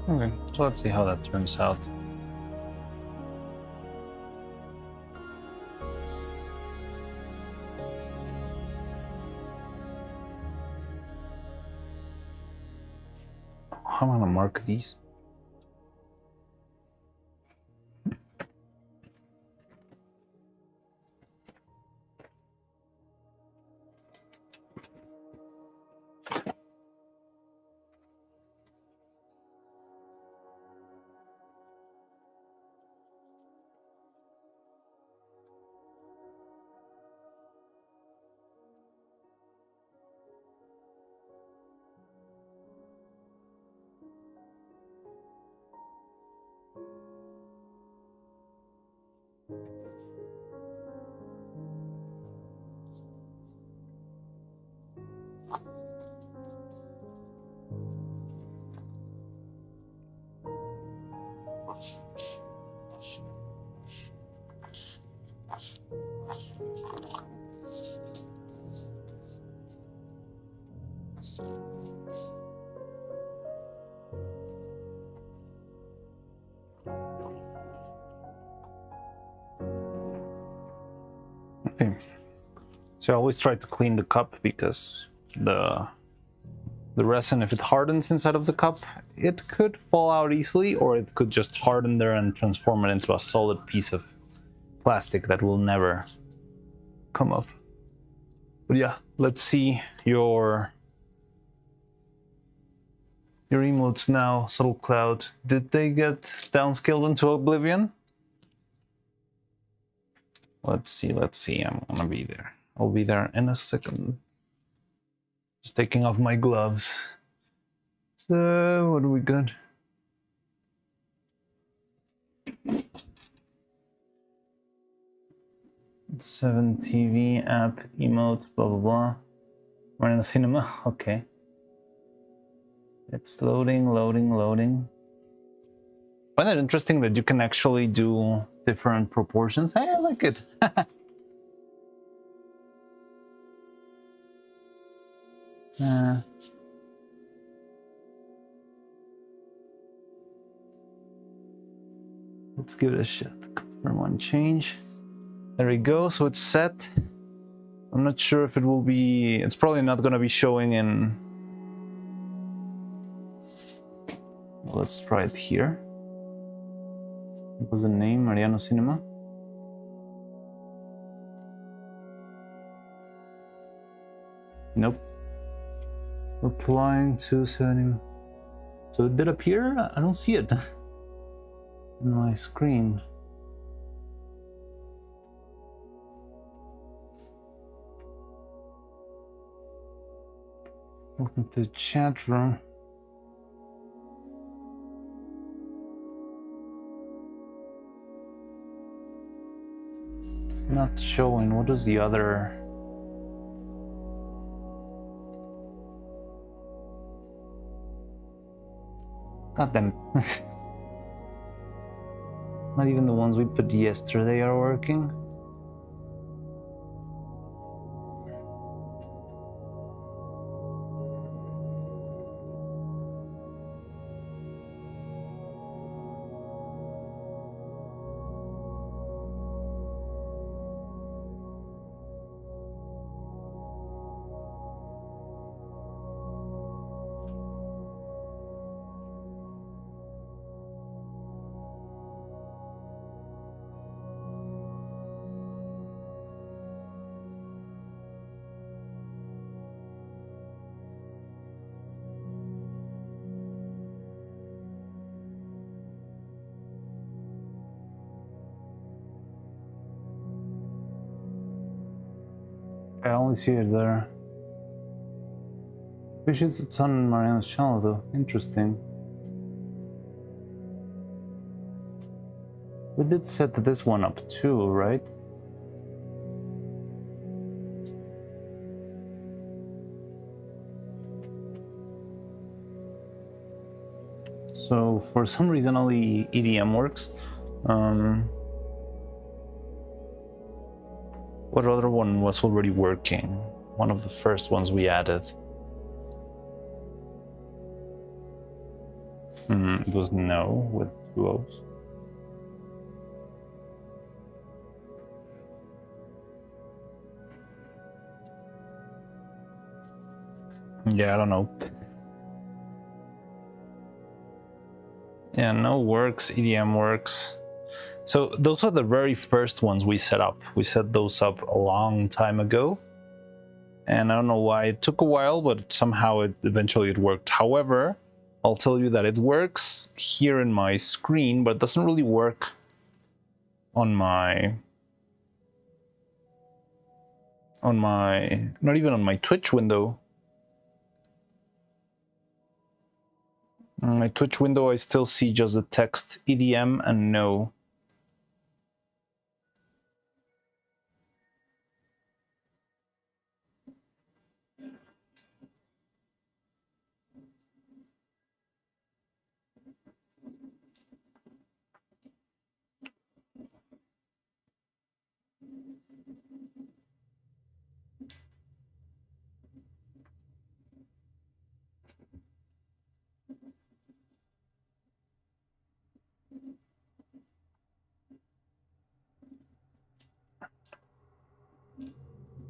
Okay, so let's see how that turns out. How am I gonna mark these? Okay. So I always try to clean the cup because the resin, if it hardens inside of the cup, it could fall out easily, or it could just harden there and transform it into a solid piece of plastic that will never come up. But yeah, let's see your emotes now. Subtle Cloud, did they get downscaled into oblivion? Let's see, I'm gonna be there. I'll be there in a second. Just taking off my gloves. So, what do we got? Seven TV app emote, blah blah blah. We're in a cinema, okay. It's loading. Find it interesting that you can actually do different proportions. Hey, I like it. Let's give it a shot. Confirm one change. There we go. So it's set. I'm not sure if it will be. It's probably not going to be showing in. Well, let's try it here. What was the name? Mariano Cinema. Nope. Replying to sending. So it did appear? I don't see it on my screen. Welcome to the chat room. It's not showing. What is the other? God damn. Not even the ones we put yesterday are working. I only see it there. Which is it's on Mariano's channel though. Interesting. We did set this one up too, right? So for some reason only EDM works. What other one was already working? One of the first ones we added. It was no with 2 O's. Yeah, I don't know. Yeah, no works, EDM works. So those are the very first ones we set up. We set those up a long time ago. And I don't know why it took a while, but somehow eventually it worked. However, I'll tell you that it works here in my screen, but it doesn't really work on my not even on my Twitch window. On my Twitch window, I still see just the text EDM and no.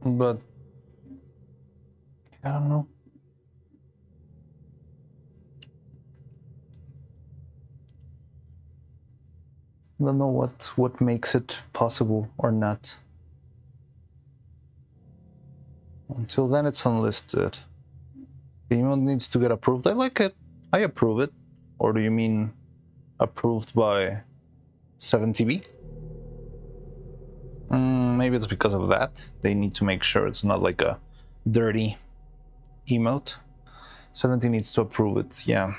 but I don't know. I don't know what makes it possible or not. Until then, it's unlisted. The email needs to get approved. I like it. I approve it. Or do you mean approved by 7TV? Maybe it's because of that. They need to make sure it's not like a dirty emote. 70 needs to approve it, yeah.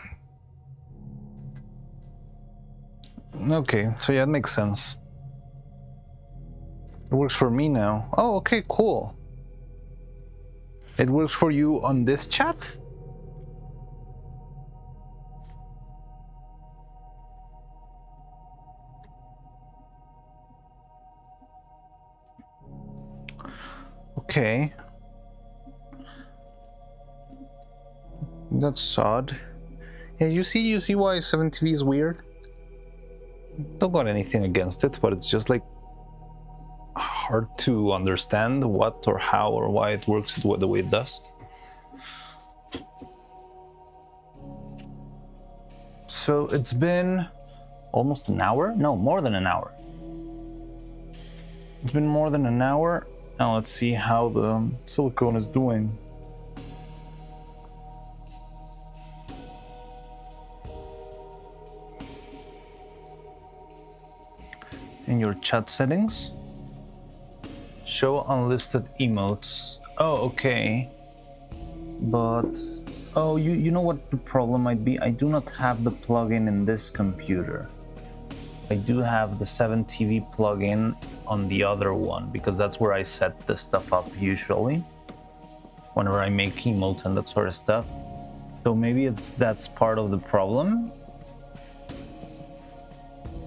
Okay, so yeah, it makes sense. It works for me now. Oh, okay, cool. It works for you on this chat? Okay. That's odd. Yeah, you see why 7TV is weird? Don't got anything against it, but it's just like hard to understand what or how or why it works the way it does. So it's been almost an hour? No, more than an hour. It's been more than an hour. Now let's see how the silicone is doing. In your chat settings, show unlisted emotes. Oh, okay. But oh, you know what the problem might be? I do not have the plugin in this computer. I do have the 7TV plugin on the other one because that's where I set this stuff up usually whenever I make emotes and that sort of stuff. So maybe that's part of the problem.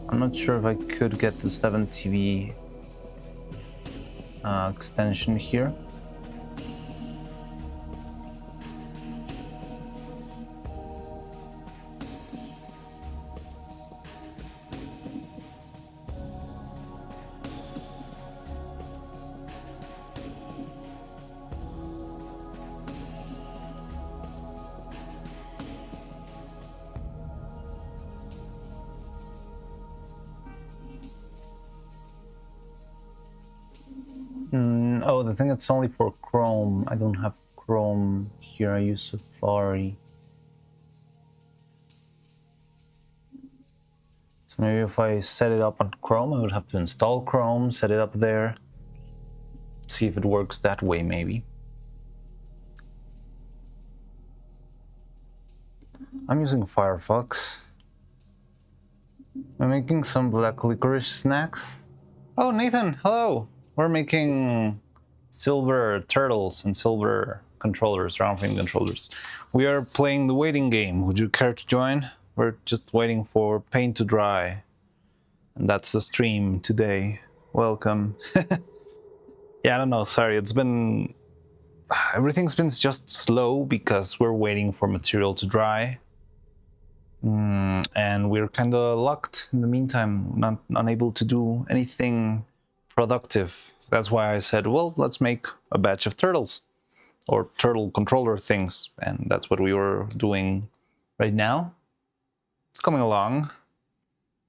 I'm not sure if I could get the 7TV extension here. Oh, the thing it's only for Chrome. I don't have Chrome here. I use Safari. So maybe if I set it up on Chrome, I would have to install Chrome, set it up there, see if it works that way maybe. I'm using Firefox. I'm making some black licorice snacks. Oh, Nathan, hello! We're making silver turtles and silver controllers, round frame controllers. We are playing the waiting game. Would you care to join? We're just waiting for paint to dry. And that's the stream today. Welcome. Yeah, I don't know, sorry, it's been... Everything's been just slow because we're waiting for material to dry. And we're kind of locked in the meantime, not unable to do anything productive. That's why I said, well, let's make a batch of turtles or turtle controller things. And that's what we were doing right now. It's coming along.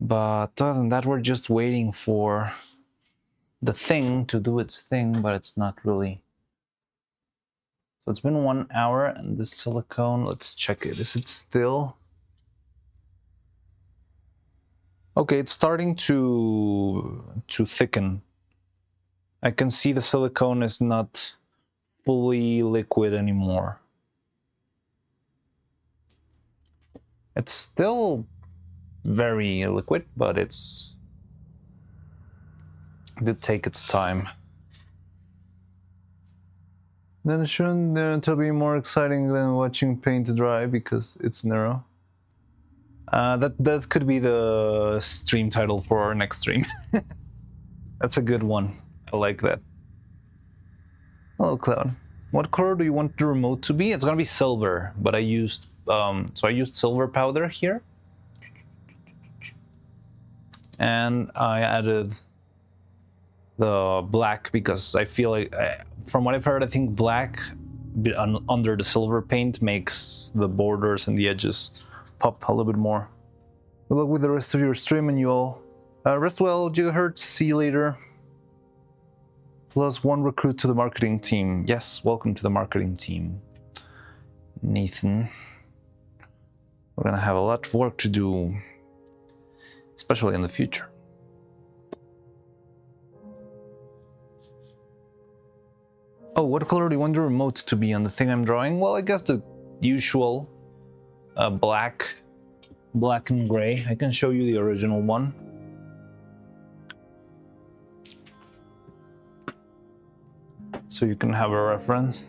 But other than that, we're just waiting for the thing to do its thing, but it's not really. So it's been 1 hour and this silicone, let's check it. Is it still? Okay, it's starting to thicken. I can see the silicone is not fully liquid anymore. It's still very liquid, but it did take its time. Then it shouldn't be more exciting than watching paint dry because it's Neuro. That could be the stream title for our next stream. That's a good one. I like that. Hello, Cloud. What color do you want the remote to be? It's gonna be silver, but I used so I used silver powder here, and I added the black because I feel like, from what I've heard, I think black under the silver paint makes the borders and the edges pop a little bit more. Good luck with the rest of your stream, and you all rest well, gigahertz. See you later. +1 recruit to the marketing team. Yes, welcome to the marketing team, Nathan. We're gonna have a lot of work to do, especially in the future. Oh, what color do you want the remote to be on the thing I'm drawing? Well, I guess the usual black and gray. I can show you the original one. So you can have a reference.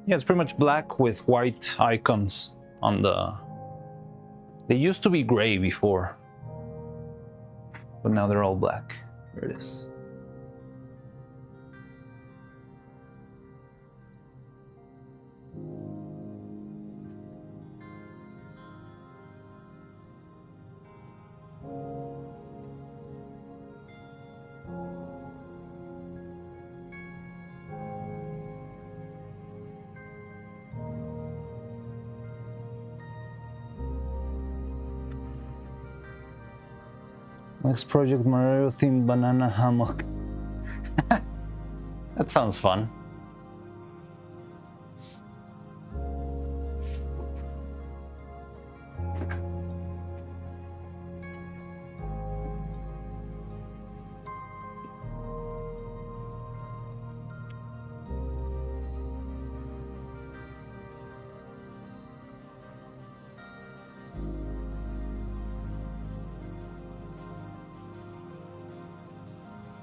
Yeah, it's pretty much black with white icons on the... They used to be gray before, but now they're all black. There it is. Next project, Mario themed banana hammock. That sounds fun.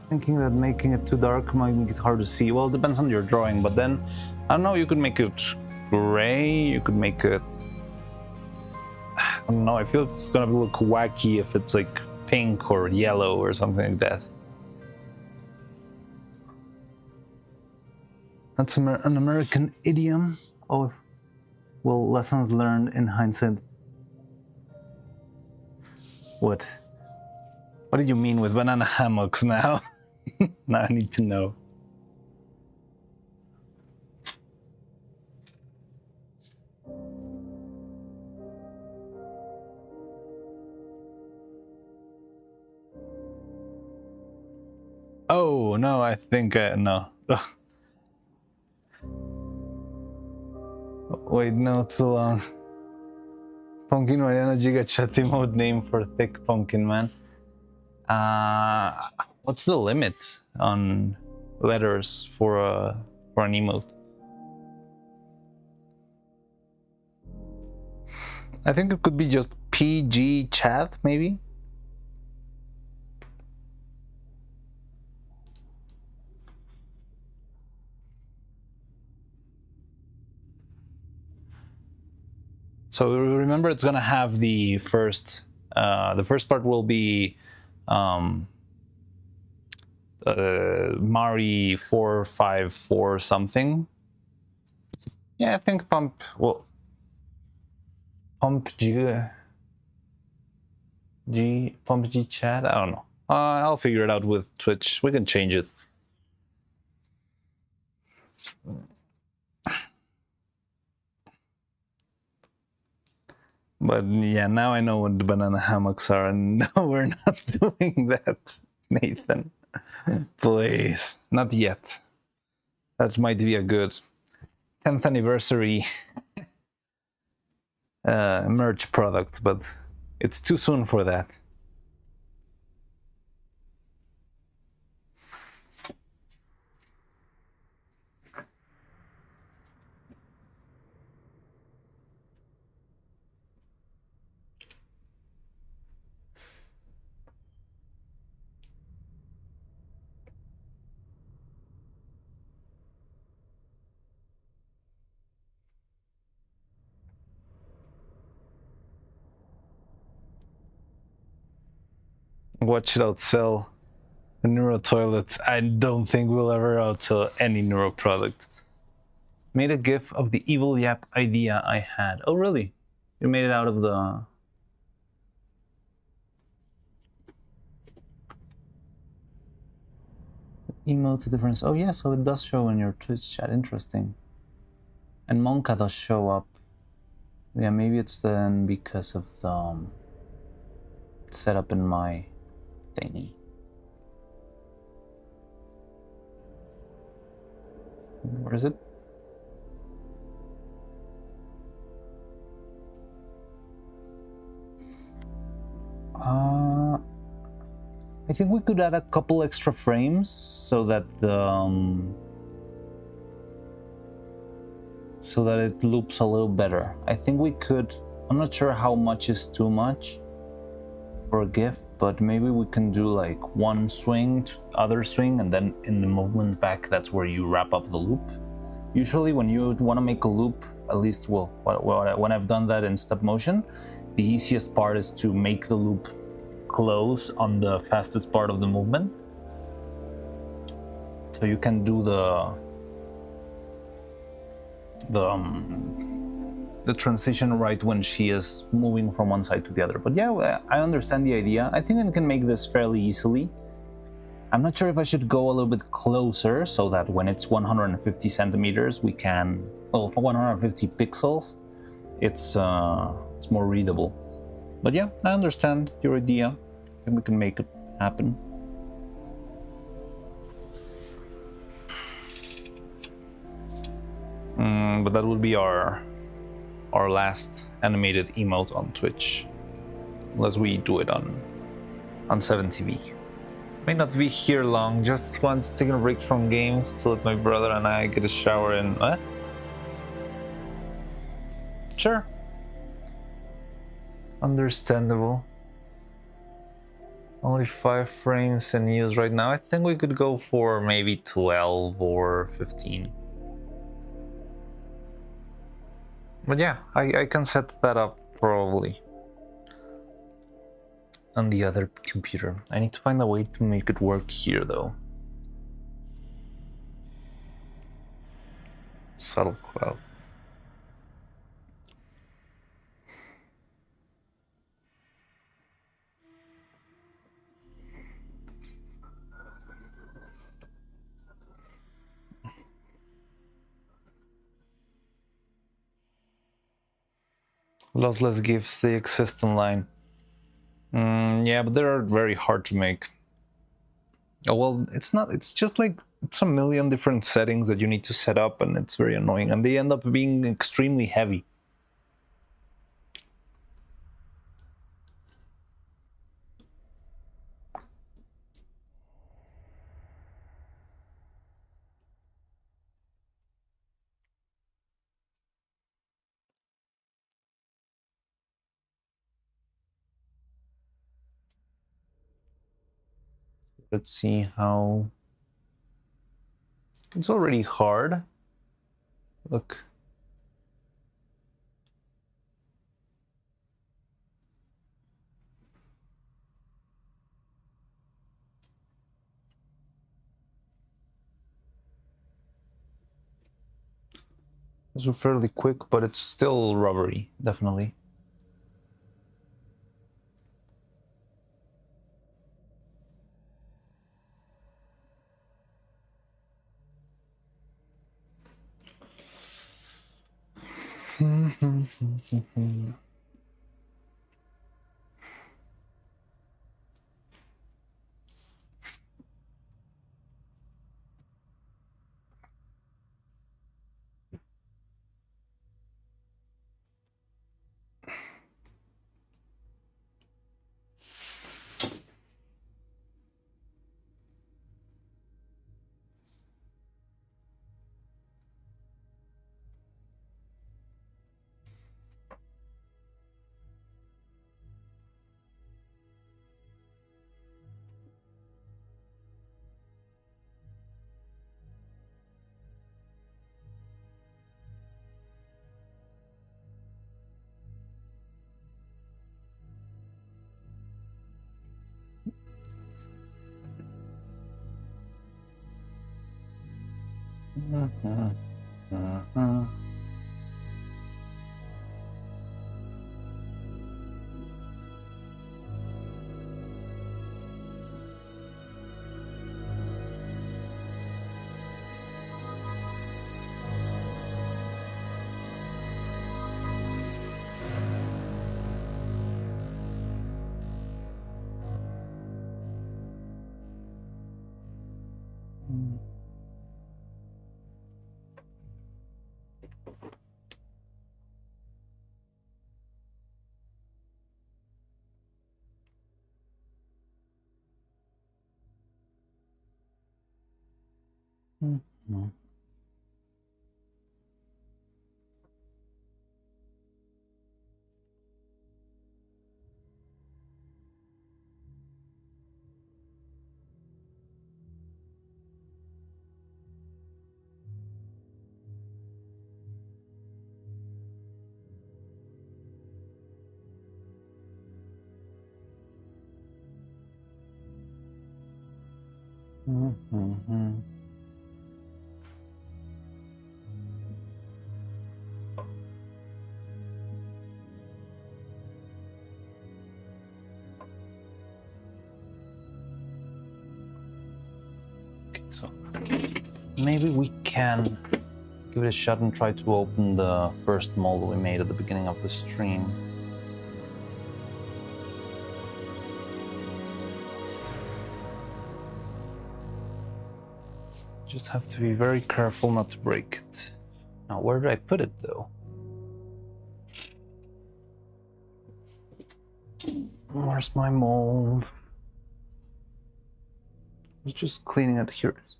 Thinking that making it too dark might make it hard to see. Well, it depends on your drawing, but then, I don't know, you could make it gray, you could make it... I don't know, I feel it's gonna look wacky if it's like pink or yellow or something like that. That's an American idiom. Oh, well, lessons learned in hindsight. What? What did you mean with banana hammocks now? Now I need to know. Oh, no, I think, no. Ugh. Wait, no, too long. Pumpkin Mariana Giga chat emote name for thick pumpkin man. What's the limit on letters for an emote? I think it could be just PG chat, maybe. So remember, it's gonna have the first part will be Mari 454 something. Yeah, I think pump G chat. I don't know. I'll figure it out with Twitch. We can change it. But yeah, now I know what the banana hammocks are, and no, we're not doing that, Nathan. Please, not yet. That might be a good 10th anniversary merch product, but it's too soon for that. What should outsell? The Neuro toilets. I don't think we'll ever outsell any Neuro product. Made a GIF of the evil yap idea I had. Oh, really? You made it out of the... Emote difference. Oh yeah, so it does show in your Twitch chat. Interesting. And Monka does show up. Yeah, maybe it's then because of the setup in my thingy. Where is it? I think we could add a couple extra frames so that so that it loops a little better. I think we could. I'm not sure how much is too much for a GIF, but maybe we can do like one swing to other swing, and then in the movement back, that's where you wrap up the loop. Usually when you want to make a loop, at least when I've done that in stop motion, the easiest part is to make the loop close on the fastest part of the movement. So you can do the transition right when she is moving from one side to the other. But yeah, I understand the idea. I think I can make this fairly easily. I'm not sure if I should go a little bit closer so that when it's 150 centimeters, we can, well, 150 pixels, it's more readable. But yeah, I understand your idea. I think we can make it happen. But that would be our last animated emote on Twitch, unless we do it on 7TV. May not be here long, just once taking a break from games to let my brother and I get a shower and Sure. Understandable. Only 5 frames in use right now. I think we could go for maybe 12 or 15. But yeah, I can set that up probably on the other computer. I need to find a way to make it work here though. Subtle cloud. Lossless GIFs, they exist online. Yeah, but they're very hard to make. Oh, well, it's not, it's just like, it's a million different settings that you need to set up, and it's very annoying, and they end up being extremely heavy. Let's see how... It's already hard. Look. These were fairly quick, but it's still rubbery, definitely. Mhm. Mhm. Okay, so maybe we can give it a shot and try to open the first mold we made at the beginning of the stream. Just have to be very careful not to break it. Now, where did I put it though? Where's my mold? I was just cleaning it. Here it is.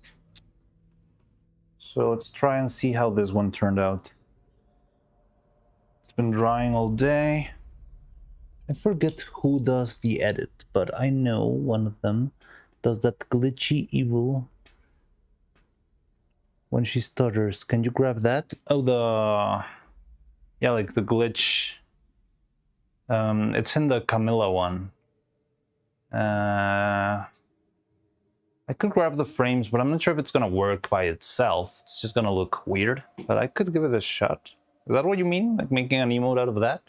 So let's try and see how this one turned out. It's been drying all day. I forget who does the edit, but I know one of them does that glitchy evil when she stutters. Can you grab that? Oh, yeah, like the glitch. It's in the Camilla one. I could grab the frames, but I'm not sure if it's gonna work by itself. It's just gonna look weird, but I could give it a shot. Is that what you mean? Like making an emote out of that?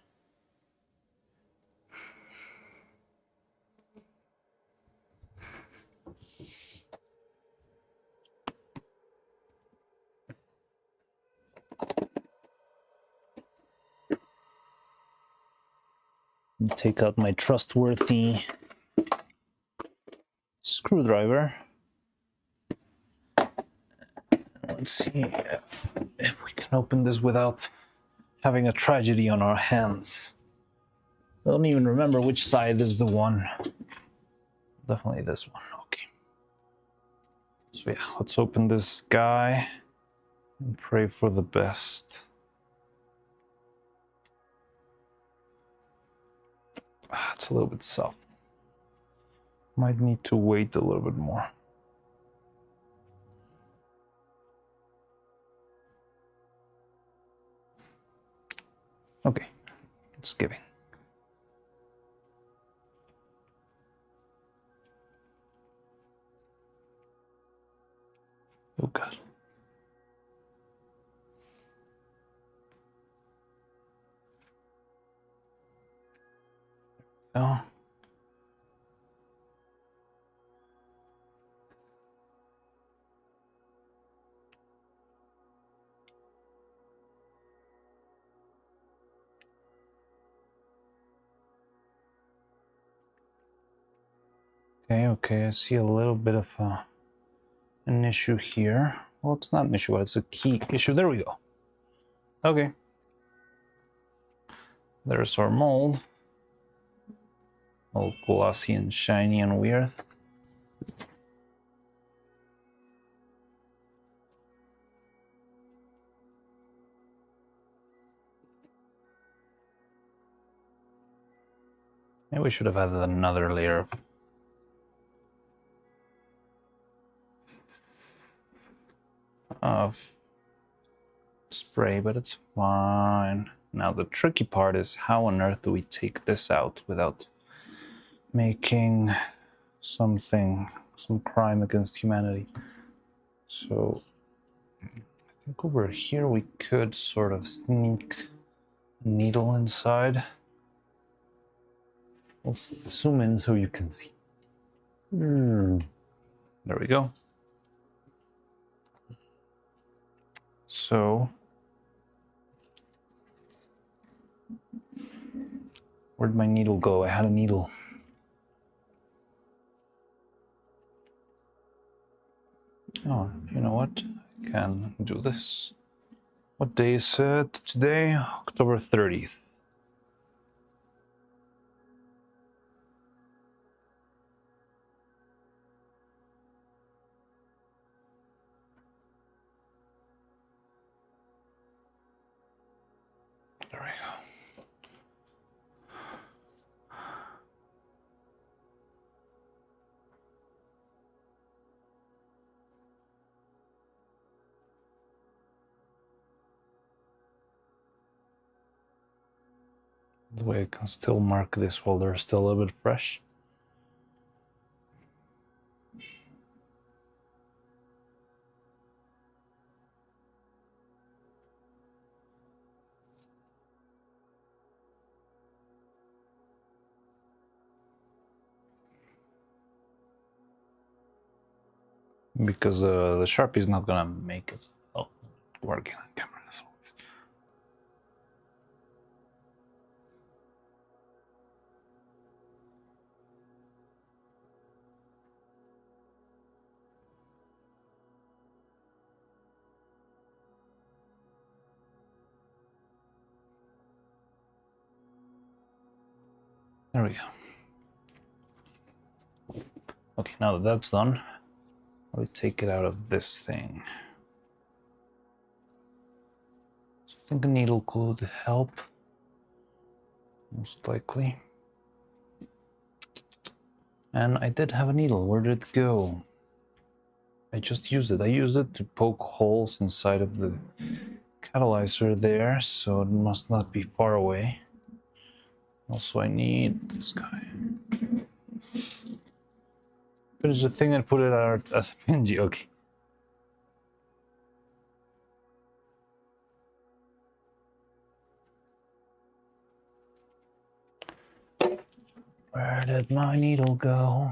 Take out my trustworthy screwdriver. Let's see if we can open this without having a tragedy on our hands. I don't even remember which side is the one. Definitely this one. Okay. So yeah, let's open this guy and pray for the best. It's a little bit soft. Might need to wait a little bit more. Okay, it's giving. Oh God. Oh. Okay, I see a little bit of an issue here. Well, it's not an issue, it's a key issue. There we go. Okay. There's our mold. All glossy and shiny and weird. Maybe we should have added another layer of spray, but it's fine. Now the tricky part is how on earth do we take this out without making some crime against humanity? So I think over here we could sort of sneak a needle inside. Let's zoom in so you can see. There we go. So where'd my needle go? I had a needle. Oh, you know what? I can do this. What day is it today? October 30th. That way I can still mark this while they're still a little bit fresh. Because the Sharpie is not gonna make it working on camera as always. There we go. Okay, now that that's done, I'll take it out of this thing. So I think a needle could help, most likely. And I did have a needle. Where did it go? I just used it. I used it to poke holes inside of the catalyzer there, so it must not be far away. Also, I need this guy. Finish the thing and put it out as a PNG. Okay. Where did my needle go?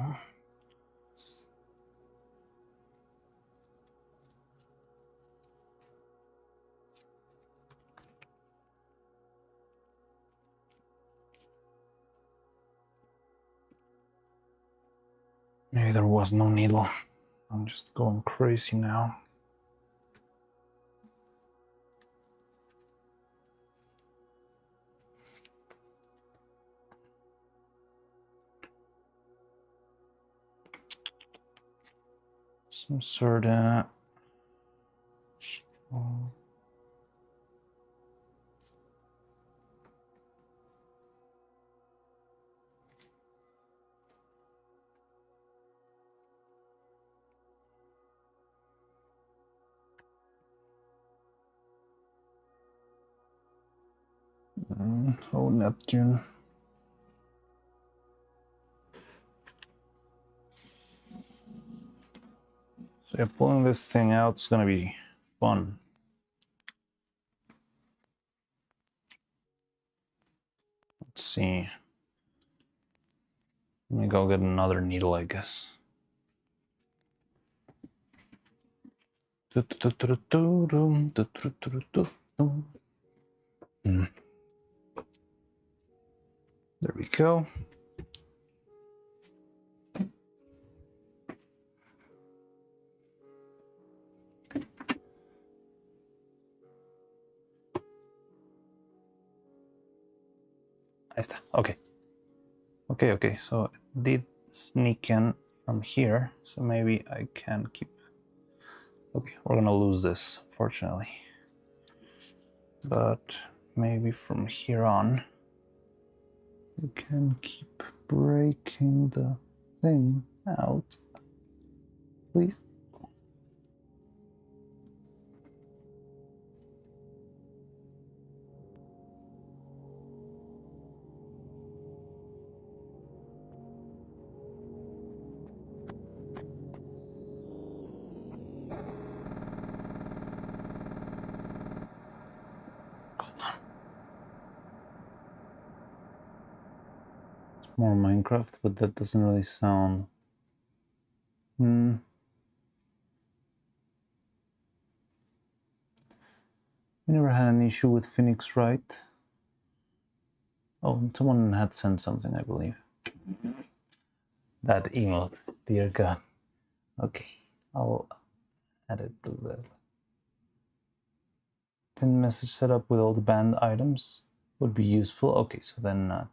Maybe there was no needle. I'm just going crazy now. Some sort of strong. Oh, Neptune. So yeah, pulling this thing out is gonna be fun. Let's see. Let me go get another needle, I guess. There we go. Ahí está. Okay. Okay, so it did sneak in from here, so maybe I can keep... Okay, we're gonna lose this, fortunately. But maybe from here on, we can keep breaking the thing out. Please. More Minecraft, but that doesn't really sound... We never had an issue with Phoenix, right? Oh, someone had sent something, I believe. That emote, dear God. Okay, I'll add it to the pin message setup with all the banned items would be useful. Okay, so then not.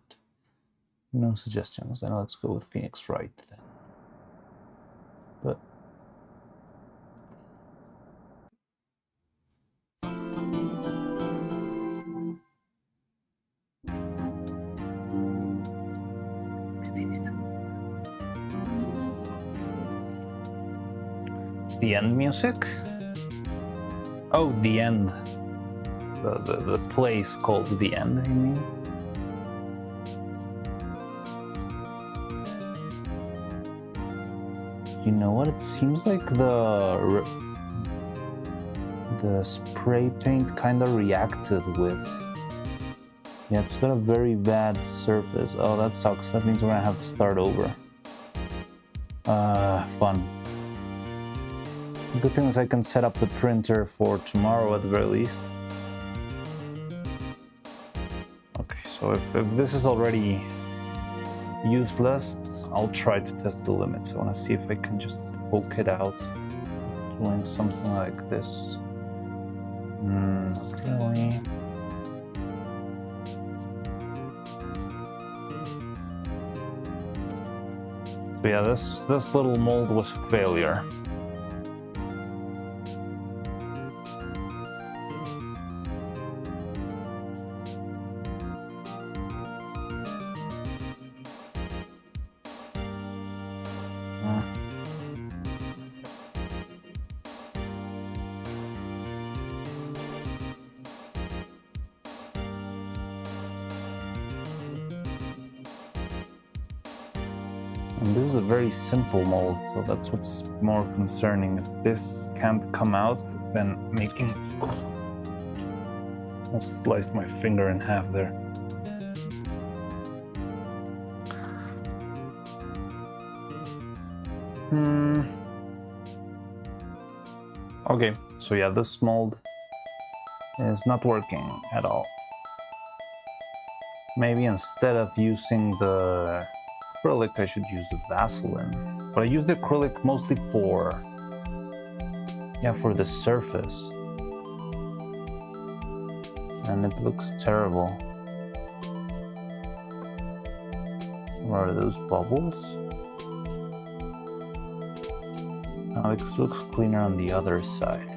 No suggestions. Then let's go with Phoenix Wright then. But it's the end music. Oh, the end. The place called the end, you mean? You know what? It seems like the spray paint kind of reacted with. Yeah, it's got a very bad surface. Oh, that sucks. That means we're gonna have to start over. Fun. The good thing is I can set up the printer for tomorrow at the very least. Okay, so if this is already useless, I'll try to test the limits. I want to see if I can just poke it out doing something like this. Not really. So yeah, this little mold was a failure. And this is a very simple mold, so that's what's more concerning. If this can't come out, then making... I sliced my finger in half there. Okay, so yeah, this mold is not working at all. Maybe instead of using the acrylic, I should use the Vaseline. But I use the acrylic mostly for the surface. And it looks terrible. What are those bubbles? Now it looks cleaner on the other side.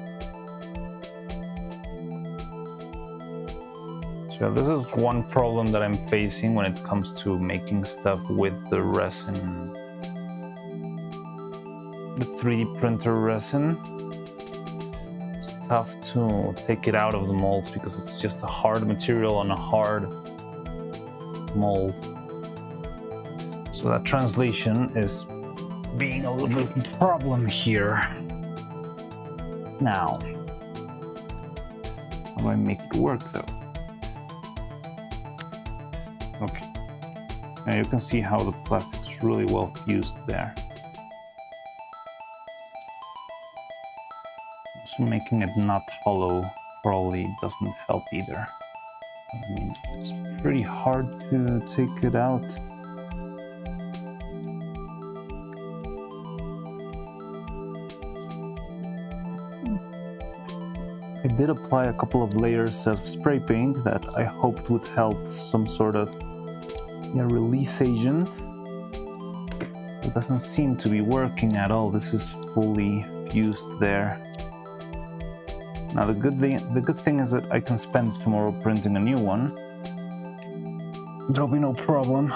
So this is one problem that I'm facing when it comes to making stuff with the resin. The 3D printer resin. It's tough to take it out of the molds because it's just a hard material on a hard mold. So that translation is being a little bit of a problem here. Now, how do I make it work though? Okay, now you can see how the plastic's really well fused there. Also making it not hollow probably doesn't help either. I mean, it's pretty hard to take it out. I did apply a couple of layers of spray paint that I hoped would help some sort of release agent. It doesn't seem to be working at all. This is fully fused there. Now the good thing is that I can spend tomorrow printing a new one. There'll be no problem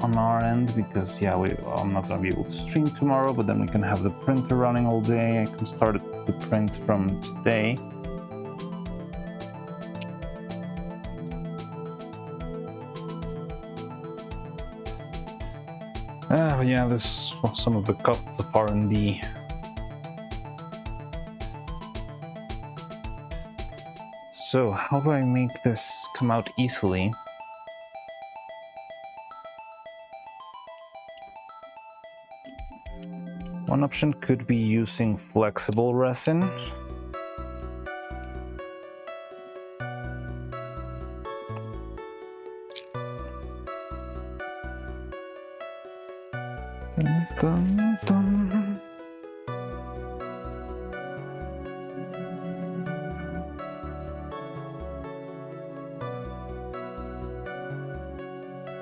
on our end because I'm not gonna be able to stream tomorrow, but then we can have the printer running all day. I can start the print from today. But yeah, this was some of the costs of R&D. So how do I make this come out easily? One option could be using flexible resin. Dun, dun, dun.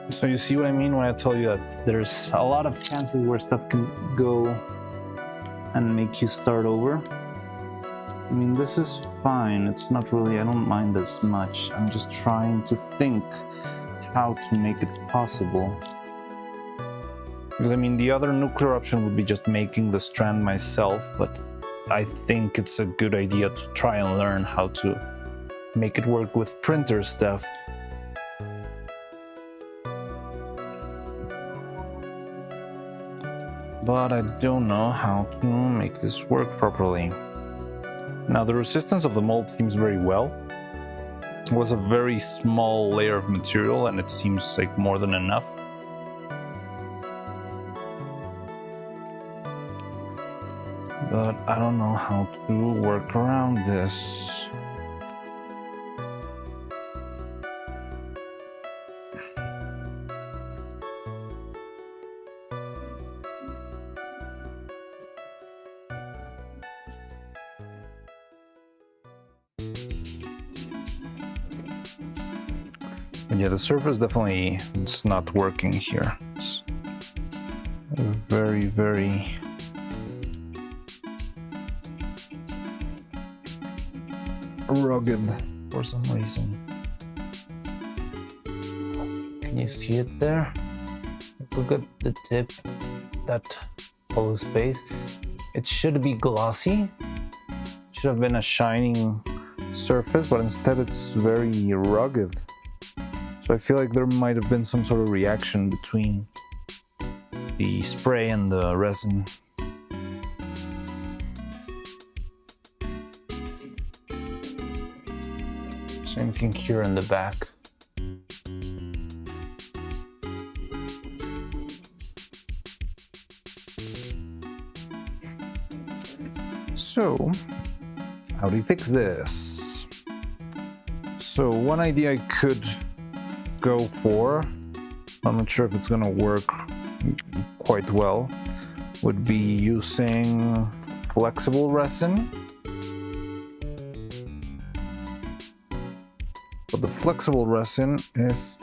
So you see what I mean when I tell you that there's a lot of chances where stuff can go and make you start over. I mean, this is fine. It's not really, I don't mind this much. I'm just trying to think how to make it possible. Because I mean, the other nuclear option would be just making the strand myself, but I think it's a good idea to try and learn how to make it work with printer stuff. but I don't know how to make this work properly. Now the resistance of the mold seems very well. It was a very small layer of material and it seems like more than enough. But I don't know how to work around this. But yeah, the surface definitely is not working here. It's very, very rugged for some reason. Can you see it there? Look at the tip, that hollow space. It should be glossy. It should have been a shining surface, but instead it's very rugged. So I feel like there might have been some sort of reaction between the spray and the resin. Same thing here in the back. So, how do you fix this? So one idea I could go for, I'm not sure if it's gonna work quite well, would be using flexible resin. But the flexible resin is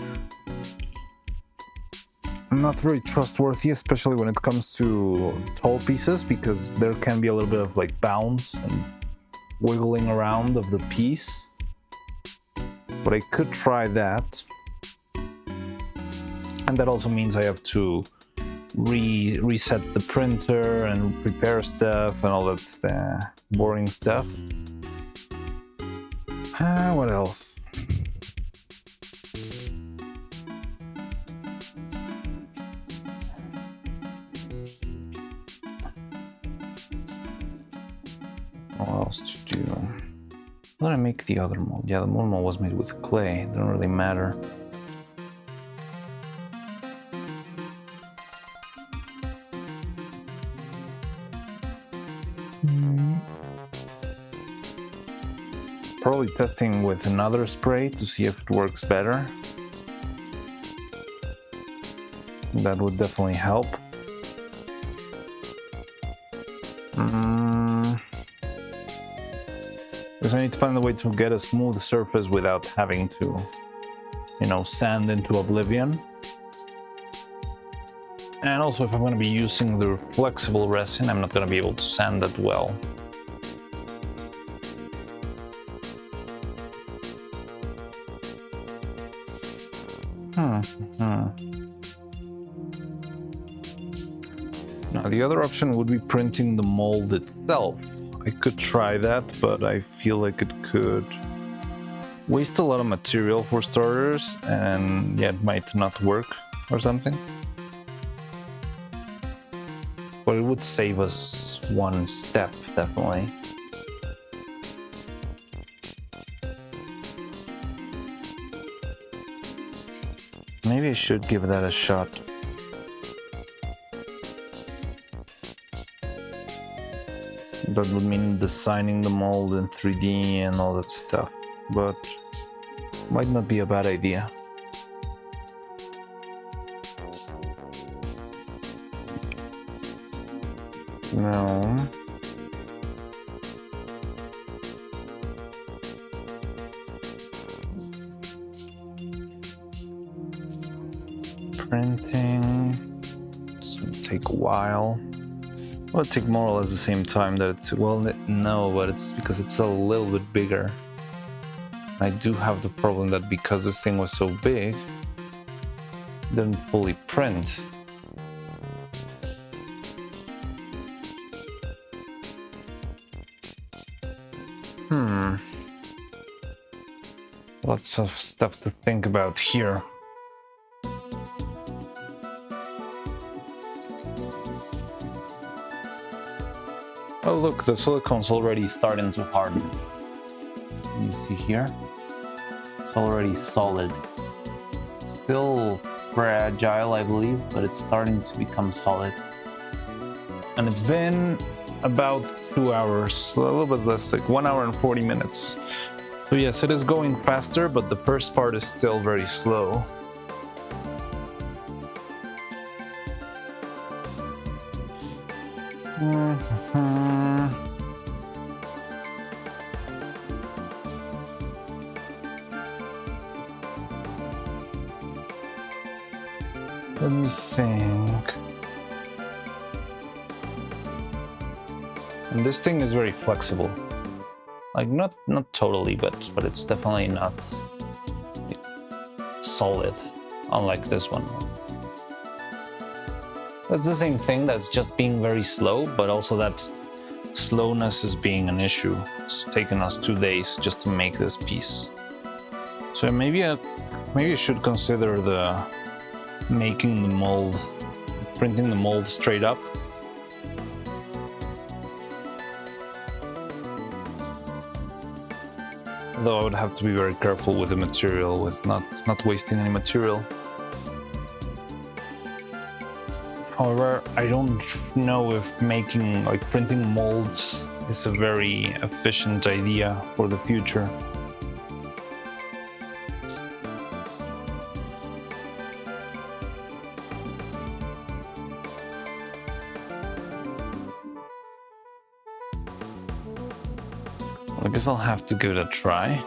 not very trustworthy, especially when it comes to tall pieces, because there can be a little bit of like bounce and wiggling around of the piece. But I could try that. And that also means I have to reset the printer and prepare stuff and all that boring stuff. What else? What else to do? How did I make the other mold? Yeah, the mold was made with clay. It doesn't really matter. Probably testing with another spray to see if it works better. That would definitely help. Because I need to find a way to get a smooth surface without having to, you know, sand into oblivion. And also, if I'm going to be using the flexible resin, I'm not going to be able to sand that well. Now, the other option would be printing the mold itself. I could try that, but I feel like it could waste a lot of material for starters, and yeah, it might not work or something. But it would save us one step, definitely. Maybe I should give that a shot. That would mean designing the mold in 3D and all that stuff, but might not be a bad idea. No. Printing. It's gonna take a while. Well, it'll take more or less the same time that it took. Well, no, but it's because it's a little bit bigger. I do have the problem that because this thing was so big, it didn't fully print. Lots of stuff to think about here. Oh look, the silicone's already starting to harden. You see here? It's already solid. Still fragile, I believe, but it's starting to become solid. And it's been about 2 hours, a little bit less, like 1 hour and 40 minutes. So yes, it is going faster, but the first part is still very slow. Let me think. And this thing is very flexible. Like not totally, but it's definitely not solid, unlike this one. That's the same thing, that's just being very slow, but also that slowness is being an issue. It's taken us 2 days just to make this piece. So maybe I should consider making the mold, printing the mold straight up. Though I would have to be very careful with the material, with not wasting any material. However, I don't know if making, like printing molds is a very efficient idea for the future. I guess I'll have to give it a try.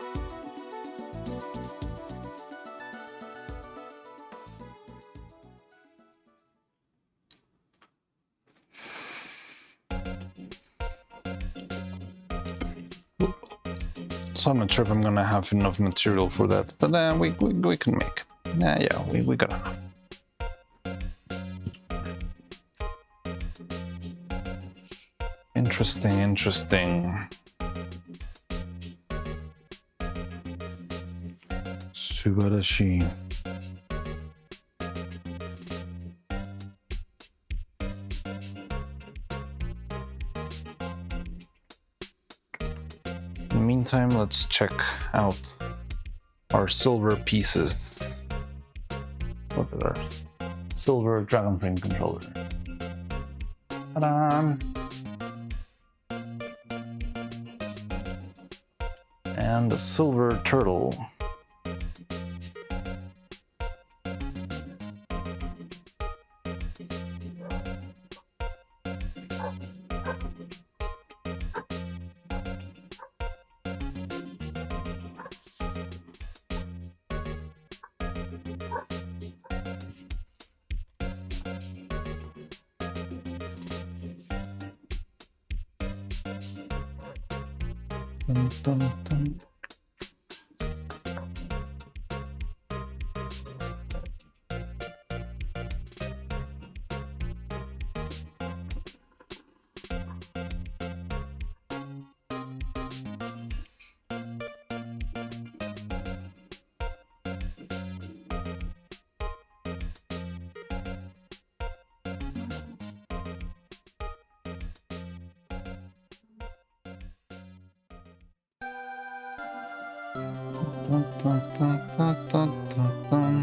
So I'm not sure if I'm gonna have enough material for that, but we can make it. Yeah, we got enough. Interesting. Subarashi. In the meantime, let's check out our silver pieces. Look at our silver dragon frame controller. Ta-da! And the silver turtle. Dun, dun, dun. Dun, dun, dun, dun, dun, dun, dun.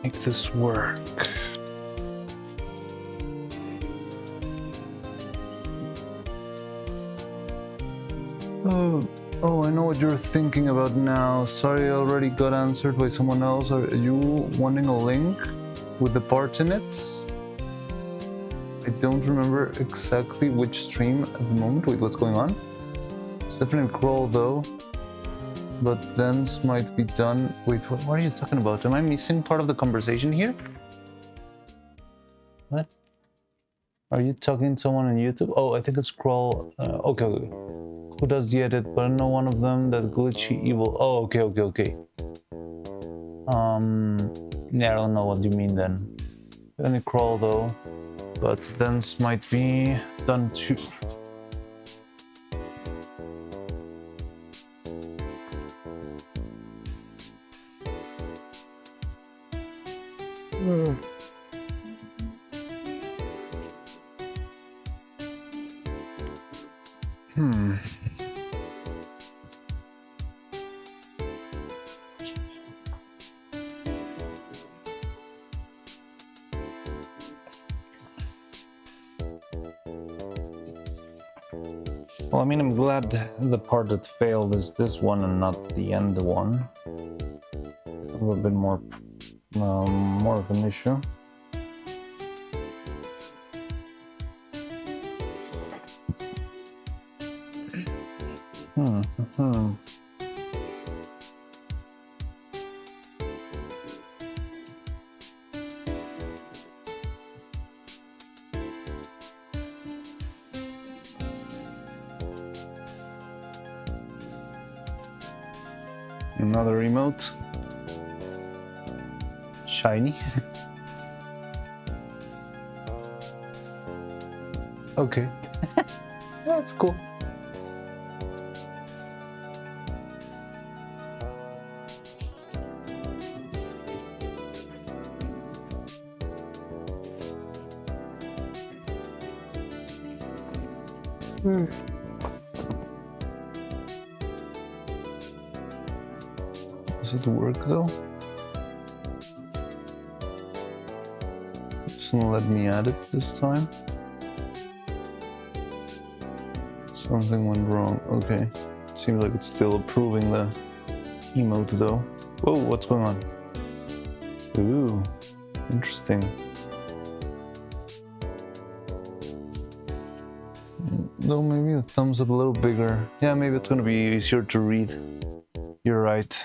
Make this work. Oh, I know what you're thinking about now. Sorry, I already got answered by someone else. Are you wanting a link with the parts in it? I don't remember exactly which stream at the moment. Wait, what's going on? It's definitely crawl though. But thence might be done. Wait, what are you talking about? Am I missing part of the conversation here? What? Are you talking to someone on YouTube? Oh, I think it's crawl. Okay. Who does the edit? But I know one of them, that glitchy evil. Oh, okay. Yeah, I don't know what you mean then. Any crawl though. But thence might be done too. Well, I mean, I'm glad the part that failed is this one and not the end one. A little bit more of an issue. Another emote. Shiny. Okay. That's cool. Does it work though? It's gonna let me add it this time. Something went wrong. Okay. Seems like it's still approving the emote though. Whoa, what's going on? Ooh, interesting. Though maybe the thumbs up a little bigger. Yeah, maybe it's gonna be easier to read. You're right.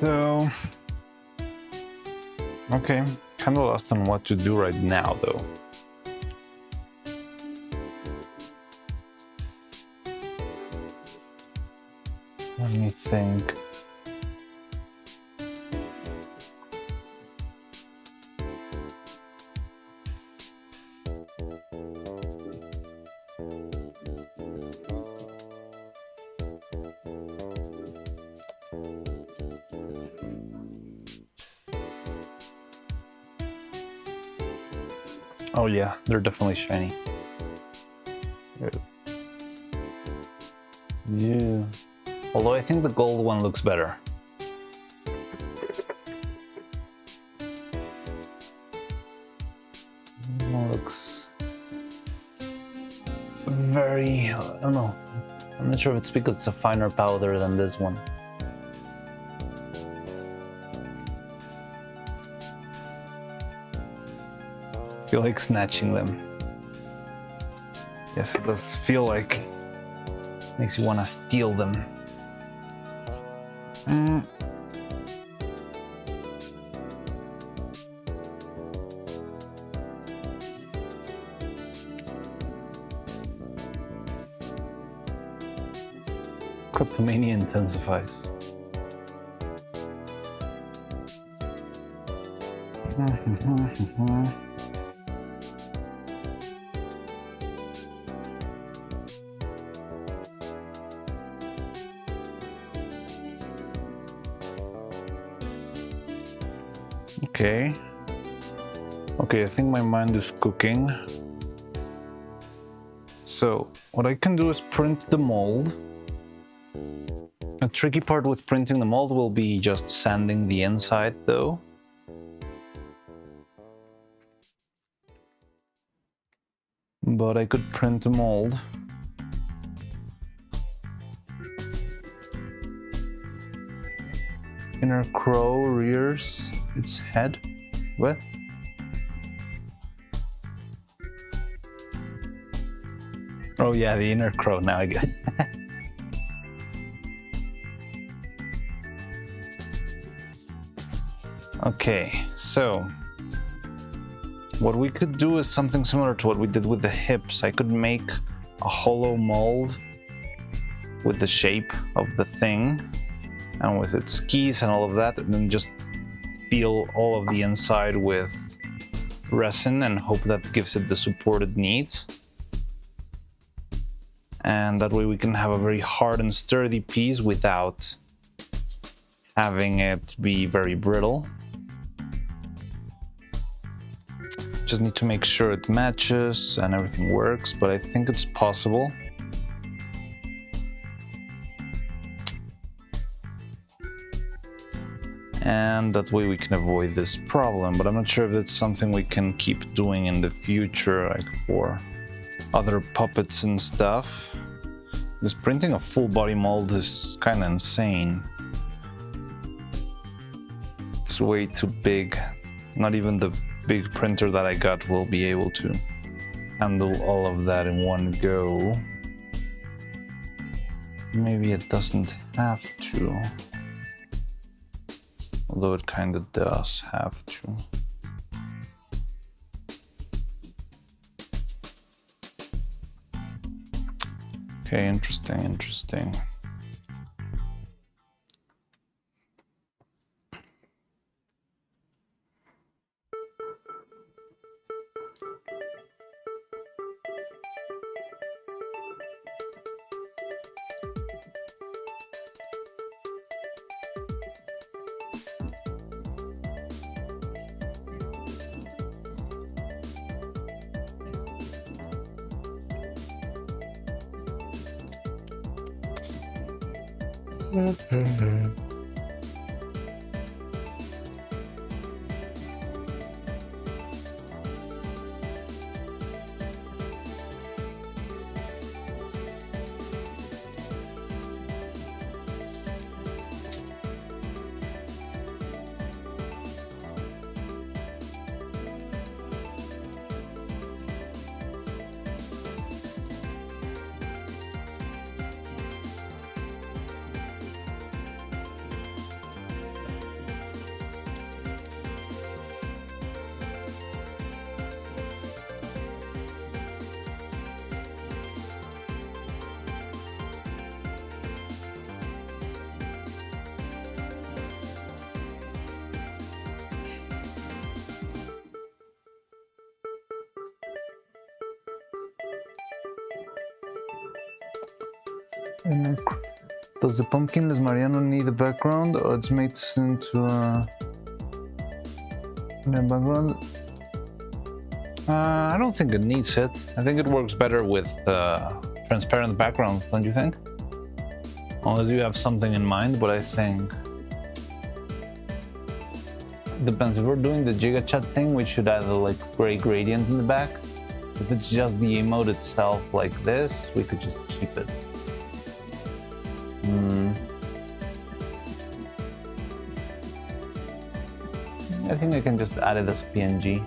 So, okay, kind of lost on what to do right now though. Let me think. Oh yeah, they're definitely shiny. Yeah. Although I think the gold one looks better. This one looks very, I don't know. I'm not sure if it's because it's a finer powder than this one. I feel like snatching them. Yes, it does feel like makes you want to steal them. Kleptomania intensifies. Okay. Okay, I think my mind is cooking. So, what I can do is print the mold. A tricky part with printing the mold will be just sanding the inside, though. But I could print a mold. Inner crow rears its head. What? Oh yeah, the inner crow, now I get it. Okay, so what we could do is something similar to what we did with the hips. I could make a hollow mold with the shape of the thing and with its keys and all of that, and then just fill all of the inside with resin and hope that gives it the support it needs. And that way we can have a very hard and sturdy piece without having it be very brittle. Just need to make sure it matches and everything works, but I think it's possible. And that way we can avoid this problem, but I'm not sure if it's something we can keep doing in the future, like for other puppets and stuff. Because printing a full body mold is kind of insane. It's way too big. Not even the big printer that I got will be able to handle all of that in one go. Maybe it doesn't have to. Although it kind of does have to. Okay, interesting. Does the pumpkin as Mariano need a background, or it's made into a background? I don't think it needs it. I think it works better with transparent background, don't you think? Unless you have something in mind, but I think it depends. If we're doing the Giga Chat thing, we should add a like gray gradient in the back. If it's just the emote itself like this, we could just keep it. I think I can just add it as a PNG.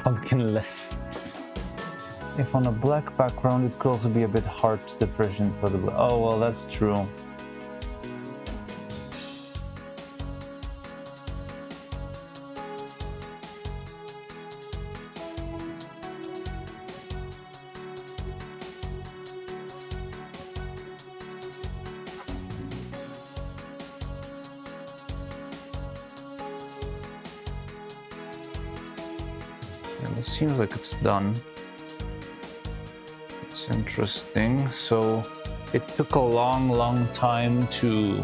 Pumpkinless. If on a black background, it could also be a bit hard to differentiate for the. Oh well, that's true. And it seems like it's done. It's interesting. So It took a long time to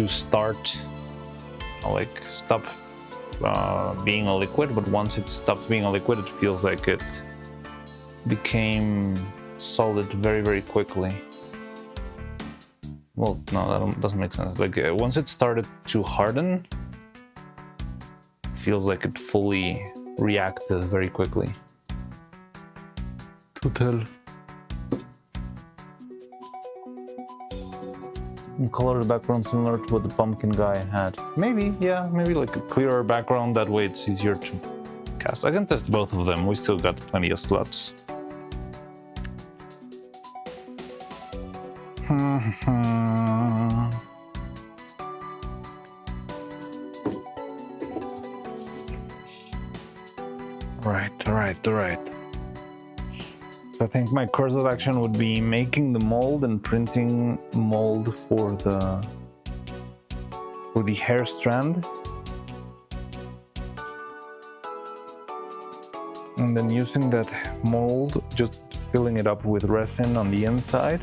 start, like stop being a liquid, but once it stopped being a liquid, it feels like it became solid very quickly. Well, no, that doesn't make sense. Like once it started to harden, it feels like it fully reacted very quickly. to tell. And color the background similar to what the pumpkin guy had. Maybe, yeah, maybe like a clearer background, that way it's easier to cast. I can test both of them, we still got plenty of slots. Right. I think my course of action would be making the mold and printing mold for the hair strand, and then using that mold, just filling it up with resin on the inside.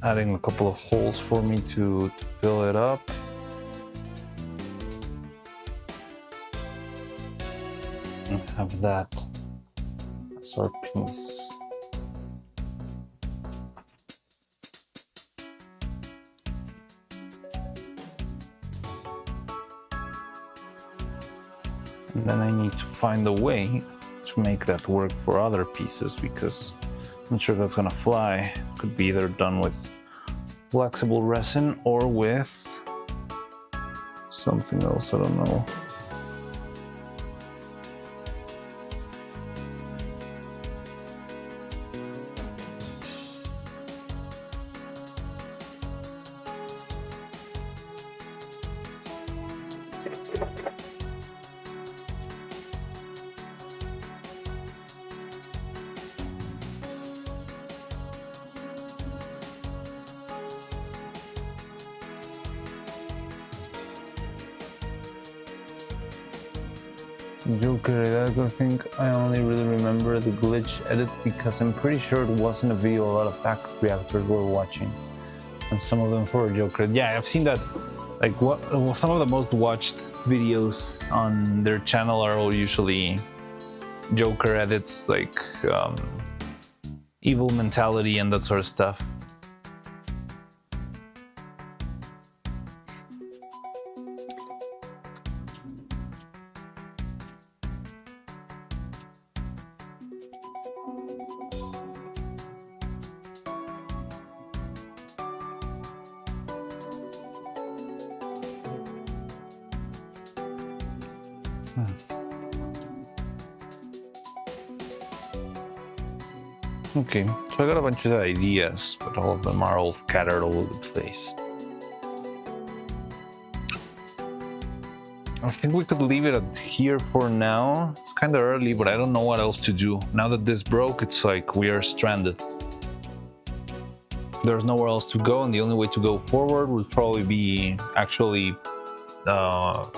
Adding a couple of holes for me to fill it up. And have that as our piece. And then I need to find a way to make that work for other pieces, because I'm not sure if that's gonna fly. It could be either done with flexible resin or with something else, I don't know. Joker, I think I only really remember the glitch edit because I'm pretty sure it wasn't a video a lot of fact reactors were watching, and some of them for Joker. Yeah, I've seen that. Like some of the most watched videos on their channel are all usually Joker edits, like evil mentality and that sort of stuff. Okay, so I got a bunch of ideas, but all of them are all scattered all over the place. I think we could leave it at here for now. It's kind of early, but I don't know what else to do. Now that this broke, it's like we are stranded. There's nowhere else to go, and the only way to go forward would probably be actually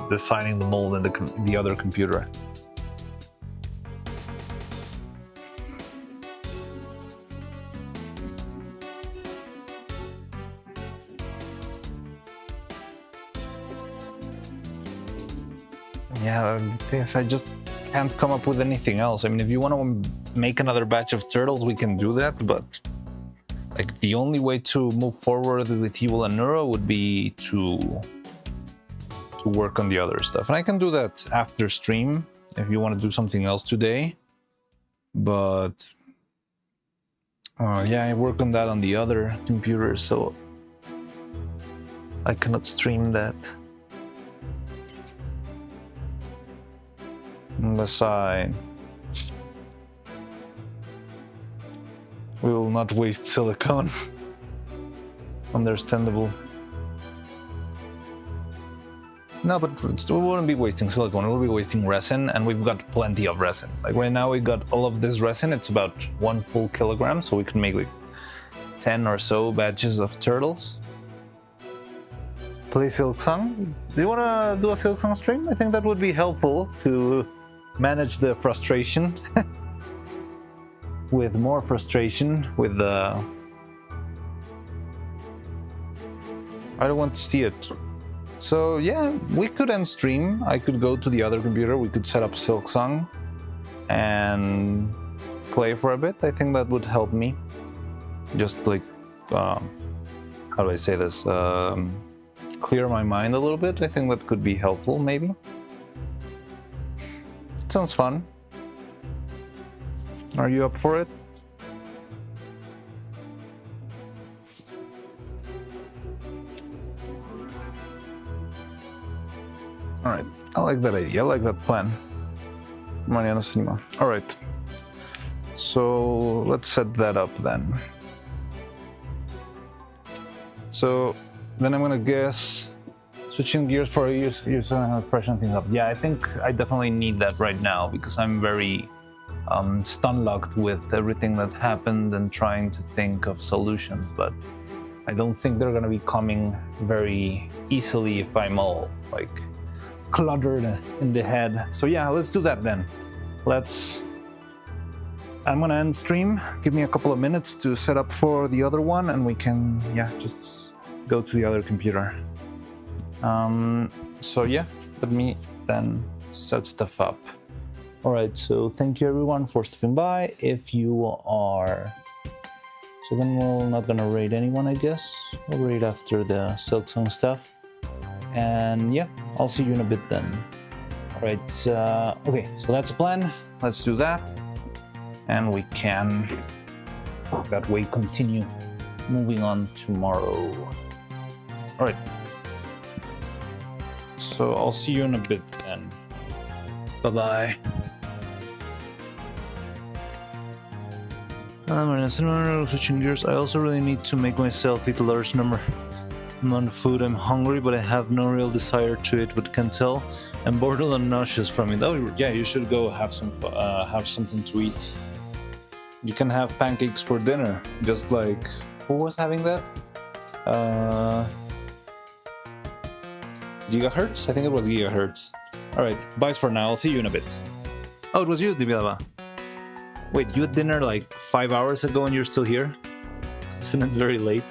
designing the mold in the other computer. Yeah, yes, I just can't come up with anything else. I mean, if you want to make another batch of turtles, we can do that, but like the only way to move forward with Evil and Neuro would be to work on the other stuff. And I can do that after stream if you want to do something else today. But yeah, I work on that on the other computer, so I cannot stream that. Unless we will not waste silicone. Understandable. No, but we wouldn't be wasting silicone, we'll be wasting resin, and we've got plenty of resin. Like right now we got all of this resin, it's about 1 full kilogram, so we can make like 10 or so batches of turtles. Play Silksong? Do you want to do a Silksong stream? I think that would be helpful to manage the frustration. With more frustration, with the... I don't want to see it. So yeah, we could end stream. I could go to the other computer, we could set up Silksong and play for a bit. I think that would help me. Just like, how do I say this? Clear my mind a little bit. I think that could be helpful, maybe. Sounds fun. Are you up for it? Alright, I like that idea, I like that plan. Mariano Cinema. Alright. So let's set that up then. So then I'm gonna guess switching gears for a use freshen things up. Yeah, I think I definitely need that right now because I'm very stun-locked with everything that happened and trying to think of solutions, but I don't think they're gonna be coming very easily if I'm all like cluttered in the head. So yeah, let's do that then. I'm gonna end stream. Give me a couple of minutes to set up for the other one and we can, yeah, just go to the other computer. So yeah, let me then set stuff up. All right, so thank you everyone for stopping by. If you are, so then we're not gonna raid anyone, I guess. We'll raid after the Silksong stuff. And yeah, I'll see you in a bit then. All right, okay, so that's a plan. Let's do that. And we can, that way, continue moving on tomorrow. All right. So I'll see you in a bit then. Bye-bye. Switching gears, I also really need to make myself eat a large number amount of food. I'm hungry, but I have no real desire to it, but can tell I'm bored and nauseous from it. Oh yeah, you should go have something to eat. You can have pancakes for dinner, just like, who was having that? Gigahertz? I think it was Gigahertz. Alright, bye for now, I'll see you in a bit. Oh, it was you, Dibilaba. Wait, you had dinner like 5 hours ago and you're still here? Isn't it very late?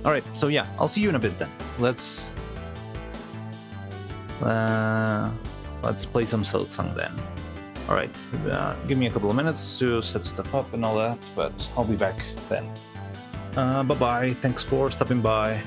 Alright, so yeah, I'll see you in a bit then. Let's play some Silksong then. Alright, give me a couple of minutes to set stuff up and all that, but I'll be back then. Bye-bye, thanks for stopping by.